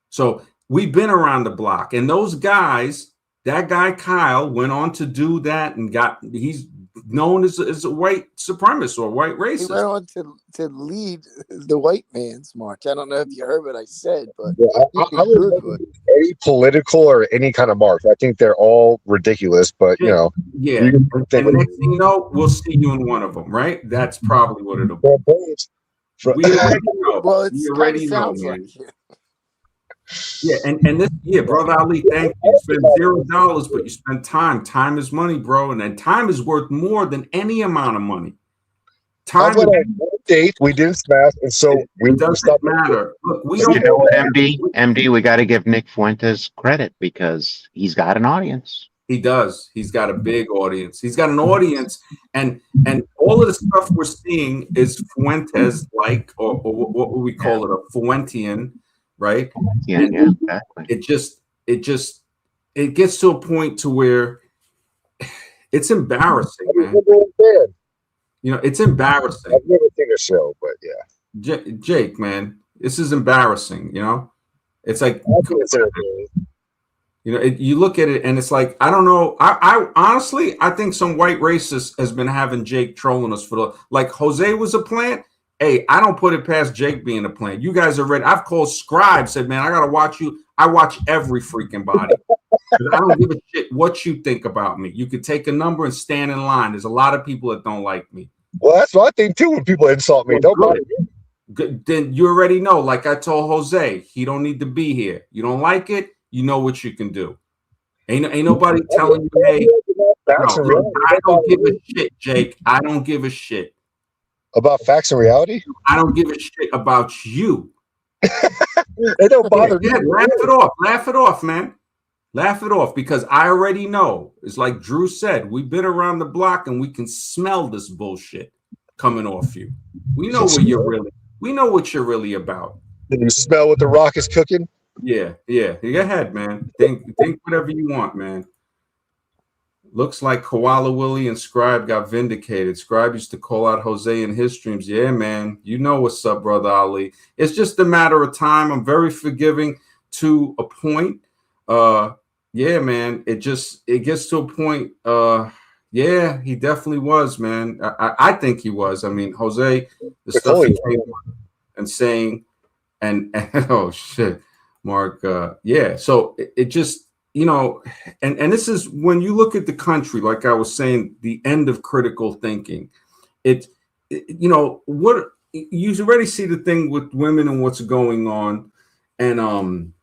So we've been around the block, and those guys, that guy Kyle went on to do that and he's known as a white supremacist or white racist. He went on to lead the white man's march. I don't know if you heard what I said, but I would any political or any kind of march. I think they're all ridiculous, but you know, yeah. And the next thing you know, we'll see you in one of them, right? That's probably what it'll be. We already know. Well, We it's kind of already know, sounds man. like it. Yeah, and this, yeah, brother Ali, thank you. You spend $0, but you spend time. Time is money, bro, and then time is worth more than any amount of money. How Time about on one date we didn't smash, and so we doesn't stopped. matter. Look, we But don't. you know what, MD, we got to give Nick Fuentes credit because he's got an audience. He does. He's got a big audience. He's got an audience, and all of the stuff we're seeing is Fuentes like, or what would we call it, a Fuentian, right? Yeah, And yeah, exactly. it gets to a point to where it's embarrassing, man. You know, it's embarrassing. I've never seen a show, but yeah. Jake, man, this is embarrassing. You know, it's like, you know, you look at it and it's like, I don't know. I honestly, I think some white racist has been having Jake trolling us for like Jose was a plant. Hey, I don't put it past Jake being a plant. You guys are ready. I've called Scribe, said, man, I got to watch you. I watch every freaking body. I don't give a shit what you think about me. You could take a number and stand in line. There's a lot of people that don't like me. Well, that's what I think too when people insult me. Don't bother me. Good. Then you already know, like I told Jose, he don't need to be here. You don't like it, you know what you can do. Ain't nobody telling you, hey, no, I don't give a shit, Jake. I don't give a shit. About facts and reality? I don't give a shit about you. It don't bother me. Yeah, laugh it off. Laugh it off, man. Laugh it off, because I already know. It's like Drew said, we've been around the block and we can smell this bullshit coming off you. We know what you're really. We know what you're really about. Can you smell what the Rock is cooking? Yeah. Go ahead, man. Think whatever you want, man. Looks like Koala Willie and Scribe got vindicated. Scribe used to call out Jose in his streams. Yeah, man. You know what's up, brother Ali. It's just a matter of time. I'm very forgiving to a point. Yeah, man. It gets to a point. Yeah, he definitely was, man. I think he was. I mean, Jose, the stuff he came on and saying, and oh shit, Mark. Yeah. So it just, you know, and this is when you look at the country, like I was saying, the end of critical thinking. You know, what you already see the thing with women and what's going on, and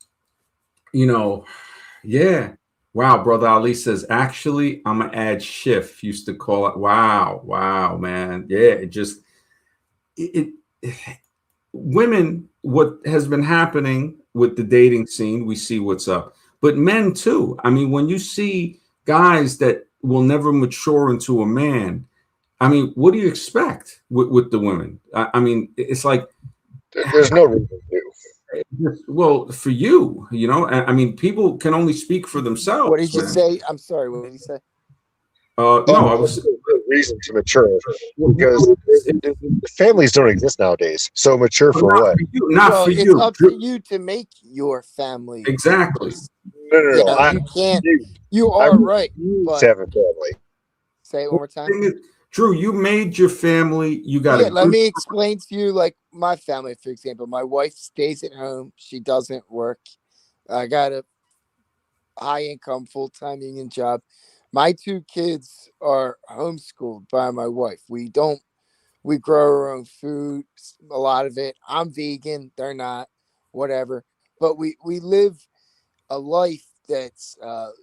you know, yeah. Wow, brother Ali says, actually, I'm gonna add Schiff. Used to call it. Wow, man. Yeah, it women, what has been happening with the dating scene, we see what's up. But men too. I mean, when you see guys that will never mature into a man, I mean, what do you expect with the women? I mean, it's like there's no reason to. Well, for you, you know, I mean, people can only speak for themselves. What did you say? I'm sorry. What did you say? No, I was reason to mature because the families don't exist nowadays. So mature for what? Not for you. It's up to you to make your family. Exactly. No. You can't. You are right. But have a family. Say it one more time. Drew, you made your family. You got to. Let me explain to you, like my family, for example. My wife stays at home. She doesn't work. I got a high income, full-time union job. My two kids are homeschooled by my wife. We grow our own food, a lot of it. I'm vegan. They're not, whatever. But we live a life that's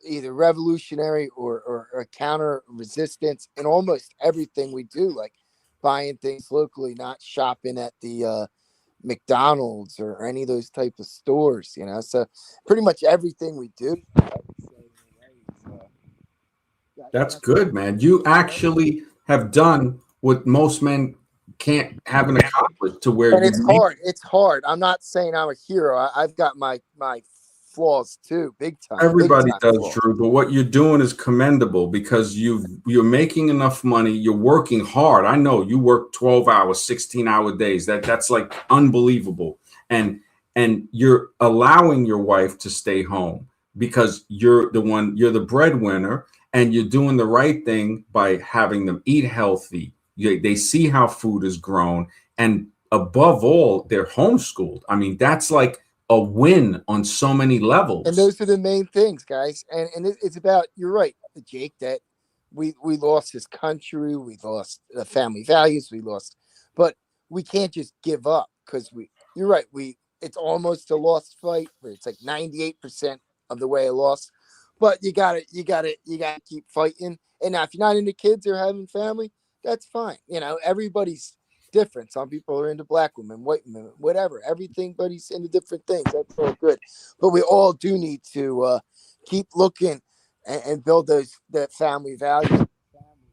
either revolutionary or a counter resistance in almost everything we do, like buying things locally, not shopping at the McDonald's or any of those type of stores, you know. So pretty much everything we do. That's good, man. You actually have done what most men can't have an accomplished to where. And it's hard. It's hard. I'm not saying I'm a hero. I've got my flaws too, big time. Everybody does, flaws. Drew. But what you're doing is commendable because you're making enough money. You're working hard. I know you work 12 hours, 16-hour days. That's like unbelievable. And you're allowing your wife to stay home because you're the breadwinner, and you're doing the right thing by having them eat healthy. They see how food is grown, and above all, they're homeschooled. I mean, that's like a win on so many levels. And those are the main things, guys. And it's about, you're right, Jake, that we lost his country, we lost the family values, but we can't just give up because you're right. It's almost a lost fight where it's like 98% of the way a loss, but you gotta keep fighting. And now if you're not into kids or having family, that's fine. Everybody's different. Some people are into black women, white women, whatever. Everybody's into different things. That's all good. But we all do need to keep looking and build that family value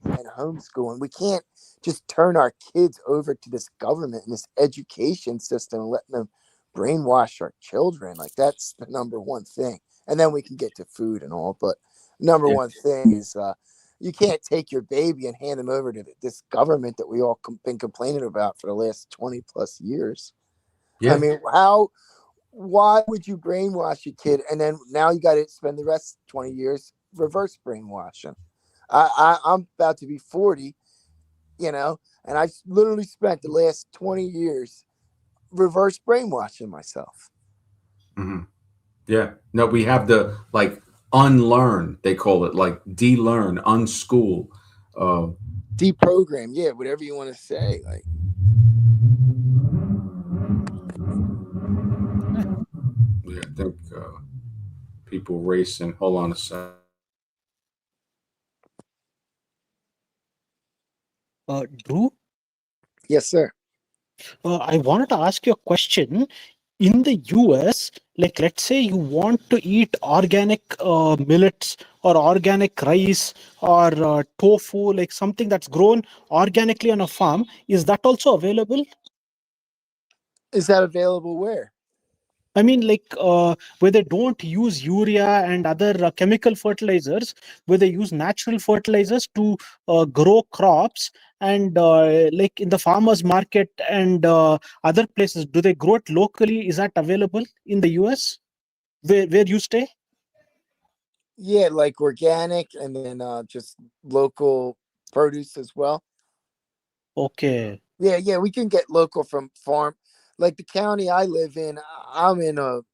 and homeschooling. We can't just turn our kids over to this government and this education system and letting them brainwash our children. Like that's the number one thing. And then we can get to food and all. But number one thing is you can't take your baby and hand them over to this government that we all been complaining about for the last 20 plus years. Yeah. I mean, why would you brainwash a kid and then now you got to spend the rest 20 years reverse brainwashing? I'm about to be 40, and I literally spent the last 20 years reverse brainwashing myself. Mm-hmm. Yeah. No, we have to unlearn, they call it, de-learn, unschool. Deprogram, yeah, whatever you want to say. Yeah, I think people racing. Hold on a second. Drew? Yes, sir. I wanted to ask you a question. In the US, let's say you want to eat organic millets or organic rice or tofu, like something that's grown organically on a farm. Is that also available? Is that available where? I mean, where they don't use urea and other chemical fertilizers, where they use natural fertilizers to grow crops, and in the farmers market and other places, do they grow it locally? Is that available in the US, where you stay? Yeah, like organic and then just local produce as well. Okay. Yeah, we can get local from farm. Like the county I live in, I'm in the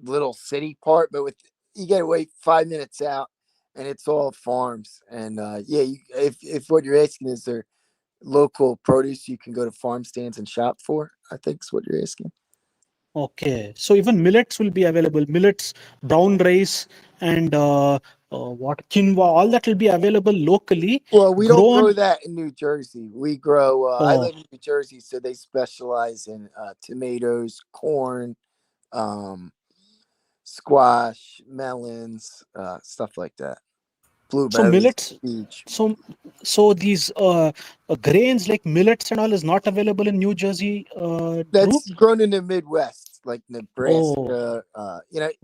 little city part, but you got to wait 5 minutes out, and it's all farms. And if what you're asking is there local produce you can go to farm stands and shop for, I think is what you're asking. Okay, so even millets will be available. Millets, brown rice, and what quinoa, all that will be available locally. Well, we don't grown. grow that in New Jersey. We grow. I live in New Jersey, so they specialize in tomatoes, corn, squash, melons, stuff like that. Blueberries. So millets. Peach. So these grains like millets and all is not available in New Jersey. That's grown in the Midwest, like Nebraska.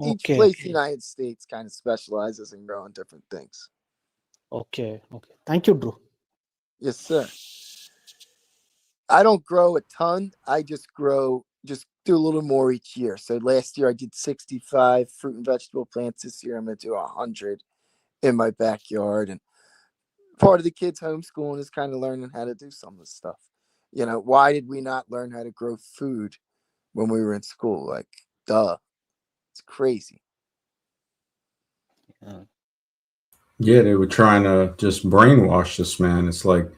Each place in the United States kind of specializes in growing different things. Okay. Thank you, Drew. Yes, sir. I don't grow a ton. I just do a little more each year. So last year I did 65 fruit and vegetable plants. This year I'm going to do 100 in my backyard. And part of the kids homeschooling is kind of learning how to do some of this stuff. Why did we not learn how to grow food when we were in school? Like, duh. It's crazy. Yeah, they were trying to just brainwash this man. It's like,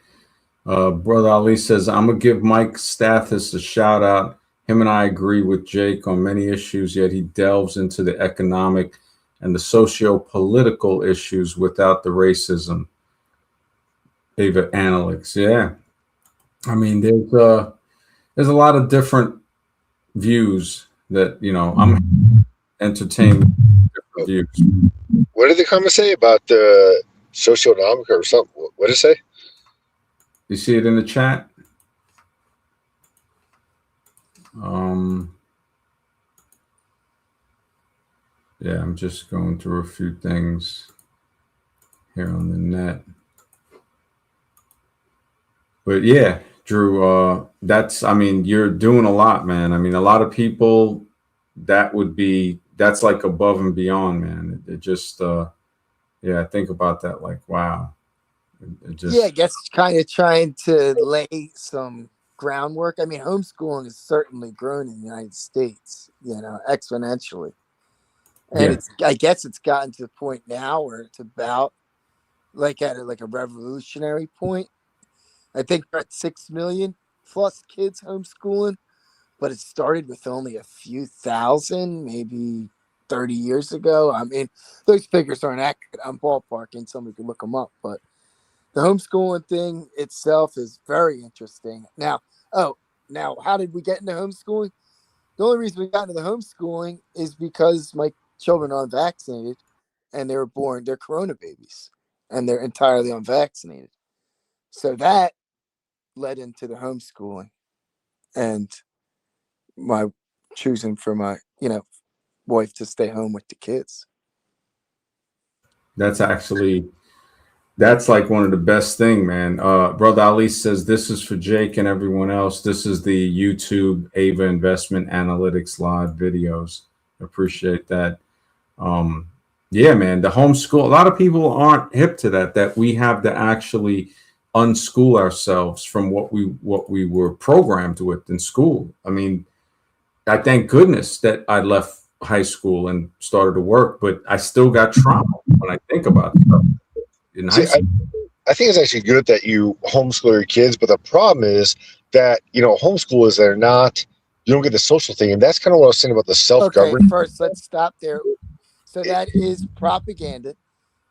Brother Ali says, I'm going to give Mike Stathis a shout out. Him and I agree with Jake on many issues, yet he delves into the economic and the socio-political issues without the racism. Ava Analyx, yeah. I mean, there's a lot of different views that, I'm entertained different views. What did the comment say about the socioeconomic or something? What did it say? You see it in the chat? Yeah, I'm just going through a few things here on the net. But yeah, Drew, you're doing a lot, man. I mean, a lot of people, that's like above and beyond, man. It just, I think about that like, wow. I guess kind of trying to lay some groundwork. I mean, homeschooling has certainly grown in the United States, exponentially. And I guess it's gotten to the point now where it's about at a revolutionary point. I think we're at 6 million plus kids homeschooling, but it started with only a few thousand, maybe 30 years ago. I mean, those figures aren't accurate. I'm ballparking. Somebody could look them up, but the homeschooling thing itself is very interesting. Now, how did we get into homeschooling? The only reason we got into the homeschooling is because my children are unvaccinated and they were born, they're corona babies and they're entirely unvaccinated. So that led into the homeschooling and my choosing for my, wife to stay home with the kids. That's like one of the best thing, man. Brother Ali says, this is for Jake and everyone else. This is the YouTube Ava Investment Analytics live videos. Appreciate that. Yeah, man, the homeschool, a lot of people aren't hip to that we have to actually unschool ourselves from what we were programmed with in school. I mean, I thank goodness that I left high school and started to work, but I still got trauma when I think about stuff in high school. I think it's actually good that you homeschool your kids, but the problem is that, homeschool is you don't get the social thing. And that's kind of what I was saying about the self-government. Okay, first, let's stop there. So that is propaganda.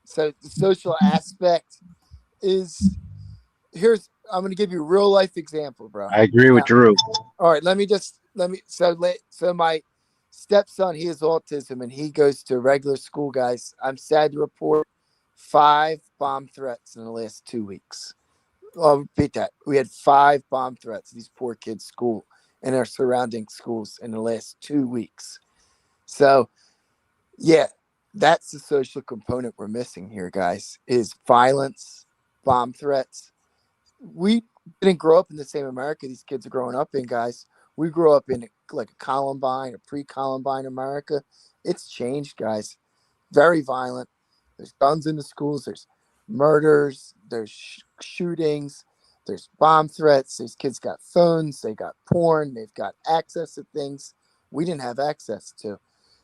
So the social aspect is, I'm going to give you a real life example, bro. I agree with Drew. All right, so my stepson, he has autism and he goes to regular school, guys. I'm sad to report 5 bomb threats in the last 2 weeks. I'll repeat that. We had 5 bomb threats, these poor kids' school and our surrounding schools in the last 2 weeks. So, yeah, that's the social component we're missing here, guys, is violence, bomb threats. We didn't grow up in the same America these kids are growing up in, guys. We grew up in like a Columbine, a pre-Columbine America. It's changed, guys. Very violent. There's guns in the schools. There's murders. There's shootings. There's bomb threats. These kids got phones. They got porn. They've got access to things we didn't have access to.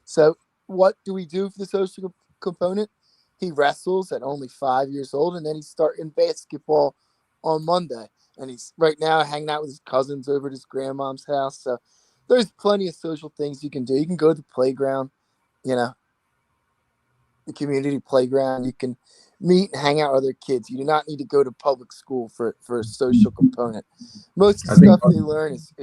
So what do we do for the social component? He wrestles at only 5 years old, and then he's starting basketball on Monday. And he's right now hanging out with his cousins over at his grandmom's house. So there's plenty of social things you can do. You can go to the playground, the community playground. You can meet and hang out with other kids. You do not need to go to public school for a social component. Most of the stuff they learn is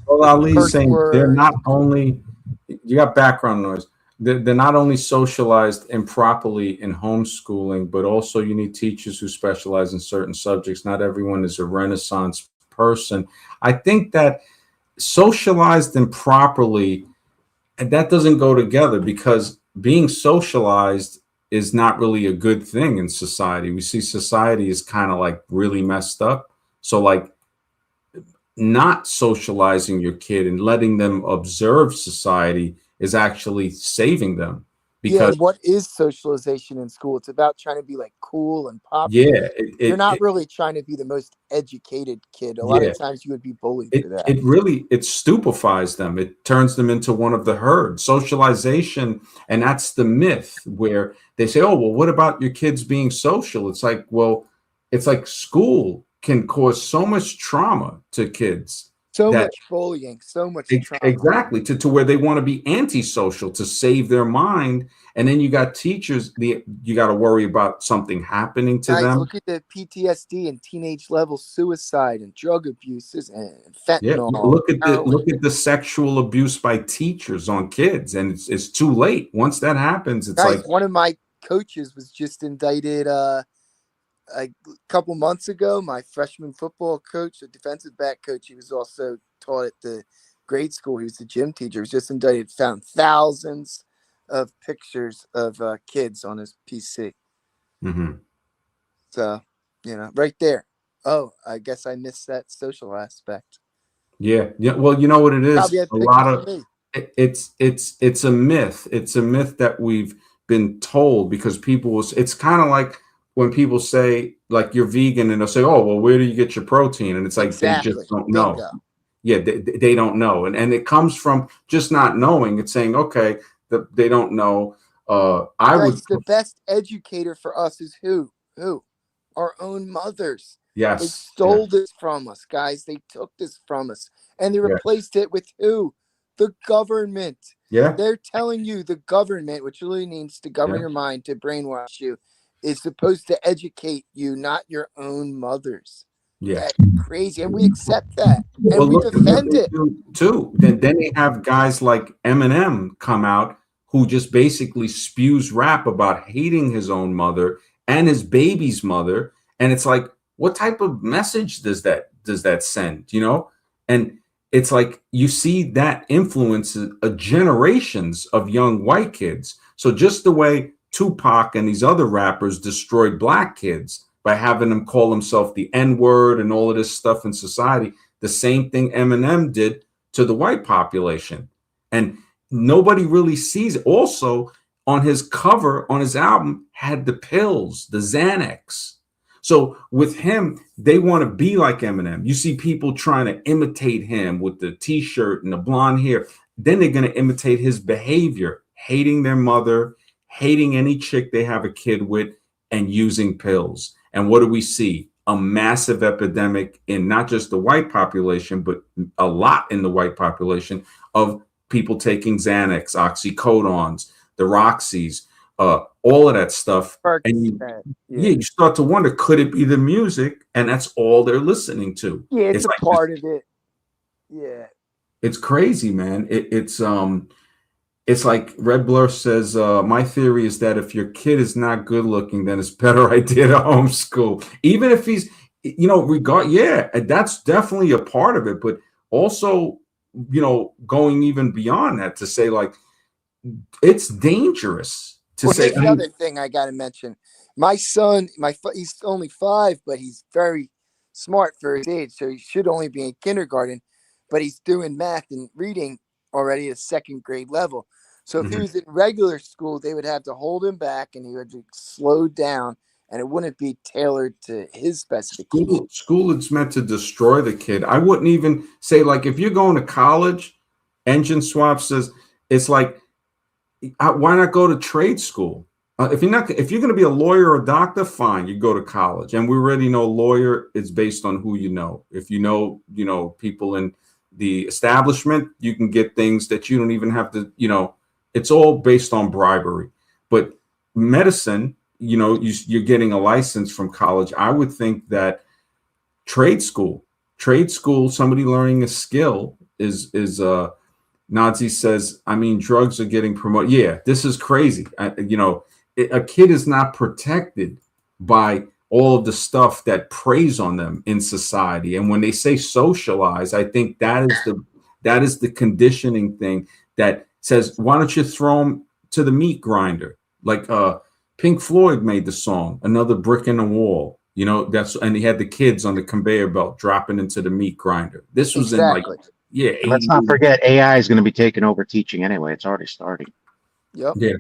well, Ali's saying they're not only, you got background noise. They're not only socialized improperly in homeschooling, but also you need teachers who specialize in certain subjects. Not everyone is a Renaissance person. I think that socialized improperly, and that doesn't go together, because being socialized is not really a good thing in society. We see society is kind of like really messed up. So like not socializing your kid and letting them observe society is actually saving them. Because what is socialization in school? It's about trying to be like cool and popular. Yeah, you're not really trying to be the most educated kid. A lot of times you would be bullied for that. It stupefies them. It turns them into one of the herd. Socialization, and that's the myth where they say, "Oh, well, what about your kids being social?" It's like, well, it's like school can cause so much trauma to kids. So much bullying, so much trauma. Exactly, to where they want to be antisocial to save their mind. And then you got teachers, you got to worry about something happening to them. Look at the PTSD and teenage level suicide and drug abuses and fentanyl. Yeah, look at the sexual abuse by teachers on kids, and it's too late. Once that happens, it's like one of my coaches was just indicted a couple months ago. My freshman football coach, a defensive back coach, he was also taught at the grade school. He was the gym teacher. He was just indicted, found thousands of pictures of kids on his PC. Mm-hmm. So, right there. Oh, I guess I missed that social aspect. Yeah. Well, you know what it is? A lot of it's a myth. It's a myth that we've been told, because it's kind of like when people say, like, you're vegan, and they'll say, "Oh, well, where do you get your protein?" And it's like, exactly. They just don't know. Bingo. Yeah, they don't know. And it comes from just not knowing. It's saying, okay, they don't know. The best educator for us is who? Our own mothers. Yes. They stole this from us, guys. They took this from us. And they replaced it with who? The government. Yeah. They're telling you the government, which really means to govern your mind, to brainwash you, is supposed to educate you, not your own mothers. Yeah. That's crazy. And we accept that. And Well, we look, defend it. Too. Then they have guys like Eminem come out who just basically spews rap about hating his own mother and his baby's mother. And it's like, what type of message does that send? You know? And it's like you see that influences generations of young white kids. So just the way Tupac and these other rappers destroyed black kids by having them call himself the N-word and all of this stuff in society, the same thing Eminem did to the white population. And nobody really sees it. Also, on his cover, on his album, had the pills, the Xanax. So with him, they want to be like Eminem. You see people trying to imitate him with the t-shirt and the blonde hair. Then they're going to imitate his behavior, hating their mother, hating any chick they have a kid with, and using pills. And what do we see? A massive epidemic in not just the white population, but a lot in the white population of people taking Xanax, oxycodones, the Roxys, all of that stuff. And you start to wonder, could it be the music? And that's all they're listening to. Yeah, it's a part of it. Yeah. It's crazy, man. It's like Red Blur says, my theory is that if your kid is not good looking, then it's a better idea to homeschool. Even if he's, that's definitely a part of it. But also, going even beyond that to say, like, it's dangerous to say. Here's the other thing I got to mention. My son, he's only 5, but he's very smart for his age. So he should only be in kindergarten, but he's doing math and reading already at 2nd grade level. So if he was in regular school, they would have to hold him back and he would be slowed down and it wouldn't be tailored to his specifications. School is meant to destroy the kid. I wouldn't even say, like, if you're going to college, Engine Swap says, it's like, why not go to trade school? If you're going to be a lawyer or a doctor, fine, you go to college. And we already know lawyer is based on who you know. If you know, people in the establishment, you can get things that you don't even have to, it's all based on bribery. But medicine, you're getting a license from college. I would think that trade school, somebody learning a skill is Nazi says, I mean, drugs are getting promoted. Yeah, this is crazy. A kid is not protected by all of the stuff that preys on them in society. And when they say socialize, I think that is the conditioning thing that says, why don't you throw them to the meat grinder? Like Pink Floyd made the song, Another Brick in the Wall. And he had the kids on the conveyor belt dropping into the meat grinder. This was exactly. Let's not forget AI is going to be taking over teaching anyway. It's already starting. Yep. Yeah.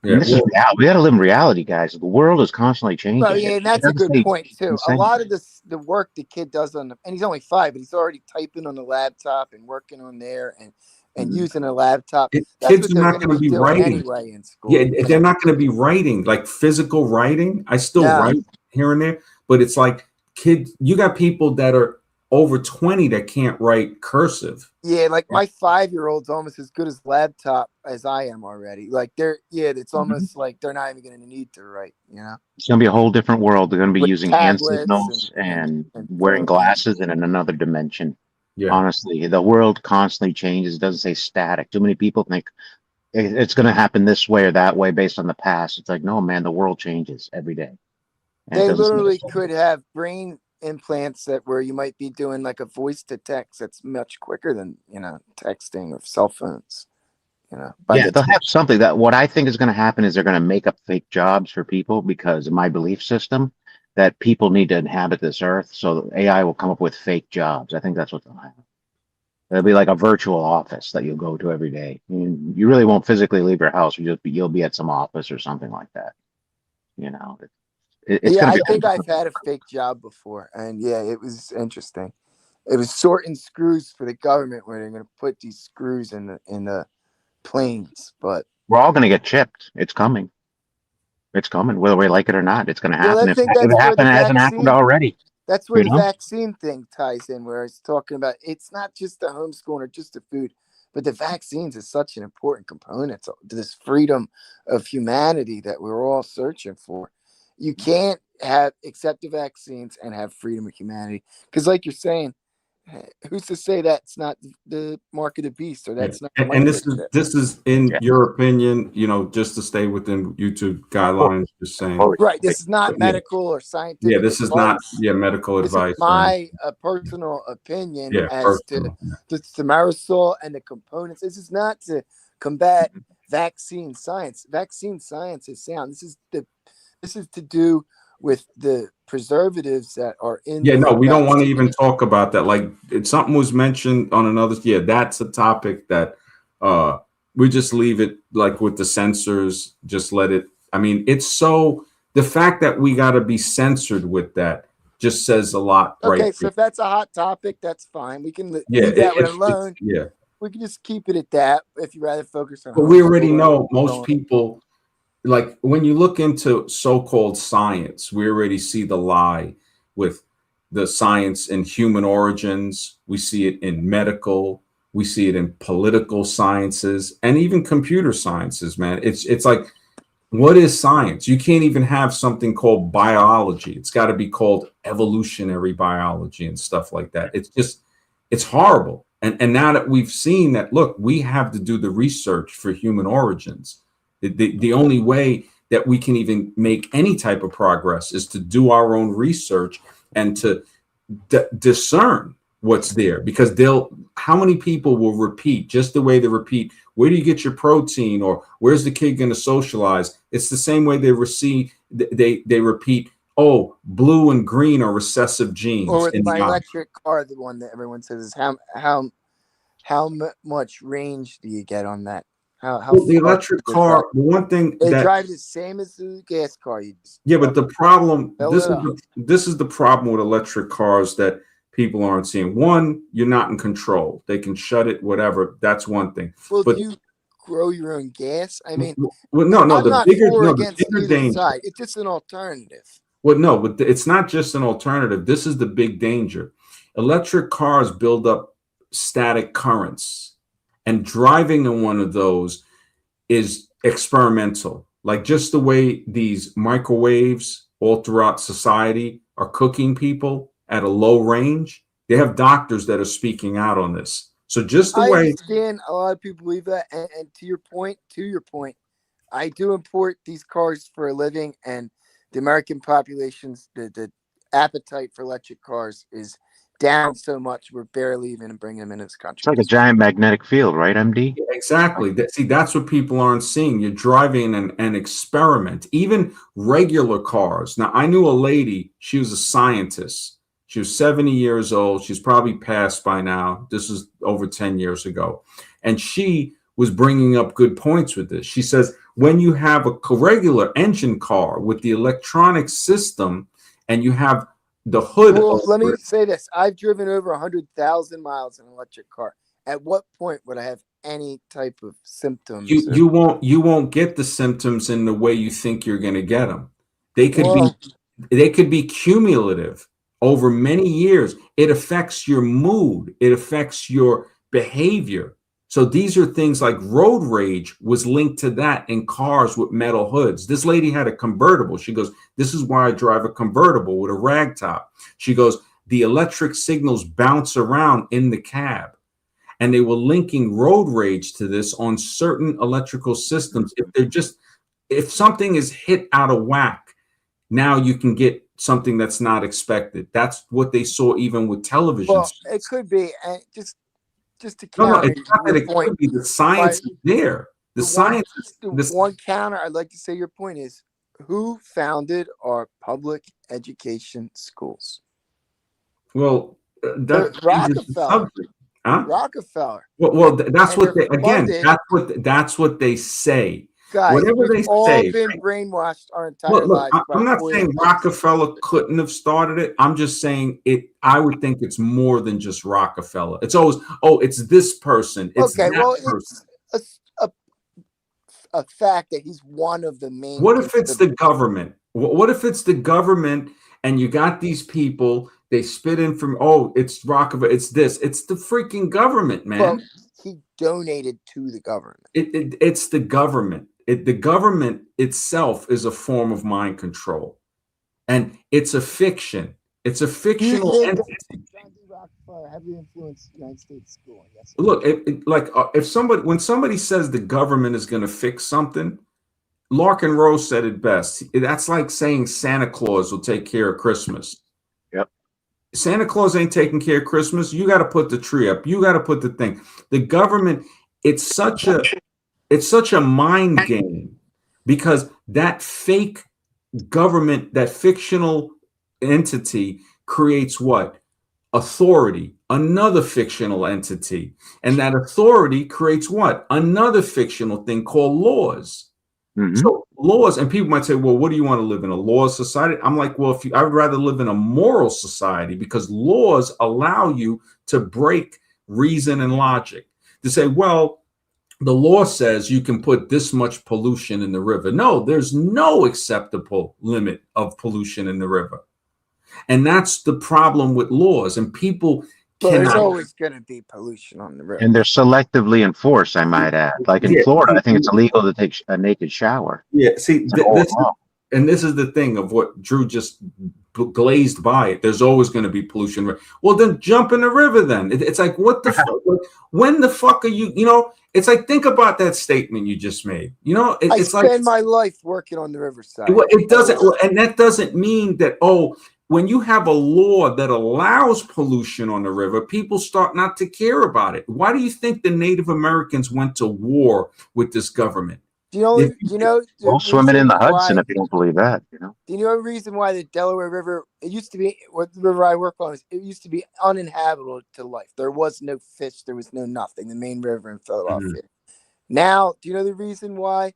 And this is we got to live in reality, guys. The world is constantly changing. Well, yeah, and that's a good point too. Insane. A lot of the work the kid does and he's only 5, but he's already typing on the laptop and working on there and using a laptop. Kids are not going to be writing anyway in school. Yeah, they're not going to be writing, like physical writing. I still write here and there, but it's like you got people that are over 20 that can't write cursive. Yeah, like my 5-year-old's almost as good as laptop as I am already. Like it's almost like they're not even going to need to write, It's going to be a whole different world. They're going to be using hand signals and wearing glasses and in another dimension. Yeah. Honestly, the world constantly changes. It doesn't stay static. Too many people think it's going to happen this way or that way based on the past. It's like, no, man, the world changes every day. And they literally could have brain implants where you might be doing like a voice to text that's much quicker than texting or cell phones. They'll have something. That what I think is going to happen is they're going to make up fake jobs for people because of my belief system that people need to inhabit this earth, so AI will come up with fake jobs. I think that's what's going to happen. It'll be like a virtual office that you'll go to every day. I mean, you really won't physically leave your house. You'll be at some office or something like that. I think I've had a fake job before, and it was interesting. It was sorting screws for the government where they're going to put these screws in the planes. But we're all going to get chipped. It's coming. It's coming, whether we like it or not. It's going to happen. It hasn't happened already. That's where You the know? vaccine thing ties in, where it's talking about it's not just the homeschooling or just the food, but the vaccines is such an important component to this freedom of humanity that we're all searching for. You can't accept the vaccines and have freedom of humanity, because, like you're saying, who's to say that's not the mark of the beast, or that's not And microchip? this is in Yeah. your opinion, just to stay within YouTube guidelines, just saying. Right. This is not Yeah. medical or scientific. Yeah, this is not advice. medical This advice. is my personal opinion Yeah, as personal. to the marisol and the components. This is not to combat vaccine science. Vaccine science is sound. This is to do with the preservatives that are in Yeah, no, the we don't want to vaccine. even talk about that. Like, something was mentioned on another. Yeah, that's a topic that we just leave it like with the censors. Just let it. I mean, it's so the fact that we got to be censored with that just says a lot, right? Okay, so if that's a hot topic, that's fine. We can Yeah, leave that one alone. yeah. We can just keep it at that if you rather focus on. But we already homeschooling. know most people. Like, when you look into so-called science, we already see the lie with the science in human origins. We see it in medical. We see it in political sciences and even computer sciences, man. It's like, what is science? You can't even have something called biology. It's got to be called evolutionary biology and stuff like that. It's horrible. And now that we've seen that, look, we have to do the research for human origins. The only way that we can even make any type of progress is to do our own research and to discern what's there, because how many people will repeat just the way they repeat, where do you get your protein, or where's the kid going to socialize? It's the same way they repeat, oh, blue and green are recessive genes. Or with my electric car, the one that everyone says is how much range do you get on that? Well, the electric car, the one thing they that drive the same as the gas car. But the problem, this is the problem with electric cars that people aren't seeing. One, you're not in control. They can shut it, whatever. That's one thing. Well, do you grow your own gas? I mean, no, I'm the not bigger, for no, against the bigger either danger. side. It's just an alternative. Well, no, but it's not just an alternative. This is the big danger. Electric cars build up static currents, and driving in one of those is experimental. Like, just the way these microwaves all throughout society are cooking people at a low range. They have doctors that are speaking out on this. So just the I way understand a lot of people believe that, and to your point, I do import these cars for a living, and the American population's the appetite for electric cars is down so much we're barely even bringing them into this country. It's like a giant magnetic field, right, MD? Yeah, exactly. See, that's what people aren't seeing. You're driving an experiment. Even regular cars. Now, I knew a lady. She was a scientist. She was 70 years old. She's probably passed by now. This is over 10 years ago. And she was bringing up good points with this. She says, when you have a regular engine car with the electronic system and you have the hood. Well, let me say this. I've driven over 100,000 miles in an electric car. At what point would I have any type of symptoms? You won't get the symptoms in the way you think you're going to get them. They could be cumulative over many years. It affects your mood. It affects your behavior. So these are things like road rage was linked to that in cars with metal hoods. This lady had a convertible. She goes, this is why I drive a convertible with a rag top. She goes, the electric signals bounce around in the cab. And they were linking road rage to this on certain electrical systems. If something is hit out of whack, now you can get something that's not expected. That's what they saw even with television. Well, it could be, and just to counter it's not that it point, could be the science is there. One counter I'd like to say your point is, who founded our public education schools? Well, that's Rockefeller. Huh? Rockefeller. Well, that's what they that's what they say. Guys, whatever they all say, been brainwashed our entire lives. I'm not saying Rockefeller couldn't have started it. I'm just saying it. I would think it's more than just Rockefeller. It's always, it's this person. It's okay. Well, person. It's a fact that he's one of the main. What if it's the government? What if it's the government and you got these people They spit in from, oh, it's Rockefeller, it's this. It's the freaking government, man. Well, he donated to the government. It's the government. The government itself is a form of mind control. And it's a fiction. It's a fictional entity. John D. Rockefeller heavily influenced United States schooling. Yes. Look, when somebody says the government is going to fix something, Larkin Rose said it best. That's like saying Santa Claus will take care of Christmas. Yep. Santa Claus ain't taking care of Christmas. You got to put the tree up. You got to put the thing. The government, it's such a mind game, because that fake government, that fictional entity creates what? Authority, another fictional entity. And that authority creates what? Another fictional thing called laws. So laws, and people might say, well, what do you want to live in, a law society? I'm like, well, I would rather live in a moral society, because laws allow you to break reason and logic. To say, well, the law says you can put this much pollution in the river. No, there's no acceptable limit of pollution in the river. And that's the problem with laws. And people There's always going to be pollution on the river. And they're selectively enforced, I might add. Like in Florida, I think it's illegal to take a naked shower. Yeah, see, this is the thing of what Drew just glazed by it. There's always going to be pollution. Well, then jump in the river then. It's like, what the fuck? Like, when the fuck are you, it's like, think about that statement you just made. I spend my life working on the riverside. It doesn't, and that doesn't mean that, when you have a law that allows pollution on the river, people start not to care about it. Why do you think the Native Americans went to war with this government? Do you know? Well, swimming in the Hudson, if you don't believe that, Do you know the reason why the Delaware River? It used to be, what the river I work on is. It used to be uninhabitable to life. There was no fish. There was no nothing. The main river in Philadelphia. Now, do you know the reason why?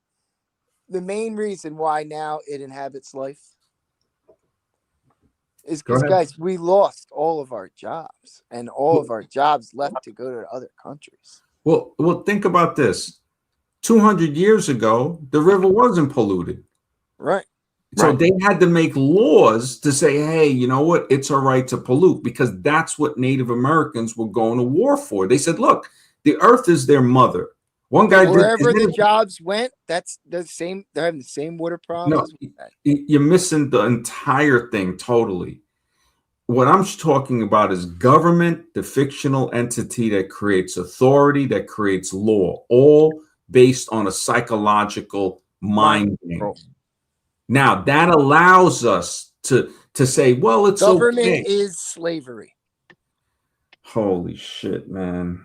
The main reason why now it inhabits life is because, guys, we lost all of our jobs, and all of our jobs left to go to other countries. Well, think about this. 200 years ago, the river wasn't polluted. Right. So they had to make laws to say, hey, you know what? It's all right to pollute, because that's what Native Americans were going to war for. They said, look, the earth is their mother. One guy wherever the jobs went, that's the same. They're having the same water problems. No, you're missing the entire thing totally. What I'm talking about is government, the fictional entity that creates authority, that creates law, all based on a psychological mind game. Now that allows us to say, well, it's government okay. is slavery. Holy shit, man!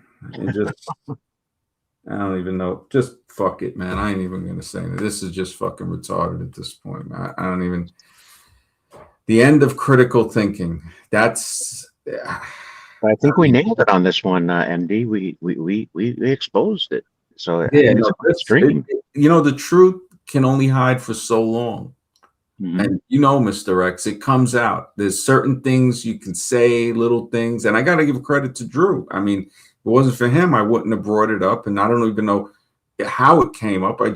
I don't even know. Just fuck it, man. I ain't even gonna say that. This is just fucking retarded at this point, man. I don't even. The end of critical thinking. That's. I think we nailed it on this one, MD. We exposed it. So yeah, the truth can only hide for so long. And Mr. X, it comes out. There's certain things you can say, little things, and I got to give credit to Drew. I mean, if it wasn't for him, I wouldn't have brought it up, and I don't even know how it came up. I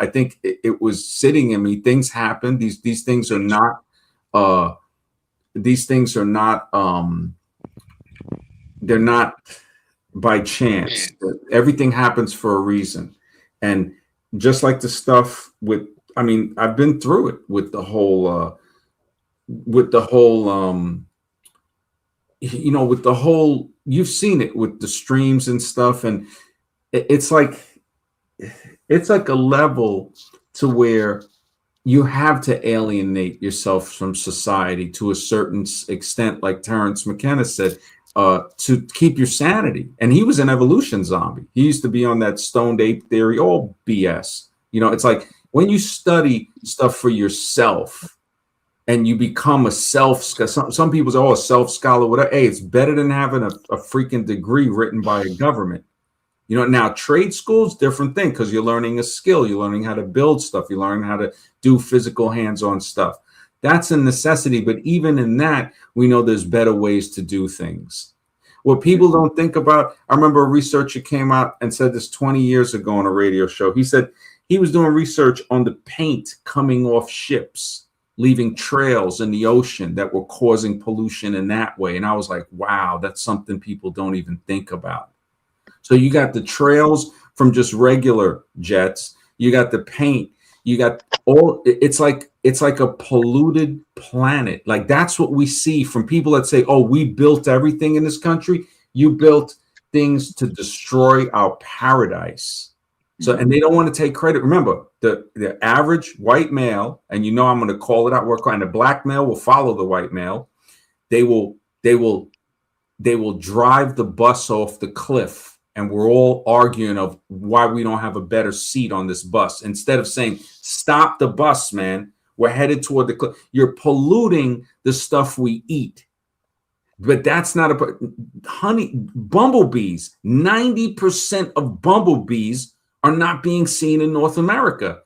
think it was sitting in me. Things happen. These things are not. They're not by chance. Everything happens for a reason, and just like the stuff with. I mean, I've been through it with the whole, you've seen it with the streams and stuff. And it's like a level to where you have to alienate yourself from society to a certain extent, like Terrence McKenna said, to keep your sanity. And he was an evolution zombie. He used to be on that stoned ape theory, all BS. It's like, when you study stuff for yourself and you become a some people say, a self-scholar, whatever. Hey, it's better than having a freaking degree written by a government. Now trade school's different thing, because you're learning a skill. You're learning how to build stuff. You're learning how to do physical hands-on stuff. That's a necessity. But even in that, we know there's better ways to do things. What people don't think about, I remember a researcher came out and said this 20 years ago on a radio show. He said, he was doing research on the paint coming off ships. leaving trails in the ocean that were causing pollution in that way. And I was like, wow, that's something people don't even think about. So you got the trails from just regular jets, you got the paint, you got all, it's like a polluted planet. Like that's what we see from people that say, oh, we built everything in this country. You built things to destroy our paradise. So, and they don't want to take credit. Remember, the average white male, and you know I'm going to call it out. And the black male will follow the white male. They will drive the bus off the cliff, and we're all arguing of why we don't have a better seat on this bus. Instead of saying, "Stop the bus, man. We're headed toward the cliff." You're polluting the stuff we eat. But that's not bumblebees. 90% of bumblebees are not being seen in North America.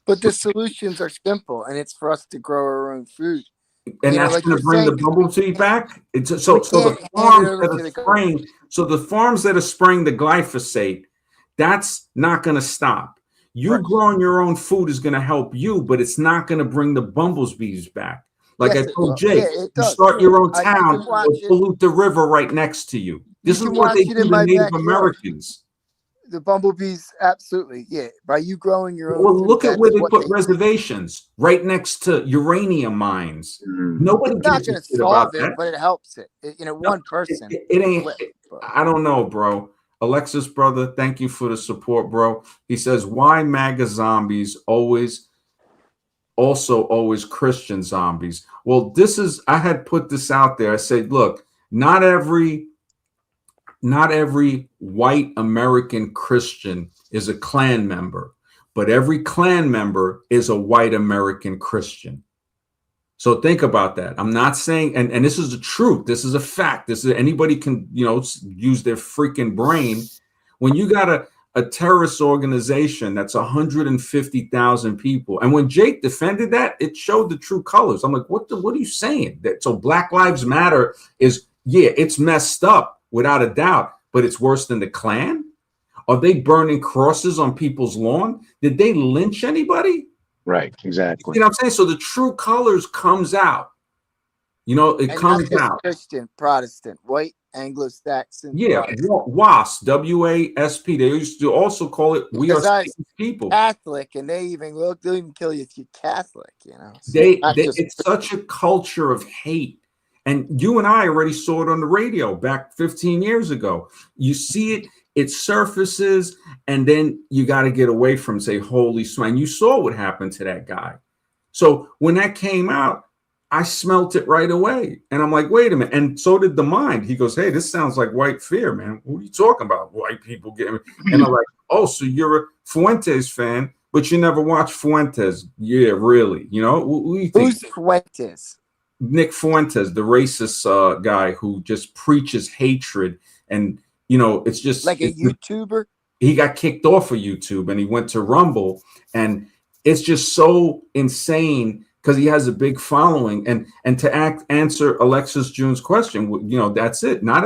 But the solutions are simple, and it's for us to grow our own food. And that's like going to bring the bumblebee back. So the farms that are spraying the glyphosate, that's not going to stop. You growing your own food is going to help you, but it's not going to bring the bumblebees back. Like I told Jake, you start your own town or pollute the river right next to you. This is what they do to Native Americans. The bumblebees, absolutely, yeah. By you growing your own. Well, look at where they put reservations, right next to uranium mines. Nobody gives a shit about that, but it helps it. One person. It ain't. I don't know, bro. Alexis, brother, thank you for the support, bro. He says, "Why MAGA zombies always Christian zombies?" Well, I had put this out there. I said, look, not every white American Christian is a Klan member, but every Klan member is a white American Christian. So think about that. I'm not saying, and this is the truth. This is a fact. Anybody can, use their freaking brain. When you got a terrorist organization that's 150,000 people, and when Jake defended that, it showed the true colors. I'm like, what are you saying? So Black Lives Matter is, it's messed up. Without a doubt, but it's worse than the Klan? Are they burning crosses on people's lawn? Did they lynch anybody? Right, exactly. You know what I'm saying? So the true colors comes out. It comes out. Christian, Protestant, white, Anglo-Saxon. Yeah, WASP, WASP. They used to also call it "We Are Satan's People." Catholic, and they'll even kill you if you're Catholic. It's such a culture of hate. And you and I already saw it on the radio back 15 years ago. You see it, it surfaces, and then you got to get away from, say, holy smell. And you saw what happened to that guy. So when that came out, I smelt it right away. And I'm like, wait a minute. And so did the mind. He goes, hey, this sounds like white fear, man. What are you talking about? White people getting. And I'm like, oh, so you're a Fuentes fan, but you never watched Fuentes. Yeah, really. What do you think? Who's Fuentes? Nick Fuentes, the racist guy who just preaches hatred, and it's just like a YouTuber. He got kicked off of YouTube and he went to Rumble, and it's just so insane because he has a big following. And to answer Alexis June's question, that's it. Not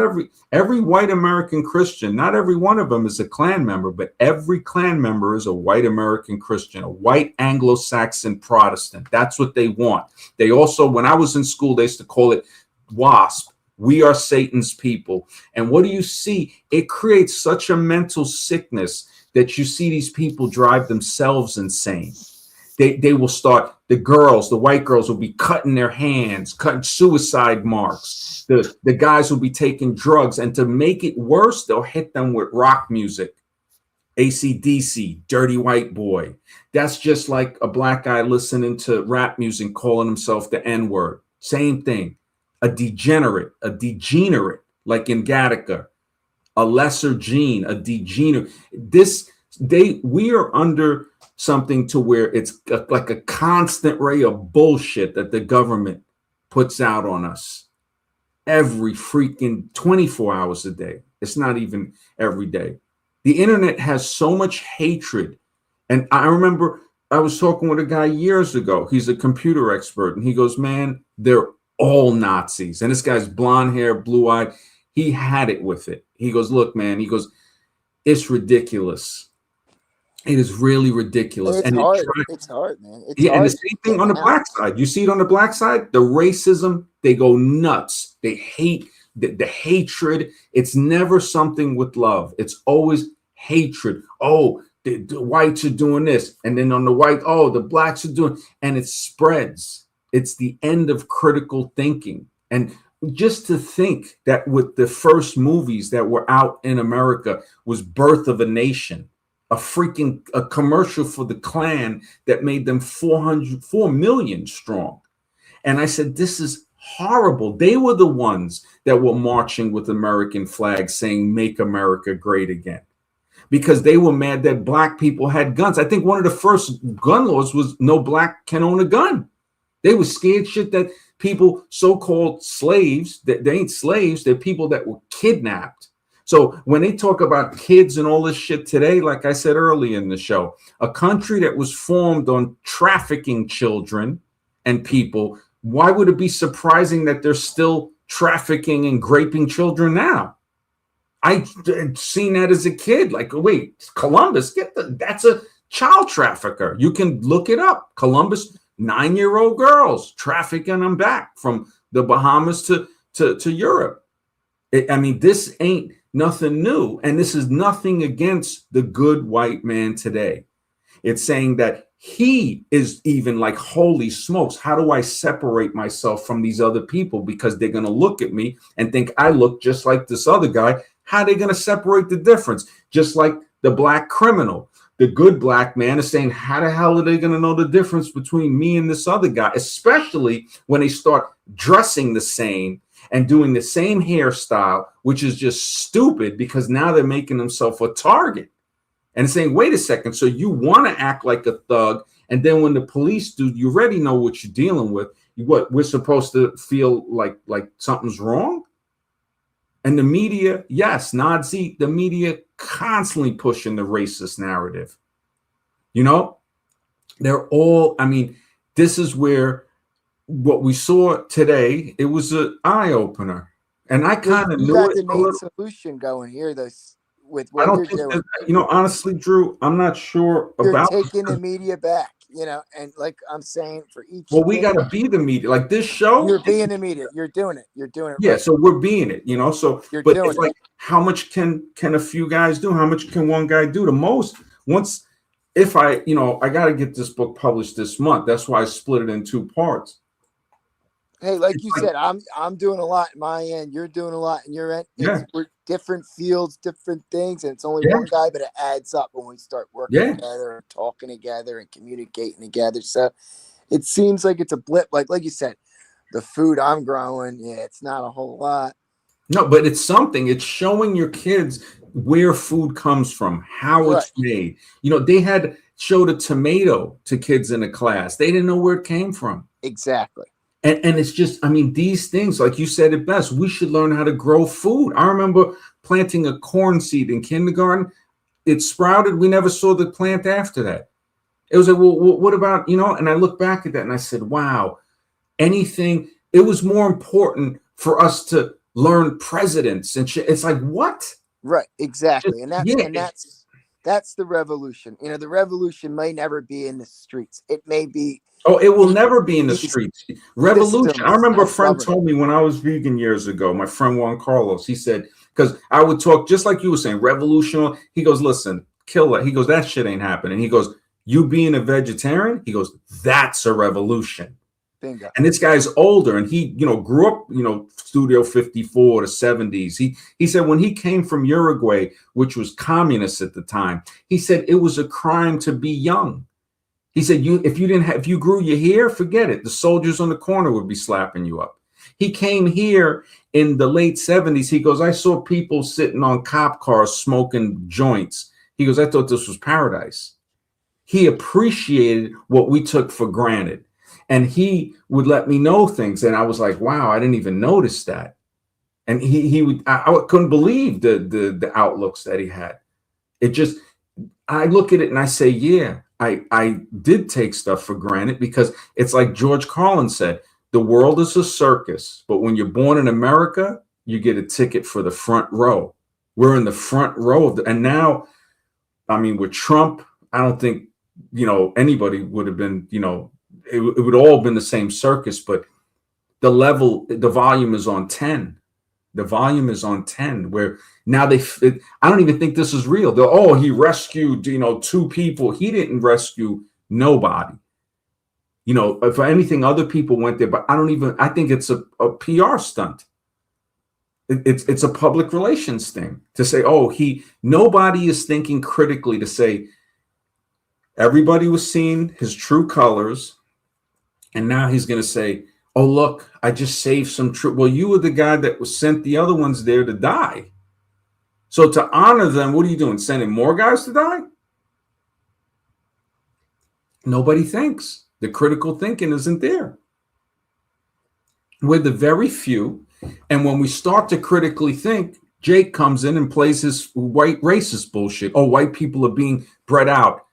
every white American Christian, not every one of them is a Klan member, but every Klan member is a white American Christian, a white Anglo-Saxon Protestant. That's what they want. They also, when I was in school, they used to call it WASP. We are Satan's people. And what do you see? It creates such a mental sickness that you see these people drive themselves insane. They will start, the white girls will be cutting their hands, cutting suicide marks. The guys will be taking drugs. And to make it worse, they'll hit them with rock music. AC/DC, Dirty White Boy. That's just like a black guy listening to rap music, calling himself the N-word. Same thing. A degenerate, like in Gattaca. A lesser gene, a degenerate. We are under something to where it's like a constant ray of bullshit that the government puts out on us every freaking 24 hours a day. It's not even every day. The internet has so much hatred. And I remember I was talking with a guy years ago. He's a computer expert. And he goes, man, they're all Nazis. And this guy's blonde hair, blue-eyed. He had it with it. He goes, look, man, he goes, it's ridiculous. It is really ridiculous. It's And hard. It's hard, man. It's yeah, and hard. the same thing on the black side. You see it on the black side, the racism, they go nuts. They hate the hatred. It's never something with love. It's always hatred. Oh, the whites are doing this. And then on the white, oh, the blacks are doing, and it spreads. It's the end of critical thinking. And just to think that with the first movies that were out in America was Birth of a Nation, a commercial for the Klan that made them 4 million strong. And I said, this is horrible. They were the ones that were marching with American flags saying, make America great again, because they were mad that black people had guns. I think one of the first gun laws was no black can own a gun. They were scared shit that people, so-called slaves, that they ain't slaves, they're people that were kidnapped. So when they talk about kids and all this shit today, like I said earlier in the show, a country that was formed on trafficking children and people, why would it be surprising that they're still trafficking and raping children now? I'd seen that as a kid. Like, wait, Columbus, that's a child trafficker. You can look it up. Columbus, 9-year-old girls trafficking them back from the Bahamas to Europe. I mean, this ain't nothing new. And this is nothing against the good white man today. It's saying that he is even like, holy smokes, how do I separate myself from these other people? Because they're going to look at me and think I look just like this other guy. How are they going to separate the difference? Just like the black criminal. The good black man is saying, how the hell are they going to know the difference between me and this other guy? Especially when they start dressing the same and doing the same hairstyle, which is just stupid, because now they're making themselves a target and saying, wait a second, so you want to act like a thug, and then when the police do, you already know what you're dealing with. What, we're supposed to feel like something's wrong? And the media, yes, Nazi, the media constantly pushing the racist narrative. You know, they're all, I mean, this is where what we saw today, it was an eye-opener. And I kind of knew it. You got the main solution going here, this with what I don't you're think doing. you know, honestly, Drew, I'm not sure You're about taking the media back, you know, and like I'm saying, for each well, we got to be the media. Like this show, you're being the media. You're doing it. You're doing it. Yeah, right. so we're being it, you know. So, You're but doing it's like, how much can a few guys do? How much can one guy do? The most, once, if I, you know, I got to get this book published this month. That's why I split it in 2 parts. Hey, like you said, I'm doing a lot in my end. You're doing a lot in your end. Yeah. We're different fields, different things, and it's only one guy, but it adds up when we start working together and talking together and communicating together. So it seems like it's a blip. Like you said, the food I'm growing, it's not a whole lot. No, but it's something. It's showing your kids where food comes from, how it's made. You know, they had showed a tomato to kids in a class. They didn't know where it came from. Exactly. And it's just, I mean, these things, like you said it best, we should learn how to grow food. I remember planting a corn seed in kindergarten. It sprouted. We never saw the plant after that. It was like, well, what about, you know, and I look back at that and I said, wow, anything, it was more important for us to learn presidents and shit. It's like, what? Right, exactly. And that's the revolution. You know, the revolution may never be in the streets. It may be. Oh, it will never be in the streets. Revolution. I remember a friend told me when I was vegan years ago, my friend Juan Carlos, he said, because I would talk just like you were saying, revolution. He goes, listen, kill it. He goes, that shit ain't happening. He goes, you being a vegetarian, he goes, that's a revolution. Bingo. And this guy's older, and he, you know, grew up, you know, Studio 54 to 70s. He said when he came from Uruguay, which was communist at the time, he said it was a crime to be young. He said if you grew your hair, forget it. The soldiers on the corner would be slapping you up. He came here in the late 70s. He goes, I saw people sitting on cop cars smoking joints. He goes, I thought this was paradise. He appreciated what we took for granted. And he would let me know things. And I was like, wow, I didn't even notice that. And I couldn't believe the outlooks that he had. It just, I look at it and I say, yeah, I did take stuff for granted, because it's like George Carlin said, the world is a circus, but when you're born in America, you get a ticket for the front row. We're in the front row and now, I mean, with Trump, I don't think, anybody would have been, it would all been the same circus, but the volume is on 10. The volume is on 10, where now I don't even think this is real. He rescued, 2 people. He didn't rescue nobody. If anything, other people went there, but I think it's a PR stunt. It's a public relations thing to say, nobody is thinking critically to say everybody was seeing his true colors. And now he's going to say, oh, look, I just saved some true. Well, you were the guy that was sent the other ones there to die. So to honor them, what are you doing? Sending more guys to die? Nobody thinks. The critical thinking isn't there. We're the very few. And when we start to critically think, Jake comes in and plays his white racist bullshit. Oh, white people are being bred out.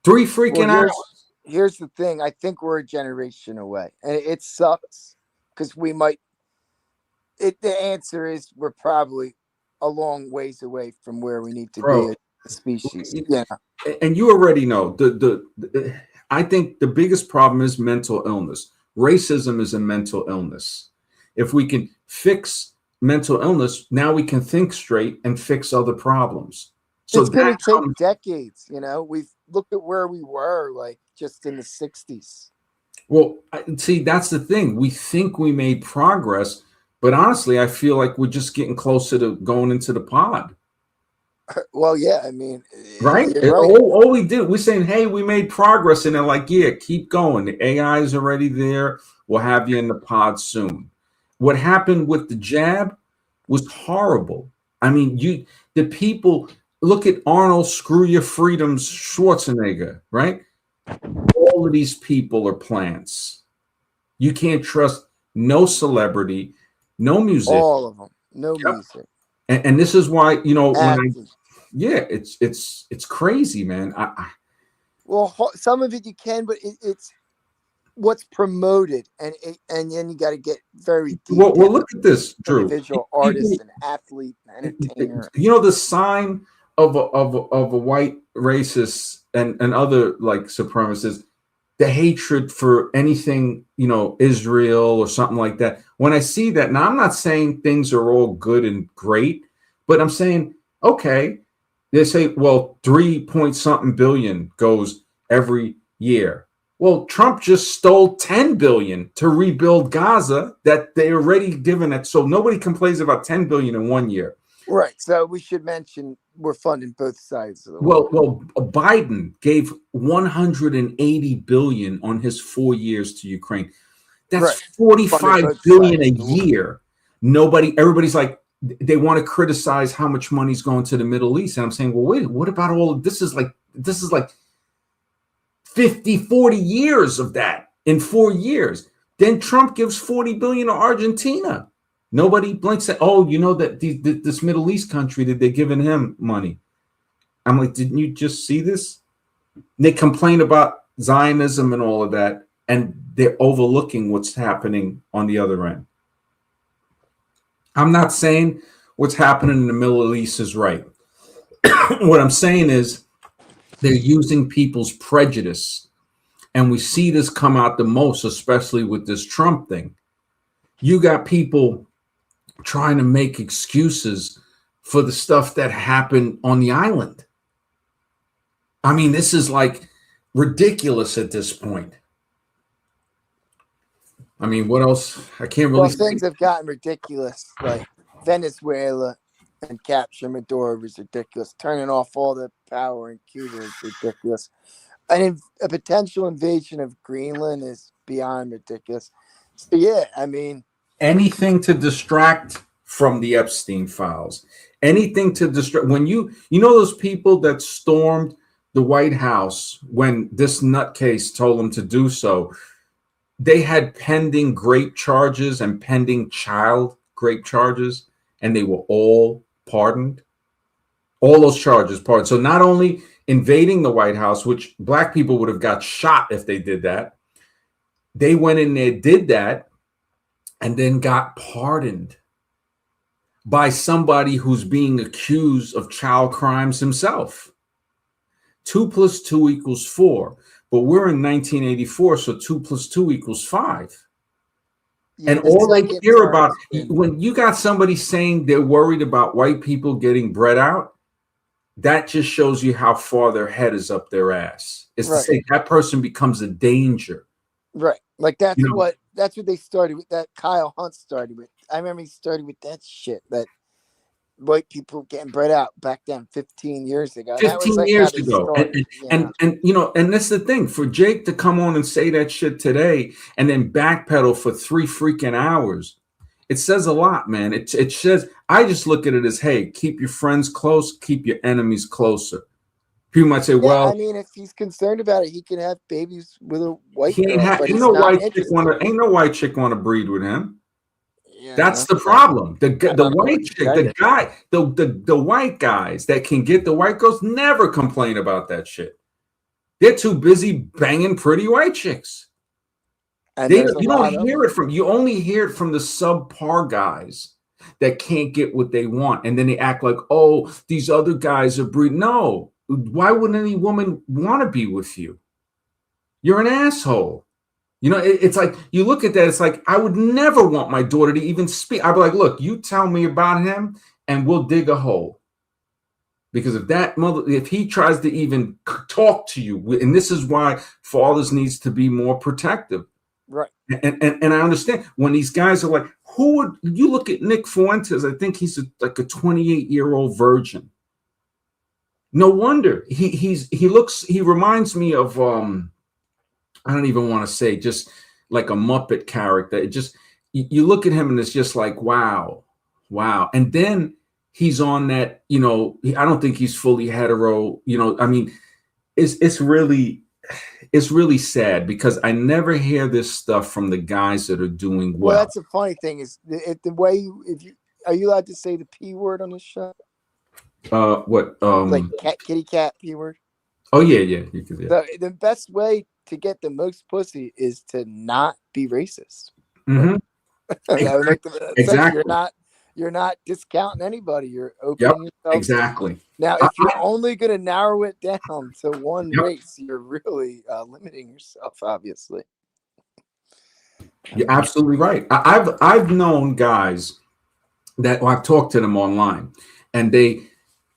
3 freaking hours. Here's the thing. I think we're a generation away. And it sucks because we might. The answer is we're probably a long ways away from where we need to be as a species. Yeah. And you already know I think the biggest problem is mental illness. Racism is a mental illness. If we can fix mental illness, now we can think straight and fix other problems. So it's going to take decades. We've looked at where we were like just in the 60s. Well, see, that's the thing. We think we made progress, but honestly, I feel like we're just getting closer to going into the pod. Well, yeah, I mean, right? All we did, we're saying, hey, we made progress. And they're like, yeah, keep going. The AI is already there. We'll have you in the pod soon. What happened with the jab was horrible. I mean, the people, look at Arnold Screw Your Freedoms Schwarzenegger, right? All of these people are plants. You can't trust no celebrity, no music. All of them, no music. And this is why, it's crazy, man. Well, some of it you can, but it's what's promoted, and then you got to get very deep. Well, look at this, Drew. Individual artist and athlete, and entertainer. The sign of a white racist and other like supremacists, the hatred for anything, Israel or something like that. When I see that, now I'm not saying things are all good and great, but I'm saying, okay, they say, well, 3-point-something billion goes every year. Well, Trump just stole 10 billion to rebuild Gaza that they already given it. So nobody complains about 10 billion in 1 year. Right. So we should mention we're funding both sides of the world. Well, Biden gave 180 billion on his 4 years to Ukraine. That's 45 billion a year. Everybody's like, they want to criticize how much money's going to the Middle East. And I'm saying, well, wait, what about all of this? Is like 50, 40 years of that in 4 years. Then Trump gives 40 billion to Argentina. Nobody blinks at, that this Middle East country, that they're giving him money. I'm like, didn't you just see this? They complain about Zionism and all of that, and they're overlooking what's happening on the other end. I'm not saying what's happening in the Middle East is right. What I'm saying is they're using people's prejudice. And we see this come out the most, especially with this Trump thing. You got people trying to make excuses for the stuff that happened on the island. I mean, this is like ridiculous at this point. I mean, what else? I can't really. Well, things have gotten ridiculous. Like Venezuela and capture Maduro was ridiculous. Turning off all the power in Cuba is ridiculous. And a potential invasion of Greenland is beyond ridiculous. So, yeah, I mean. Anything to distract from the Epstein files. Anything to distract. When you those people that stormed the White House when this nutcase told them to do so, they had pending rape charges and pending child rape charges, and they were all pardoned. All those charges pardoned. So not only invading the White House, which black people would have got shot if they did that, they went in there, did that, and then got pardoned by somebody who's being accused of child crimes himself. 2 plus 2 equals 4. But we're in 1984, so 2 plus 2 equals 5. Yeah, And the all they second hear part about, has been- when you got somebody saying they're worried about white people getting bred out, that just shows you how far their head is up their ass. It's to Right. say that person becomes a danger. Right. Like that's You know? what they started with. That Kyle Hunt started with. I remember he started with that shit. That white people getting bred out back then 15 years ago. And that was 15 like how years they ago. started, And you know, and that's the thing, for Jake to come on and say that shit today and then backpedal for 3 freaking hours, it says a lot, man. It says, I just look at it as, hey, keep your friends close, keep your enemies closer. People might say, Yeah, well, I mean, if he's concerned about it, he can have babies with a white he girl, but ain't he's no not white chick interested. ain't no white chick want to breed with him. Yeah, That's the okay. problem. The I don't know white what to chick, tell you. the white guys that can get the white girls never complain about that shit. They're too busy banging pretty white chicks. And You there's a don't lot of hear them. it from, you only hear it from the subpar guys that can't get what they want. And then they act like, oh, these other guys are breeding. No, why wouldn't any woman want to be with you? You're an asshole. You know, it's like, you look at that, it's like, I would never want my daughter to even speak. I'd be like, look, you tell me about him and we'll dig a hole. Because if he tries to even talk to you, and this is why fathers needs to be more protective. Right. And I understand when these guys are like, who would you look at Nick Fuentes? I think he's like a 28-year-old virgin. No wonder he reminds me of I don't even want to say, just like a Muppet character. It just, you look at him and it's just like, wow. And then he's on that, you know, I don't think he's fully hetero, you know. I mean, it's really sad because I never hear this stuff from the guys that are doing well. Well, that's the funny thing is the way are you allowed to say the P word on the show? What? Like kitty cat P word? Oh yeah, you could. Yeah. The best way to get the most pussy is to not be racist. Mm-hmm. That would make the sense. Exactly. You're not discounting anybody. You're opening yourself. Exactly. Now, if you're only going to narrow it down to one race, you're really limiting yourself, obviously. You're absolutely right. I've known guys that, well, I've talked to them online, and they,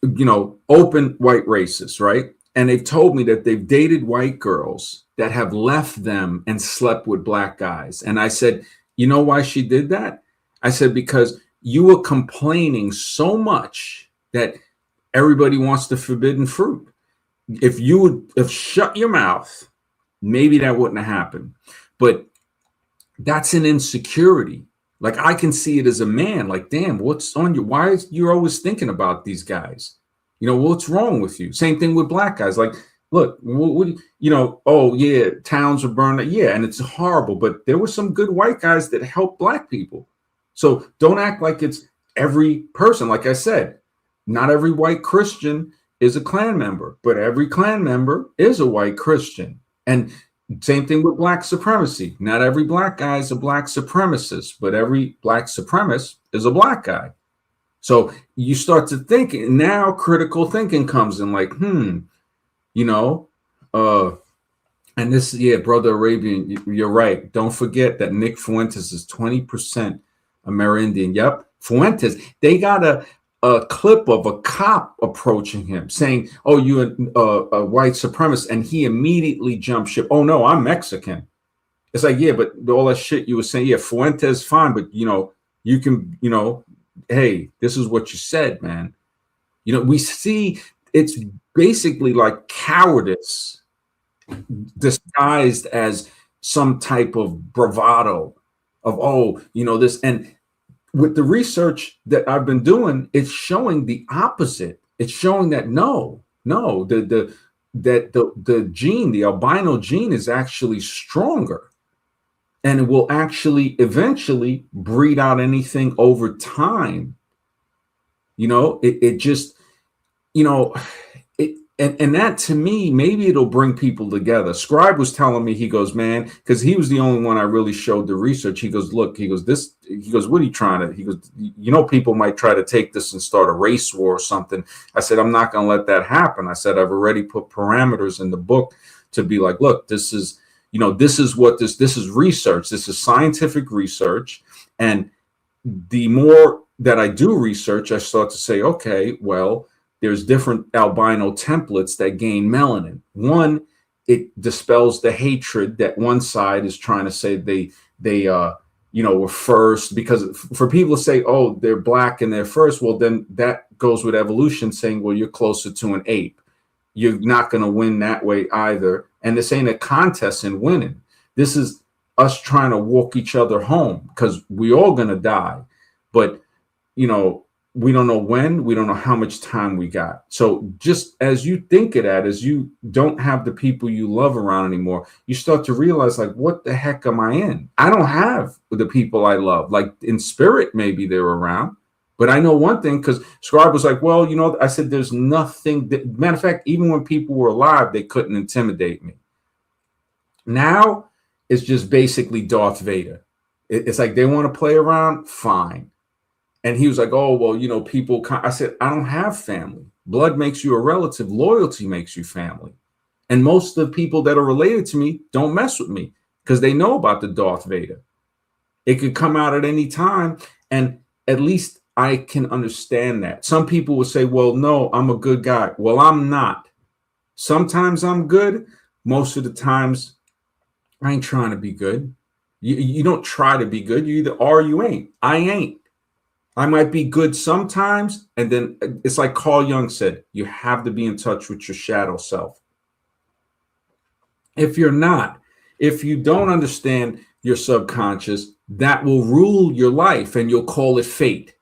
you know, open white racists, right? And they've told me that they've dated white girls that have left them and slept with black guys. And I said, you know why she did that? I said, because you were complaining so much that everybody wants the forbidden fruit. If you would have shut your mouth, maybe that wouldn't have happened. But that's an insecurity. Like, I can see it as a man, like, damn, what's on you? Why is you always thinking about these guys? You know, what's wrong with you? Same thing with black guys. Like, look, what you know, oh yeah, towns were burned. Yeah, and it's horrible, but there were some good white guys that helped black people. So don't act like it's every person. Like I said, not every white Christian is a Klan member, but every Klan member is a white Christian. And same thing with black supremacy. Not every black guy is a black supremacist, but every black supremacist is a black guy. So you start to think, and now critical thinking comes in, like, you know, and this, yeah, Brother Arabian, you're right. Don't forget that Nick Fuentes is 20% Amerindian. Yep. Fuentes, they got a clip of a cop approaching him saying, oh, you're a white supremacist. And he immediately jumped ship. Oh, no, I'm Mexican. It's like, yeah, but all that shit you were saying, yeah, Fuentes, fine. But, you know, you can, you know, hey, this is what you said, man. You know, we see it's basically like cowardice disguised as some type of bravado of, oh, you know, this. And with the research that I've been doing, it's showing the opposite. It's showing that no, the gene, the albino gene, is actually stronger. And it will actually eventually breed out anything over time. You know, it just, you know, And that to me, maybe it'll bring people together. Scribe was telling me, he goes, man, because he was the only one I really showed the research. He goes, look, he goes, what are you trying to, he goes, people might try to take this and start a race war or something. I said, I'm not going to let that happen. I said, I've already put parameters in the book to be like, look, this is research. This is scientific research. And the more that I do research, I start to say, okay, well, there's different albino templates that gain melanin. One, it dispels the hatred that one side is trying to say they were first, because for people to say, oh, they're black and they're first, well, then that goes with evolution saying, well, you're closer to an ape. You're not going to win that way either. And this ain't a contest in winning. This is us trying to walk each other home, because we all going to die. But, we don't know when, we don't know how much time we got. So just as you think of that, as you don't have the people you love around anymore, you start to realize, like, what the heck am I in? I don't have the people I love. Like, in spirit, maybe they're around. But I know one thing, because Scribe was like, well, I said, there's nothing. Matter of fact, even when people were alive, they couldn't intimidate me. Now it's just basically Darth Vader. It's like they want to play around, fine. And he was like, oh, well, people. I said, I don't have family. Blood makes you a relative. Loyalty makes you family. And most of the people that are related to me don't mess with me because they know about the Darth Vader. It could come out at any time. And at least I can understand that. Some people will say, well, no, I'm a good guy. Well, I'm not. Sometimes I'm good. Most of the times I ain't trying to be good. You don't try to be good. You either are or you ain't. I ain't. I might be good sometimes, and then it's like Carl Jung said, you have to be in touch with your shadow self. If you're not, if you don't understand your subconscious, that will rule your life, and you'll call it fate.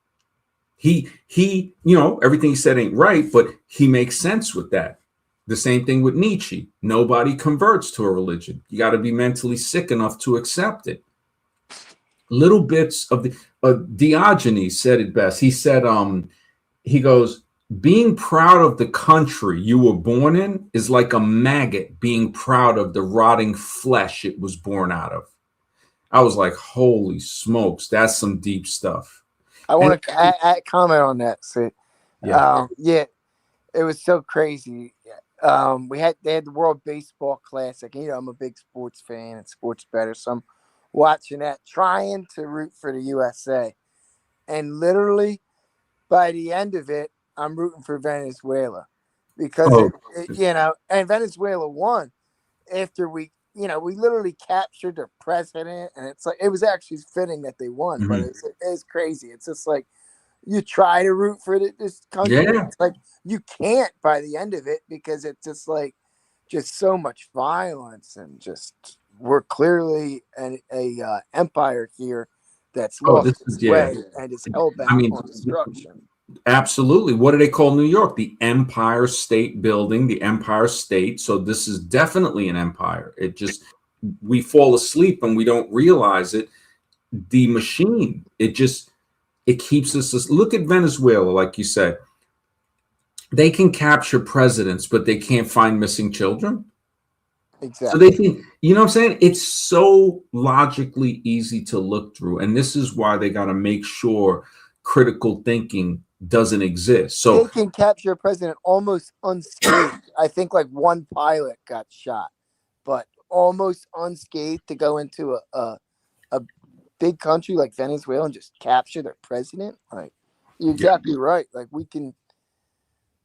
He, everything he said ain't right, but he makes sense with that. The same thing with Nietzsche. Nobody converts to a religion. You got to be mentally sick enough to accept it. Little bits of the Diogenes said it best. He said, he goes, being proud of the country you were born in is like a maggot being proud of the rotting flesh it was born out of. I was like, holy smokes, that's some deep stuff. I want to comment on that. So, it was so crazy. They had the World Baseball Classic. I'm a big sports fan and sports bettor, so I'm watching that, trying to root for the USA. And literally, by the end of it, I'm rooting for Venezuela because, and Venezuela won after we literally captured their president. And it's like, it was actually fitting that they won, but it's crazy. It's just like, you try to root for this country. Yeah. It's like, you can't by the end of it because it's just like, just so much violence and just, we're clearly an empire here that's lost its way and is hellbound on destruction. Absolutely. What do they call New York? The Empire State Building, the Empire State. So this is definitely an empire. It just, we fall asleep and we don't realize it. The machine, it keeps us. Look at Venezuela, like you said. They can capture presidents, but they can't find missing children. Exactly. So they think, what I'm saying? It's so logically easy to look through. And this is why they got to make sure critical thinking doesn't exist. So they can capture a president almost unscathed. I think like one pilot got shot, but almost unscathed to go into a big country like Venezuela and just capture their president. Like, you're exactly right. Like, we can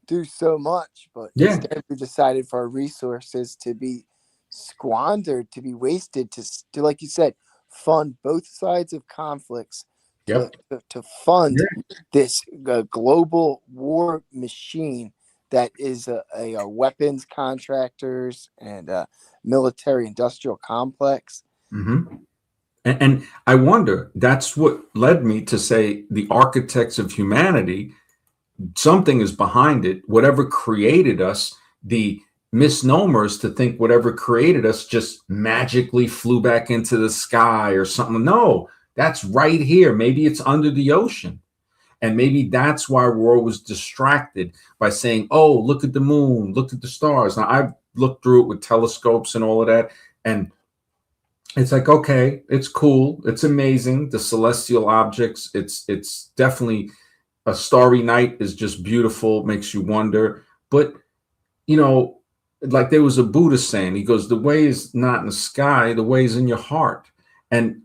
do so much, but instead we decided for our resources to be squandered, to be wasted, to like you said, fund both sides of conflicts, to fund this global war machine that is a weapons contractors and military industrial complex. Mm-hmm. And I wonder, that's what led me to say the architects of humanity, something is behind it. Whatever created us, the misnomers to think whatever created us just magically flew back into the sky or something. No, that's right here. Maybe it's under the ocean. And maybe that's why we're always distracted by saying, oh, look at the moon, look at the stars. Now, I've looked through it with telescopes and all of that, and it's like, okay, it's cool, it's amazing, the celestial objects. It's definitely, a starry night is just beautiful, makes you wonder. But like there was a Buddhist saying, he goes, the way is not in the sky, the way is in your heart. And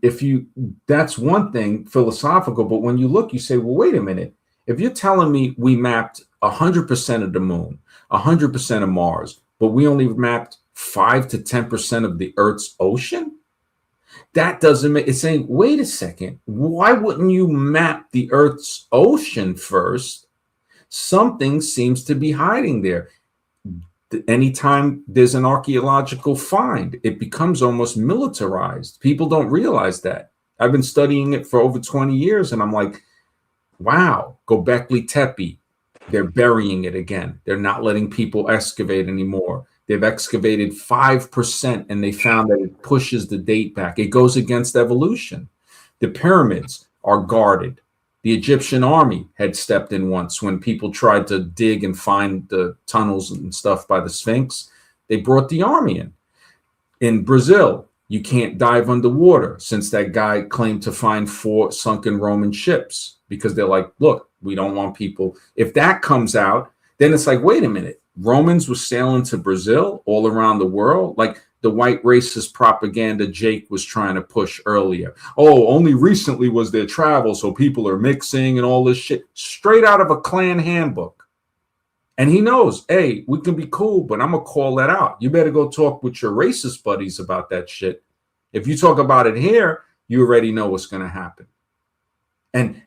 that's one thing, philosophical, but when you look, you say, well, wait a minute. If you're telling me we mapped 100% of the moon, 100% of Mars, but we only mapped 5 to 10% of the Earth's ocean, that doesn't make it's saying, wait a second, why wouldn't you map the Earth's ocean first? Something seems to be hiding there. Anytime there's an archaeological find, it becomes almost militarized. People don't realize that. I've been studying it for over 20 years, and I'm like, wow, Göbekli Tepe, they're burying it again. They're not letting people excavate anymore. They've excavated 5%, and they found that it pushes the date back. It goes against evolution. The pyramids are guarded. The Egyptian army had stepped in once when people tried to dig and find the tunnels and stuff by the Sphinx. They brought the army in. In Brazil, you can't dive underwater, since that guy claimed to find 4 sunken Roman ships, because they're like, look, we don't want people. If that comes out, then it's like, wait a minute. Romans were sailing to Brazil all around the world, like the white racist propaganda Jake was trying to push earlier. Oh, only recently was there travel, so people are mixing and all this shit, straight out of a Klan handbook. And he knows, hey, we can be cool, but I'm gonna call that out. You better go talk with your racist buddies about that shit. If you talk about it here, you already know what's gonna happen. And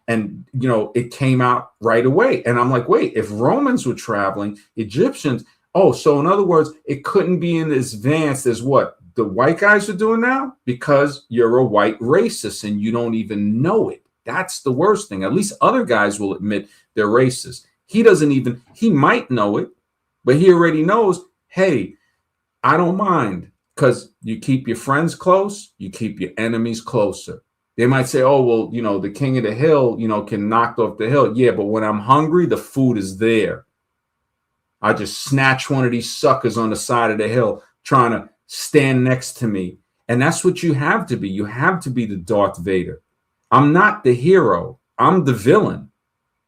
it came out right away. And I'm like, wait, if Romans were traveling, Egyptians, so in other words, it couldn't be in as advanced as what the white guys are doing now, because you're a white racist and you don't even know it. That's the worst thing. At least other guys will admit they're racist. He might know it, but he already knows, hey, I don't mind, because you keep your friends close, you keep your enemies closer. They might say, oh, well, the king of the hill, can knock off the hill. Yeah, but when I'm hungry, the food is there. I just snatch one of these suckers on the side of the hill trying to stand next to me. And that's what you have to be. You have to be the Darth Vader. I'm not the hero. I'm the villain.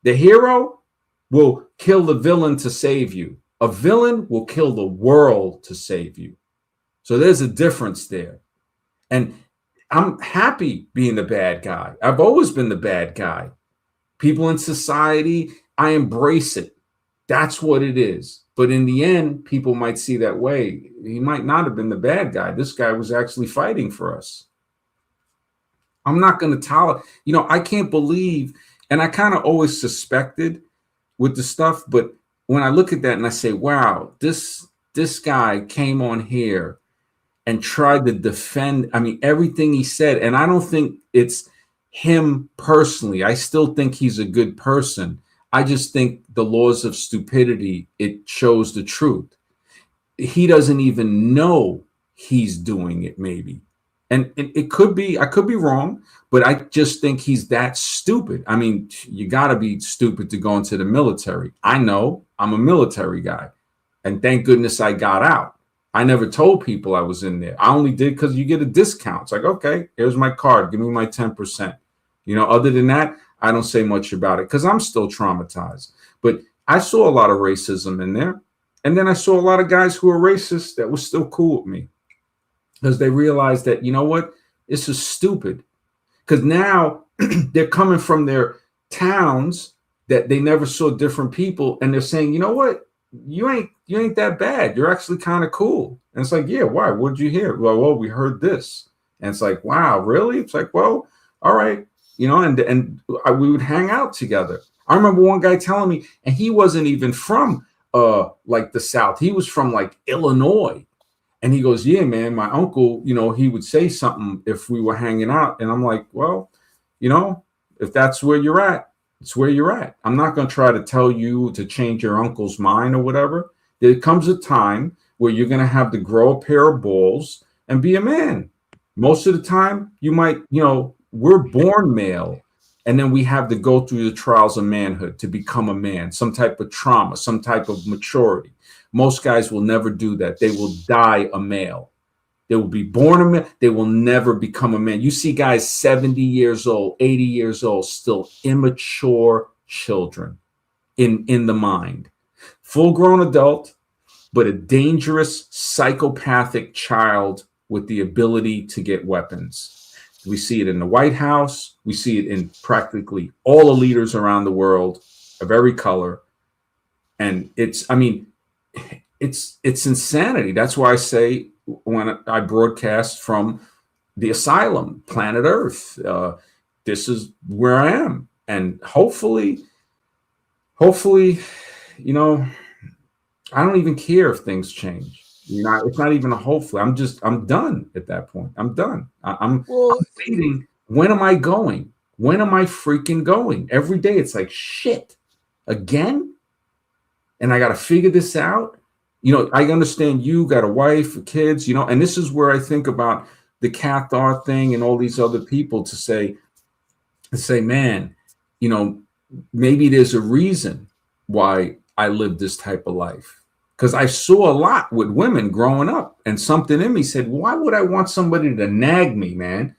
The hero will kill the villain to save you. A villain will kill the world to save you. So there's a difference there. And I'm happy being the bad guy. I've always been the bad guy. People in society, I embrace it. That's what it is. But in the end, people might see that way. He might not have been the bad guy. This guy was actually fighting for us. I'm not going to tolerate, I can't believe, and I kind of always suspected with the stuff, but when I look at that and I say, wow, this guy came on here and tried to defend, everything he said. And I don't think it's him personally. I still think he's a good person. I just think the laws of stupidity, it shows the truth. He doesn't even know he's doing it, maybe. And it could be, I could be wrong, but I just think he's that stupid. You got to be stupid to go into the military. I know, I'm a military guy. And thank goodness I got out. I never told people I was in there. I only did because you get a discount. It's like, okay, here's my card. Give me my 10%. Other than that, I don't say much about it because I'm still traumatized. But I saw a lot of racism in there. And then I saw a lot of guys who were racist that were still cool with me because they realized that, you know what? This is stupid. Because now they're coming from their towns that they never saw different people. And they're saying, you know what? You ain't that bad. You're actually kind of cool. And it's like, yeah, why? What'd you hear? Well, we heard this. And it's like, wow, really? It's like, well, all right. And we would hang out together. I remember one guy telling me, and he wasn't even from like the South. He was from like Illinois. And he goes, yeah, man, my uncle, he would say something if we were hanging out. And I'm like, well, if that's where you're at, it's where you're at. I'm not going to try to tell you to change your uncle's mind or whatever. There comes a time where you're going to have to grow a pair of balls and be a man. Most of the time, you might, we're born male. And then we have to go through the trials of manhood to become a man, some type of trauma, some type of maturity. Most guys will never do that. They will die a male. They will be born a man. They will never become a man. You see guys 70 years old, 80 years old, still immature children in the mind. Full-grown adult, but a dangerous psychopathic child with the ability to get weapons. We see it in the White House. We see it in practically all the leaders around the world of every color. And it's insanity. That's why I say when I broadcast from the asylum, planet Earth, this is where I am. And hopefully, you know, I don't even care if things change. You know, it's not even a hopefully. I'm done at that point. I'm done. I'm waiting. When am I going? When am I freaking going? Every day it's like, shit, again? And I got to figure this out. You know, I understand you got a wife, kids, you know, and this is where I think about the Cathar thing and all these other people to say, man, you know, maybe there's a reason why I live this type of life. Because I saw a lot with women growing up, and something in me said, why would I want somebody to nag me, man?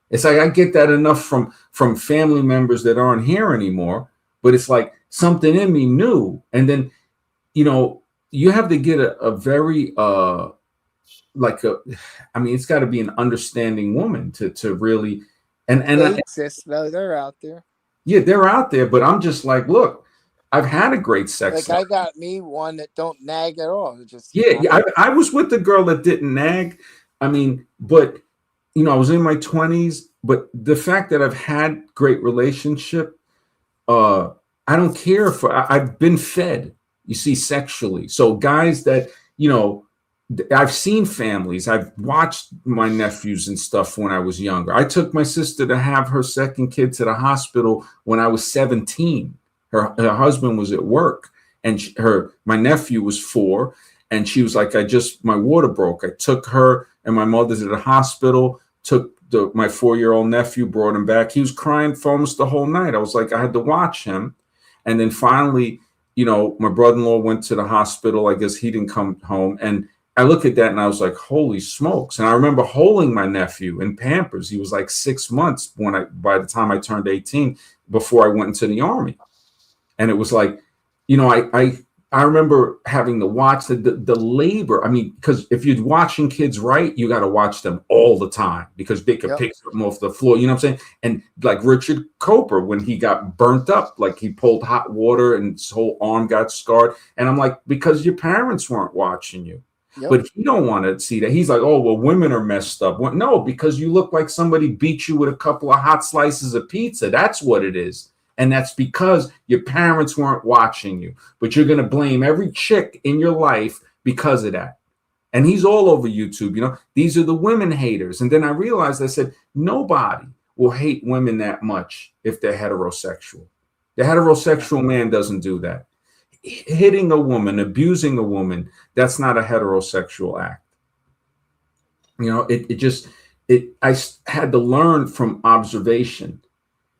It's like I get that enough from family members that aren't here anymore, but it's like something in me knew. And then, you know, you have to get a very, it's got to be an understanding woman to really, they exist, though. They're out there. Yeah, they're out there, but I'm just like, look, I've had a great sex life. I got me one that don't nag at all. Just I was with the girl that didn't nag. I mean, but you know, I was in my 20s. But the fact that I've had great relationship, I don't care if I've been fed. You see, sexually. So guys that, you know, I've seen families. I've watched my nephews and stuff when I was younger. I took my sister to have her second kid to the hospital when I was 17. Her husband was at work, and my nephew was 4, and she was like, my water broke. I took her and my mother to the hospital, took my 4-year-old nephew, brought him back. He was crying for almost the whole night. I was like, I had to watch him. And then finally, you know, my brother-in-law went to the hospital. I guess he didn't come home. And I look at that and I was like, holy smokes. And I remember holding my nephew in Pampers. He was like 6 months by the time I turned 18, before I went into the Army. And it was like, you know, I remember having to watch the labor. I mean, because if you're watching kids right, you got to watch them all the time because they could pick them off the floor. You know what I'm saying? And like Richard Coper, when he got burnt up, like he pulled hot water and his whole arm got scarred. And I'm like, because your parents weren't watching you. Yep. But he don't want to see that. He's like, oh, well, women are messed up. Well, no, because you look like somebody beat you with a couple of hot slices of pizza. That's what it is. And that's because your parents weren't watching you. But you're going to blame every chick in your life because of that. And he's all over YouTube. You know, these are the women haters. And then I realized, I said, nobody will hate women that much if they're heterosexual. The heterosexual man doesn't do that. Hitting a woman, abusing a woman, that's not a heterosexual act. You know, I had to learn from observation.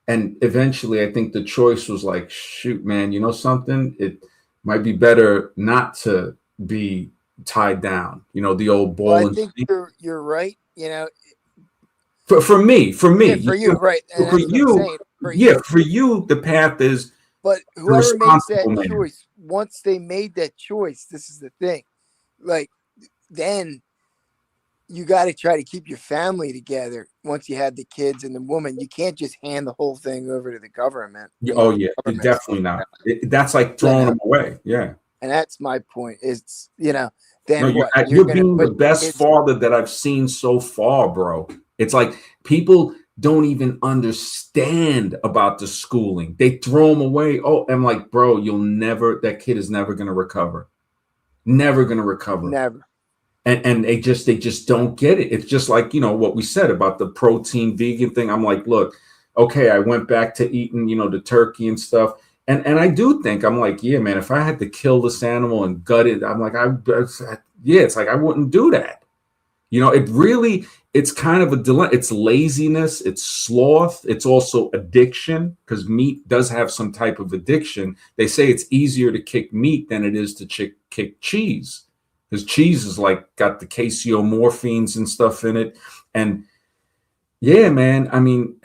And eventually, I think the choice was like, shoot, man, you know something? It might be better not to be tied down. You know, the old ball. Well, I think you're right. You know, for me, yeah, for you, right? And for you, for you, the path is. But whoever makes that choice, once they made that choice, this is the thing. Like, then you got to try to keep your family together once you have the kids and the woman. You can't just hand the whole thing over to the government. Oh, yeah, definitely not. That's like throwing them away. Yeah. And that's my point. It's, you know, then no, what? You're being the best father that I've seen so far, bro. It's like people don't even understand about the schooling. They throw them away. Oh, I'm like, bro, that kid is never going to recover. Never going to recover. Never. And they just don't get it. It's just like, you know, what we said about the protein vegan thing. I'm like, look, okay, I went back to eating, you know, the turkey and stuff. And I do think, I'm like, yeah, man, if I had to kill this animal and gut it, I'm like, it's like, I wouldn't do that. You know, it really, it's kind of a dilemma. It's laziness, it's sloth, it's also addiction, because meat does have some type of addiction. They say it's easier to kick meat than it is to kick cheese, because cheese is like got the casomorphines and stuff in it. And yeah, man, I mean,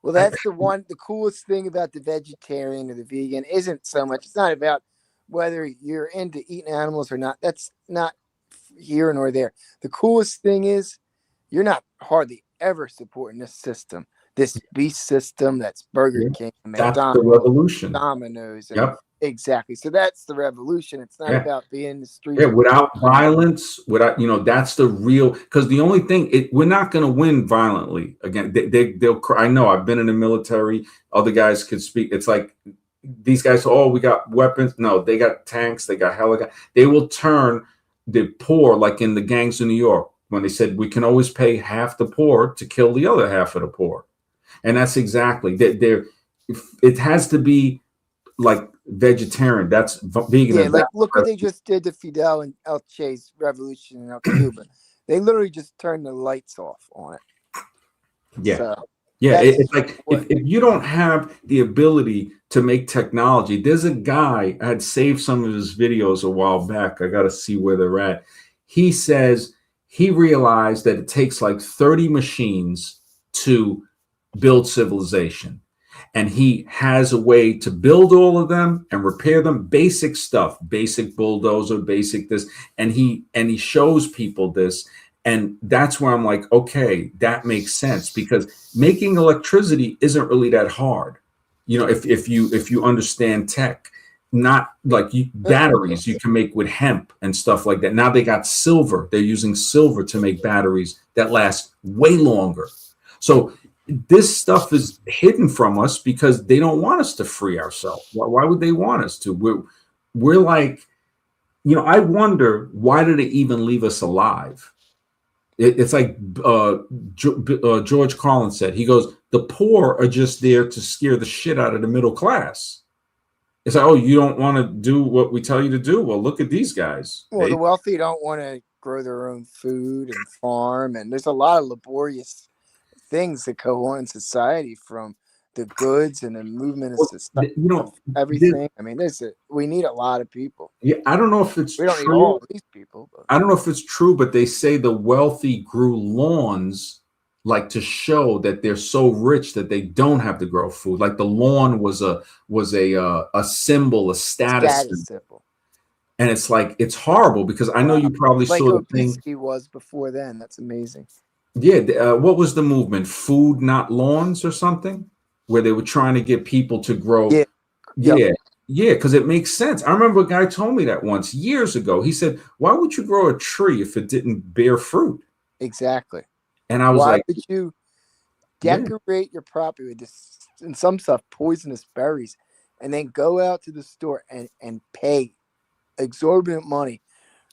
well, that's the coolest thing about the vegetarian or the vegan isn't so much, it's not about whether you're into eating animals or not. That's not here nor there. The coolest thing is you're not hardly ever supporting this system, this beast system that's Burger King, that's the McDonald's, revolution. Domino's, and Yep. Exactly. So that's the revolution. It's not about being in the streets. Yeah, without violence, without, that's the real, because the only thing, we're not going to win violently. Again, they'll cry. I know, I've been in the military. Other guys could speak. It's like these guys, oh, we got weapons. No, they got tanks. They got helicopters. They will turn the poor, like in the gangs of New York, when they said we can always pay half the poor to kill the other half of the poor. And that's exactly that. It has to be like vegetarian. That's vegan. Yeah, like look what they just did to Fidel and El Che's revolution in El Cuba. They literally just turned the lights off on it. Yeah. So, yeah. It's like if you don't have the ability to make technology, there's a guy, I had saved some of his videos a while back. I got to see where they're at. He says he realized that it takes like 30 machines to build civilization. And he has a way to build all of them and repair them. Basic stuff, basic bulldozer, basic this. And he shows people this. And that's where I'm like, okay, that makes sense, because making electricity isn't really that hard. If you understand tech, not like batteries you can make with hemp and stuff like that. Now they got silver. They're using silver to make batteries that last way longer. So this stuff is hidden from us because they don't want us to free ourselves. Why would they want us to? We're like, I wonder, why did they even leave us alive? It's like George Carlin said. He goes, the poor are just there to scare the shit out of the middle class. It's like, oh, you don't want to do what we tell you to do? Well, look at these guys. Well, the wealthy don't want to grow their own food and farm. And there's a lot of laborious things that go on in society, from the goods and the movement of society, everything. I mean, we need a lot of people. Yeah, I don't know if it's we don't need all of these people. But. I don't know if it's true, but they say the wealthy grew lawns, like to show that they're so rich that they don't have to grow food. Like the lawn was a symbol, a status symbol. And it's like, it's horrible, because I know you probably like saw the thing he was before then. That's amazing. Yeah, what was the movement? Food, not lawns, or something, where they were trying to get people to grow. Yeah, because it makes sense. I remember a guy told me that once years ago. He said, "Why would you grow a tree if it didn't bear fruit?" Exactly. And I was why like, would you decorate your property with this, and some stuff, poisonous berries, and then go out to the store and pay exorbitant money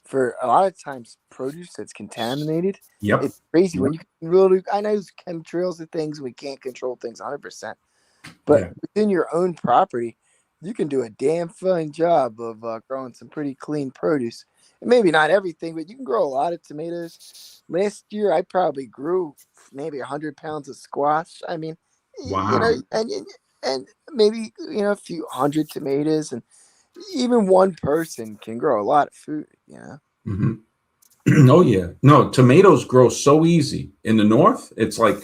for a lot of times produce that's contaminated? Yep. It's crazy when you can really. I know there's chemtrails and things. We can't control things 100%, but within your own property, you can do a damn fine job of growing some pretty clean produce. And maybe not everything, but you can grow a lot of tomatoes. Last year, I probably grew maybe 100 pounds of squash. I mean, and maybe a few hundred tomatoes, and even one person can grow a lot of food. Mm-hmm. Oh yeah, no, tomatoes grow so easy in the north. It's like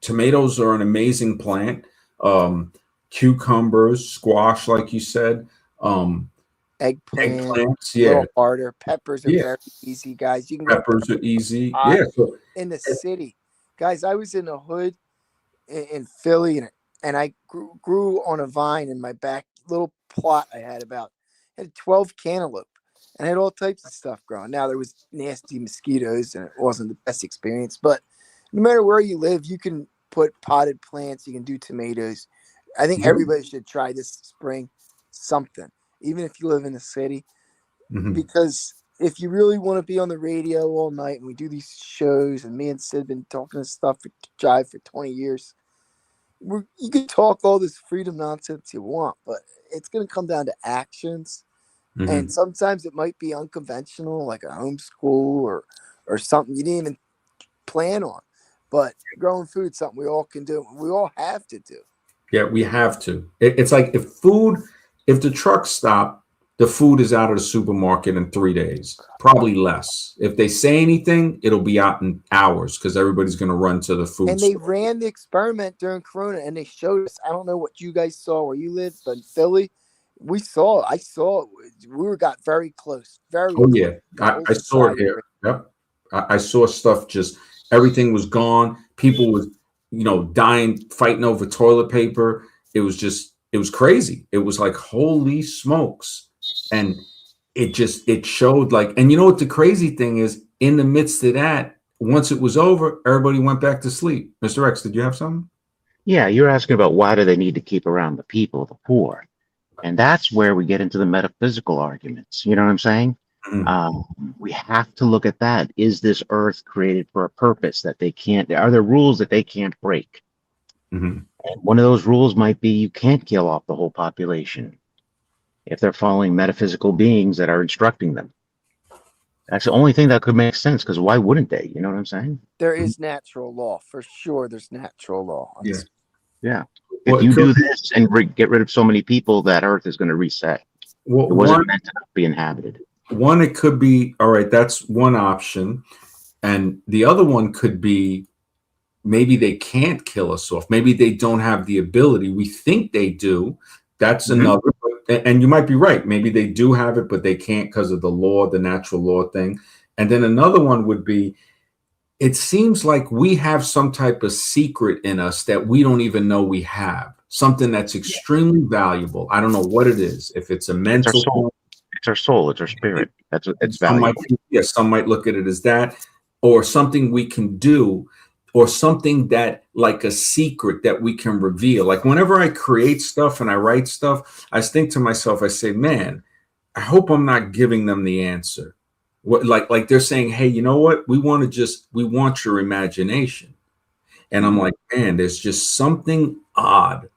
tomatoes are an amazing plant. Cucumbers, squash, like you said. Eggplants, a little harder. Peppers are very easy, guys. You can peppers are easy. So in the city, guys. I was in the hood in Philly, and I grew on a vine in my back little plot. I had 12 cantaloupe, and I had all types of stuff growing. Now there was nasty mosquitoes, and it wasn't the best experience. But no matter where you live, you can put potted plants. You can do tomatoes. I think everybody should try this spring something, even if you live in the city, because if you really want to be on the radio all night, and we do these shows, and me and Sid have been talking this stuff for Drive for 20 years, you can talk all this freedom nonsense you want, but it's going to come down to actions. And sometimes it might be unconventional, like a homeschool or something you didn't even plan on. But growing food is something we all can do. We all have to do. Yeah, we have to. It's like if the trucks stop, the food is out of the supermarket in 3 days, probably less. If they say anything, it'll be out in hours because everybody's going to run to the food And store. they ran the experiment during Corona, and they showed us. I don't know what you guys saw where you live, but in Philly, I saw it. We got very close. Very. Oh, yeah. close. I saw it here. Yep. I saw stuff, just everything was gone. People was, dying, fighting over toilet paper. It was crazy. It was like, holy smokes. And it showed like, and you know what the crazy thing is, in the midst of that, once it was over, everybody went back to sleep. Mr. X, did you have something? Yeah, you're asking about why do they need to keep around the people, the poor? And that's where we get into the metaphysical arguments. You know what I'm saying? Mm-hmm. We have to look at that. Is this earth created for a purpose that they can't, are there rules that they can't break? Mm-hmm. And one of those rules might be you can't kill off the whole population if they're following metaphysical beings that are instructing them. That's the only thing that could make sense, because why wouldn't they? You know what I'm saying? There is natural law. For sure, there's natural law. Yeah. Yeah. Well, if you do this and get rid of so many people, that earth is going to reset. Well, it wasn't meant to be inhabited. One, it could be, all right, that's one option. And the other one could be, maybe they can't kill us off. Maybe they don't have the ability. We think they do. That's another. And you might be right. Maybe they do have it, but they can't because of the law, the natural law thing. And then another one would be, it seems like we have some type of secret in us that we don't even know we have. Something that's extremely valuable. I don't know what it is. If it's a mental, it's our soul, it's our spirit. That's what it's valuable. Some might look at it as that, or something we can do, or something that, like a secret that we can reveal. Like whenever I create stuff and I write stuff, I think to myself, I say, man, I hope I'm not giving them the answer. What, like they're saying, hey, you know what? We want your imagination. And I'm like, man, there's just something odd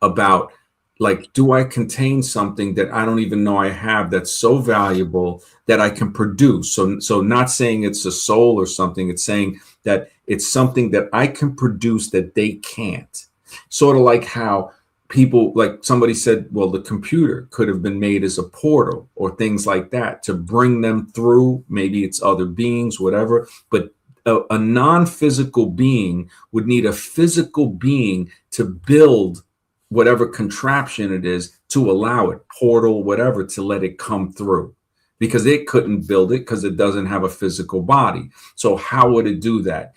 about, like, do I contain something that I don't even know I have that's so valuable that I can produce? So not saying it's a soul or something, it's saying that it's something that I can produce that they can't. Sort of like how people, like somebody said, well, the computer could have been made as a portal or things like that to bring them through. Maybe it's other beings, whatever, but a non-physical being would need a physical being to build whatever contraption it is to allow it, portal, whatever, to let it come through, because it couldn't build it because it doesn't have a physical body. So how would it do that?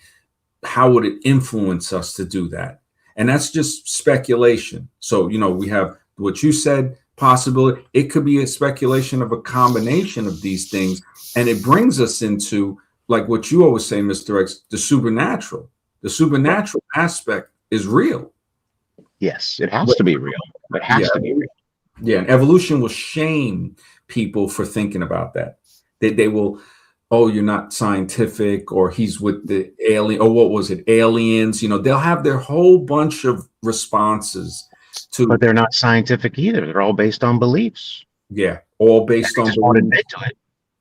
How would it influence us to do that? And that's just speculation. So, we have what you said, possibility. It could be a speculation of a combination of these things. And it brings us into, like what you always say, Mr. X, the supernatural. The supernatural aspect is real. Yes, it has to be real. It has to be real. Yeah, and evolution will shame people for thinking about that. They will, oh, you're not scientific, or he's with the alien, or what was it, aliens? They'll have their whole bunch of responses to. But they're not scientific either. They're all based on beliefs. Yeah, all based on. Won't admit to it.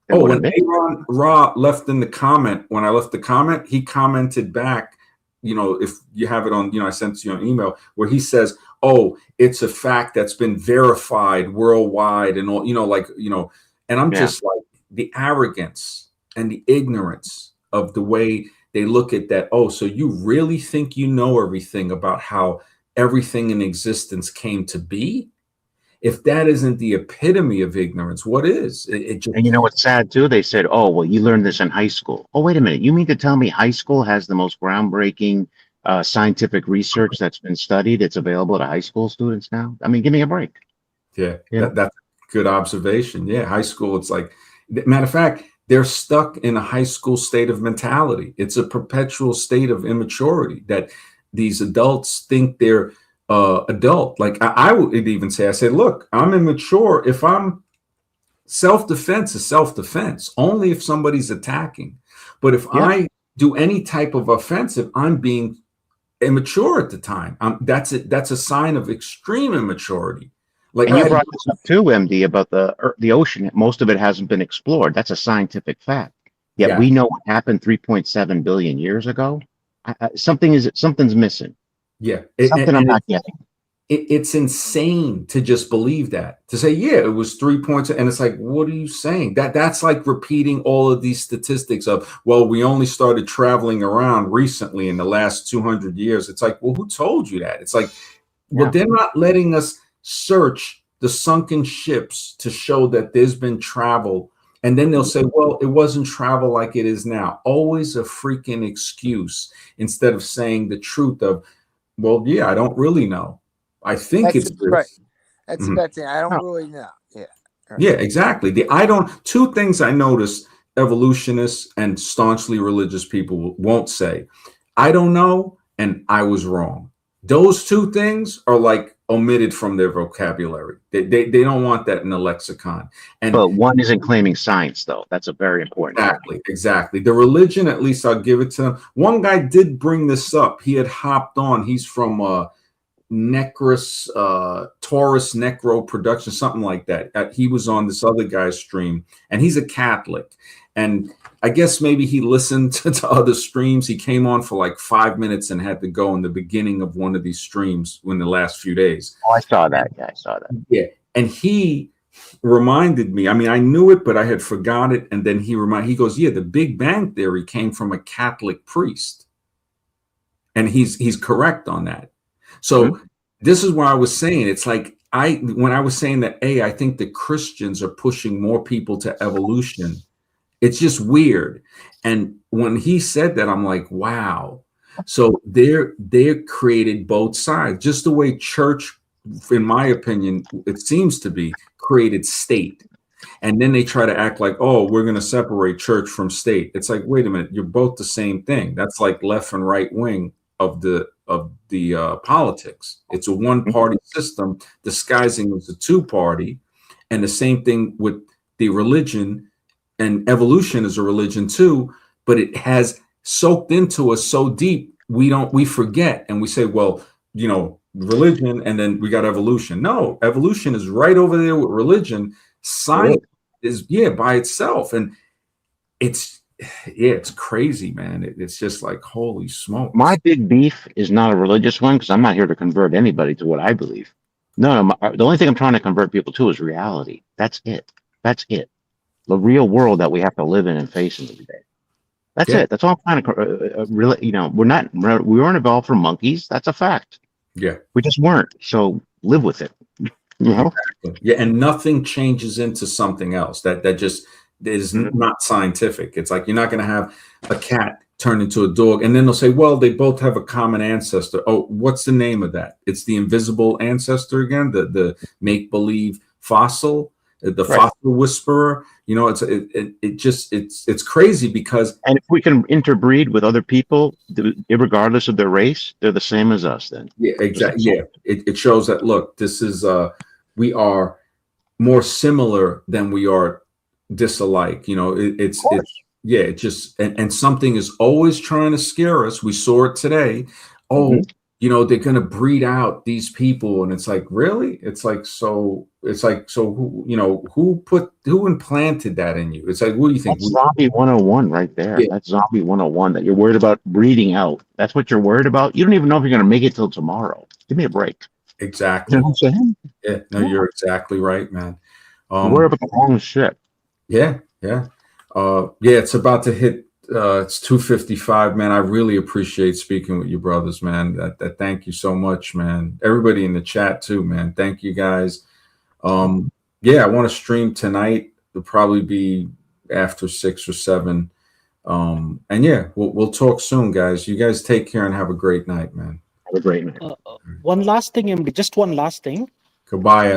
When Aaron Ra left in the comment, when I left the comment, he commented back. If you have it on, I sent you an email where he says, oh, it's a fact that's been verified worldwide and all, and I'm just like, the arrogance and the ignorance of the way they look at that. Oh, so you really think you know everything about how everything in existence came to be? If that isn't the epitome of ignorance, what is? And you know what's sad too? They said, oh, well, you learned this in high school. Oh, wait a minute. You mean to tell me high school has the most groundbreaking scientific research that's been studied? It's available to high school students now? I mean, give me a break. Yeah. That's a good observation. Yeah, high school, it's like, matter of fact, they're stuck in a high school state of mentality. It's a perpetual state of immaturity that these adults think they're adult. Like I would even say, I say, look, I'm immature if I'm self-defense is self-defense only if somebody's attacking. But if I do any type of offensive, I'm being immature at the time. That's it. That's a sign of extreme immaturity. Like, and you brought this up too, MD, about the ocean. Most of it hasn't been explored. That's a scientific fact. Yet we know what happened 3.7 billion years ago. Something's missing. Yeah. Something I'm not getting. It's insane to just believe that, to say, yeah, it was 3 points. And it's like, what are you saying? That's like repeating all of these statistics of, well, we only started traveling around recently in the last 200 years. It's like, well, who told you that? It's like, well, they're not letting us search the sunken ships to show that there's been travel. And then they'll say, well, it wasn't travel like it is now. Always a freaking excuse instead of saying the truth of, well, yeah, I don't really know. I think it's right. That's the bad thing. I don't really know. Yeah. Right. Yeah, exactly. Two things I notice evolutionists and staunchly religious people won't say. I don't know, and I was wrong. Those two things are like omitted from their vocabulary. They don't want that in the lexicon. But one isn't claiming science, though. That's a very important point. Exactly. The religion, at least I'll give it to them. One guy did bring this up. He had hopped on. He's from Taurus Necro Production, something like that. He was on this other guy's stream, and he's a Catholic. And I guess maybe he listened to other streams. He came on for like 5 minutes and had to go in the beginning of one of these streams in the last few days. Oh, I saw that. Yeah, I saw that. Yeah. And he reminded me, I mean, I knew it, but I had forgot it. And then he goes, yeah, the Big Bang Theory came from a Catholic priest. And he's correct on that. So this is why I was saying, it's like, when I was saying that, I think the Christians are pushing more people to evolution. It's just weird. And when he said that, I'm like, wow. So they're created both sides, just the way church, in my opinion, it seems to be created state. And then they try to act like, oh, we're going to separate church from state. It's like, wait a minute, you're both the same thing. That's like left and right wing of the politics. It's a one-party system disguising as a two-party, and the same thing with the religion. And evolution is a religion too, but it has soaked into us so deep we forget, and we say, well, religion, and then we got evolution. No, evolution is right over there with religion. Science is by itself, and it's crazy, man. It's just like, holy smoke. My big beef is not a religious one, because I'm not here to convert anybody to what I believe. No, the only thing I'm trying to convert people to is reality. That's it. The real world that we have to live in and face every day. That's it. That's all I'm trying to really. We weren't evolved from monkeys. That's a fact. Yeah, we just weren't. So live with it. Yeah, and nothing changes into something else. That just is not scientific. It's like, you're not going to have a cat turn into a dog, and then they'll say, well, they both have a common ancestor. Oh, what's the name of that? It's the invisible ancestor again, the make-believe fossil, the fossil whisperer. It's crazy, because, and if we can interbreed with other people, regardless of their race, they're the same as us. Then exactly. Yeah, it shows that, look, this is we are more similar than we are disalike. It just and something is always trying to scare us. We saw it today. Oh, they're going to breed out these people, and it's like, really? It's like, so who implanted that in you? It's like, what do you think? That's zombie 101 right there. That's zombie 101, that you're worried about breeding out. That's what you're worried about. You don't even know if you're going to make it till tomorrow. Give me a break. Exactly. You know what I'm saying? Yeah, no, you're exactly right, man. You're worried about the wrong shit. Yeah. It's about to hit. It's 2:55, man. I really appreciate speaking with you, brothers, man. Thank you so much, man. Everybody in the chat too, man. Thank you, guys. I want to stream tonight. It'll probably be after 6 or 7. We'll talk soon, guys. You guys take care and have a great night, man. Have a great night. One last thing, MD. Just one last thing. Goodbye.